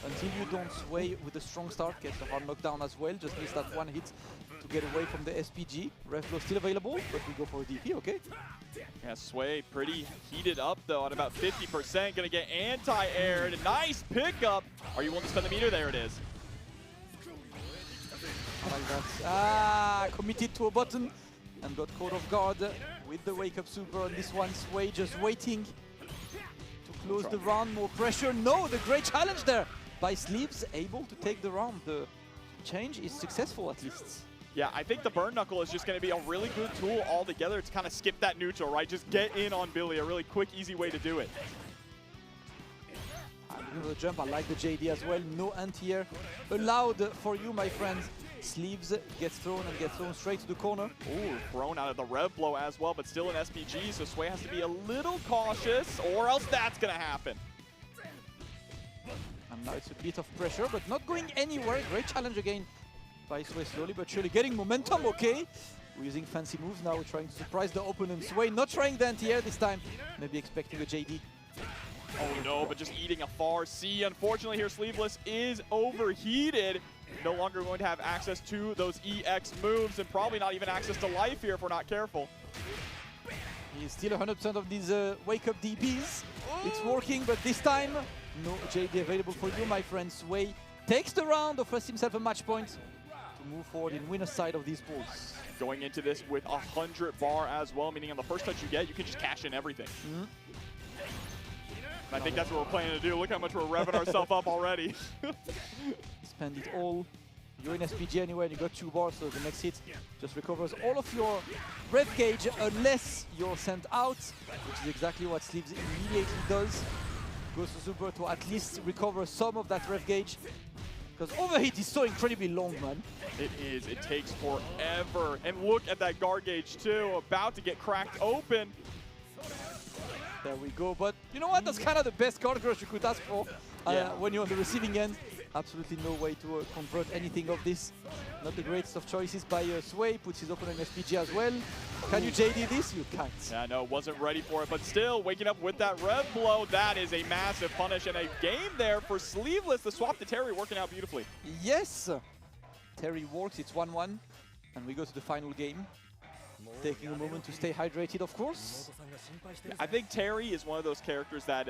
until you don't Sway with a strong start. Gets the hard knockdown as well, just missed that one hit to get away from the SPG. Rev Blow still available, but we go for a DP, okay? Yeah, Sway pretty heated up though at about 50%. Gonna get anti-aired. Nice pickup. Are you willing to spend the meter? There it is. I like that. Ah, committed to a button and got caught off guard with the wake up super on this one. Sway just waiting to close the round. More pressure. No, the great challenge there by Sleeves, able to take the round. The change is successful at least. Yeah, I think the burn knuckle is just going to be a really good tool altogether to kind of skip that neutral, right? Just get in on Billy, a really quick, easy way to do it. The jump, I like the JD as well. No anti-air allowed for you, my friends. Sleeves gets thrown and gets thrown straight to the corner. Ooh, thrown out of the Rev Blow as well, but still an SPG, so Sway has to be a little cautious, or else that's going to happen. And now it's a bit of pressure, but not going anywhere. Great challenge again by Sway, slowly but surely getting momentum, okay. We're using fancy moves now, we're trying to surprise the opponent. Sway not trying the anti-air this time, maybe expecting a JD. Oh no, but just eating a far C. Unfortunately here, Sleeveless is overheated. No longer going to have access to those EX moves, and probably not even access to life here if we're not careful. He's still 100% of these wake-up DPs. It's working, but this time, no JD available for you, my friend. Sway takes the round, offers himself a match point to move forward in winner's side of these pools. Going into this with 100 bar as well, meaning on the first touch you get, you can just cash in everything. I think that's what we're planning to do. Look how much we're revving ourselves up already. Spend it all. You're in SPG anyway, and you got 2 bars, so the next hit just recovers all of your rev gauge unless you're sent out, which is exactly what Sleeves immediately does. Goes to super to at least recover some of that rev gauge. Because overheat is so incredibly long, man. It is. It takes forever. And look at that guard gauge, too. About to get cracked open. There we go. But you know what? That's kind of the best guard crush you could ask for when you're on the receiving end. Absolutely no way to convert anything of this. Not the greatest of choices by Sway. Puts his opponent in SPG as well. Can you JD this? You can't. Yeah, no, wasn't ready for it. But still, waking up with that Rev Blow, that is a massive punish. And a game there for Sleeveless. The swap to Terry working out beautifully. Yes. Terry works, it's 1-1. And we go to the final game. Taking a moment to stay hydrated, of course. I think Terry is one of those characters that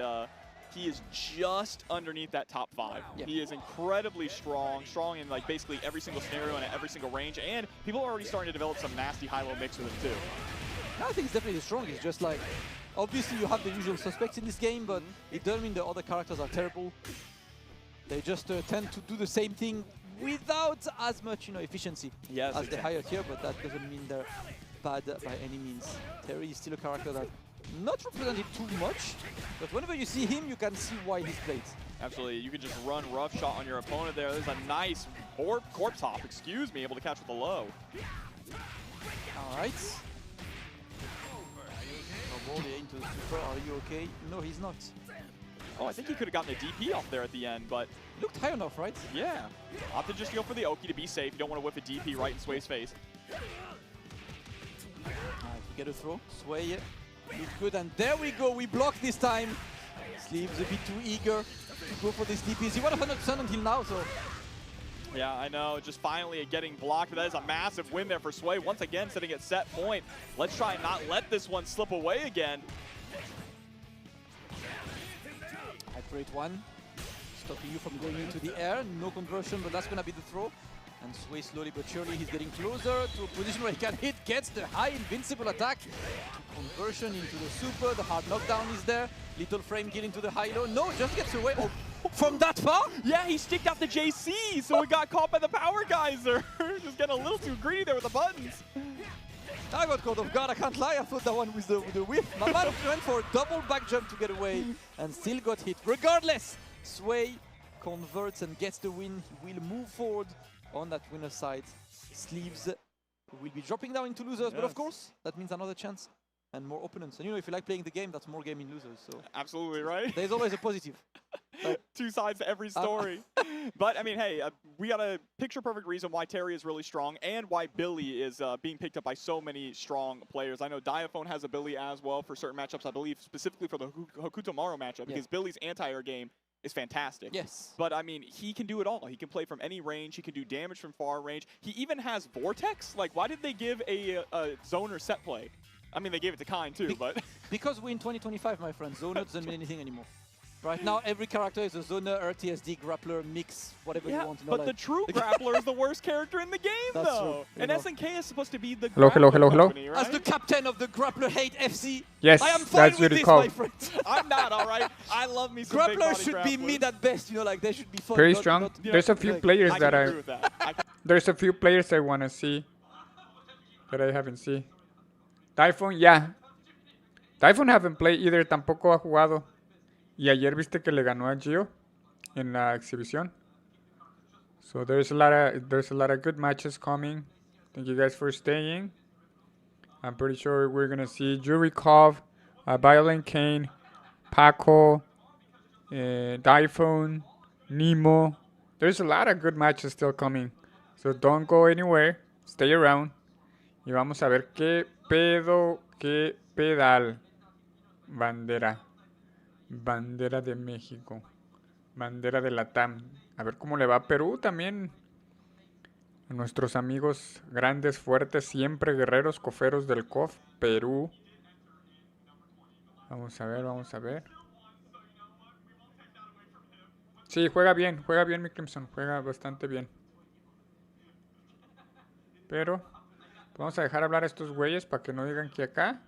he is just underneath that top 5. Yeah. He is incredibly strong in like basically every single scenario and at every single range, and people are already starting to develop some nasty high-low mix with him too. I think it's definitely strong. It's just like, obviously you have the usual suspects in this game, but it doesn't mean the other characters are terrible. They just tend to do the same thing without as much, efficiency as the higher tier, but that doesn't mean they're bad by any means. Terry is still a character that not represented too much, but whenever you see him, you can see why he's played. Absolutely, you can just run rough shot on your opponent there. There's a nice corpse hop, able to catch with the low. All right. Into the super. Are you okay? No, he's not. Oh, I think he could have gotten a DP off there at the end, but looked high enough, right? Yeah. Opted just to go for the Oki to be safe. You don't want to whip a DP right in Sway's face. Alright, we get a throw. Sway looked good, and there we go. We block this time. Sleeves a bit too eager to go for this DP. He was 100% until now, so. Yeah, I know. Just finally getting blocked, but that is a massive win there for Sway. Once again, sitting at set point. Let's try and not let this one slip away again. Hyperate 1, stopping you from going into the air. No conversion, but that's going to be the throw. And Sway slowly but surely, he's getting closer to a position where he can hit, gets the high invincible attack. Conversion into the super, the hard knockdown is there. Little frame kill into the high-low. No, just gets away. Oh, from that far? Yeah, he sticked out the JC, so it got caught by the power geyser. Just getting a little too greedy there with the buttons. I got caught off guard, I can't lie. I thought that one with the whip. My man went for a double back jump to get away and still got hit. Regardless, Sway converts and gets the win. He will move forward on that winner's side. Sleeves will be dropping down into losers, but of course, that means another chance and more opponents. And if you like playing the game, that's more game in losers. So absolutely right. There's always a positive. Two sides to every story. But I mean, hey, we got a picture-perfect reason why Terry is really strong and why Billy is being picked up by so many strong players. I know Diaphone has a Billy as well for certain matchups, I believe specifically for the Hokutomaru matchup, because Billy's anti-air game is fantastic. Yes. But I mean, he can do it all. He can play from any range. He can do damage from far range. He even has Vortex. Like, why did they give a zoner set play? I mean, they gave it to Kind too, but... Because we're in 2025, my friend. Zoner doesn't mean anything anymore. Right now, every character is a zoner, RTSD, grappler, mix, whatever you want. But the true grappler is the worst character in the game, though. And SNK is supposed to be the hello. Company, right? As the captain of the Grappler Hate FC, yes, I am fine with this, my friend. I'm not, all right? I love me some Grappler should be mid at best, like they should be fun. Very strong. There's a few players that there's a few players I want to see that I haven't seen. Typhoon, yeah. Typhoon haven't played either, tampoco ha jugado. Y ayer viste que le ganó a Gio en la exhibición. So there's a lot of good matches coming. Thank you guys for staying. I'm pretty sure we're gonna see Jurikov, Violent Kane, Paco, Typhoon, Nemo. There's a lot of good matches still coming. So don't go anywhere. Stay around. Y vamos a ver qué pedo, qué pedal. Bandera. Bandera de México. Bandera de Latam. A ver cómo le va a Perú también. A nuestros amigos grandes, fuertes, siempre guerreros, coferos del COF. Perú. Vamos a ver. Sí, juega bien mi Crimson. Juega bastante bien. Pero vamos a dejar hablar a estos güeyes para que no digan que acá.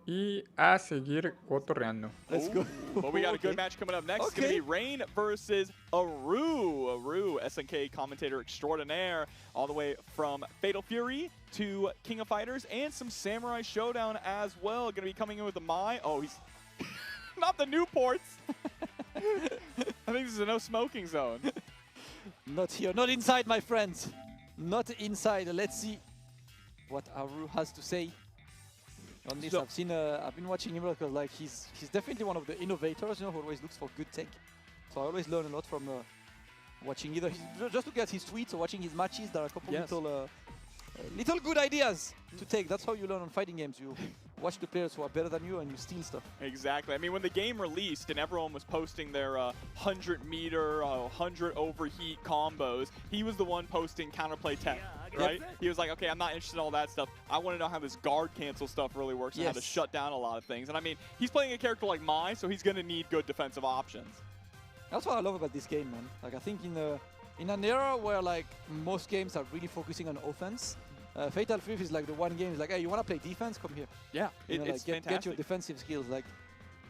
Y a seguir cotorreando. Let's go. Well, we got a good match coming up next. It's going to be Rain versus Aru. Aru, SNK commentator extraordinaire, all the way from Fatal Fury to King of Fighters and some Samurai Showdown as well. Going to be coming in with the Mai. Oh, he's not the Newports. I think this is a no smoking zone. Not here. Not inside, my friends. Not inside. Let's see what Aru has to say on this. I've been watching him because like he's definitely one of the innovators, who always looks for good tech. So I always learn a lot from watching just look at his tweets or watching his matches. There are a couple little good ideas to take. That's how you learn on fighting games. You watch the players who are better than you and you steal stuff. Exactly. I mean, when the game released and everyone was posting their 100-meter, 100 overheat combos, he was the one posting counterplay tech, right? He was like, okay, I'm not interested in all that stuff. I want to know how this guard cancel stuff really works and how to shut down a lot of things. And I mean, he's playing a character like Mai, so he's going to need good defensive options. That's what I love about this game, man. Like, I think in an era where like most games are really focusing on offense, Fatal Fifth is like the one game is like, hey, you want to play defense? Come here. Yeah, it's fantastic. Get your defensive skills. Like,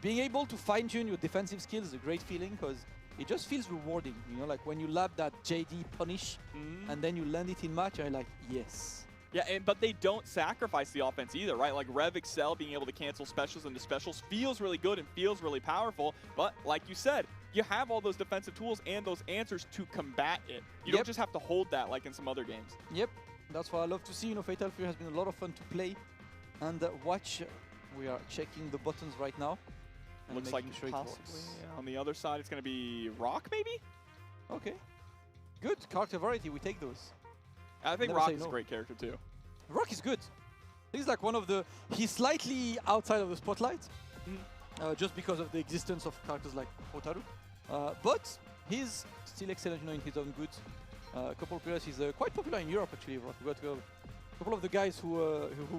being able to fine-tune your defensive skills is a great feeling because it just feels rewarding. You know, like when you lap that JD punish and then you land it in match, and you're like, yes. Yeah, but they don't sacrifice the offense either, right? Like Rev Excel being able to cancel specials into specials feels really good and feels really powerful. But like you said, you have all those defensive tools and those answers to combat it. You don't just have to hold that like in some other games. Yep. That's what I love to see. You know, Fatal Fury has been a lot of fun to play and watch. We are checking the buttons right now. Looks like sure possibly on the other side it's going to be Rock, maybe? Okay. Good. Character variety, we take those. I think Rock is a great character too. Rock is good. He's like one of the... He's slightly outside of the spotlight. Just because of the existence of characters like Hotaru. But he's still excellent, you know, in his own good. A couple of players, he's quite popular in Europe actually. We got a couple of the guys who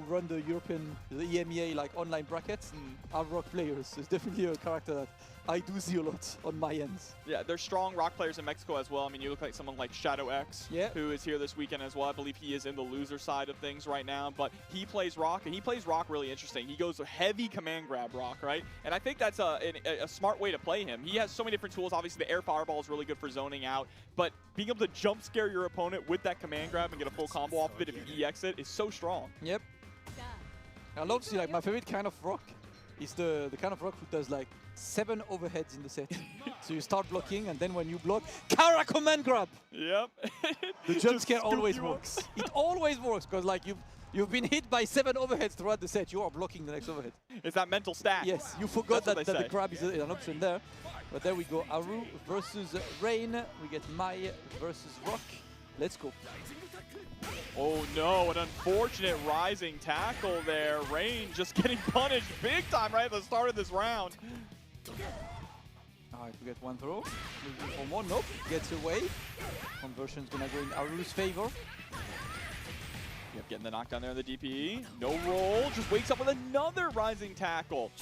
run the EMEA like online brackets are Rock players. It's definitely a character that I do see a lot on my ends. Yeah, there's strong Rock players in Mexico as well. I mean, you look like someone like Shadow X, who is here this weekend as well. I believe he is in the loser side of things right now, but he plays Rock, and he plays Rock really interesting. He goes heavy command grab Rock, right? And I think that's a smart way to play him. He has so many different tools. Obviously, the air fireball is really good for zoning out, but being able to jump scare your opponent with that command grab and get a full combo off of it if you EX it is so strong. Yep. I love to see, like, my favorite kind of Rock is the kind of Rock who does like 7 overheads in the set. So you start blocking, and then when you block, Kara command grab! Yep. The jump scare always works. It always works, because like you've been hit by 7 overheads throughout the set. You are blocking the next overhead. It's that mental stat. Yes, you forgot that the grab is an option there. But there we go. Aru versus Rain. We get Mai versus Rock. Let's go. Oh no, an unfortunate rising tackle there. Rain just getting punished big time right at the start of this round. Alright, we get one throw. Moving for more. Nope. Gets away. Conversion's gonna go in Aru's favor. Yep, getting the knockdown there in the DPE. No roll. Just wakes up with another rising tackle.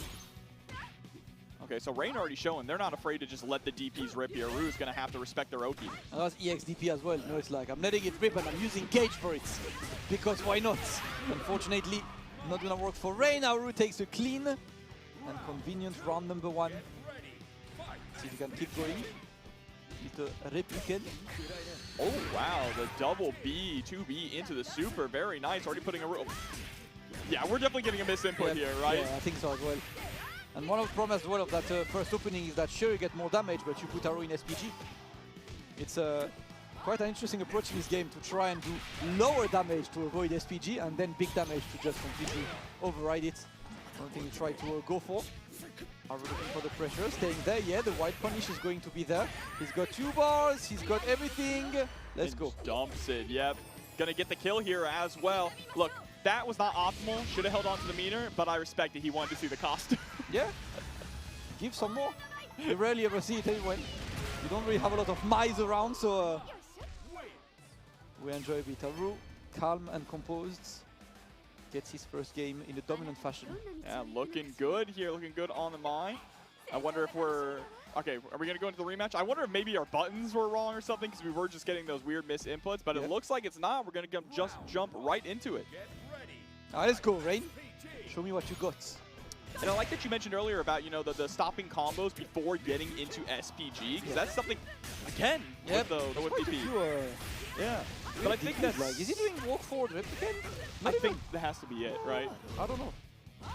Okay, so Rain already showing they're not afraid to just let the DPs rip here. Aru's gonna have to respect their Oki. And that's EXDP as well. You know, it's like I'm letting it rip and I'm using Gauge for it. Because why not? Unfortunately, not gonna work for Rain. Aru takes a clean and convenient round number 1. See if he can keep going. With a replicant. Oh wow, the double B, 2B into the super. Very nice. Already putting a roll. Yeah, we're definitely getting a misinput here, right? Yeah, I think so as well. And one of the problems as well of that first opening is that sure you get more damage, but you put Aru in SPG. It's quite an interesting approach in this game to try and do lower damage to avoid SPG and then big damage to just completely override it. One thing you try to go for. Aru looking for the pressure, staying there. Yeah, the white punish is going to be there. He's got 2 bars, he's got everything. Let's go. Dumps it, yep. Gonna get the kill here as well. Look, that was not optimal. Should have held on to the meter, but I respect it. He wanted to see the cost. Yeah. Give some more. You rarely ever see it anyway. You don't really have a lot of Mais around, so we enjoy a bit. Aru, calm and composed, gets his first game in a dominant fashion. Yeah, looking good here. Looking good on the Mai. I wonder if we're... Okay, are we going to go into the rematch? I wonder if maybe our buttons were wrong or something because we were just getting those weird misinputs, but it looks like it's not. We're going to just jump right into it. All right, let's go, Rain. Show me what you got. And I like that you mentioned earlier about, you know, the stopping combos before getting into SPG, because that's something, again, with the Beefy. Yeah. But I think that's... Like, is he doing walk forward replicant? I think that has to be it, right? I don't know.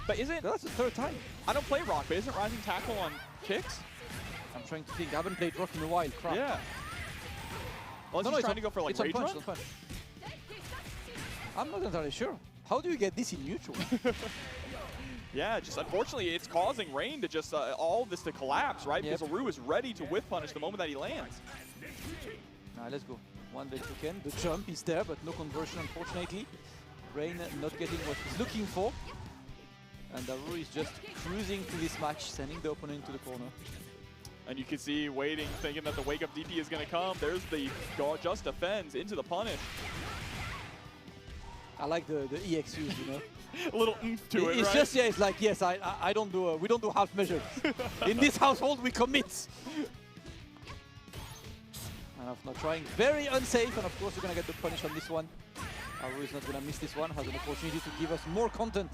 But isn't... That's the 3rd time. I don't play Rock, but isn't Rising Tackle on kicks? I'm trying to think. I haven't played Rock in a while. Crap. Yeah. Well, he's trying to go for, like, Rage Run? I'm not entirely sure. How do you get this in neutral? Yeah, just unfortunately, it's causing Rain to just all of this to collapse, right? Because Aru is ready to whiff punish the moment that he lands. Alright, let's go. One bit you can. The jump is there, but no conversion, unfortunately. Rain not getting what he's looking for. And Daru is just cruising through this match, sending the opponent into the corner. And you can see waiting, thinking that the wake-up DP is going to come. There's the just defends into the punish. I like the EXUs, you know. A little oomph to it, It's right? just, yeah, it's like, yes, I don't do, we don't do half measures. In this household, we commit. And Afna trying very unsafe, and of course, we're going to get the punish on this one. Aru is not going to miss this one, has an opportunity to give us more content.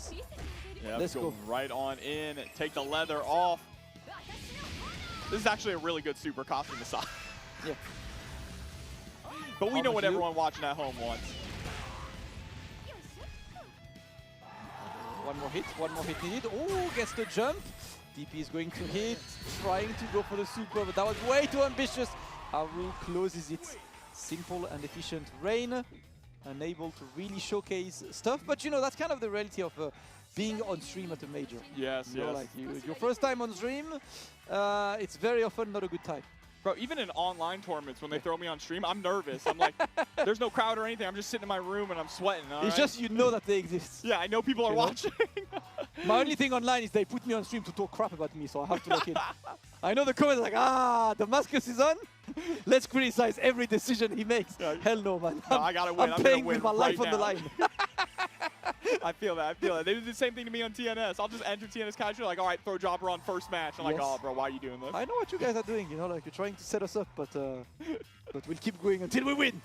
Yeah, let's go. Right on in, take the leather off. This is actually a really good super costume aside. Yeah. But we know what everyone watching at home wants. One more hit needed. Oh, gets the jump. DP is going to hit, trying to go for the super, but that was way too ambitious. Aru closes it. Simple and efficient. Rain, unable to really showcase stuff, but you know, that's kind of the reality of being on stream at a major. Yes, you know, like your first time on stream, it's very often not a good time. Bro, even in online tournaments, when they throw me on stream, I'm nervous. I'm like, there's no crowd or anything. I'm just sitting in my room and I'm sweating. It's just you know that they exist. Yeah, I know people are watching. My only thing online is they put me on stream to talk crap about me, so I have to look in. I know the comments like, Damascus is on. Let's criticize every decision he makes. Yeah. Hell no, man. No, I gotta win. I'm playing with my life on the line. I feel that. They did the same thing to me on TNS. I'll just enter TNS casual, like, all right, throw dropper on first match. I'm like, oh, bro, why are you doing this? I know what you guys are doing. You know, like you're trying to set us up, but we'll keep going until we win.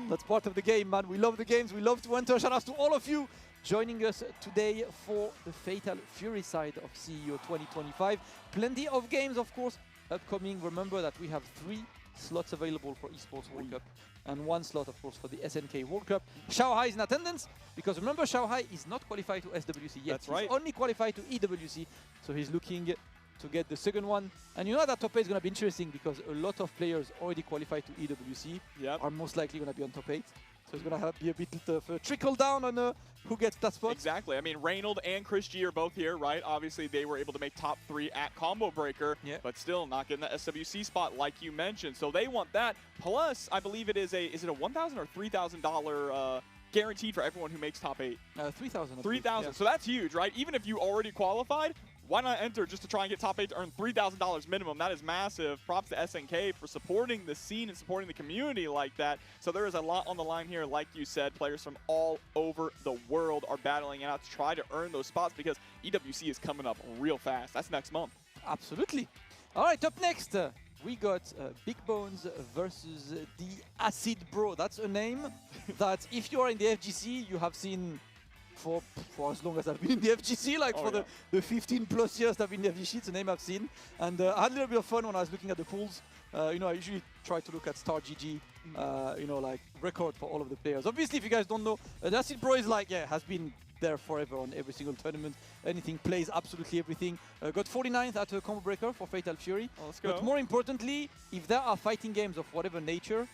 That's part of the game, man. We love the games. We love to enter. Shout out to all of you joining us today for the Fatal Fury side of CEO 2025. Plenty of games, of course, upcoming. Remember that we have 3 slots available for Esports World Cup and 1 slot, of course, for the SNK World Cup. Xiaohai is in attendance because remember, Xiaohai is not qualified to SWC yet. That's right. He's only qualified to EWC, so he's looking to get the second one. And you know that top 8 is going to be interesting because a lot of players already qualified to EWC are most likely going to be on top 8. So it's going to be a bit of a trickle down on who gets that spot. Exactly. I mean, Reynold and Chris G are both here, right? Obviously, they were able to make top 3 at Combo Breaker, but still not getting the SWC spot like you mentioned. So they want that. Plus, I believe it is it a $1,000 or $3,000 guaranteed for everyone who makes top 8? 3,000. 3,000. Yeah. So that's huge, right? Even if you already qualified, why not enter just to try and get top 8 to earn $3,000 minimum? That is massive. Props to SNK for supporting the scene and supporting the community like that. So there is a lot on the line here. Like you said, players from all over the world are battling it out to try to earn those spots because EWC is coming up real fast. That's next month. Absolutely. All right, up next, we got Big Bones versus the Acid Bro. That's a name that if you are in the FGC, you have seen for as long as I've been in the FGC, like the 15 plus years I've been in the FGC, it's a name I've seen. And I had a little bit of fun when I was looking at the pools. You know, I usually try to look at Star GG, you know, like record for all of the players. Obviously, if you guys don't know, the Acid Bro is like, has been there forever on every single tournament. Anything, plays absolutely everything. Got 49th at a Combo Breaker for Fatal Fury. Oh, let's go. But more importantly, if there are fighting games of whatever nature,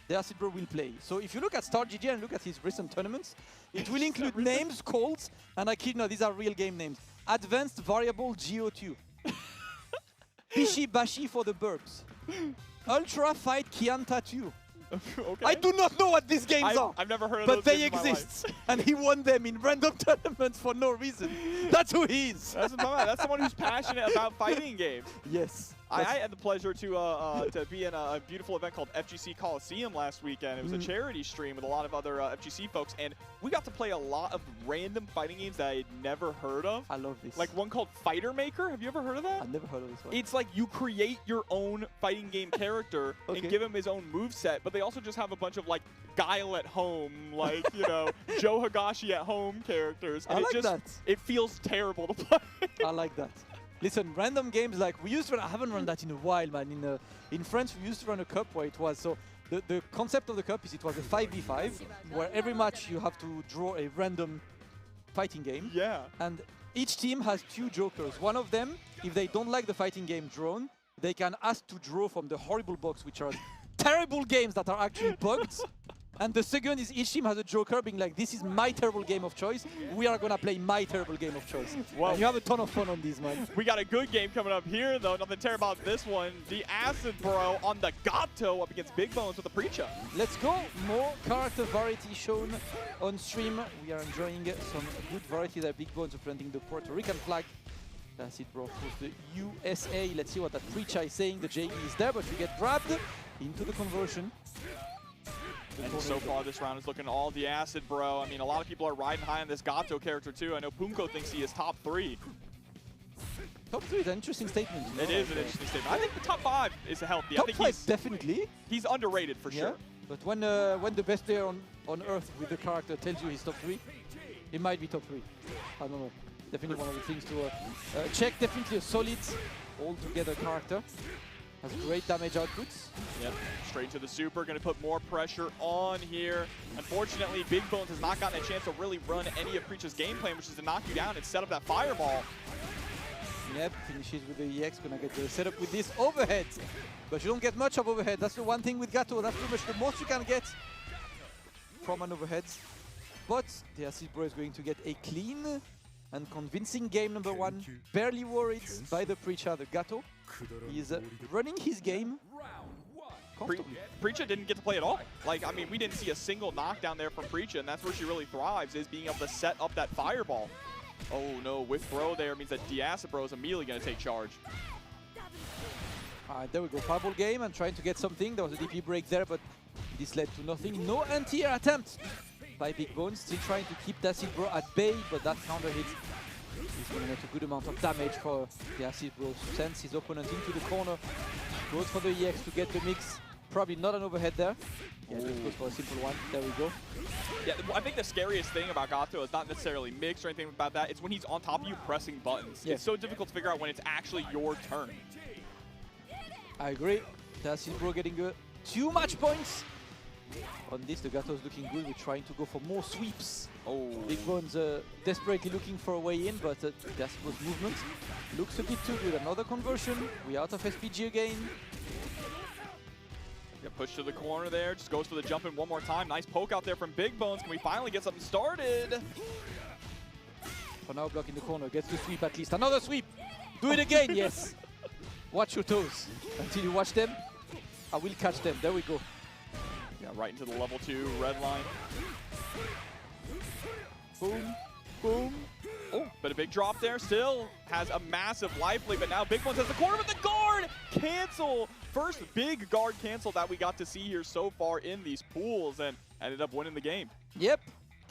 the Acid Bro will play. So if you look at Star GG and look at his recent tournaments, it will include names, calls, and I kid no, these are real game names. Advanced Variable GO2. Bishi Bashi for the Burbs. Ultra Fight Kianta 2. Okay. I do not know what these games are. I've never heard of those. But they exist. And he won them in random tournaments for no reason. That's who he is. That's someone who's passionate about fighting games. Yes. I had the pleasure to be in a beautiful event called FGC Coliseum last weekend. It was a charity stream with a lot of other FGC folks, and we got to play a lot of random fighting games that I had never heard of. I love this. Like one called Fighter Maker. Have you ever heard of that? I've never heard of this one. It's like you create your own fighting game character and give him his own moveset, but they also just have a bunch of like Guile at home, like, you know, Joe Higashi at home characters. And I like that. It feels terrible to play. I like that. Listen, random games like we used to run, I haven't run that in a while, man. In France, we used to run a cup where it was, so the concept of the cup is it was a 5v5, where every match you have to draw a random fighting game. Yeah. And each team has 2 jokers. One of them, if they don't like the fighting game drawn, they can ask to draw from the horrible box, which are terrible games that are actually bugged. And the second is each team has a joker being like, this is my terrible game of choice. We are going to play my terrible game of choice. Well, and you have a ton of fun on these, man. We got a good game coming up here, though. Nothing terrible about this one. The Acid Bro on the Gato up against Big Bones with the Preacher. Let's go. More character variety shown on stream. We are enjoying some good variety there. Big Bones representing the Puerto Rican flag. That's it, bro. For the USA. Let's see what that Preacher is saying. The JE is there, but we get grabbed into the conversion. And so far this round is looking all the Acid Bro. I mean, a lot of people are riding high on this Gato character too. I know Punko thinks he is top 3. Top 3 is an interesting statement. It is an interesting statement. I think the top 5 is healthy. Top I think 5, definitely. He's underrated for sure. But when the best player on Earth with the character tells you he's top 3, it might be top 3. I don't know. Definitely one of the things to check. Definitely a solid, all-together character. Has great damage outputs. Yep, straight to the super, gonna put more pressure on here. Unfortunately, Big Bones has not gotten a chance to really run any of Preacher's game plan, which is to knock you down and set up that fireball. Yep, finishes with the EX, gonna get the setup with this overhead. But you don't get much of overhead. That's the one thing with Gato. That's pretty much the most you can get from an overhead. But the Acid Bro is going to get a clean and convincing game number 1. Barely worried by the Preacher, the Gato. He's running his game comfortably. Preacher didn't get to play at all. Like, I mean, we didn't see a single knockdown there from Preacher, and that's where she really thrives, is being able to set up that fireball. Oh no, with throw there means that Acid Bro is immediately going to take charge. Alright, there we go. Fireball game and trying to get something. There was a DP break there, but this led to nothing. No anti-air attempt by Big Bones. Still trying to keep Acid Bro at bay, but that counter hit is going to make a good amount of damage for the Acid Bro. Sends his opponent into the corner. Goes for the EX to get the mix. Probably not an overhead there. Yeah, just goes for a simple one. There we go. Yeah, I think the scariest thing about Gato is not necessarily mix or anything about that. It's when he's on top of you pressing buttons. Yeah. It's so difficult to figure out when it's actually your turn. I agree. The Acid Bro getting too much points. On this, the Gato is looking good. We're trying to go for more sweeps. Oh, Big Bones desperately looking for a way in, but the Acid Bro's movement looks a bit too good. Another conversion. We're out of SPG again. Get pushed to the corner there. Just goes for the jump in one more time. Nice poke out there from Big Bones. Can we finally get something started? For now, blocking the corner. Gets the sweep at least. Another sweep. Do it again. Yes. Watch your toes. Until you watch them, I will catch them. There we go. Yeah, right into the level 2 red line. Boom. Boom. Oh, but a big drop there. Still has a massive life lead, but now Big Bones has the corner with the guard cancel. First big guard cancel that we got to see here so far in these pools, and ended up winning the game. Yep.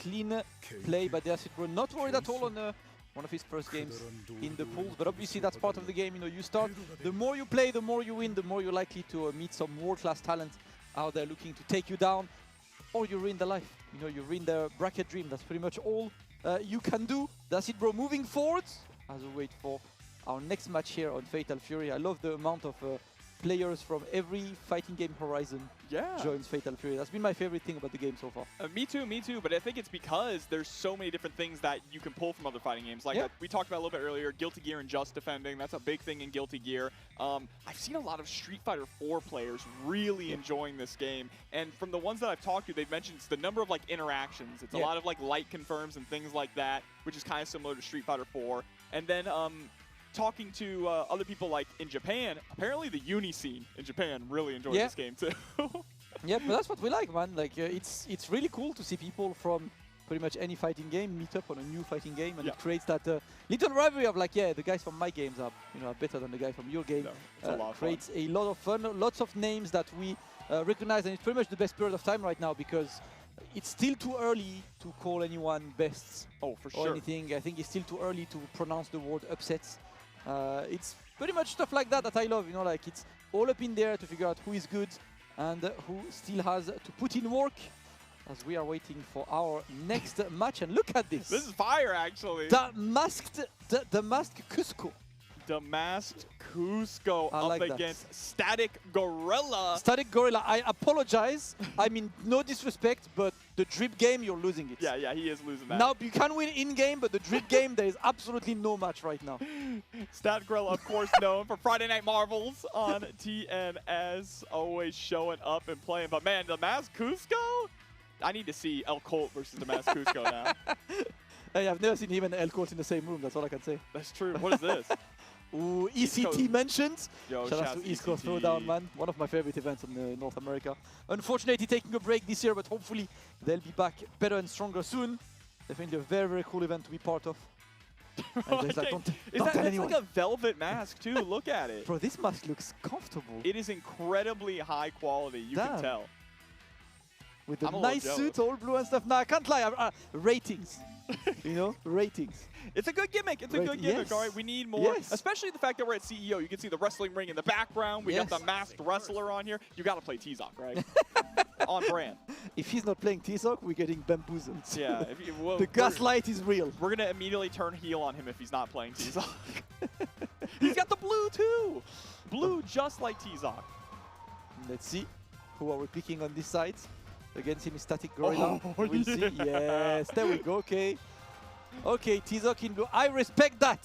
Clean play by the Acid Bro. Not worried at all on one of his first games in the pools, but obviously that's part of the game. You know, you start, the more you play, the more you win, the more you're likely to meet some world-class talent out there looking to take you down, or you ruin the life. You know, you ruin the bracket dream. That's pretty much all you can do. That's it, bro. Moving forward as we wait for our next match here on Fatal Fury. I love the amount of players from every fighting game horizon joins Fatal Fury. That's been my favorite thing about the game so far. Me too, but I think it's because there's so many different things that you can pull from other fighting games. Like we talked about a little bit earlier, Guilty Gear and Just Defending. That's a big thing in Guilty Gear. I've seen a lot of Street Fighter 4 players really enjoying this game. And from the ones that I've talked to, they've mentioned it's the number of like interactions. It's a lot of like light confirms and things like that, which is kind of similar to Street Fighter 4. And then talking to other people like in Japan, apparently the uni scene in Japan really enjoys this game too. Yeah, but that's what we like, man. Like it's really cool to see people from pretty much any fighting game meet up on a new fighting game, and it creates that little rivalry of like, the guys from my games are are better than the guy from your game. Creates a lot of fun, lots of names that we recognize, and it's pretty much the best period of time right now because it's still too early to call anyone best or anything. I think it's still too early to pronounce the word upsets. It's pretty much stuff like that I love, like it's all up in there to figure out who is good and who still has to put in work as we are waiting for our next match. And look at this. This is fire, actually. The masked Cusco. The masked Cusco up against Static Gorilla. Static Gorilla, I apologize. I mean, no disrespect, but the drip game, you're losing it. Yeah, he is losing that. Now, you can win in-game, but the drip game, there is absolutely no match right now. Static Gorilla, of course, known for Friday Night Marvels on TNS. Always showing up and playing. But man, the masked Cusco, I need to see El Colt versus Damas Cusco now. Hey, I've never seen him and El Colt in the same room. That's all I can say. That's true. What is this? Ooh, ECT mentions. Yo, shout out to East Coast Throwdown, man. One of my favorite events in North America. Unfortunately, taking a break this year, but hopefully they'll be back better and stronger soon. Definitely a very, very cool event to be part of. Like, don't tell anyone. It's like a velvet mask, too. Look at it. Bro, this mask looks comfortable. It is incredibly high quality. You can tell. With the nice suit, all blue and stuff. Nah, I can't lie. Ratings. You know, ratings. It's a good gimmick. It's a good gimmick. All right, we need more. Especially the fact that we're at CEO. You can see the wrestling ring in the background. We got the masked wrestler on here. You got to play T-Zoc, right? On brand. If he's not playing T-Zoc, we're getting bamboozled. Yeah. The gaslight is real. We're going to immediately turn heel on him if he's not playing T-Zoc. He's got the blue, too. Blue just like T-Zoc. Let's see. Who are we picking on this side? Against him is Static Gorilla. We'll see. Yes, there we go. Okay. Okay, T-Zoc in blue. I respect that.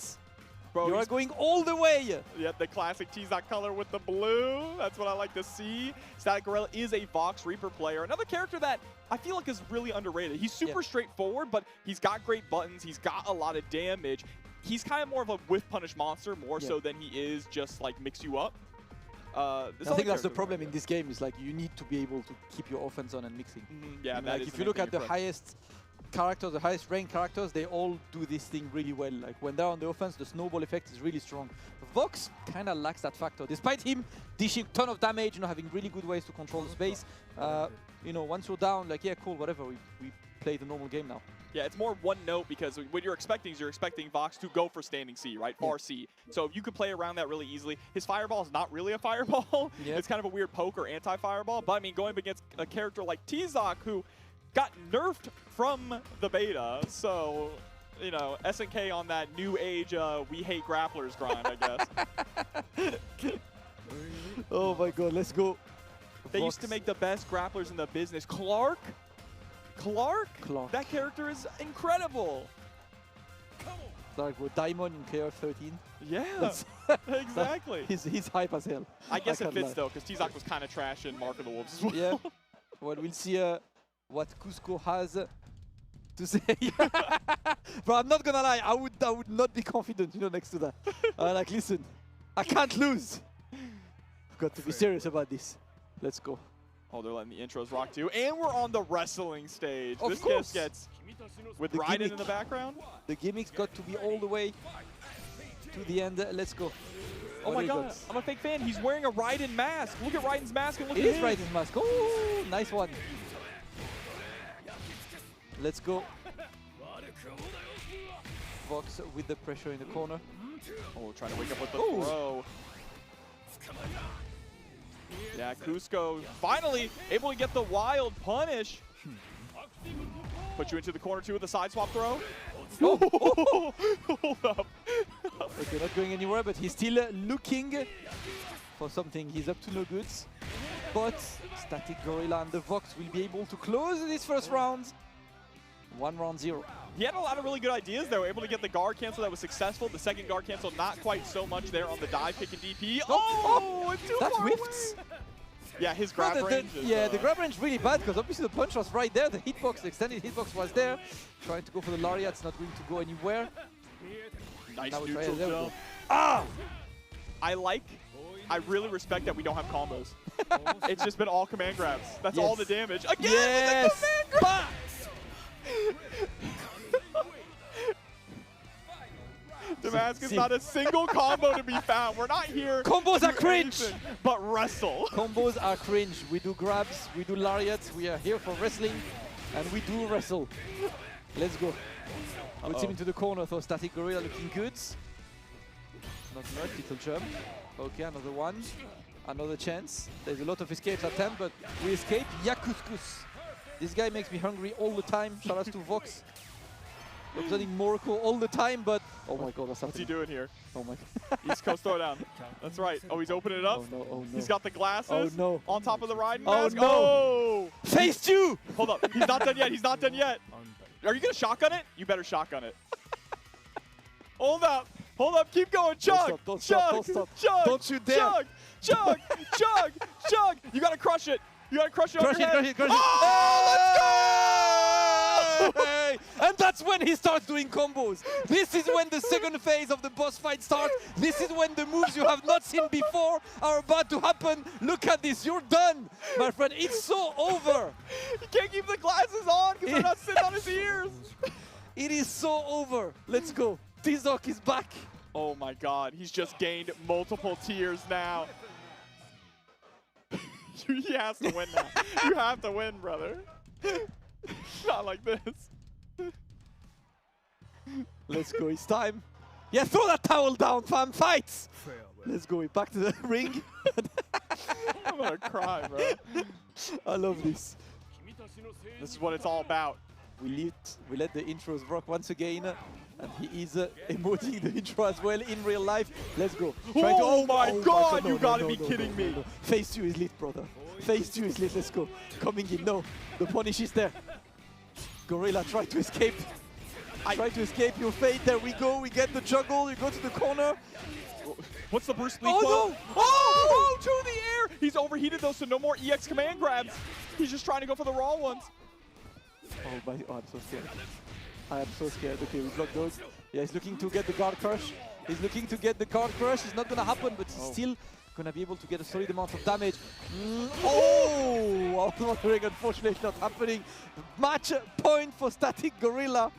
Bro, you are going all the way. Yeah, the classic T-Zoc color with the blue. That's what I like to see. Static Gorilla is a Vox Reaper player. Another character that I feel like is really underrated. He's super straightforward, but he's got great buttons. He's got a lot of damage. He's kind of more of a whiff punish monster, more so than he is just like mix you up. I think that's the problem in this game, is like you need to be able to keep your offense on and mixing. Yeah, like if you look at the highest characters, the highest ranked characters, they all do this thing really well. Like when they're on the offense, the snowball effect is really strong. Vox kind of lacks that factor. Despite him dishing a ton of damage, you know, having really good ways to control the space, you know, once you're down, like, yeah, cool, whatever, we play the normal game now. Yeah, it's more one note because what you're expecting is Vox to go for standing C, right? Far C. So you could play around that really easily. His fireball is not really a fireball. It's kind of a weird poke or anti-fireball. But I mean, going up against a character like T-Zoc, who got nerfed from the beta. So, you know, SNK on that new age we hate grapplers grind, I guess. Oh my god, let's go. They used to make the best grapplers in the business. Clark? That character is incredible. Like with Diamond in KR13. Yeah, exactly. He's hype as hell. I guess it fits though, because T-Zoc was kind of trash in Mark of the Wolves as well. Yeah. Well, we'll see what Cusco has to say. But I'm not gonna lie, I would not be confident, you know, next to that. Like, listen, I can't lose. I've got to be serious about this. Let's go. Oh, they're letting the intros rock too. And we're on the wrestling stage. Of course. Gets with Raiden in the background. The gimmick's got to be all the way to the end. Let's go. Oh my god, I'm a fake fan. He's wearing a Raiden mask. Look at Raiden's mask and look at him. It is Raiden's mask. Oh, nice one. Let's go. Vox with the pressure in the corner. Oh, trying to wake up with the throw. Yeah, Cusco finally able to get the wild punish. Put you into the corner too with the side swap throw. Oh. Hold up. Okay, not going anywhere, but he's still looking for something. He's up to no goods. But Static Gorilla and the Vox will be able to close this first round. 1-0. He had a lot of really good ideas. They were able to get the guard cancel that was successful. The second guard cancel, not quite so much there on the dive pick and DP. Oh, it's too far whiffs. away. Yeah, his grab range is, the grab range is really bad because obviously the punch was right there. The hitbox, the extended hitbox was there. Trying to go for the Lagia, it's not going to go anywhere. Nice neutral jump. Ah! I really respect that we don't have combos. It's just been all command grabs. That's all the damage. Again, yes. The command grabs! Damascus, not a single combo to be found. We're not here. Combos are cringe, but wrestle. Combos are cringe. We do grabs, we do lariats. We are here for wrestling, and we do wrestle. Let's go. We'll team into the corner. So Static Gorilla looking good. Not much. Little jump. Okay, another one. Another chance. There's a lot of escapes attempt, but we escape. Yakuskus. This guy makes me hungry all the time. Shout out to Vox. Representing Morocco all the time, but oh my god, what's he doing here? Oh my god. East Coast throwdown. That's right. Oh, he's opening it up. Oh no, oh no. He's got the glasses. Oh no. On top of the Raiden Oh mask. no. Oh! Face you! Hold up. He's not done yet. He's not done yet. Are you going to shotgun it? You better shotgun it. Hold up. Hold up. Keep going. Chug. Don't chug. Stop. Chug. Don't you dare. Chug. Chug. Chug. Chug. You got to crush it. You gotta crush it. Crush it, crush it, crush it. Oh, let's go! Hey! And that's when he starts doing combos. This is when the second phase of the boss fight starts. This is when the moves you have not seen before are about to happen. Look at this, you're done, my friend. It's so over. He can't keep the glasses on because they're not sitting on his ears. It is so over. Let's go. T-Zoc is back. Oh my god, he's just gained multiple tiers now. He has to win now. You have to win, brother. Not like this. Let's go, it's time. Yeah, throw that towel down, fam, fight! Let's go, back to the ring. I'm gonna cry, bro. I love this. This is what it's all about. We let the intros rock once again, and he is emoting the intro as well in real life. Let's go. Oh my god, you gotta be kidding me. No. Phase 2 is lit, brother. Phase 2 is lit, let's go. Coming in, no. The punish is there. Gorilla, try to escape. Try to escape your fate. There we go. We get the juggle. You go to the corner. What's the Bruce Lee quote? No! Oh, to the air! He's overheated though, so no more EX command grabs. He's just trying to go for the raw ones. Oh, I'm so scared. I am so scared. Okay, we block those. Yeah, he's looking to get the guard crush. He's looking to get the guard crush. It's not gonna happen, but he's still gonna be able to get a solid amount of damage. Oh, unfortunately not happening. Match point for Static Gorilla.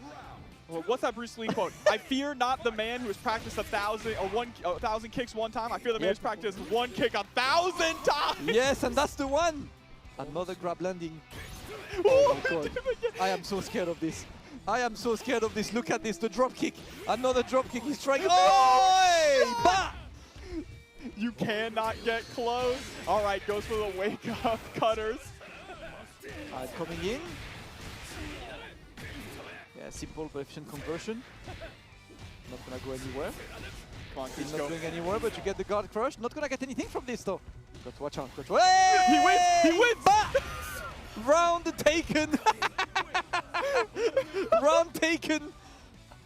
Well, what's that Bruce Lee quote? I fear not the man who has practiced 1,000 kicks one time. I fear the man who's practiced one kick 1,000 times. Yes, and that's the one. Another grab landing. Oh my god. I am so scared of this. I am so scared of this. Look at this, the drop kick. Another drop kick. He's trying. Oh! Bah! You cannot get close. All right, goes for the wake up cutters. Coming in. Yeah, simple but efficient conversion. Not gonna go anywhere. Come on, He's not going anywhere, but you get the guard crush. Not gonna get anything from this though. Got to watch out. Got to He wins! He wins! Bah! Round taken! Round taken!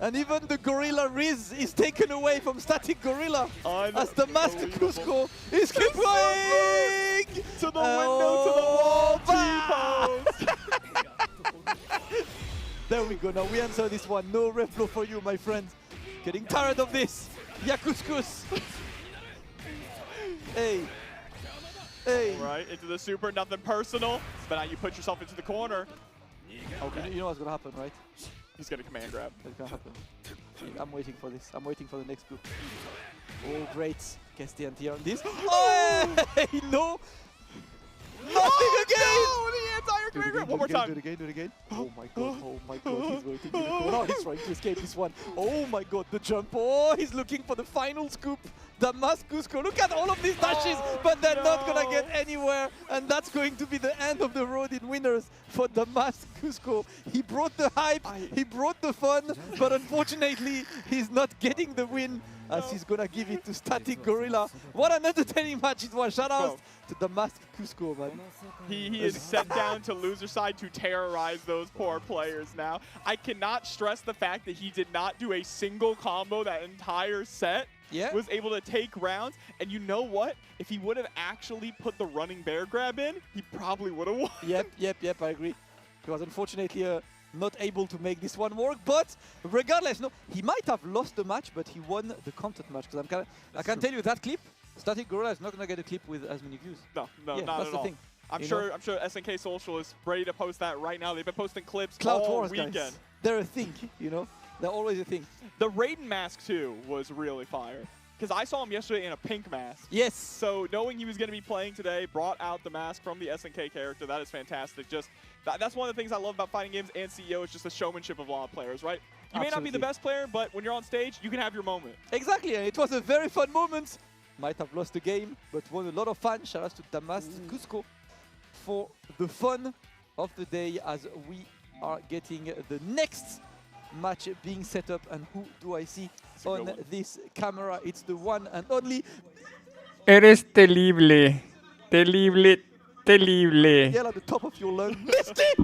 And even the Gorilla Riz is taken away from Static Gorilla as the Mask Cusco is keep going! To the window, to the wall, T-pose! There we go, now we answer this one. No ref flow for you, my friend. Getting tired of this. Yakuskus. Hey. Hey. All right, into the super, nothing personal. But now you put yourself into the corner. Okay. You know what's gonna happen, right? He's gonna command grab. It's gonna happen. I'm waiting for this. I'm waiting for the next group. Oh, great. Guess the anti on this. Oh! Hey, no! Nothing again! No, the anti-air command grab. One more time. Do it again, do it again. Oh my god, oh my god. He's waiting for the corner. He's trying to escape this one. Oh my god, the jump. Oh, he's looking for the final scoop. Damascusco. Look at all of these dashes, but they're not gonna get anywhere. And that's going to be the end of the road in winners for Damascusco. He brought the hype, he brought the fun, but unfortunately, he's not getting the win as he's gonna give it to Static Gorilla. What an entertaining match it was. Shout out to Damascusco, man. He is set down to loser side to terrorize those poor players now. I cannot stress the fact that he did not do a single combo that entire set. Yeah. Was able to take rounds, and you know what? If he would have actually put the running bear grab in, he probably would have won. Yep, I agree. He was unfortunately not able to make this one work, but regardless, no, he might have lost the match, but he won the content match. Because I can tell you that clip, Static Gorilla is not gonna get a clip with as many views. No, yeah, not that's at the all. thing. I'm sure SNK Social is ready to post that right now. They've been posting clips Cloud all Wars, weekend. guys. They're a thing, you know. They're always a thing. The Raiden mask too was really fire. Because I saw him yesterday in a pink mask. Yes. So knowing he was going to be playing today, brought out the mask from the SNK character. That is fantastic. Just that's one of the things I love about fighting games and CEO is just the showmanship of a lot of players, right? You may not be the best player, but when you're on stage, you can have your moment. Exactly, and it was a very fun moment. Might have lost the game, but won a lot of fun. Shout out to Damascusco for the fun of the day as we are getting the next match being set up. And who do I see on this camera? It's the one and only. Eres terrible. Terrible. Terrible. Yell at the top of your lung. Mystic!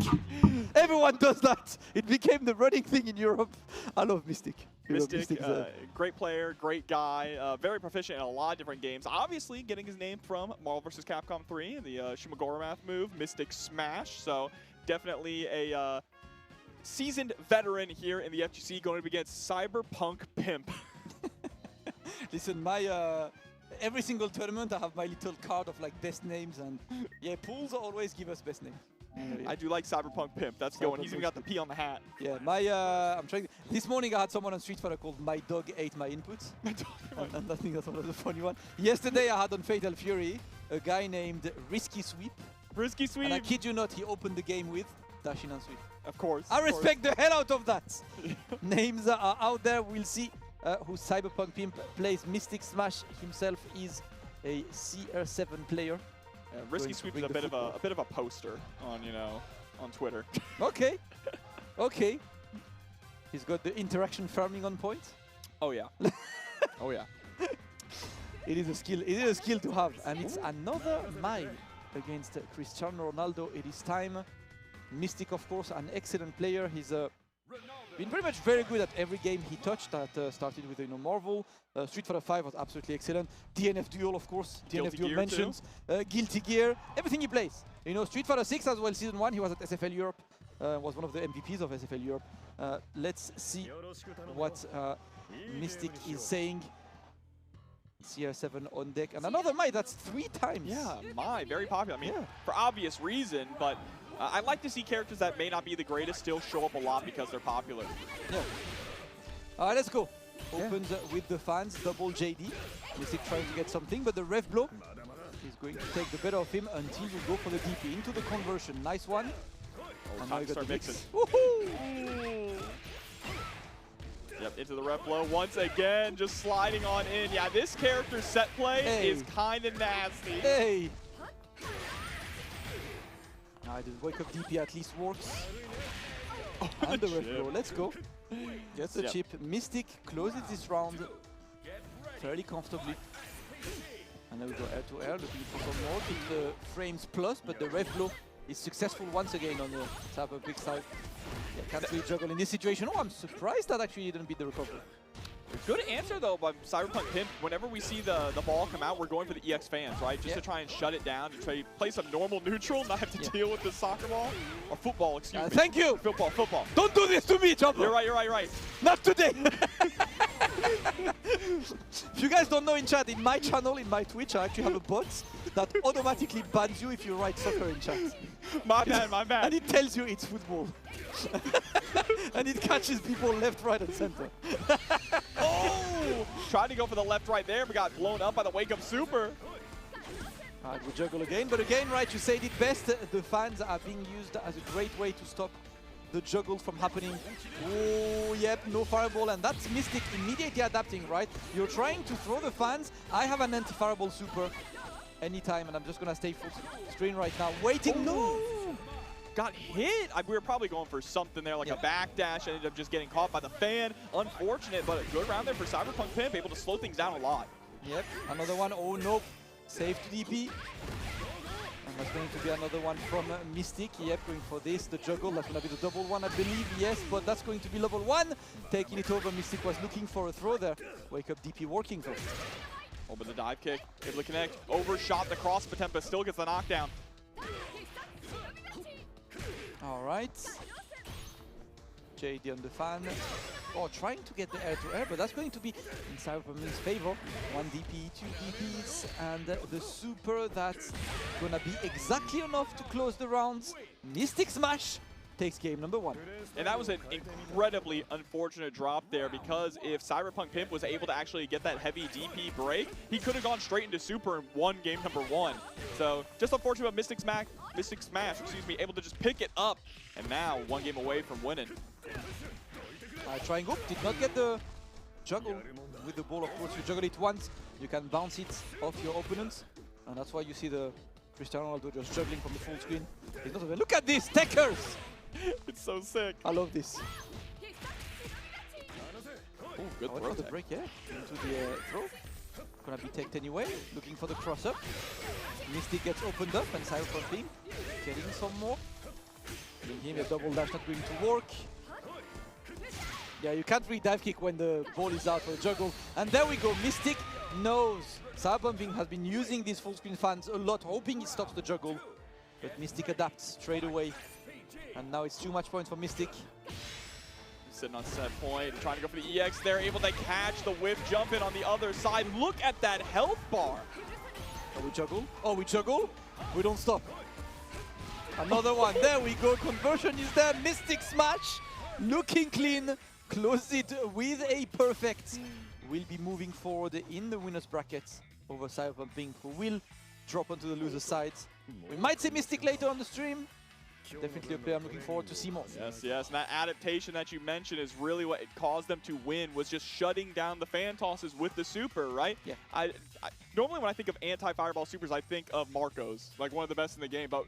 Everyone does that. It became the running thing in Europe. I love Mystic. Mystic, great player, great guy, very proficient in a lot of different games. Obviously, getting his name from Marvel vs. Capcom 3, the Shumagoramath move, Mystic Smash. So definitely a seasoned veteran here in the FGC going up against Cyberpunk Pimp. Listen, every single tournament I have my little card of like best names, and yeah, pools always give us best names. I do like Cyberpunk Pimp. That's going. He's even got the P on the hat. Yeah, I'm trying. This morning I had someone on Street Fighter called "My Dog Ate My Inputs," and I think that's one of the funny one. Yesterday I had on Fatal Fury a guy named Risky Sweep. Risky Sweep. And I kid you not, he opened the game with dash in and sweep. Of course. I respect the hell out of that. Names are out there. We'll see who Cyberpunk Pimp plays. Mystic Smash himself is a CR7 player. Risky Sweep is a bit of a poster on on Twitter. Okay, okay. He's got the interaction farming on point. Oh yeah. Oh yeah. It is a skill. It is a skill to have, and it's another mile against Cristiano Ronaldo. It is time. Mystic, of course, an excellent player. He's been pretty much very good at every game he touched. That started with Marvel. Street Fighter 5 was absolutely excellent. DNF Duel, of course. DNF Duel mentions. Guilty Gear. Everything he plays. Street Fighter 6 as well. Season 1, he was at SFL Europe. Was one of the MVPs of SFL Europe. Let's see what Mystic is saying. CR7 on deck. And another Mai, that's 3 times. Yeah, Mai, very popular. I mean, for obvious reason, but I like to see characters that may not be the greatest still show up a lot because they're popular. Yeah. All right, let's go. Opens with the fans, double JD. Mystic trying to get something, but the ref blow is going to take the better of him until you go for the DP into the conversion. Nice one. Oh, and now you got the mix. Woohoo! Yep, into the ref blow once again, just sliding on in. Yeah, this character's set play is kind of nasty. Hey! Alright, the wake up DP at least works. Oh, and the ref blow, let's go. Gets the chip. Mystic closes this round fairly comfortably. And then we go air to air, looking for some more. Keep the frames plus, but the ref blow is successful once again on the Cyberpunk side. Yeah, can't really juggle in this situation. Oh, I'm surprised that actually didn't beat the recovery. Good answer, though, by Cyberpunk Pimp. Whenever we see the ball come out, we're going for the EX fans, right? Just to try and shut it down, to try to play some normal neutral, not have to deal with the soccer ball. Or football, excuse me. Thank you! Football. Don't do this to me, Chopper! You're right. Not today! If you guys don't know in chat, in my channel, in my Twitch, I actually have a bot that automatically bans you if you write soccer in chat. My bad. And it tells you it's football. And it catches people left, right, and center. Oh! Tried to go for the left, right there, but got blown up by the wake-up super. Alright, we juggle again. But again, right, you said it best. The fans are being used as a great way to stop the juggle from happening. Oh, yep, no fireball. And that's Mystic immediately adapting, right? You're trying to throw the fans. I have an anti-fireball super anytime, and I'm just going to stay full screen right now. Waiting. Oh. No! Got hit. We were probably going for something there, like a backdash. Ended up just getting caught by the fan. Unfortunate, but a good round there for Cyberpunk Pimp, able to slow things down a lot. Yep, another one. Oh, nope. Save to DP. And that's going to be another one from Mystic. Yep, going for this. The juggle, that's going to be the double one, I believe. Yes, but that's going to be level 1. Taking it over. Mystic was looking for a throw there. Wake up DP working for it. Open the dive kick. Able to connect. Overshot the cross, but Tempa still gets the knockdown. All right. JD on the fan. Oh, trying to get the air-to-air, but that's going to be in Cyberpunk's favor. 1 DP, 2 DPs, and the super that's going to be exactly enough to close the rounds. Mystic Smash takes game number 1. And that was an incredibly unfortunate drop there, because if Cyberpunk Pimp was able to actually get that heavy DP break, he could have gone straight into super and won game number 1. So just unfortunate about Mystic Smash, able to just pick it up, and now 1 game away from winning. Trying up, did not get the juggle with the ball. Of course, you juggle it once, you can bounce it off your opponents, and that's why you see the Cristiano Ronaldo just juggling from the full screen. He's not even, look at this, techers! It's so sick. I love this. Oh, good throw. The break, into the throw. Gonna be teched anyway. Looking for the cross up. Mystic gets opened up, and Cyberpunk Pimp getting some more. Him, a double dash not going to work. Yeah, you can't really dive kick when the ball is out for the juggle. And there we go, Mystic knows. Cyberpumping has been using these full screen fans a lot, hoping it stops the juggle. But Mystic adapts straight away. And now it's too much points for Mystic. Sitting on set point, trying to go for the EX there, able to catch the whiff jump in on the other side. Look at that health bar. Oh, we juggle. Oh, we juggle. We don't stop. Another one. There we go. Conversion is there. Mystic smash. Looking clean. Close it with a perfect. We'll be moving forward in the winner's bracket over Cyberpumping, who will drop onto the loser's side. We might see Mystic later on the stream. Definitely a player I'm looking forward to see more. Yes, yes, and that adaptation that you mentioned is really what it caused them to win, was just shutting down the fan tosses with the super, right? Yeah. Normally when I think of anti-fireball supers, I think of Marco's, like one of the best in the game, but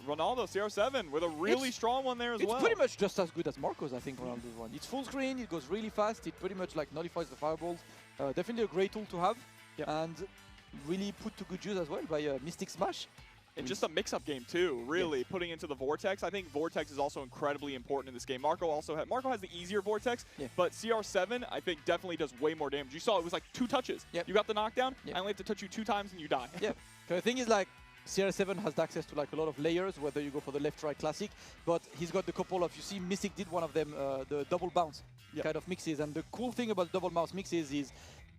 Ronaldo, CR7, with a really strong one there as well. It's pretty much just as good as Marco's, I think, Ronaldo's one. It's full screen, it goes really fast, it pretty much like nullifies the fireballs. Definitely a great tool to have, and really put to good use as well by Mystic Smash. And just a mix-up game too, really, putting into the Vortex. I think Vortex is also incredibly important in this game. Marco has the easier Vortex, but CR7, I think, definitely does way more damage. You saw it was like 2 touches. You got the knockdown, I only have to touch you 2 times and you die. Yeah, the thing is, like, CR7 has access to like a lot of layers, whether you go for the left-right classic, but he's got the couple of, you see Mystic did one of them, the double bounce kind of mixes, and the cool thing about double bounce mixes is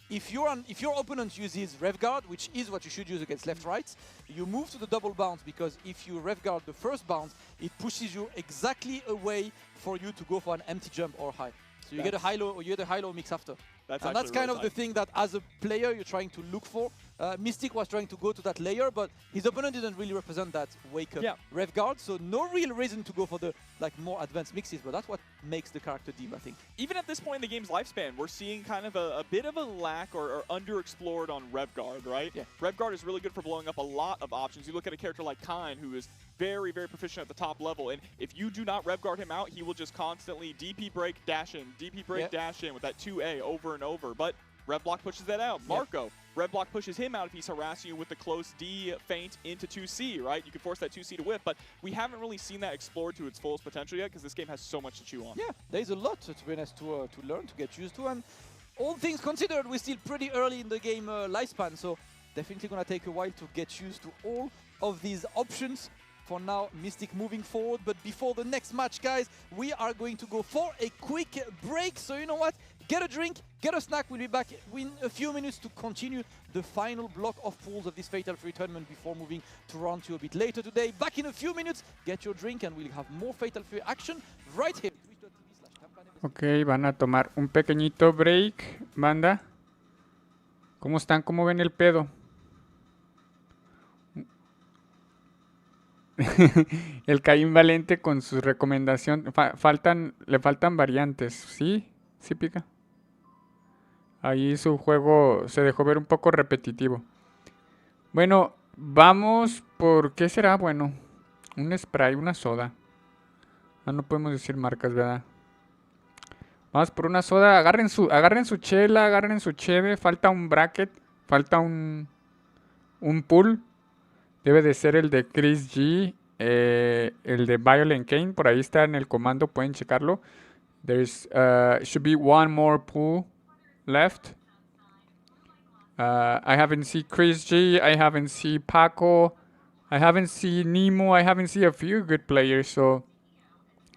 if your opponent uses rev guard, which is what you should use against left-right, you move to the double bounce, because if you rev guard the first bounce, it pushes you exactly away for you to go for an empty jump or high. So you get a high-low, or you get a high-low mix after. And that's kind of the thing that as a player you're trying to look for. Mystic was trying to go to that layer, but his opponent didn't really represent that wake-up rev guard, so no real reason to go for the more advanced mixes, but that's what makes the character deep, I think. Even at this point in the game's lifespan, we're seeing kind of a bit of a lack or underexplored on rev guard, right? Yeah. Rev guard is really good for blowing up a lot of options. You look at a character like Kine, who is very, very proficient at the top level, and if you do not rev guard him out, he will just constantly DP break, dash in, DP break, dash in with that 2A over and over. But rev block pushes that out. Marco, rev block pushes him out if he's harassing you with the close D feint into 2C, right? You can force that 2C to whip, but we haven't really seen that explored to its fullest potential yet, because this game has so much to chew on. Yeah, there's a lot, to be honest, to learn, to get used to, and all things considered, we're still pretty early in the game lifespan, so definitely gonna take a while to get used to all of these options. For now, Mystic moving forward, but before the next match, guys, we are going to go for a quick break. So you know what? Get a drink, get a snack. We'll be back in a few minutes to continue the final block of pools of this Fatal Fury tournament before moving to round 2 a bit later today. Back in a few minutes, get your drink and we'll have more Fatal Fury action right here. Ok, van a tomar un pequeñito break, banda. ¿Cómo están? ¿Cómo ven el pedo? El Caín Valente con su recomendación. Le faltan variantes. ¿Sí? ¿Sí pica? Ahí su juego se dejó ver un poco repetitivo. Bueno, vamos por... ¿Qué será? Bueno, un spray, una soda. No podemos decir marcas, ¿verdad? Vamos por una soda. Agarren su chela, agarren su cheve. Falta un bracket. Falta un pool. Debe de ser el de Chris G, el de Violent Kane, por ahí está en el comando, pueden checarlo. There's should be one more pool left. I haven't seen Chris G, I haven't seen Paco, I haven't seen Nemo, I haven't seen a few good players, so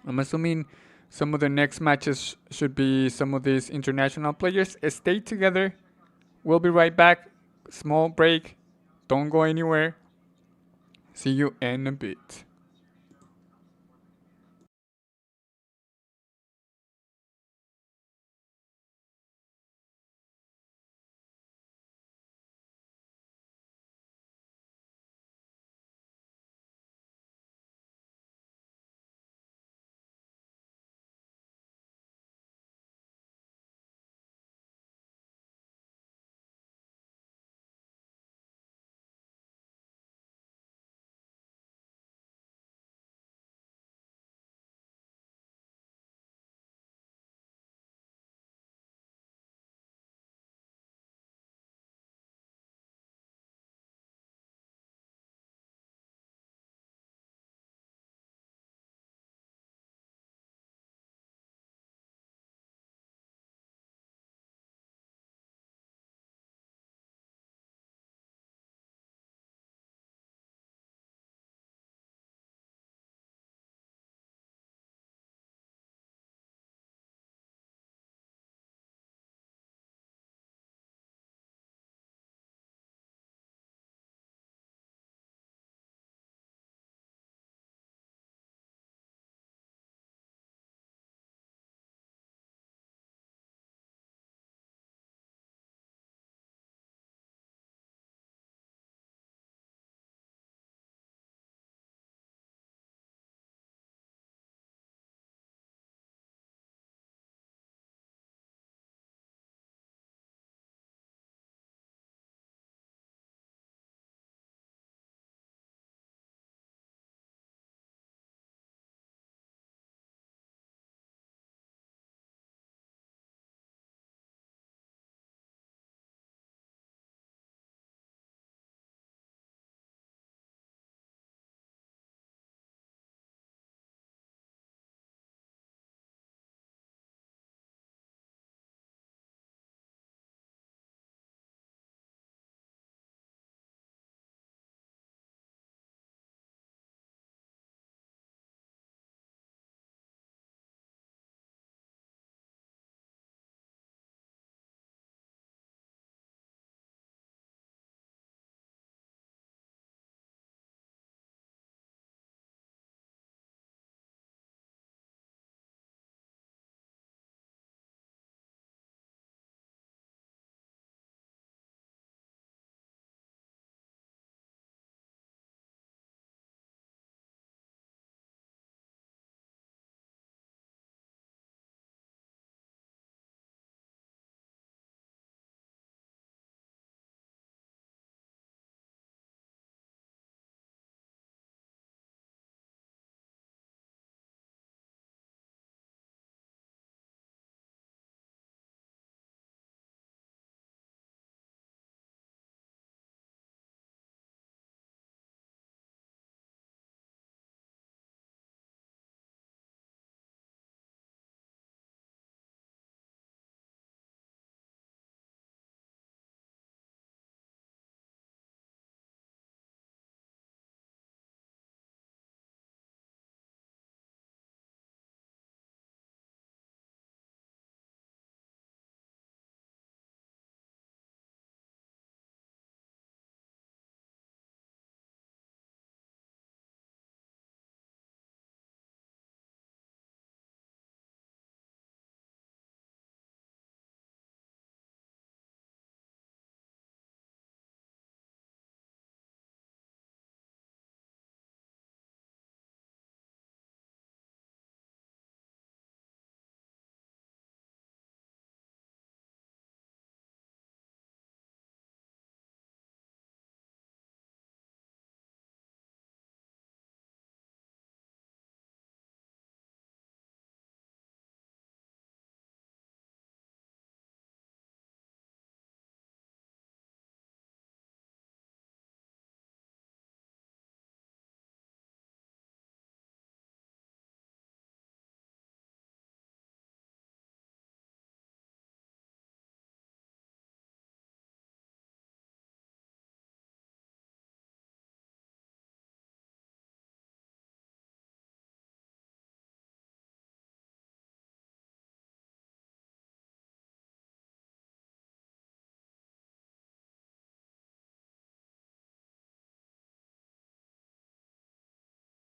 I'm assuming some of the next matches should be some of these international players. Stay together, we'll be right back. Small break, don't go anywhere. See you in a bit.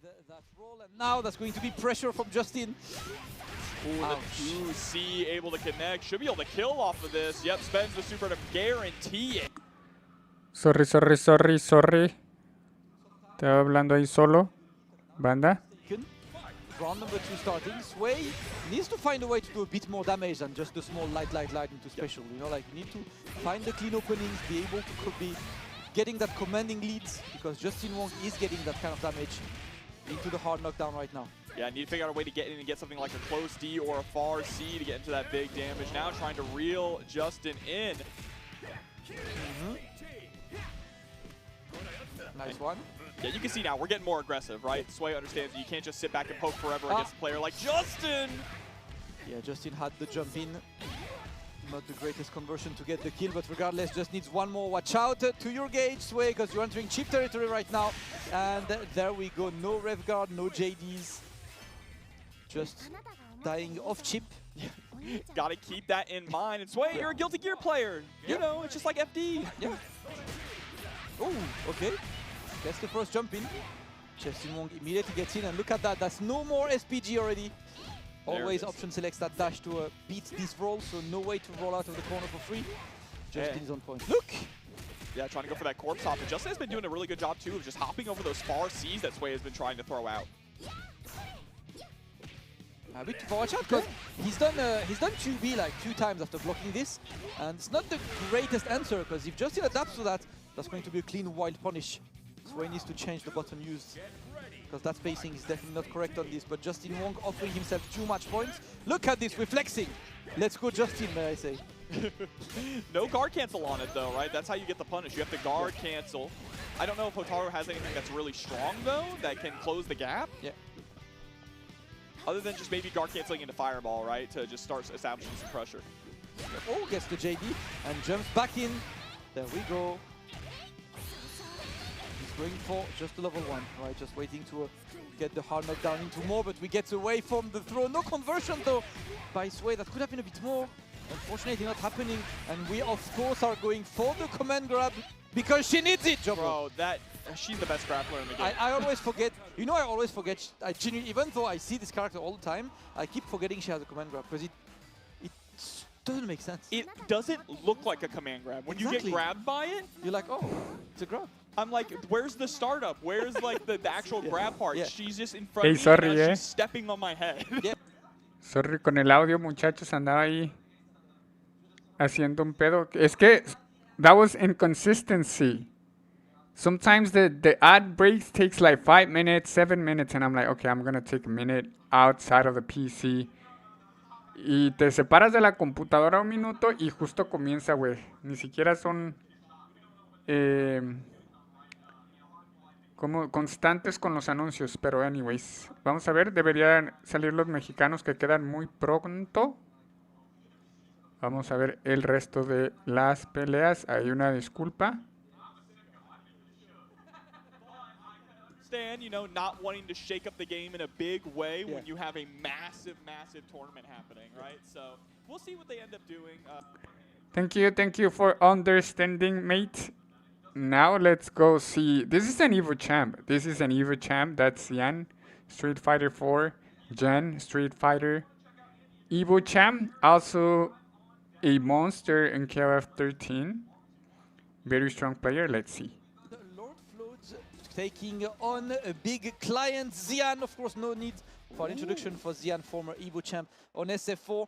That roll, and now that's going to be pressure from Justin. Ooh, the 2C able to connect. Should be able to kill off of this. Yep, spends the super to guarantee it. Sorry. Estaba hablando ahí solo. Banda. Round number 2 starting. Sway needs to find a way to do a bit more damage than just the small light into special. You know, like you need to find the clean openings, be able to be getting that commanding leads, because Justin Wong is getting that kind of damage into the hard knockdown right now. Yeah, need to figure out a way to get in and get something like a close D or a far C to get into that big damage. Now trying to reel Justin in. Nice one. Yeah, you can see now we're getting more aggressive, right? Sway understands that you can't just sit back and poke forever against a player like Justin. Yeah, Justin had the jump in. Not the greatest conversion to get the kill, but regardless, just needs one more. Watch out to your gauge, Sway, because you're entering chip territory right now. And there we go. No rev guard, no JDs. Just dying off chip. Gotta keep that in mind. And Sway, you're a Guilty Gear player. You know, it's just like FD. Yeah. Oh, okay. Gets the first jump in. Justin Wong immediately gets in, and look at that. That's no more SPG already. Always option selects that dash to beat this roll, so no way to roll out of the corner for free. Justin is on point. Look! Yeah, trying to go for that corpse hop. And Justin has been doing a really good job, too, of just hopping over those far Cs that Sway has been trying to throw out. A bit to watch out, because he's done 2B like 2 times after blocking this, and it's not the greatest answer, because if Justin adapts to that, that's going to be a clean wild punish. Sway needs to change the button used, because that spacing is definitely not correct on this, but Justin Wong offering himself too much points. Look at this, we're flexing. Let's go Justin, may I say. No guard cancel on it though, right? That's how you get the punish. You have to guard cancel. I don't know if Hotaru has anything that's really strong though, that can close the gap. Yeah. Other than just maybe guard canceling into Fireball, right? To just start establishing some pressure. Oh, gets the JD and jumps back in. There we go. Going for just a level 1, right? Just waiting to get the hard knockdown into more, but we get away from the throw. No conversion though by Sway. That could have been a bit more. Unfortunately not happening. And we of course are going for the command grab because she needs it, Bro, she's the best grappler in the game. I always forget, you know, I always forget, even though I see this character all the time, I keep forgetting she has a command grab because it doesn't make sense. It doesn't look like a command grab. When you get grabbed by it, you're like, oh, it's a grab. I'm like, where's the startup? Where's like the actual grab part? She's just in front of me, sorry, and she's stepping on my head. Sorry con el audio, muchachos, andaba ahí haciendo un pedo. Es que that was inconsistency. Sometimes the ad breaks takes like 5 minutes, 7 minutes, and I'm like, okay, I'm gonna take a minute outside of the PC. Y te separas de la computadora un minuto y justo comienza, güey. Ni siquiera son como constantes con los anuncios, pero anyways, vamos a ver, deberían salir los mexicanos que quedan muy pronto. Vamos a ver el resto de las peleas. Hay una disculpa. Stan, you know, not wanting to shake up the game in a big way when you have a massive tournament happening, right? So we'll see what they end up doing. Thank you for understanding, mate. Now let's go see. This is an Evo champ. That's Yan, Street Fighter 4. Jen, Street Fighter. Evo champ, also a monster in KOF 13. Very strong player. Let's see. The Lord Floats taking on a big client, Xian. Of course, no need for an introduction for Xian, former Evo champ on SF4.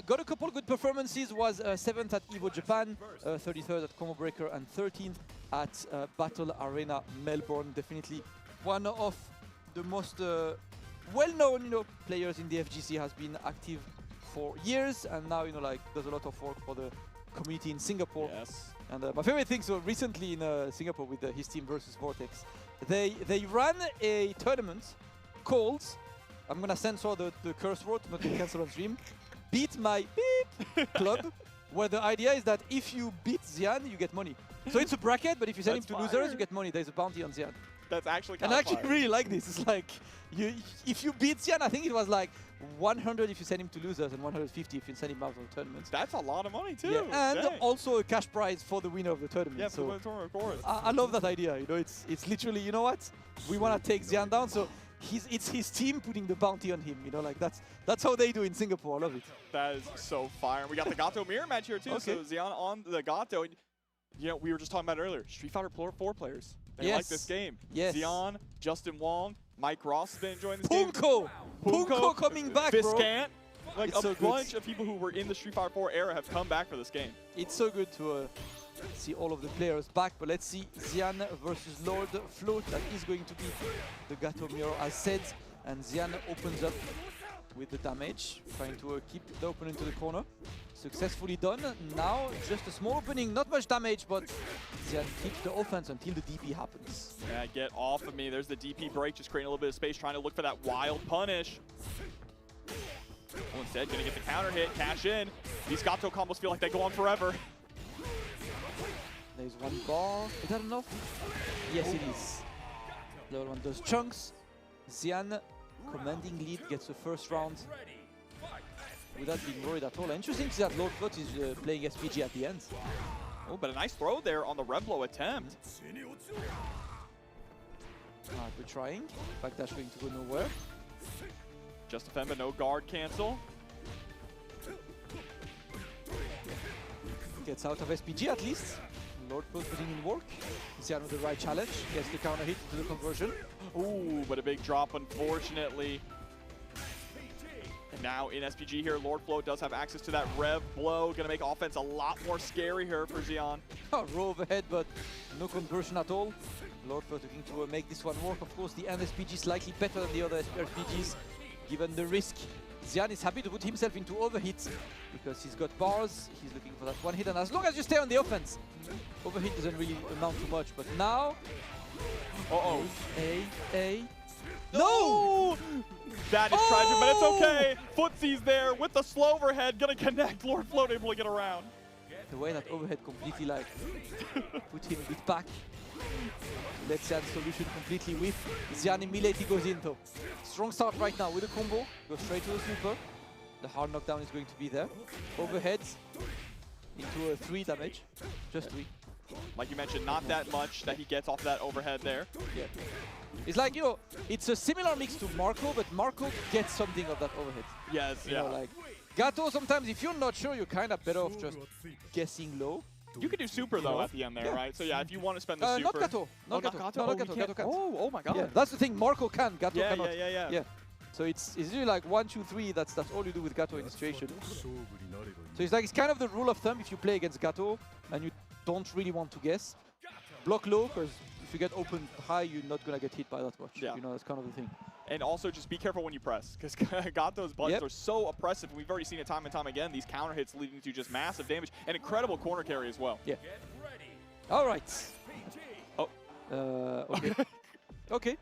Got a couple good performances, was 7th at Evo Japan, 33rd at Combo Breaker, and 13th at Battle Arena Melbourne. Definitely one of the most well-known, players in the FGC, has been active for years, and now, like, does a lot of work for the community in Singapore. Yes. And my favorite thing, so recently in Singapore with his team versus Vortex, they ran a tournament called, I'm gonna censor the curse word, not to cancel on stream, Beat My Beep Club, where the idea is that if you beat Xian, you get money. So it's a bracket, but if you send him to losers, you get money. There's a bounty on Xian. That's actually kind of fire. And I actually really like this. It's like, if you beat Xian, I think it was like 100 if you send him to losers and 150 if you send him out of the tournament. That's a lot of money too. Yeah, and also a cash prize for the winner of the tournament. Yeah, for the winner of the tournament, of course. I love that idea. It's literally, you know what? We want to take Xian down, so it's his team putting the bounty on him. You know, like that's how they do in Singapore. I love it. That is so fire. We got the Gato mirror match here too. Okay. So Xian on the Gato. You know, we were just talking about it earlier. Street Fighter 4 players. They like this game. Yes. Xian, Justin Wong, Mike Ross has been enjoying this game. Punko coming back, bro. Viscant. Like it's a so bunch of people who were in the Street Fighter 4 era have come back for this game. It's so good to see all of the players back, but let's see Xian versus Lord Float. That is going to be the Gato mirror as said, and Xian opens up with the damage, trying to keep the opponent to the corner. Successfully done. Now just a small opening, not much damage, but Xian keeps the offense until the DP happens. Yeah, get off of me. There's the DP break, just creating a little bit of space, trying to look for that wild punish. Well, instead, gonna get the counter hit, cash in. These Gato combos feel like they go on forever. There's one bar. Is that enough? Yes, it is. Level 1 does chunks. Xian, commanding lead, gets the first round without being worried at all. Interesting to see that Lord Float is playing SPG at the end. Oh, but a nice throw there on the Reblo attempt. Alright, we're trying. Backdash going to go nowhere. Just defend, but no guard cancel. Gets out of SPG at least. Lord Float putting in work. Xian with the right challenge. Gets the counter hit to the conversion. Ooh, but a big drop, unfortunately. And now in SPG here, Lord Float does have access to that Rev blow. Gonna make offense a lot more scary here for Xian. Row overhead, but no conversion at all. Lord Float looking to make this one work. Of course, the end SPG is slightly better than the other SPGs, given the risk. Xian is happy to put himself into overhit because he's got bars. He's looking for that one hit, and as long as you stay on the offense, overhit doesn't really amount to much. But now, no! That is tragic, but it's okay. Footsie's there with the slow overhead, gonna connect. Lord Float able to get around. The way that overhead completely like put him a bit back. Let Xian's solution completely whiff. Xian immediately goes into. Strong start right now with a combo. Goes straight to the super. The hard knockdown is going to be there. Overhead into a 3 damage. Just 3. Like you mentioned, not that much that he gets off that overhead there. Yeah. It's like, you know, it's a similar mix to Marco, but Marco gets something of that overhead. Yes, you know, like Gato, sometimes if you're not sure, you're kind of better off just guessing low. You can do super though at the end there, right? So yeah, if you want to spend the super. Not Gato. Not Gato. No, not Gato. Gato can't. Oh my god. Yeah, that's the thing. Marco can. Gato cannot. Yeah. So it's really like 1, 2, 3. That's all you do with Gato in this situation. So it's like it's kind of the rule of thumb if you play against Gato and you don't really want to guess. Block low, because if you get open high, you're not gonna get hit by that much. Yeah. You know, that's kind of the thing. And also just be careful when you press, because Gato's buttons are so oppressive. We've already seen it time and time again. These counter hits leading to just massive damage and incredible corner carry as well. Yeah. All right. Oh. Okay. Okay.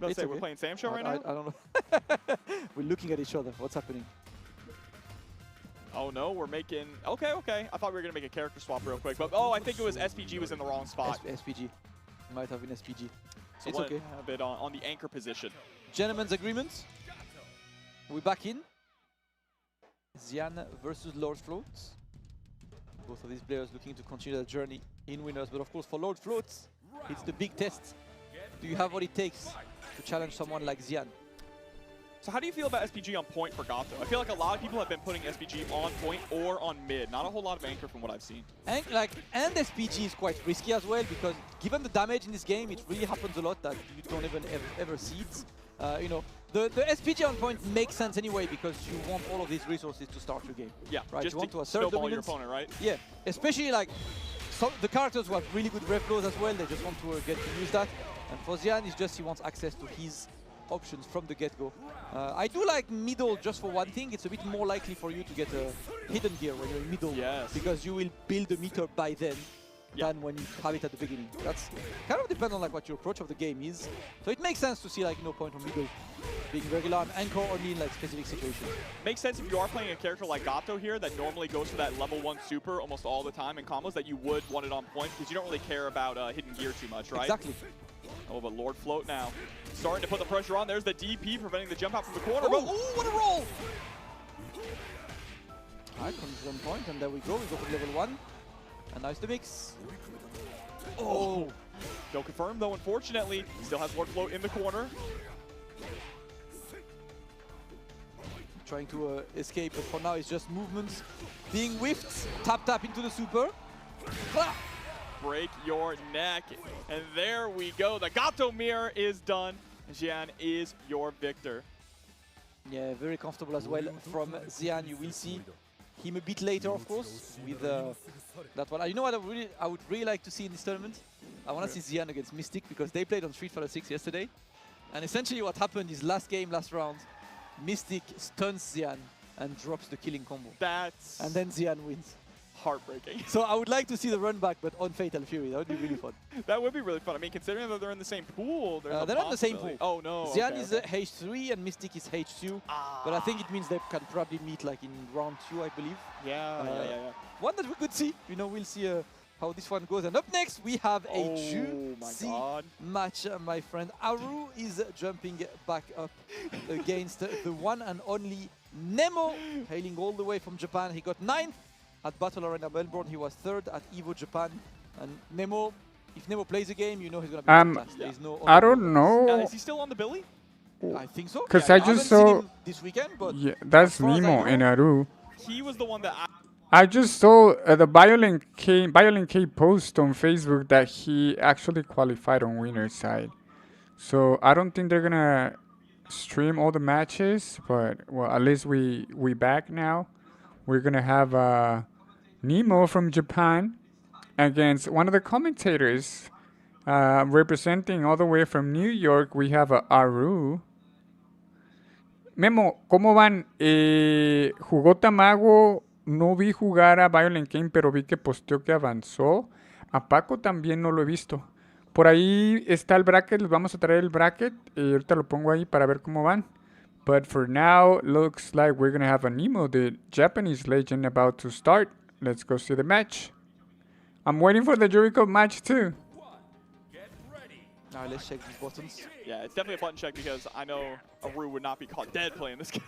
Let's say we're playing Sam Show right now? I don't know. We're looking at each other. What's happening? Oh no, we're making... Okay. I thought we were going to make a character swap real quick. But I think it was SPG was in the wrong spot. SPG. Might have been SPG. So it's okay. A bit on the anchor position. Gentlemen's agreement. We're back in. Xian versus Lord Float. Both of these players looking to continue their journey in winners. But of course, for Lord Float, it's the big test. Do you have what it takes to challenge someone like Xian? So how do you feel about SPG on point for Gato? I feel like a lot of people have been putting SPG on point or on mid. Not a whole lot of anchor from what I've seen. And SPG is quite risky as well, because given the damage in this game, it really happens a lot that you don't even ever see it. You know, the SPG on point makes sense anyway, because you want all of these resources to start your game. Yeah, right. Just you want to assert snowball dominance. your opponent, right? Yeah, especially like the characters who have really good rev flows as well. They just want to get to use that. And for Xian, it's just he wants access to his options from the get-go. I do like middle just for one thing. It's a bit more likely for you to get a hidden gear when you're in middle, because you will build the meter by then than when you have it at the beginning. That's kind of depends on like what your approach of the game is. So it makes sense to see like point on middle being regular and anchor only in like specific situations. Makes sense if you are playing a character like Gato here that normally goes for that level 1 super almost all the time in combos, that you would want it on point because you don't really care about hidden gear too much, right? Exactly. Oh, but Lord Float now starting to put the pressure on. There's the DP preventing the jump out from the corner. Oh, what a roll! Alright, comes on point, and there we go. We go for level 1. And nice the mix. Oh! No confirm though, unfortunately. Still has Lord Float in the corner. trying to escape, but for now it's just movements being whiffed. Tap into the super. Break your neck. And there we go. The Gato mirror is done. Xian is your victor. Yeah, very comfortable as well from Xian. You will see him a bit later, of course, with that one. You know what I would really like to see in this tournament? I want to see Xian against Mystic, because they played on Street Fighter 6 yesterday. And essentially what happened is last round, Mystic stuns Xian and drops the killing combo. And then Xian wins. Heartbreaking. So I would like to see the run back, but on Fatal Fury. That would be really fun. That would be really fun. I mean, considering that they're in the same pool, they're not in the same pool. Oh no. Xian is H3 and Mystic is H2. But I think it means they can probably meet like in round 2, I believe. Yeah. One that we could see. You know, we'll see how this one goes. And up next, we have a juicy match, my friend. Aru is jumping back up against the one and only Nemo, hailing all the way from Japan. He got 9th at Battle Arena Melbourne. He was 3rd at EVO Japan. And Nemo, if Nemo plays a game, you know he's going to be fast. There is no I don't know. Is he still on the Billy? I think so. Because I just saw this weekend, but yeah, that's Nemo and Aru. He was the one that I just saw the Violent K post on Facebook that he actually qualified on winner's side. So I don't think they're gonna stream all the matches, but well, at least we back now. We're gonna have Nemo from Japan against one of the commentators representing all the way from New York. We have Aru. Memo, ¿cómo van? ¿Jugó Tamago? No vi jugar a Violent Game, pero vi que posteó que avanzó. A Paco también no lo he visto. Por ahí está el bracket, les vamos a traer el bracket. Ahorita lo pongo ahí para ver cómo van. But for now, looks like we're going to have a Nemo, the Japanese legend, about to start. Let's go see the match. I'm waiting for the Jericho match too. Now let's check these buttons. Yeah, it's definitely a button check, because I know Aru would not be caught dead playing this game.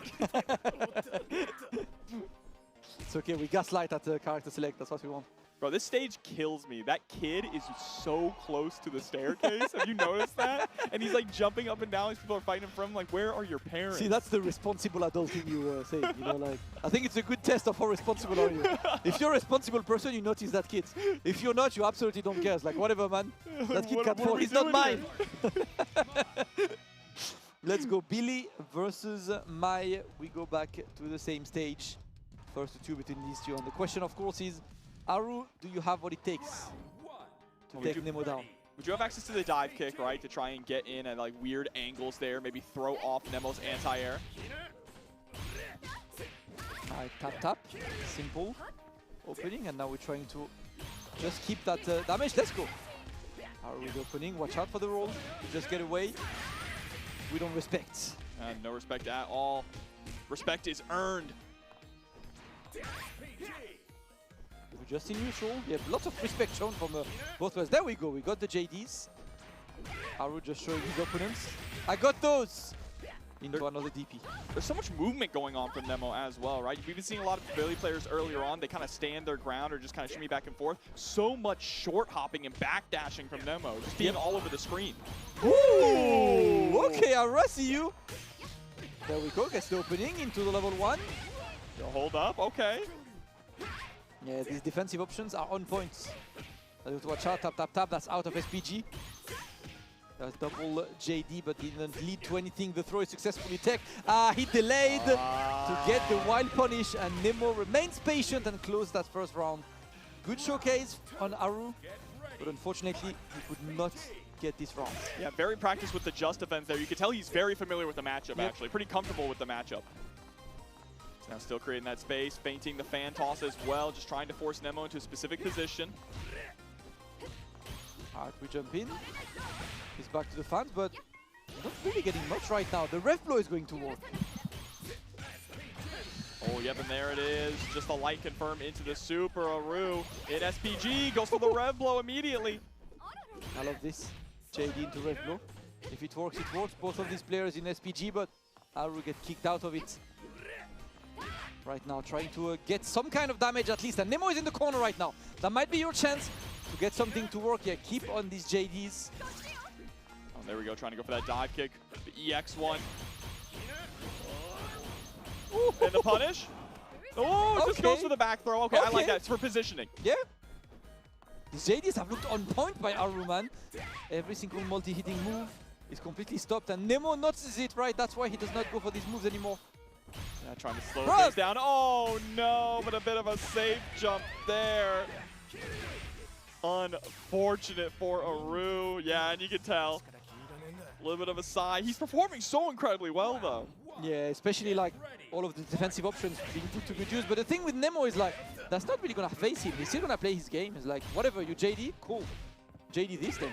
It's okay, we gaslight at the character select, that's what we want. Bro, this stage kills me. That kid is so close to the staircase. Have you noticed that? And he's like jumping up and down as people are fighting him from. Like, where are your parents? See, that's the responsible adult thing you were saying. You know, like, I think it's a good test of how responsible are you. If you're a responsible person, you notice that kid. If you're not, you absolutely don't care. It's like, whatever, man. That kid can't fall. He's not mine. Let's go. Billy versus Mai. We go back to the same stage. First two between these two. And the question, of course, is, Aru, do you have what it takes to take Nemo down? Would you have access to the dive kick, right, to try and get in at like weird angles there, maybe throw off Nemo's anti-air? Tap. Simple opening, and now we're trying to just keep that damage. Let's go. Aru with opening. Watch out for the roll. Just get away. We don't respect. No respect at all. Respect is earned. Just in neutral. Yeah, lots of respect shown from both players. There we go. We got the JDs. Aru just showing his opponents. I got those! Into another DP. There's so much movement going on from Nemo as well, right? We've been seeing a lot of Billy players earlier on. They kind of stand their ground or just kind of shimmy back and forth. So much short hopping and back dashing from Nemo. Just being all over the screen. Ooh! Okay, Aru, I see you. There we go. Gets the opening into the level 1. Yo, hold up. Okay. Yeah, these defensive options are on point. Watch out, tap. That's out of SPG. That's double JD, but didn't lead to anything. The throw is successfully tech. He delayed to get the wild punish, and Nemo remains patient and closed that first round. Good showcase on Aru, but unfortunately, he could not get this round. Yeah, very practiced with the just defense there. You can tell he's very familiar with the matchup, actually. Pretty comfortable with the matchup. Now still creating that space, feinting the fan toss as well, just trying to force Nemo into a specific position. Alright, we jump in. He's back to the fans, but not really getting much right now. The rev blow is going to work. Oh, yep, and there it is. Just a light confirm into the super. Aru in SPG, goes for the rev blow immediately. I love this. JD into rev blow. If it works, it works. Both of these players in SPG, but Aru get kicked out of it. Right now, trying to get some kind of damage at least. And Nemo is in the corner right now. That might be your chance to get something to work. Yeah, keep on these JDs. Oh, there we go, trying to go for that dive kick. The EX one. And the punish. Oh, just goes for the back throw. Okay, I like that. It's for positioning. Yeah. The JDs have looked on point by Aru, man. Every single multi-hitting move is completely stopped, and Nemo notices it, right? That's why he does not go for these moves anymore. Yeah, trying to slow things down. Oh, no, but a bit of a safe jump there. Unfortunate for Aru. Yeah, and you can tell. A little bit of a sigh. He's performing so incredibly well, though. Yeah, especially like all of the defensive options being put to good use. But the thing with Nemo is like, that's not really going to face him. He's still going to play his game. It's like, whatever, you JD, cool. JD this then.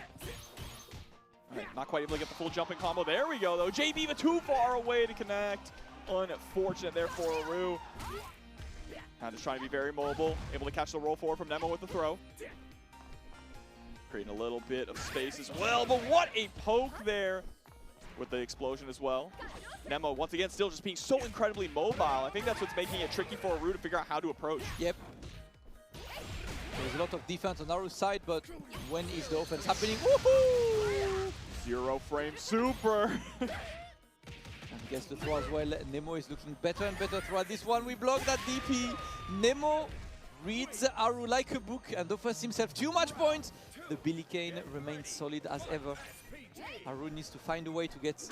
All right, not quite able to get the full jumping combo. There we go, though. JD, but too far away to connect. Unfortunate there for Aru. Now just trying to be very mobile. Able to catch the roll forward from Nemo with the throw. Creating a little bit of space as well. But what a poke there with the explosion as well. Nemo, once again, still just being so incredibly mobile. I think that's what's making it tricky for Aru to figure out how to approach. Yep. There's a lot of defense on Aru's side, but when is the offense happening? Woohoo! 0 frame super. And gets the throw as well. Nemo is looking better and better throughout this one. We block that DP. Nemo reads Aru like a book and offers himself too much points. The Billy Kane remains solid as ever. Aru needs to find a way to get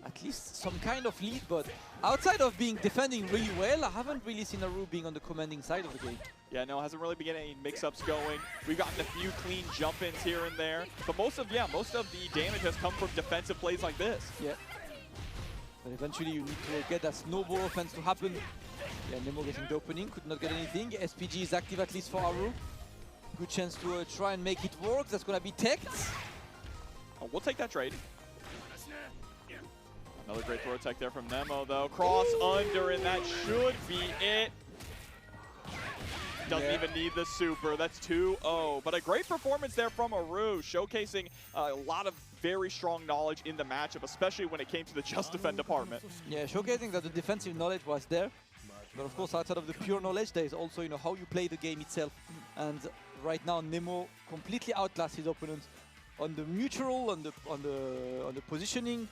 at least some kind of lead, but outside of being defending really well, I haven't really seen Aru being on the commanding side of the game. Yeah, no, hasn't really been getting any mix-ups going. We've gotten a few clean jump-ins here and there, but most of the damage has come from defensive plays like this. Yeah. But eventually you need to get that snowball offense to happen. Yeah, Nemo getting the opening, could not get anything. SPG is active at least for Aru. Good chance to try and make it work. That's gonna be teched. Oh, we'll take that trade. Another great throw tech there from Nemo, though. Cross under, and that should be it. Doesn't even need the super. That's 2-0. But a great performance there from Aru, showcasing a lot of very strong knowledge in the matchup, especially when it came to the just defend department. Yeah, showcasing that the defensive knowledge was there. But of course, outside of the pure knowledge, there is also, how you play the game itself. And right now, Nemo completely outclassed his opponent on the neutral, on the positioning,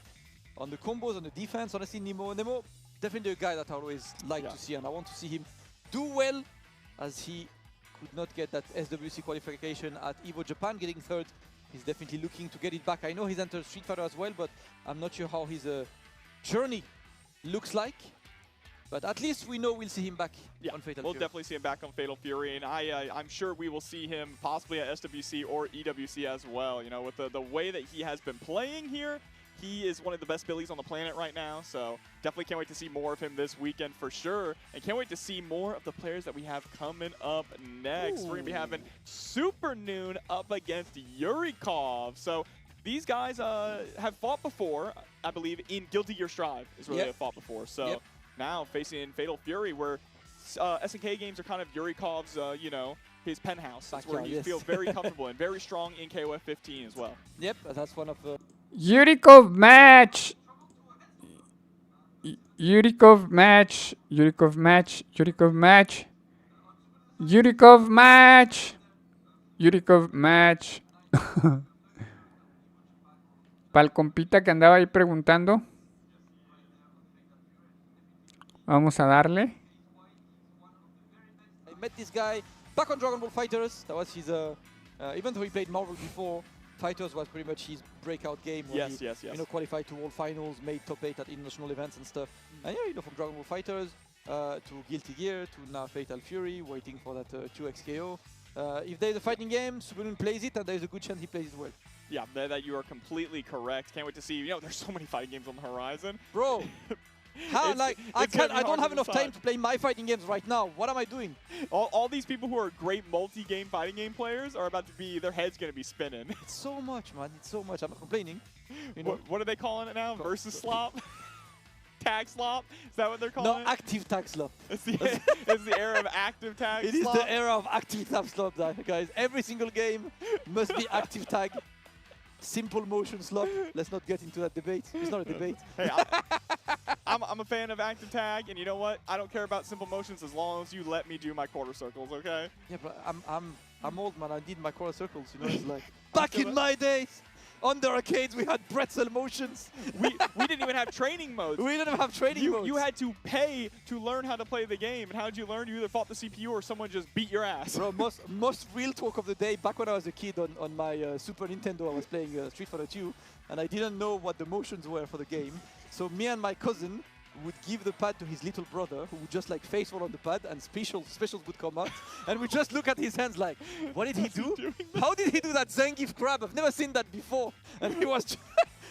on the combos, on the defense. Honestly, Nemo definitely a guy that I always like to see, and I want to see him do well, as he could not get that SWC qualification at EVO Japan, getting third. He's definitely looking to get it back. I know he's entered Street Fighter as well, but I'm not sure how his journey looks like. But at least we know we'll see him back on Fatal Fury. We'll definitely see him back on Fatal Fury, and I'm sure we will see him possibly at SWC or EWC as well. With the way that he has been playing here, he is one of the best Billies on the planet right now, so definitely can't wait to see more of him this weekend for sure. And can't wait to see more of the players that we have coming up next. Ooh. We're going to be having Super Noon up against Yurikov. So these guys have fought before, I believe, in Guilty Gear Strive is where they have fought before. So now facing Fatal Fury, where SNK games are kind of Yurikov's, his penthouse. That's where he feels very comfortable and very strong in KOF 15 as well. Yep, that's one of the... Yurikov match! Yurikov match! Yurikov match! Yurikov match! Yurikov match! Yurikov match! Para el compita que andaba ahí preguntando. Vamos a darle. I met this guy back on Dragon Ball FighterZ. That was his, even though he played Marvel before, FighterZ was pretty much his breakout game. Yes. Qualified to World Finals, made top 8 at international events and stuff. And yeah, from Dragon Ball FighterZ to Guilty Gear to now Fatal Fury, waiting for that 2x KO. If there's a fighting game, Super Noon plays it, and there's a good chance he plays it well. Yeah, that you are completely correct. Can't wait to see. There's so many fighting games on the horizon. Bro, how I don't have enough time to play my fighting games right now. What am I doing? All these people who are great multi-game fighting game players are about to be, their head's going to be spinning. It's so much, man. It's so much. I'm not complaining. What are they calling it now? Versus slop? Tag slop? Is that what they're calling it? No, active tag slop. It's the era of active tag slop? It is the era of active tag slop, guys. Every single game must be active tag. Simple motion slop. Let's not get into that debate. It's not a debate. Hey, I'm a fan of active tag, and you know what? I don't care about simple motions as long as you let me do my quarter circles, okay? Yeah, but I'm old, man. I need my quarter circles. It's like back in my days. On the arcades, we had pretzel motions. we didn't even have training modes. We didn't have training modes. You had to pay to learn how to play the game. And how did you learn? You either fought the CPU or someone just beat your ass. Bro, most real talk of the day, back when I was a kid on my Super Nintendo, I was playing Street Fighter 2, and I didn't know what the motions were for the game. So me and my cousin would give the pad to his little brother, who would just like face roll on the pad, and specials would come out, and we just look at his hands like, what did he do? How did he do that Zangief grab? I've never seen that before. And he was,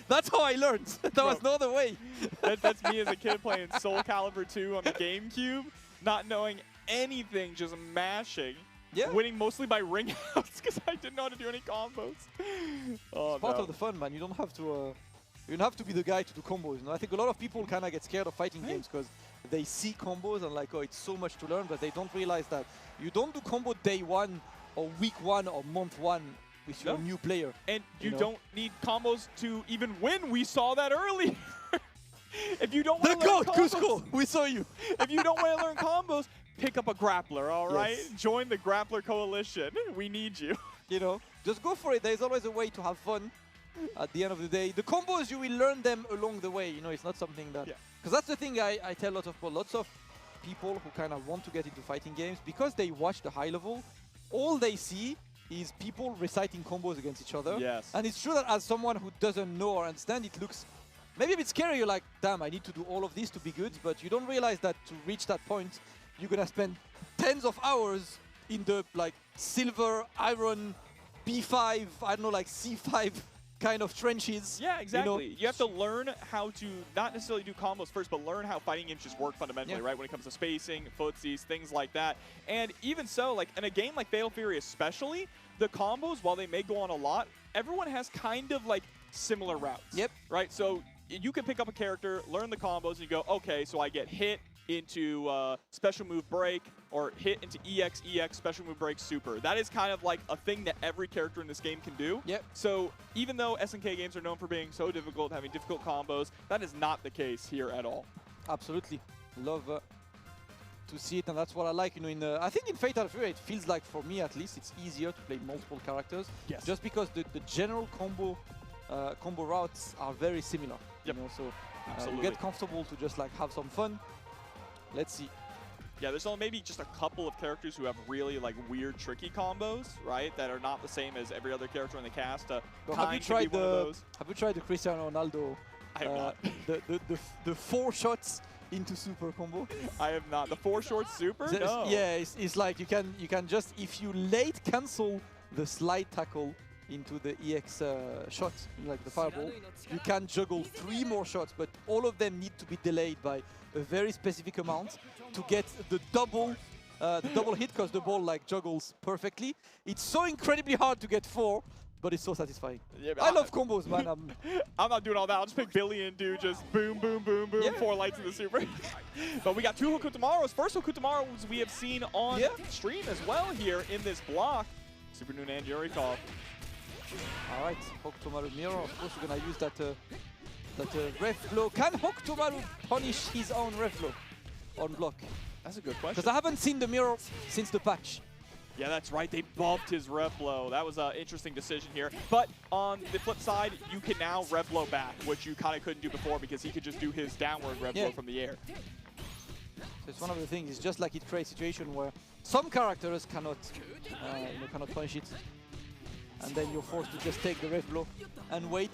that's how I learned. There was no other way. That's me as a kid playing Soul Calibur 2 on the GameCube, not knowing anything, just mashing. Yeah. Winning mostly by ring outs because I didn't know how to do any combos. Oh, it's part of the fun, man. You don't have to. You don't have to be the guy to do combos. You know? I think a lot of people kind of get scared of fighting games because they see combos and like, oh, it's so much to learn, but they don't realize that you don't do combo day one or week one or month one with your new player. And you don't need combos to even win. We saw that earlier. If you don't want to learn combos, Cusco, we saw you. If you don't want to learn combos, pick up a grappler, all right? Yes. Join the grappler coalition. We need you. You know, just go for it. There's always a way to have fun. At the end of the day, the combos, you will learn them along the way. You know, it's not something that... Because that's the thing I tell lots of people who kind of want to get into fighting games, because they watch the high level, all they see is people reciting combos against each other. Yes. And it's true that as someone who doesn't know or understand, it looks maybe a bit scary. You're like, damn, I need to do all of this to be good. But you don't realize that to reach that point, you're going to spend tens of hours in the like silver, iron, B5, I don't know, like C5 kind of trenches. Yeah, exactly. You know? You have to learn how to not necessarily do combos first, but learn how fighting games just work fundamentally, right? When it comes to spacing, footsies, things like that. And even so, like in a game like Fatal Fury especially, the combos, while they may go on a lot, everyone has kind of like similar routes. Yep. Right? So you can pick up a character, learn the combos, and you go, okay, so I get hit into special move break, or hit into EX, special move break, super. That is kind of like a thing that every character in this game can do. Yep. So even though SNK games are known for being so difficult, having difficult combos, that is not the case here at all. Absolutely. Love to see it, and that's what I like. You know, I think in Fatal Fury, it feels like, for me at least, it's easier to play multiple characters. Yes. Just because the general combo routes are very similar. Yep. You know, so Absolutely. you get comfortable to just like have some fun. Let's see. Yeah, there's only maybe just a couple of characters who have really like weird, tricky combos, right? That are not the same as every other character in the cast. Have you tried the Cristiano Ronaldo? I have not. the 4 shots into super combo? I have not. The 4 short super? No. Yeah, it's like you can just, if you late cancel the slide tackle into the EX shot, like the fireball, you can juggle 3 more shots, but all of them need to be delayed by a very specific amount to get the double hit, because the ball like juggles perfectly. It's so incredibly hard to get 4, but it's so satisfying. Yeah, I love combos, man. I'm not doing all that. I'll just pick Billy and do just boom, boom, boom, boom, 4 lights in the super. But we got 2 Hokutomarus. First Hokutomarus we have seen on stream as well here in this block. Super Noon and Yurikov. All right, Hokutomaru mirror. Of course, we're gonna use that ref blow. Can Hokutomaru punish his own ref blow on block? That's a good question. Because I haven't seen the mirror since the patch. Yeah, that's right. They buffed his rev blow. That was an interesting decision here. But on the flip side, you can now rev blow back, which you kind of couldn't do before because he could just do his downward rev blow from the air. So it's one of the things. It's just like it creates a situation where some characters cannot, cannot punish it, and then you're forced to just take the rev blow and wait.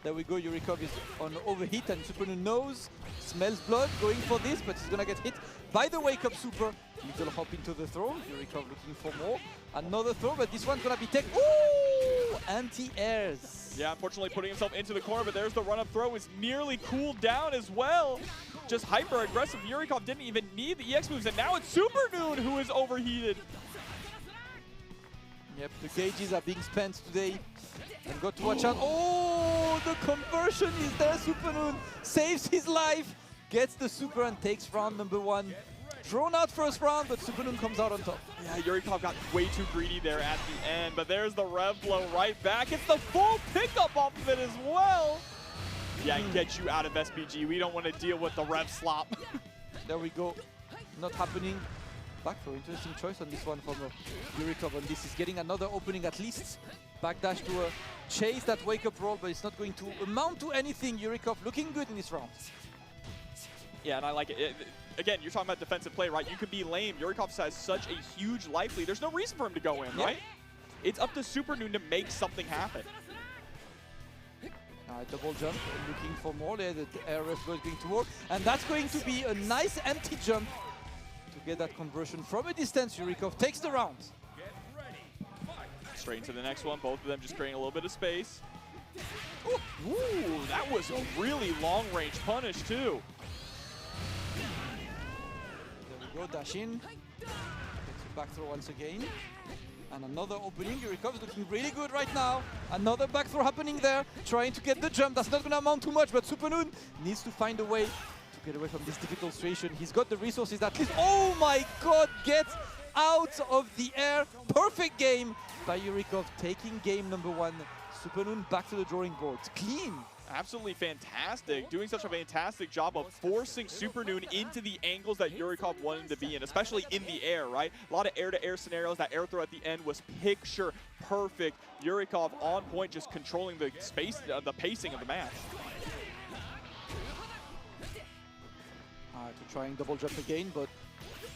There we go. Yurikov is on overheat, and Super knows, smells blood, going for this, but he's gonna get hit by the wake up super. Little hop into the throw. Yurikov looking for more. Another throw, but this one's gonna be taken. Ooh! Anti-airs. Yeah, unfortunately putting himself into the corner, but there's the run-up throw. Is nearly cooled down as well. Just hyper-aggressive. Yurikov didn't even need the EX moves, and now it's Super Noon who is overheated. Yep, the gauges are being spent today. And got to watch out. Oh, the conversion is there. Super Noon saves his life, gets the super and takes round number 1. Thrown out first round, but Super Noon comes out on top. Yeah, Yurikov got way too greedy there at the end, but there's the rev blow right back. It's the full pickup off of it as well. Yeah, get you out of SPG. We don't want to deal with the rev slop. There we go. Not happening. Back throw, interesting choice on this one from Yurikov, and this is getting another opening at least. Backdash to chase that wake-up roll, but it's not going to amount to anything. Yurikov looking good in this round. Yeah, and I like it. Again, you're talking about defensive play, right? You could be lame. Yurikov has such a huge life lead. There's no reason for him to go in, right? It's up to Supernoon to make something happen. Double jump, looking for more there. The air ref is going to work, and that's going to be a nice empty jump to get that conversion from a distance. Yurikov takes the round. Straight into the next one. Both of them just creating a little bit of space. Ooh, that was a really long-range punish too. There we go, dash in. Gets a back throw once again. And another opening. Yurikov's looking really good right now. Another back throw happening there. Trying to get the jump. That's not going to amount too much, but Supernoon needs to find a way to get away from this difficult situation. He's got the resources at least. Oh my god, get out of the air. Perfect game by Yurikov, taking game number 1. Supernoon back to the drawing board. Clean. Absolutely fantastic. Doing such a fantastic job of forcing Supernoon into the angles that Yurikov wanted to be in, especially in the air, right? A lot of air-to-air scenarios. That air throw at the end was picture perfect. Yurikov on point, just controlling the space, the pacing of the match. Trying double jump again, but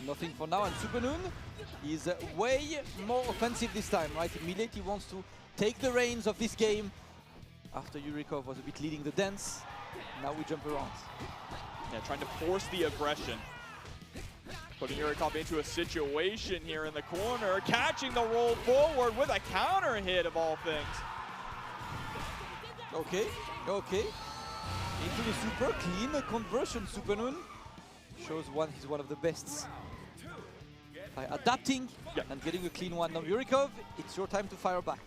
nothing for now. And Supernoon is way more offensive this time, right? Immediately wants to take the reins of this game. After Yurikov was a bit leading the dance, now we jump around. Yeah, trying to force the aggression. Putting Yurikov into a situation here in the corner, catching the roll forward with a counter hit of all things. Okay, okay. Into the super, clean conversion. Supernoon shows he's one of the best by adapting and getting a clean one. Now Yurikov, it's your time to fire back.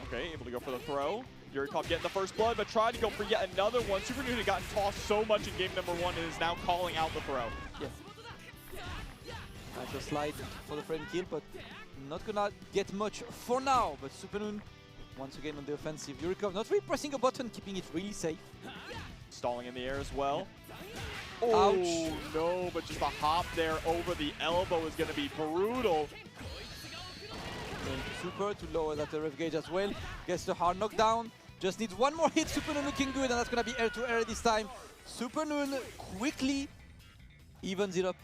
Okay, able to go for the throw. Yurikov getting the first blood, but tried to go for yet another one. Supernoon had gotten tossed so much in game number 1 and is now calling out the throw. Yes. Nice slide for the frame kill, but not gonna get much for now. But Supernoon, once again on the offensive. Yurikov not really pressing a button, keeping it really safe. Stalling in the air as well. Oh, ouch. No, but just a hop there over the elbow is gonna be brutal. Super to lower that rev gauge as well. Gets the hard knockdown. Just needs one more hit. Supernoon looking good, and that's going to be air-to-air this time. Supernoon quickly evens it up.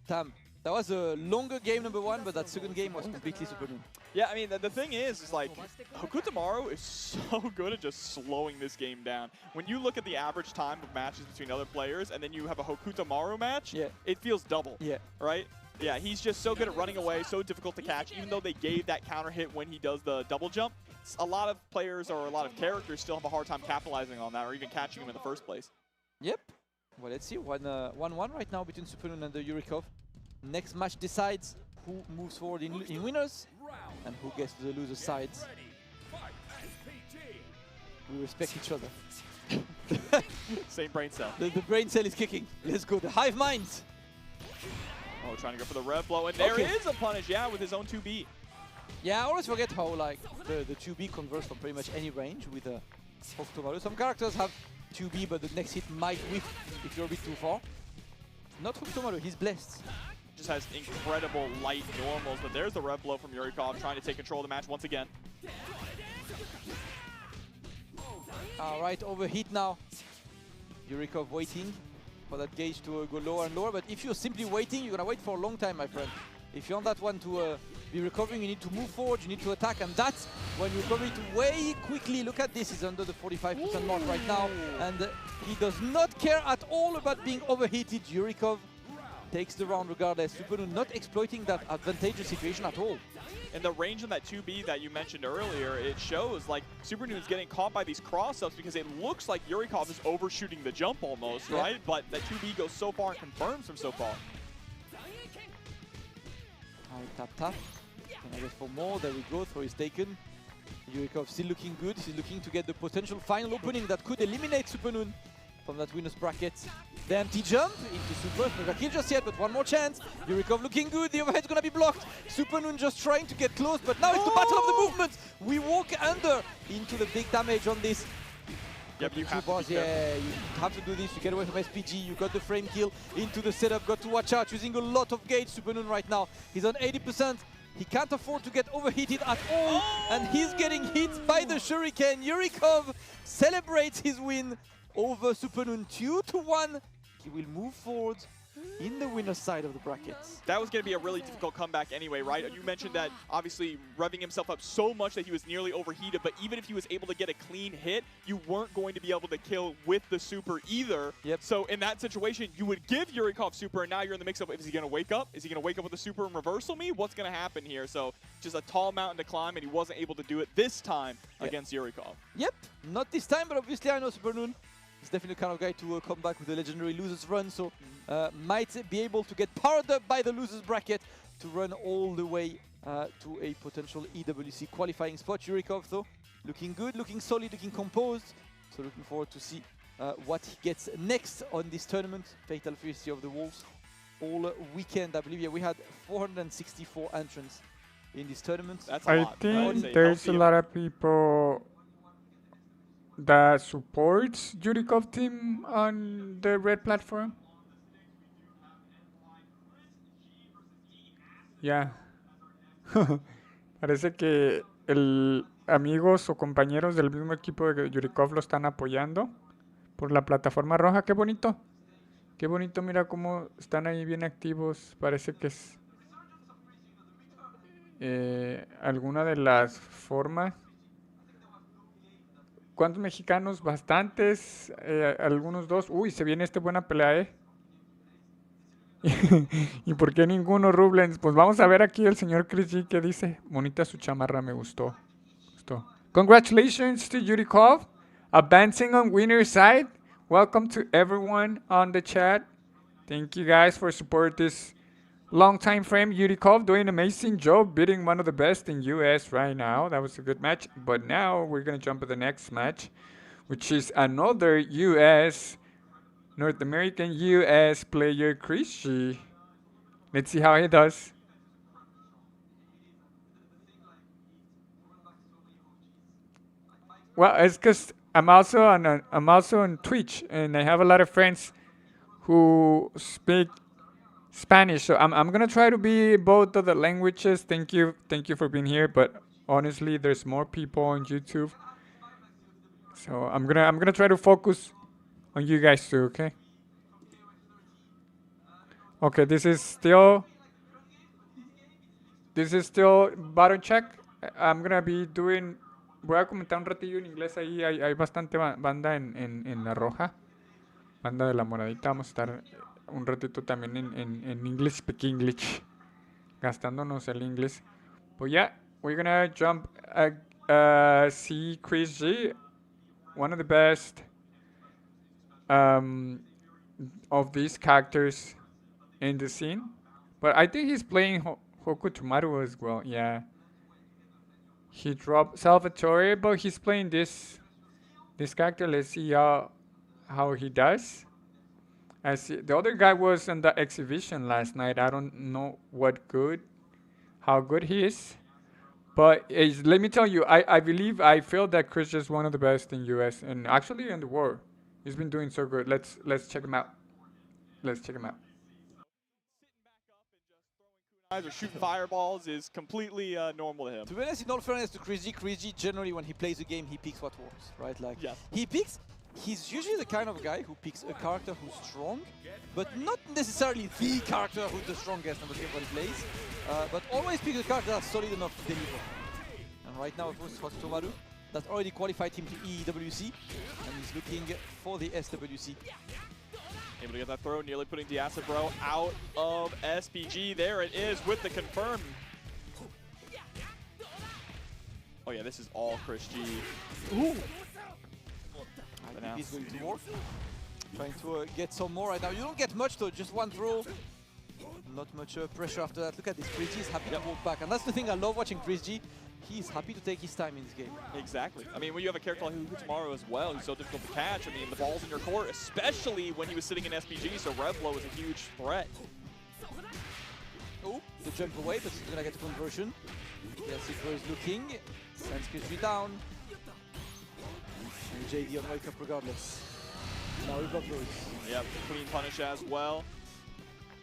Damn. That was a longer game number 1, but that second game was completely Supernoon. Yeah, I mean, the thing is like, Hokutomaru is so good at just slowing this game down. When you look at the average time of matches between other players, and then you have a Hokutomaru match, it feels double, right? Yeah, he's just so good at running away, so difficult to catch, even though they gave that counter hit when he does the double jump. A lot of players or a lot of characters still have a hard time capitalizing on that or even catching him in the first place. Yep. Well, let's see. 1-1 right now between Supernoon and Yurikov. Next match decides who moves forward in winners and who gets to the loser side. We respect each other. Same brain cell. The brain cell is kicking. Let's go. The hive mind. Oh, trying to go for the rev blow, and there is a punish, with his own 2B. Yeah, I always forget how like the 2B converts from pretty much any range with Hokutomaru. Some characters have 2B, but the next hit might whiff if you're a bit too far. Not Hokutomaru, he's blessed. Just has incredible light normals, but there's the rev blow from Yurikov trying to take control of the match once again. Alright, overheat now. Yurikov waiting for that gauge to go lower and lower, but if you're simply waiting, you're gonna wait for a long time, my friend. If you want that one to be recovering, you need to move forward, you need to attack, and that's when you're recovering to way quickly. Look at this, he's under the 45% mark right now, and he does not care at all about being overheated. Yurikov takes the round regardless. Supernoon not exploiting that advantageous situation at all. And the range on that 2B that you mentioned earlier, it shows like Supernoon is getting caught by these cross-ups because it looks like Yurikov is overshooting the jump almost, right? But that 2B goes so far and confirms from so far. Tap. Can I get for more? There we go. Throw is taken. Yurikov still looking good. He's looking to get the potential final opening that could eliminate Supernoon from that winner's bracket. The empty jump into Super. Not kill just yet, but one more chance. Yurikov looking good. The overhead's gonna be blocked. Supernoon just trying to get close, but now it's the battle of the movement. We walk under into the big damage on this. Yep, you have bars, yeah, you have to do this. You get away from SPG. You got the frame kill into the setup. Got to watch out. Using a lot of gauge. Supernoon right now. He's on 80%. He can't afford to get overheated at all. And he's getting hit by the Shuriken. Yurikov celebrates his win over Supernoon 2-1. He will move forward in the winner's side of the brackets. That was going to be a really difficult comeback anyway, right? You mentioned that obviously revving himself up so much that he was nearly overheated, but even if he was able to get a clean hit, you weren't going to be able to kill with the super either. Yep. So in that situation, you would give Yurikov super, and now you're in the mix of, is he going to wake up? Is he going to wake up with a super and reversal me? What's going to happen here? So just a tall mountain to climb, and he wasn't able to do it this time against Yurikov. Yep, not this time, but obviously I know Supernoon. He's definitely the kind of guy to come back with a legendary losers run, so might be able to get powered up by the losers bracket to run all the way to a potential EWC qualifying spot. Yurikov, though, looking good, looking solid, looking composed. So looking forward to see what he gets next on this tournament. Fatal Fury of the Wolves all weekend, I believe. Yeah, we had 464 entrants in this tournament. That's a lot. I think there's a lot of people that supports Yurikov team on the red platform. Ya. Parece que amigos o compañeros del mismo equipo de Yurikov lo están apoyando por la plataforma roja. Qué bonito. Qué bonito, mira cómo están ahí bien activos. Parece que es alguna de las formas. ¿Cuántos mexicanos? Bastantes. Algunos dos. Uy, se viene buena pelea, ¿Y por qué ninguno, Rublens? Pues vamos a ver aquí el señor Chris G que dice. Bonita su chamarra, me gustó. Congratulations to Yurikov. Advancing on winner's side. Welcome to everyone on the chat. Thank you guys for support this long time frame. Yurikov doing an amazing job beating one of the best in US right now. That was a good match. But now we're going to jump to the next match, which is another North American US player, Chris G. Let's see how he does. Well, it's because I'm also on Twitch, and I have a lot of friends who speak Spanish, so I'm gonna try to be both of the languages. Thank you for being here. But honestly, there's more people on YouTube, so I'm gonna try to focus on you guys too. Okay, this is still button check. I'm gonna be doing. Voy a comentar un ratillo en inglés ahí. Hay bastante banda en la roja, banda de la moradita. Vamos a estar un ratito también en English, speak English, gastándonos el inglés. But yeah, we're gonna jump, see Chris G, one of the best of these characters in the scene. But I think he's playing Hokutomaru as well, yeah. He dropped Salvatore, but he's playing this character. Let's see how he does. I see the other guy was in the exhibition last night. I don't know how good he is. But let me tell you, I feel that Chris is one of the best in US and actually in the world. He's been doing so good. Let's check him out. Or shooting fireballs is completely normal to him. To be honest, in all fairness to Chris G generally when he plays a game, he picks what works, right? Like, he's usually the kind of guy who picks a character who's strong, but not necessarily the character who's the strongest and what he plays, but always picks a character that's solid enough to deliver. And right now, of course, Hokutomaru, that already qualified him to EWC, and he's looking for the SWC. Able to get that throw, nearly putting Diasa Bro out of SPG. There it is with the confirm. Oh yeah, this is all Chris G. Ooh! I think he's going to work. Trying to get some more right now. You don't get much though, just one throw. Not much pressure after that. Look at this, Chris G is happy to walk back. And that's the thing I love watching Chris G. He's happy to take his time in this game. Exactly. I mean, when you have a character like Hokutomaru as well, who's so difficult to catch, I mean, the ball's in your court, especially when he was sitting in SPG, so Revlo is a huge threat. Oh, the jump away, but he's gonna get a conversion. Yes, Sikro is looking, sends Kiwi down. JD on wake up regardless. Now he blocked those. Yep, clean punish as well.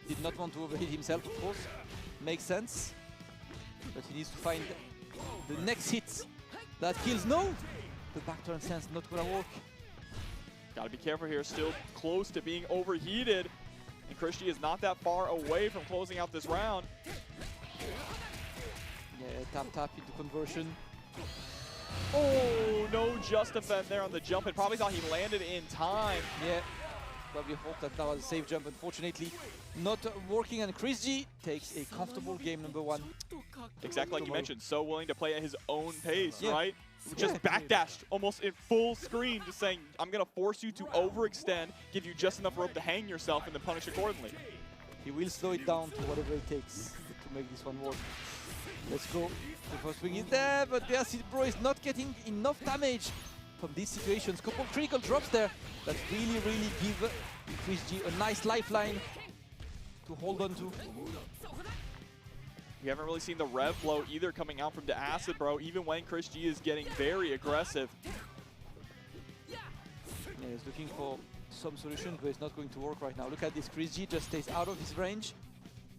Did not want to overheat himself, of course. Makes sense. But he needs to find the next hit that kills. No! The back turn stance not gonna work. Gotta be careful here, still close to being overheated. And Christie is not that far away from closing out this round. Yeah, tap into conversion. Oh, no just defend there on the jump. And probably thought he landed in time. Yeah, probably hoped that was a safe jump. Unfortunately, not working. And Chris G takes a comfortable game number 1. Exactly like you mentioned, so willing to play at his own pace, yeah. right? Just backdashed almost in full screen, just saying, I'm going to force you to overextend, give you just enough rope to hang yourself, and then punish accordingly. He will slow it down to whatever it takes to make this one work. Let's go. The first swing is there, but the Acid Bro is not getting enough damage from these situations. Couple critical drops there that really give Chris G a nice lifeline to hold on to. We haven't really seen the rev flow either coming out from the Acid Bro, even when Chris G is getting very aggressive. Yeah, he's looking for some solution, but it's not going to work right now. Look at this, Chris G just stays out of his range.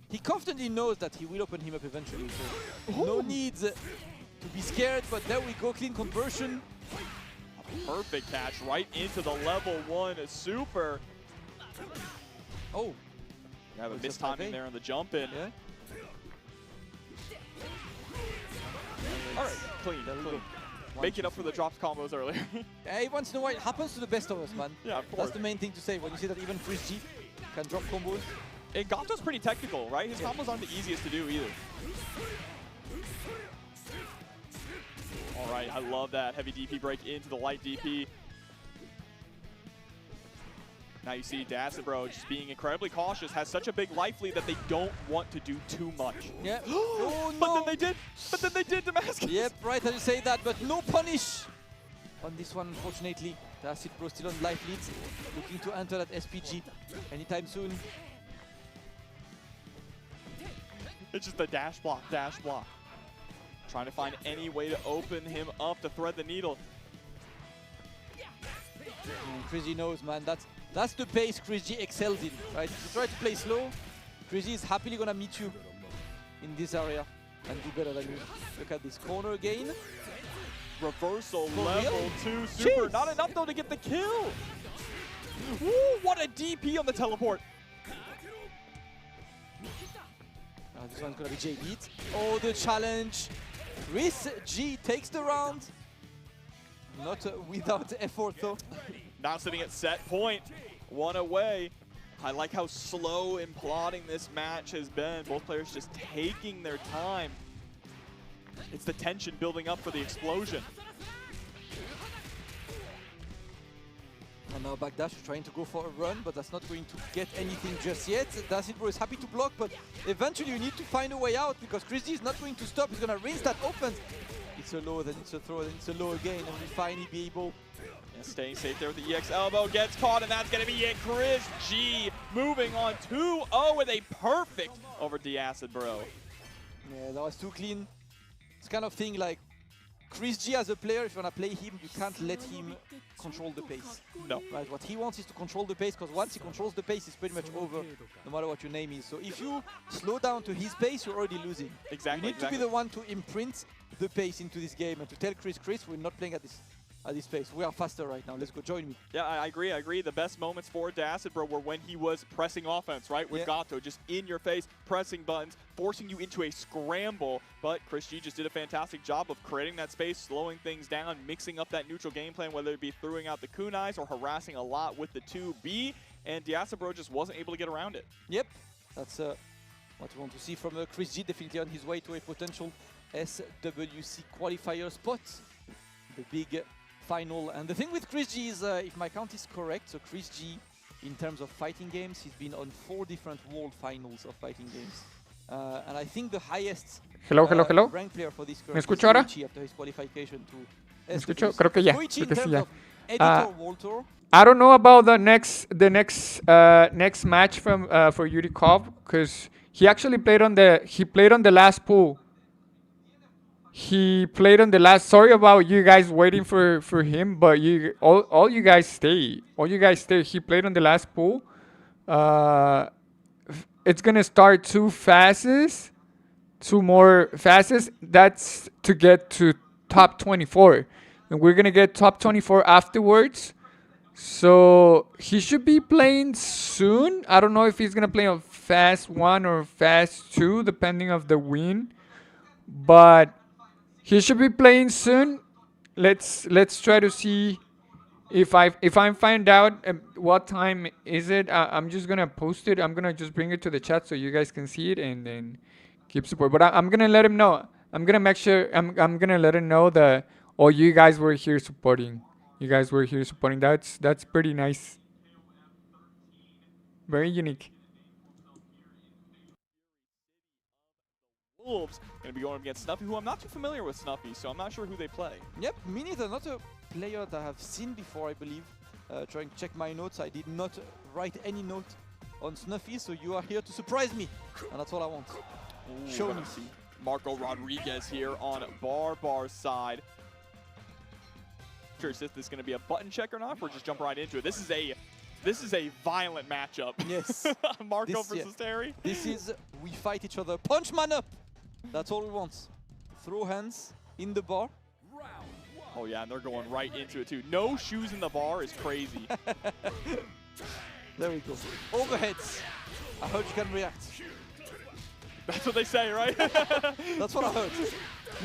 He confidently knows that he will open him up eventually, so no need to be scared, but there we go, clean conversion. A perfect catch right into the level 1 super. Oh. You have a mistiming there on the jump in. Yeah. All right, clean. Making up for the drops combos earlier. Hey, once in a while, it happens to the best of us, man. Yeah, of course. That's the main thing to say, when you see that even Chris G can drop combos. And Gato's pretty technical, right? His combos aren't the easiest to do either. All right, I love that heavy DP break into the light DP. Now you see Acid Bro just being incredibly cautious, has such a big life lead that they don't want to do too much. Yeah. Oh, no. But then they did. But then they did, Damascus. Yep, right as you say that, but no punish on this one, unfortunately. The Acid Bro still on life leads, looking to enter that SPG anytime soon. It's just a dash block, dash block. Trying to find any way to open him up to thread the needle. Chris G knows, man, that's the pace Chris G excels in, right? If you try to play slow, Chris G is happily gonna meet you in this area and do better than you. Look at this corner again. Reversal For level real? 2 super. Jeez. Not enough though to get the kill. Woo, what a DP on the teleport. This one's gonna be J beat. Oh, the challenge. Chris G takes the round. Not without effort though. Now sitting at set point, 1 away. I like how slow and plodding this match has been. Both players just taking their time. It's the tension building up for the explosion. And now backdash trying to go for a run, but that's not going to get anything just yet. Acid Bro is happy to block, but eventually you need to find a way out because Chris G is not going to stop. He's going to rinse that offense. It's a low, then it's a throw, then it's a low again, and we finally be able. Yeah, staying safe there with the EX elbow, gets caught, and that's going to be it. Chris G moving on 2-0 with a perfect over the Acid Bro. Yeah, that was too clean. It's kind of thing like Chris G as a player, if you want to play him, you can't let him control the pace. No. Right, what he wants is to control the pace, because once he controls the pace, it's pretty much over, no matter what your name is. So if you slow down to his pace, you're already losing. Exactly. You need to be the one to imprint the pace into this game and to tell Chris, we're not playing at this pace. We are faster right now. Let's go, join me. Yeah, I agree. The best moments for Acid Bro were when he was pressing offense, right? With Gato, just in your face, pressing buttons, forcing you into a scramble. But Chris G just did a fantastic job of creating that space, slowing things down, mixing up that neutral game plan, whether it be throwing out the kunais or harassing a lot with the 2B. And Acid Bro just wasn't able to get around it. Yep, that's what we want to see from Chris G, definitely on his way to a potential SWC qualifier spot. The big final. And the thing with Chris G is, if my count is correct, so Chris G, in terms of fighting games, he's been on 4 different world finals of fighting games. And I think the highest ranked player for this ¿Me escucho ahora? after his qualification to ¿Me escucho? Creo que ya. Koichi, Creo que in sí terms ya. of editor world tour. I don't know about the next match from for Yurikov because he actually played on the last pool. He played on the last. Sorry about you guys waiting for him, but all you guys stay. All you guys stay. He played on the last pool. It's gonna start two more fastest. That's to get to top 24, and we're gonna get top 24 afterwards. So he should be playing soon. I don't know if he's gonna play on fast 1 or fast 2, depending of the win. But he should be playing soon. Let's try to see if I find out what time is it. I'm just gonna post it. I'm gonna just bring it to the chat so you guys can see it and then keep support. But I'm gonna let him know. I'm gonna make sure I'm gonna let him know that all you guys were here supporting. You guys were here supporting. That's pretty nice. Very unique. Wolves going to be going up against Snuffy, who I'm not too familiar with Snuffy, so I'm not sure who they play. Yep, me neither. Not a player that I have seen before, I believe. Trying to check my notes, I did not write any note on Snuffy, so you are here to surprise me, and that's all I want. Ooh, Show me. Marco Rodriguez here on Barbar's side. Sure, if this is going to be a button check or not, or just jump right into it. This is a violent matchup. Yes. Marco versus Terry. This is, we fight each other. Punch man up! That's all we want. Throw hands in the bar. Oh yeah, and they're going right into it too. No shoes in the bar is crazy. There we go. Overheads. I heard you can react. That's what they say, right? That's what I heard.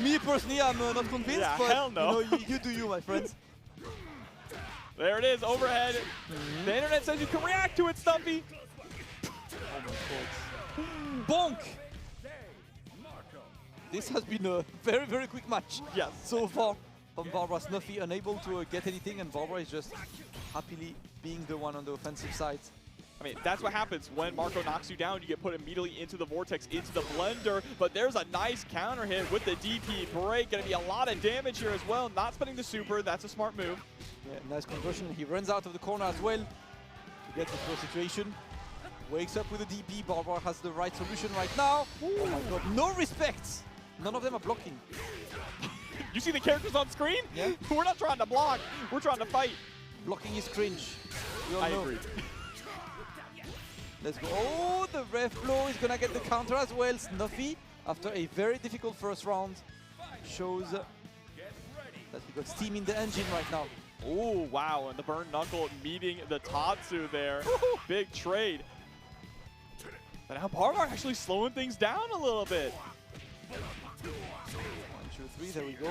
Me personally, I'm not convinced, Yeah, but hell no. you know, you do you, my friends. There it is, overhead. The internet says you can react to it, Stumpy. Oh my god. Bonk! This has been a very, very quick match. Yes. So far from Barbara. Snuffy unable to get anything, and Barbara is just happily being the one on the offensive side. I mean, that's what happens when Marco knocks you down. You get put immediately into the vortex, into the blender. But there's a nice counter hit with the DP break. Going to be a lot of damage here as well. Not spending the super. That's a smart move. Yeah, nice conversion. He runs out of the corner as well to get the first situation. Wakes up with a DP. Barbara has the right solution right now. Ooh. Oh my god, no respect. None of them are blocking. You see the characters on screen? Yeah. We're not trying to block. We're trying to fight. Blocking is cringe. We all I know. agree. Let's go. Oh, the ref blow is gonna get the counter as well. Snuffy, after a very difficult first round, shows that we got steam in the engine right now. Oh, wow. And the burn knuckle meeting the Tatsu there. Big trade. But now Barbar actually slowing things down a little bit. 1, 2, 3, there we go.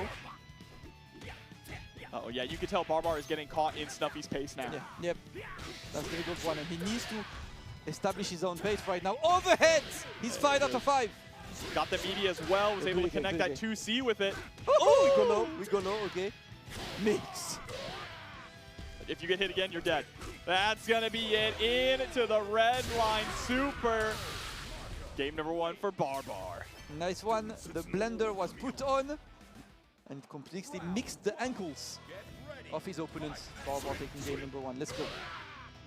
Oh yeah, you can tell Barbar is getting caught in Snuffy's pace now. Yeah, yep. That's a difficult one, and he needs to establish his own pace right now. Overhead! He's 5 out of 5. Got the media as well, was able to connect that 2C with it. Oh, we go low, okay. Mix. If you get hit again, you're dead. That's gonna be it, into the red line super. Game number 1 for Barbar. Nice one. The blender was put on and completely mixed the ankles of his opponents. Barbar taking game number 1. Let's go.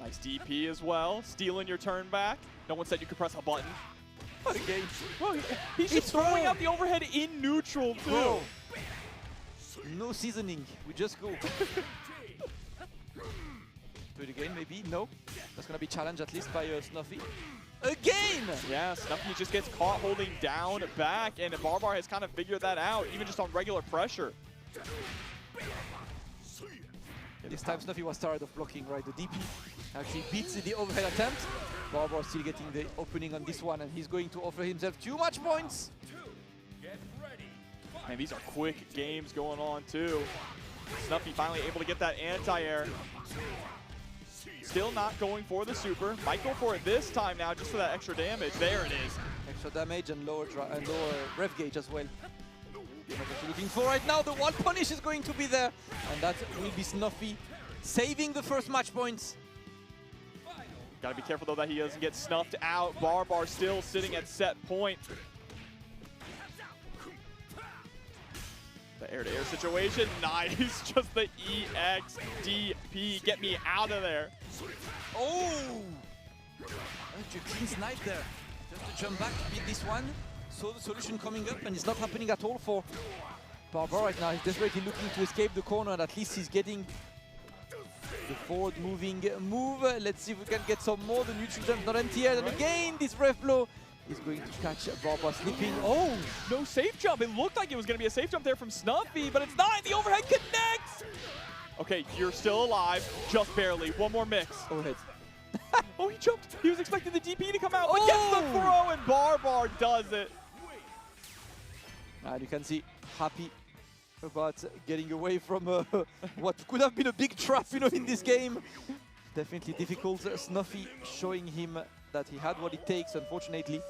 Nice DP as well, stealing your turn back. No one said you could press a button. Okay. Well, he's just throwing out the overhead in neutral too. Bro. No seasoning. We just go. Do it again, maybe? No. That's gonna be challenged at least by Snuffy. Again! Yeah, Snuffy just gets caught holding down back, and Barbar has kind of figured that out, even just on regular pressure. This time Snuffy was tired of blocking, right? The DP actually beats the overhead attempt. Barbar still getting the opening on this one, and he's going to offer himself too much points. Man, these are quick games going on too. Snuffy finally able to get that anti-air. Still not going for the super. Might go for it this time now, just for that extra damage. There it is. Extra damage and lower rev gauge as well. That's what you're looking for right now. The wall punish is going to be there, and that will be Snuffy saving the first match points. Gotta be careful though that he doesn't get snuffed out. Barbar still sitting at set point. The air-to-air situation, nice. Just the EXDP, get me out of there. Oh! That's a clean snipe there. Just to jump back, beat this one. Saw the solution coming up, and it's not happening at all for Barbar right now is desperately looking to escape the corner, and at least he's getting the forward moving move. Let's see if we can get some more. The neutral jump's not empty yet, and again this breath blow is going to catch Barbar slipping. Oh! No safe jump. It looked like it was going to be a safe jump there from Snuffy, but it's not. The overhead connects! Okay, you're still alive, just barely. One more mix. Overhead. Oh, he jumped. He was expecting the DP to come out, but gets the throw, and Barbar does it. And you can see happy about getting away from what could have been a big trap, you know, in this game. Definitely difficult. Snuffy showing him that he had what it takes. Unfortunately,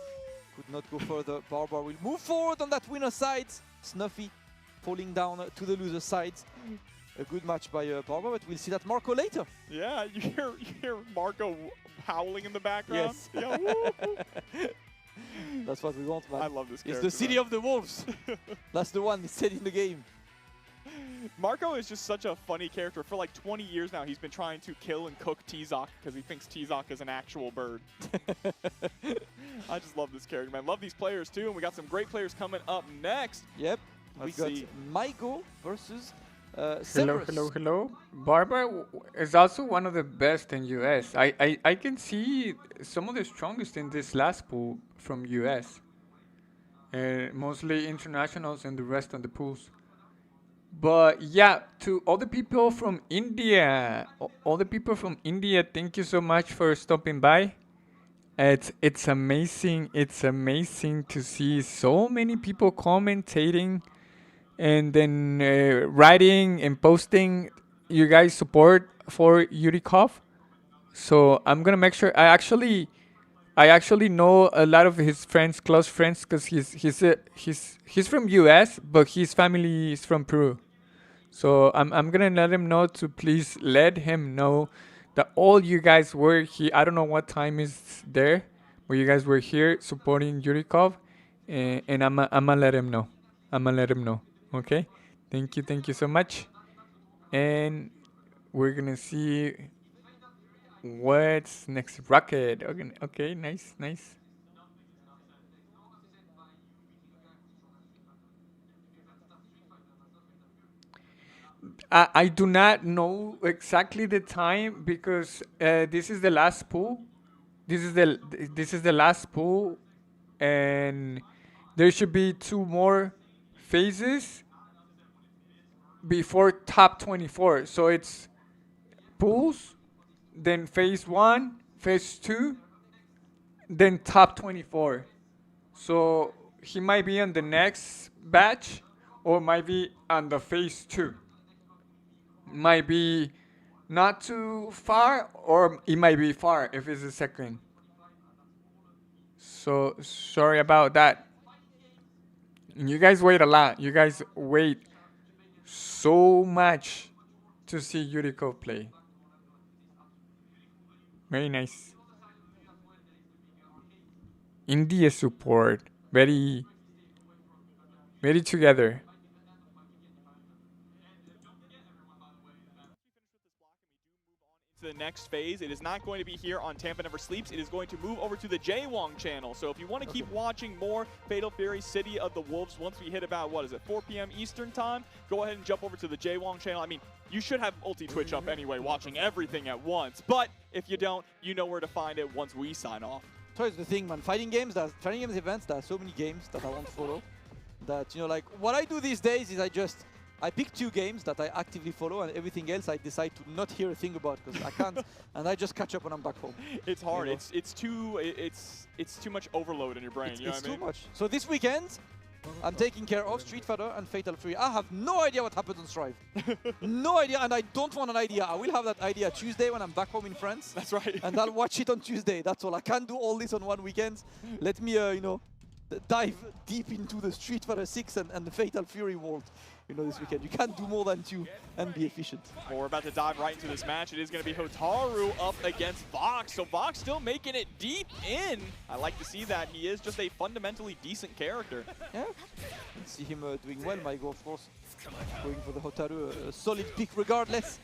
could not go further. Barbar will move forward on that winner side. Snuffy falling down to the loser side. A good match by Barbar, but we'll see that Marco later. Yeah, you hear Marco howling in the background. Yes. Yeah, That's what we want, man. I love this character. It's the city of the wolves. That's the one said in the game. Marco is just such a funny character. For like 20 years now, he's been trying to kill and cook T-Zoc because he thinks T-Zoc is an actual bird. I just love this character, man. Love these players too, and we got some great players coming up next. Yep. Let's we got see. Mygo versus Hello. Barbar is also one of the best in US. I can see some of the strongest in this last pool from US. Mostly internationals and the rest of the pools. But yeah, to all the people from India, thank you so much for stopping by. It's amazing. It's amazing to see so many people commentating and then writing and posting you guys' support for Yurikov. So I'm gonna make sure I actually know a lot of his friends, close friends, because he's from US, but his family is from Peru. So I'm gonna let him know to please let him know that all you guys were here. I don't know what time is there, but you guys were here supporting Yurikov, and I'ma let him know. Okay, thank you so much, and we're gonna see what's next. Rocket. Okay, nice. I do not know exactly the time because this is the last pool. This is the last pool, and there should be 2 more phases before top 24. So it's pools, then phase 1, phase 2, then top 24. So he might be on the next batch or might be on the phase 2. Might be not too far, or it might be far if it's the second. So sorry about that. And you guys wait a lot. You guys wait so much to see Yuriko play. Very nice. India support. Very together. To the next phase. It is not going to be here on Tampa Never Sleeps. It is going to move over to the Jaywong channel. So if you want to keep watching more Fatal Fury City of the Wolves once we hit about, 4 p.m. Eastern time, go ahead and jump over to the Jaywong channel. I mean, you should have multi-Twitch up anyway, watching everything at once. But if you don't, you know where to find it once we sign off. So it's the thing, man. Fighting games events, there are so many games that I won't follow. That, you know, like, what I do these days is I pick 2 games that I actively follow, and everything else I decide to not hear a thing about because I can't, and I just catch up when I'm back home. It's hard. You know? It's too much overload in your brain. It's, you know it's what I mean? too much. So this weekend, I'm taking care of Street Fighter and Fatal Fury. I have no idea what happens on Strive. No idea, and I don't want an idea. I will have that idea Tuesday when I'm back home in France. That's right. And I'll watch it on Tuesday. That's all. I can't do all this on one weekend. Let me, you know, dive deep into the Street Fighter 6 and the Fatal Fury world. You know, this weekend. You can't do more than 2 and be efficient. Well, we're about to dive right into this match. It is going to be Hotaru up against Vox. So Vox still making it deep in. I like to see that. He is just a fundamentally decent character. Yeah. Let's see him doing well. Mygo, of course, going for the Hotaru. A solid pick regardless.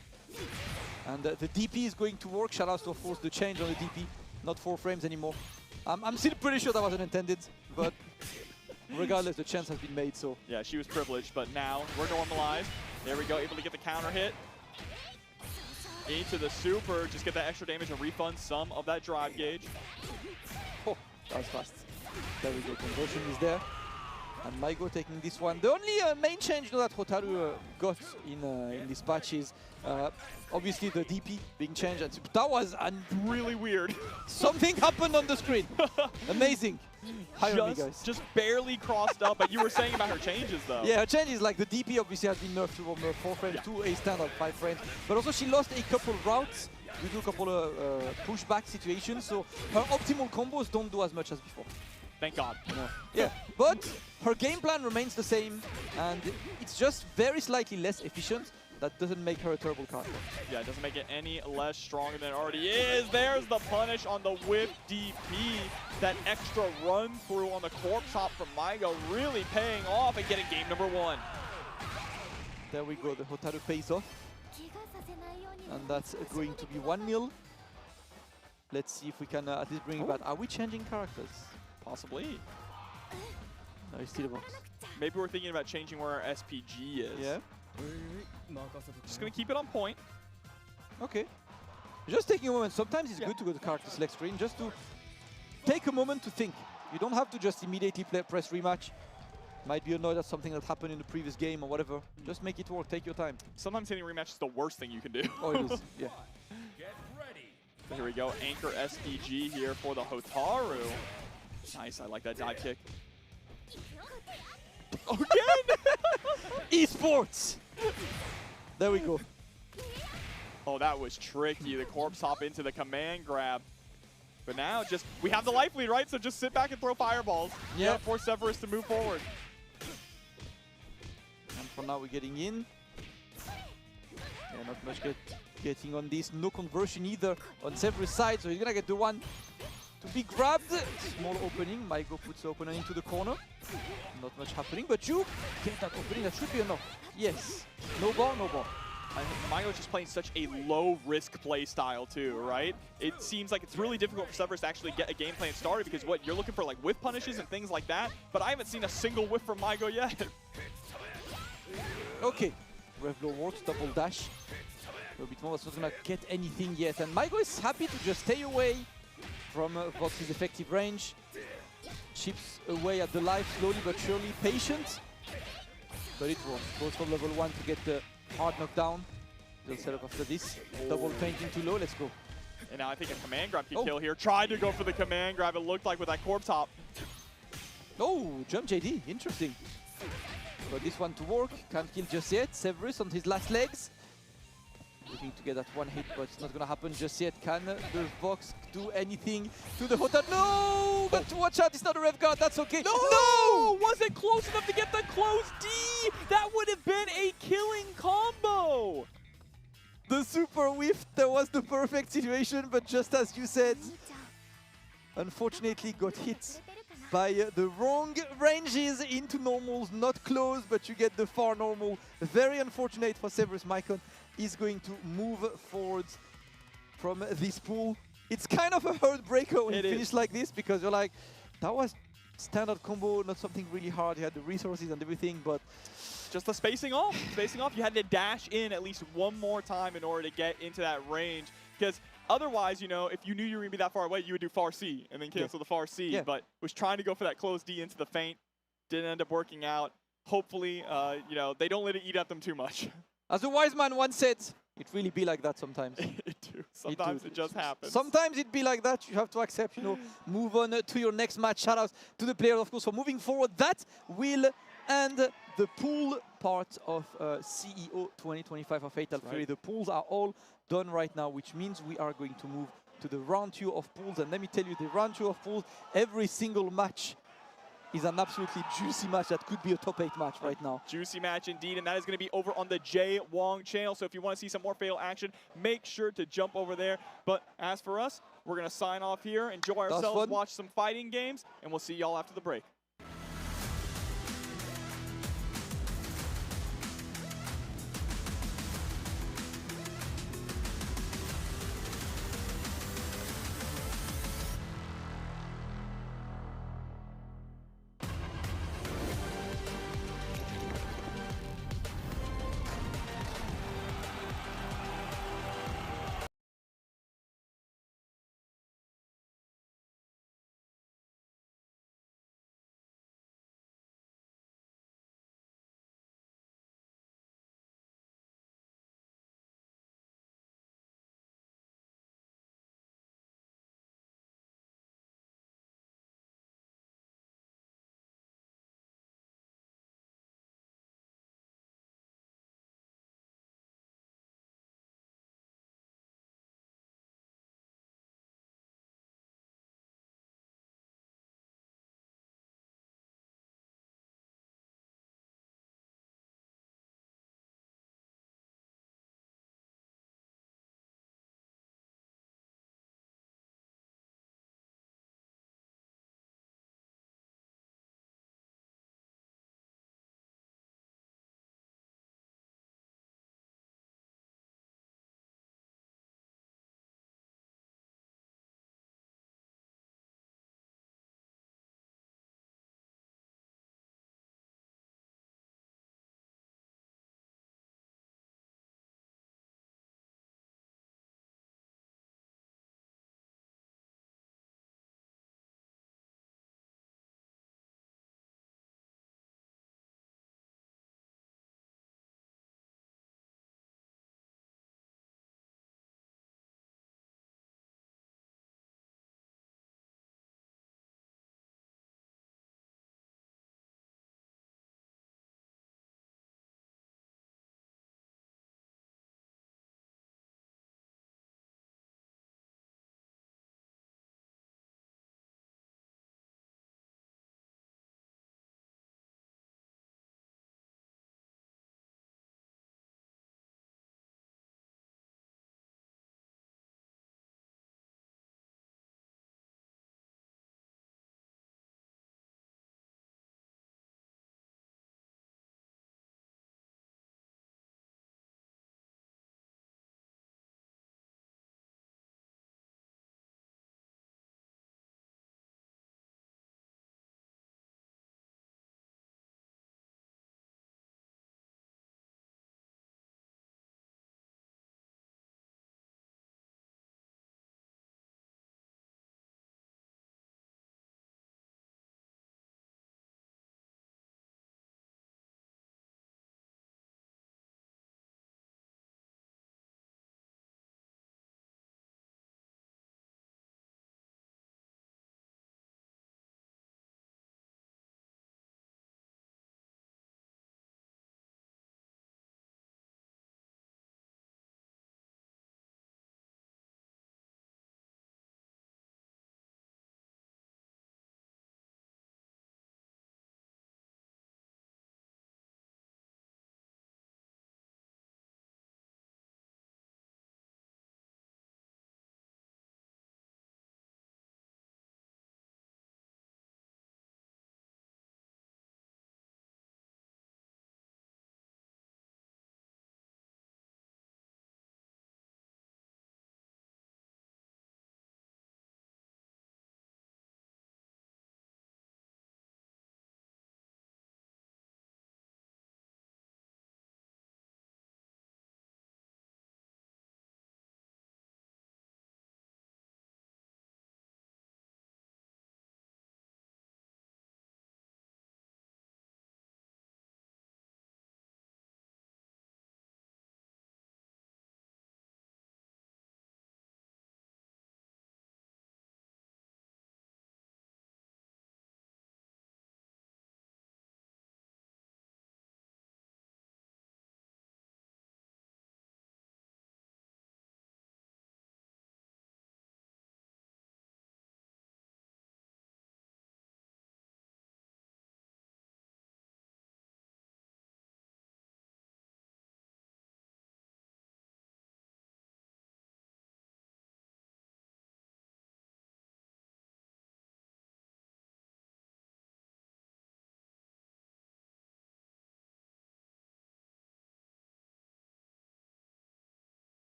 And the DP is going to work. Shout out to, of course, the change on the DP. Not 4 frames anymore. I'm still pretty sure that wasn't intended, but regardless, the chance has been made, so. Yeah, she was privileged, but now we're normalized. There we go, able to get the counter hit. Into the super, just get that extra damage and refund some of that drive gauge. Oh, that was fast. There we go, conversion is there. And Maigo taking this one. The only main change that Hotaru got in this patch is obviously the DP being changed. And that was really weird. Something happened on the screen. Amazing. Hire me, guys. Just barely crossed up, but you were saying about her changes, though. Yeah, her changes, like the DP obviously has been nerfed from 4 frames to a standard 5 frames. But also she lost a couple routes due to a couple of pushback situations. So her optimal combos don't do as much as before. Thank God. No. Yeah, but her game plan remains the same, and it's just very slightly less efficient. That doesn't make her a terrible character. Yeah, it doesn't make it any less stronger than it already is. There's the punish on the whip DP. That extra run through on the corpse hop from Maigo really paying off and getting game number 1. There we go, the Hotaru pays off. And that's going to be 1-0. Let's see if we can at least bring it back. Are we changing characters? Possibly. No, he's still a box. Maybe we're thinking about changing where our SPG is. Yeah. Just gonna keep it on point. Okay. Just taking a moment. Sometimes it's good to go to character select screen just to take a moment to think. You don't have to just immediately press rematch. Might be annoyed at something that happened in the previous game or whatever. Just make it work. Take your time. Sometimes hitting rematch is the worst thing you can do. Oh, it is. Yeah. So here we go. Anchor SPG here for the Hotaru. Nice. I like that dive kick. Again! Esports! There we go. Oh, that was tricky. The corpse hop into the command grab. But now just, we have the life lead, right? So just sit back and throw fireballs. Yeah. Force Severus to move forward. And for now we're getting in. Yeah, not much getting on this. No conversion either on Severus' side, so he's gonna get the one to be grabbed. Small opening. Maigo puts the opener into the corner. Not much happening, but you get that opening. That should be enough. Yes. No bar, no bar. Maigo's just playing such a low-risk play style too, right? It seems like it's really difficult for Severus to actually get a game plan started because what, you're looking for like whiff punishes and things like that, but I haven't seen a single whiff from Maigo yet. Okay. Revlo works, double dash. A bit more, not gonna get anything yet. And Maigo is happy to just stay away from Vox's effective range. Chips away at the life slowly but surely. Patient. But it works. Goes for level 1 to get the hard knockdown. They'll set up after this. Double painting too low. Let's go. And now I think a command grab can kill here. Tried to go for the command grab, it looked like, with that corpse hop. Oh, jump JD. Interesting. But this one to work. Can't kill just yet. Severus on his last legs. Looking to get that one hit, but it's not going to happen just yet. Can the Vox do anything to the Hotaru? No! But watch out, it's not a rev guard. That's okay. No! Wasn't close enough to get the close D! That would have been a killing combo! The super whiff, that was the perfect situation, but just as you said, unfortunately got hit by the wrong ranges into normals. Not close, but you get the far normal. Very unfortunate for Severus. Maicon is going to move forward from this pool. It's kind of a heartbreaker when you finish like this, because you're like, that was standard combo, not something really hard. You had the resources and everything, but just the spacing off. Spacing off. You had to dash in at least one more time in order to get into that range. Because otherwise, you know, if you knew you were going to be that far away, you would do far C and then cancel the far C. But was trying to go for that close D into the feint. Didn't end up working out. Hopefully, you know, they don't let it eat at them too much. As a wise man once said, it really be like that sometimes. It do. Sometimes it just happens. Sometimes it be like that. You have to accept, you know, move on to your next match. Shout out to the players, of course, for moving forward. That will end the pool part of CEO 2025 of Fatal Fury. The pools are all done right now, which means we are going to move to the round 2 of pools. And let me tell you, the round 2 of pools, every single match is an absolutely juicy match that could be a top 8 match right now. Juicy match indeed, and that is going to be over on the Jay Wong channel. So if you want to see some more Fatal action, make sure to jump over there. But as for us, we're going to sign off here, enjoy ourselves, watch some fighting games, and we'll see y'all after the break.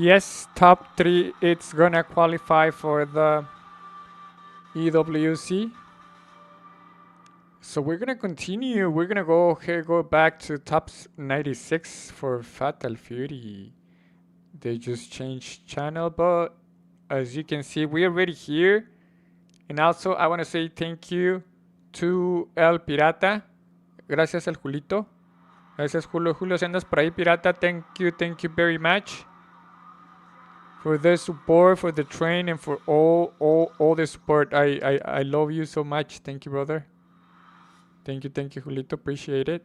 Yes, top 3, it's gonna qualify for the EWC. So we're gonna continue. We're gonna go back to top 96 for Fatal Fury. They just changed channel, but as you can see, we're already here. And also, I want to say thank you to El Pirata. Gracias, El Julito. Gracias, Julio. Julio, si andas por ahí, Pirata. Thank you very much for the support, for the train, and for all the support. I love you so much. Thank you, brother. Thank you, Julito. Appreciate it.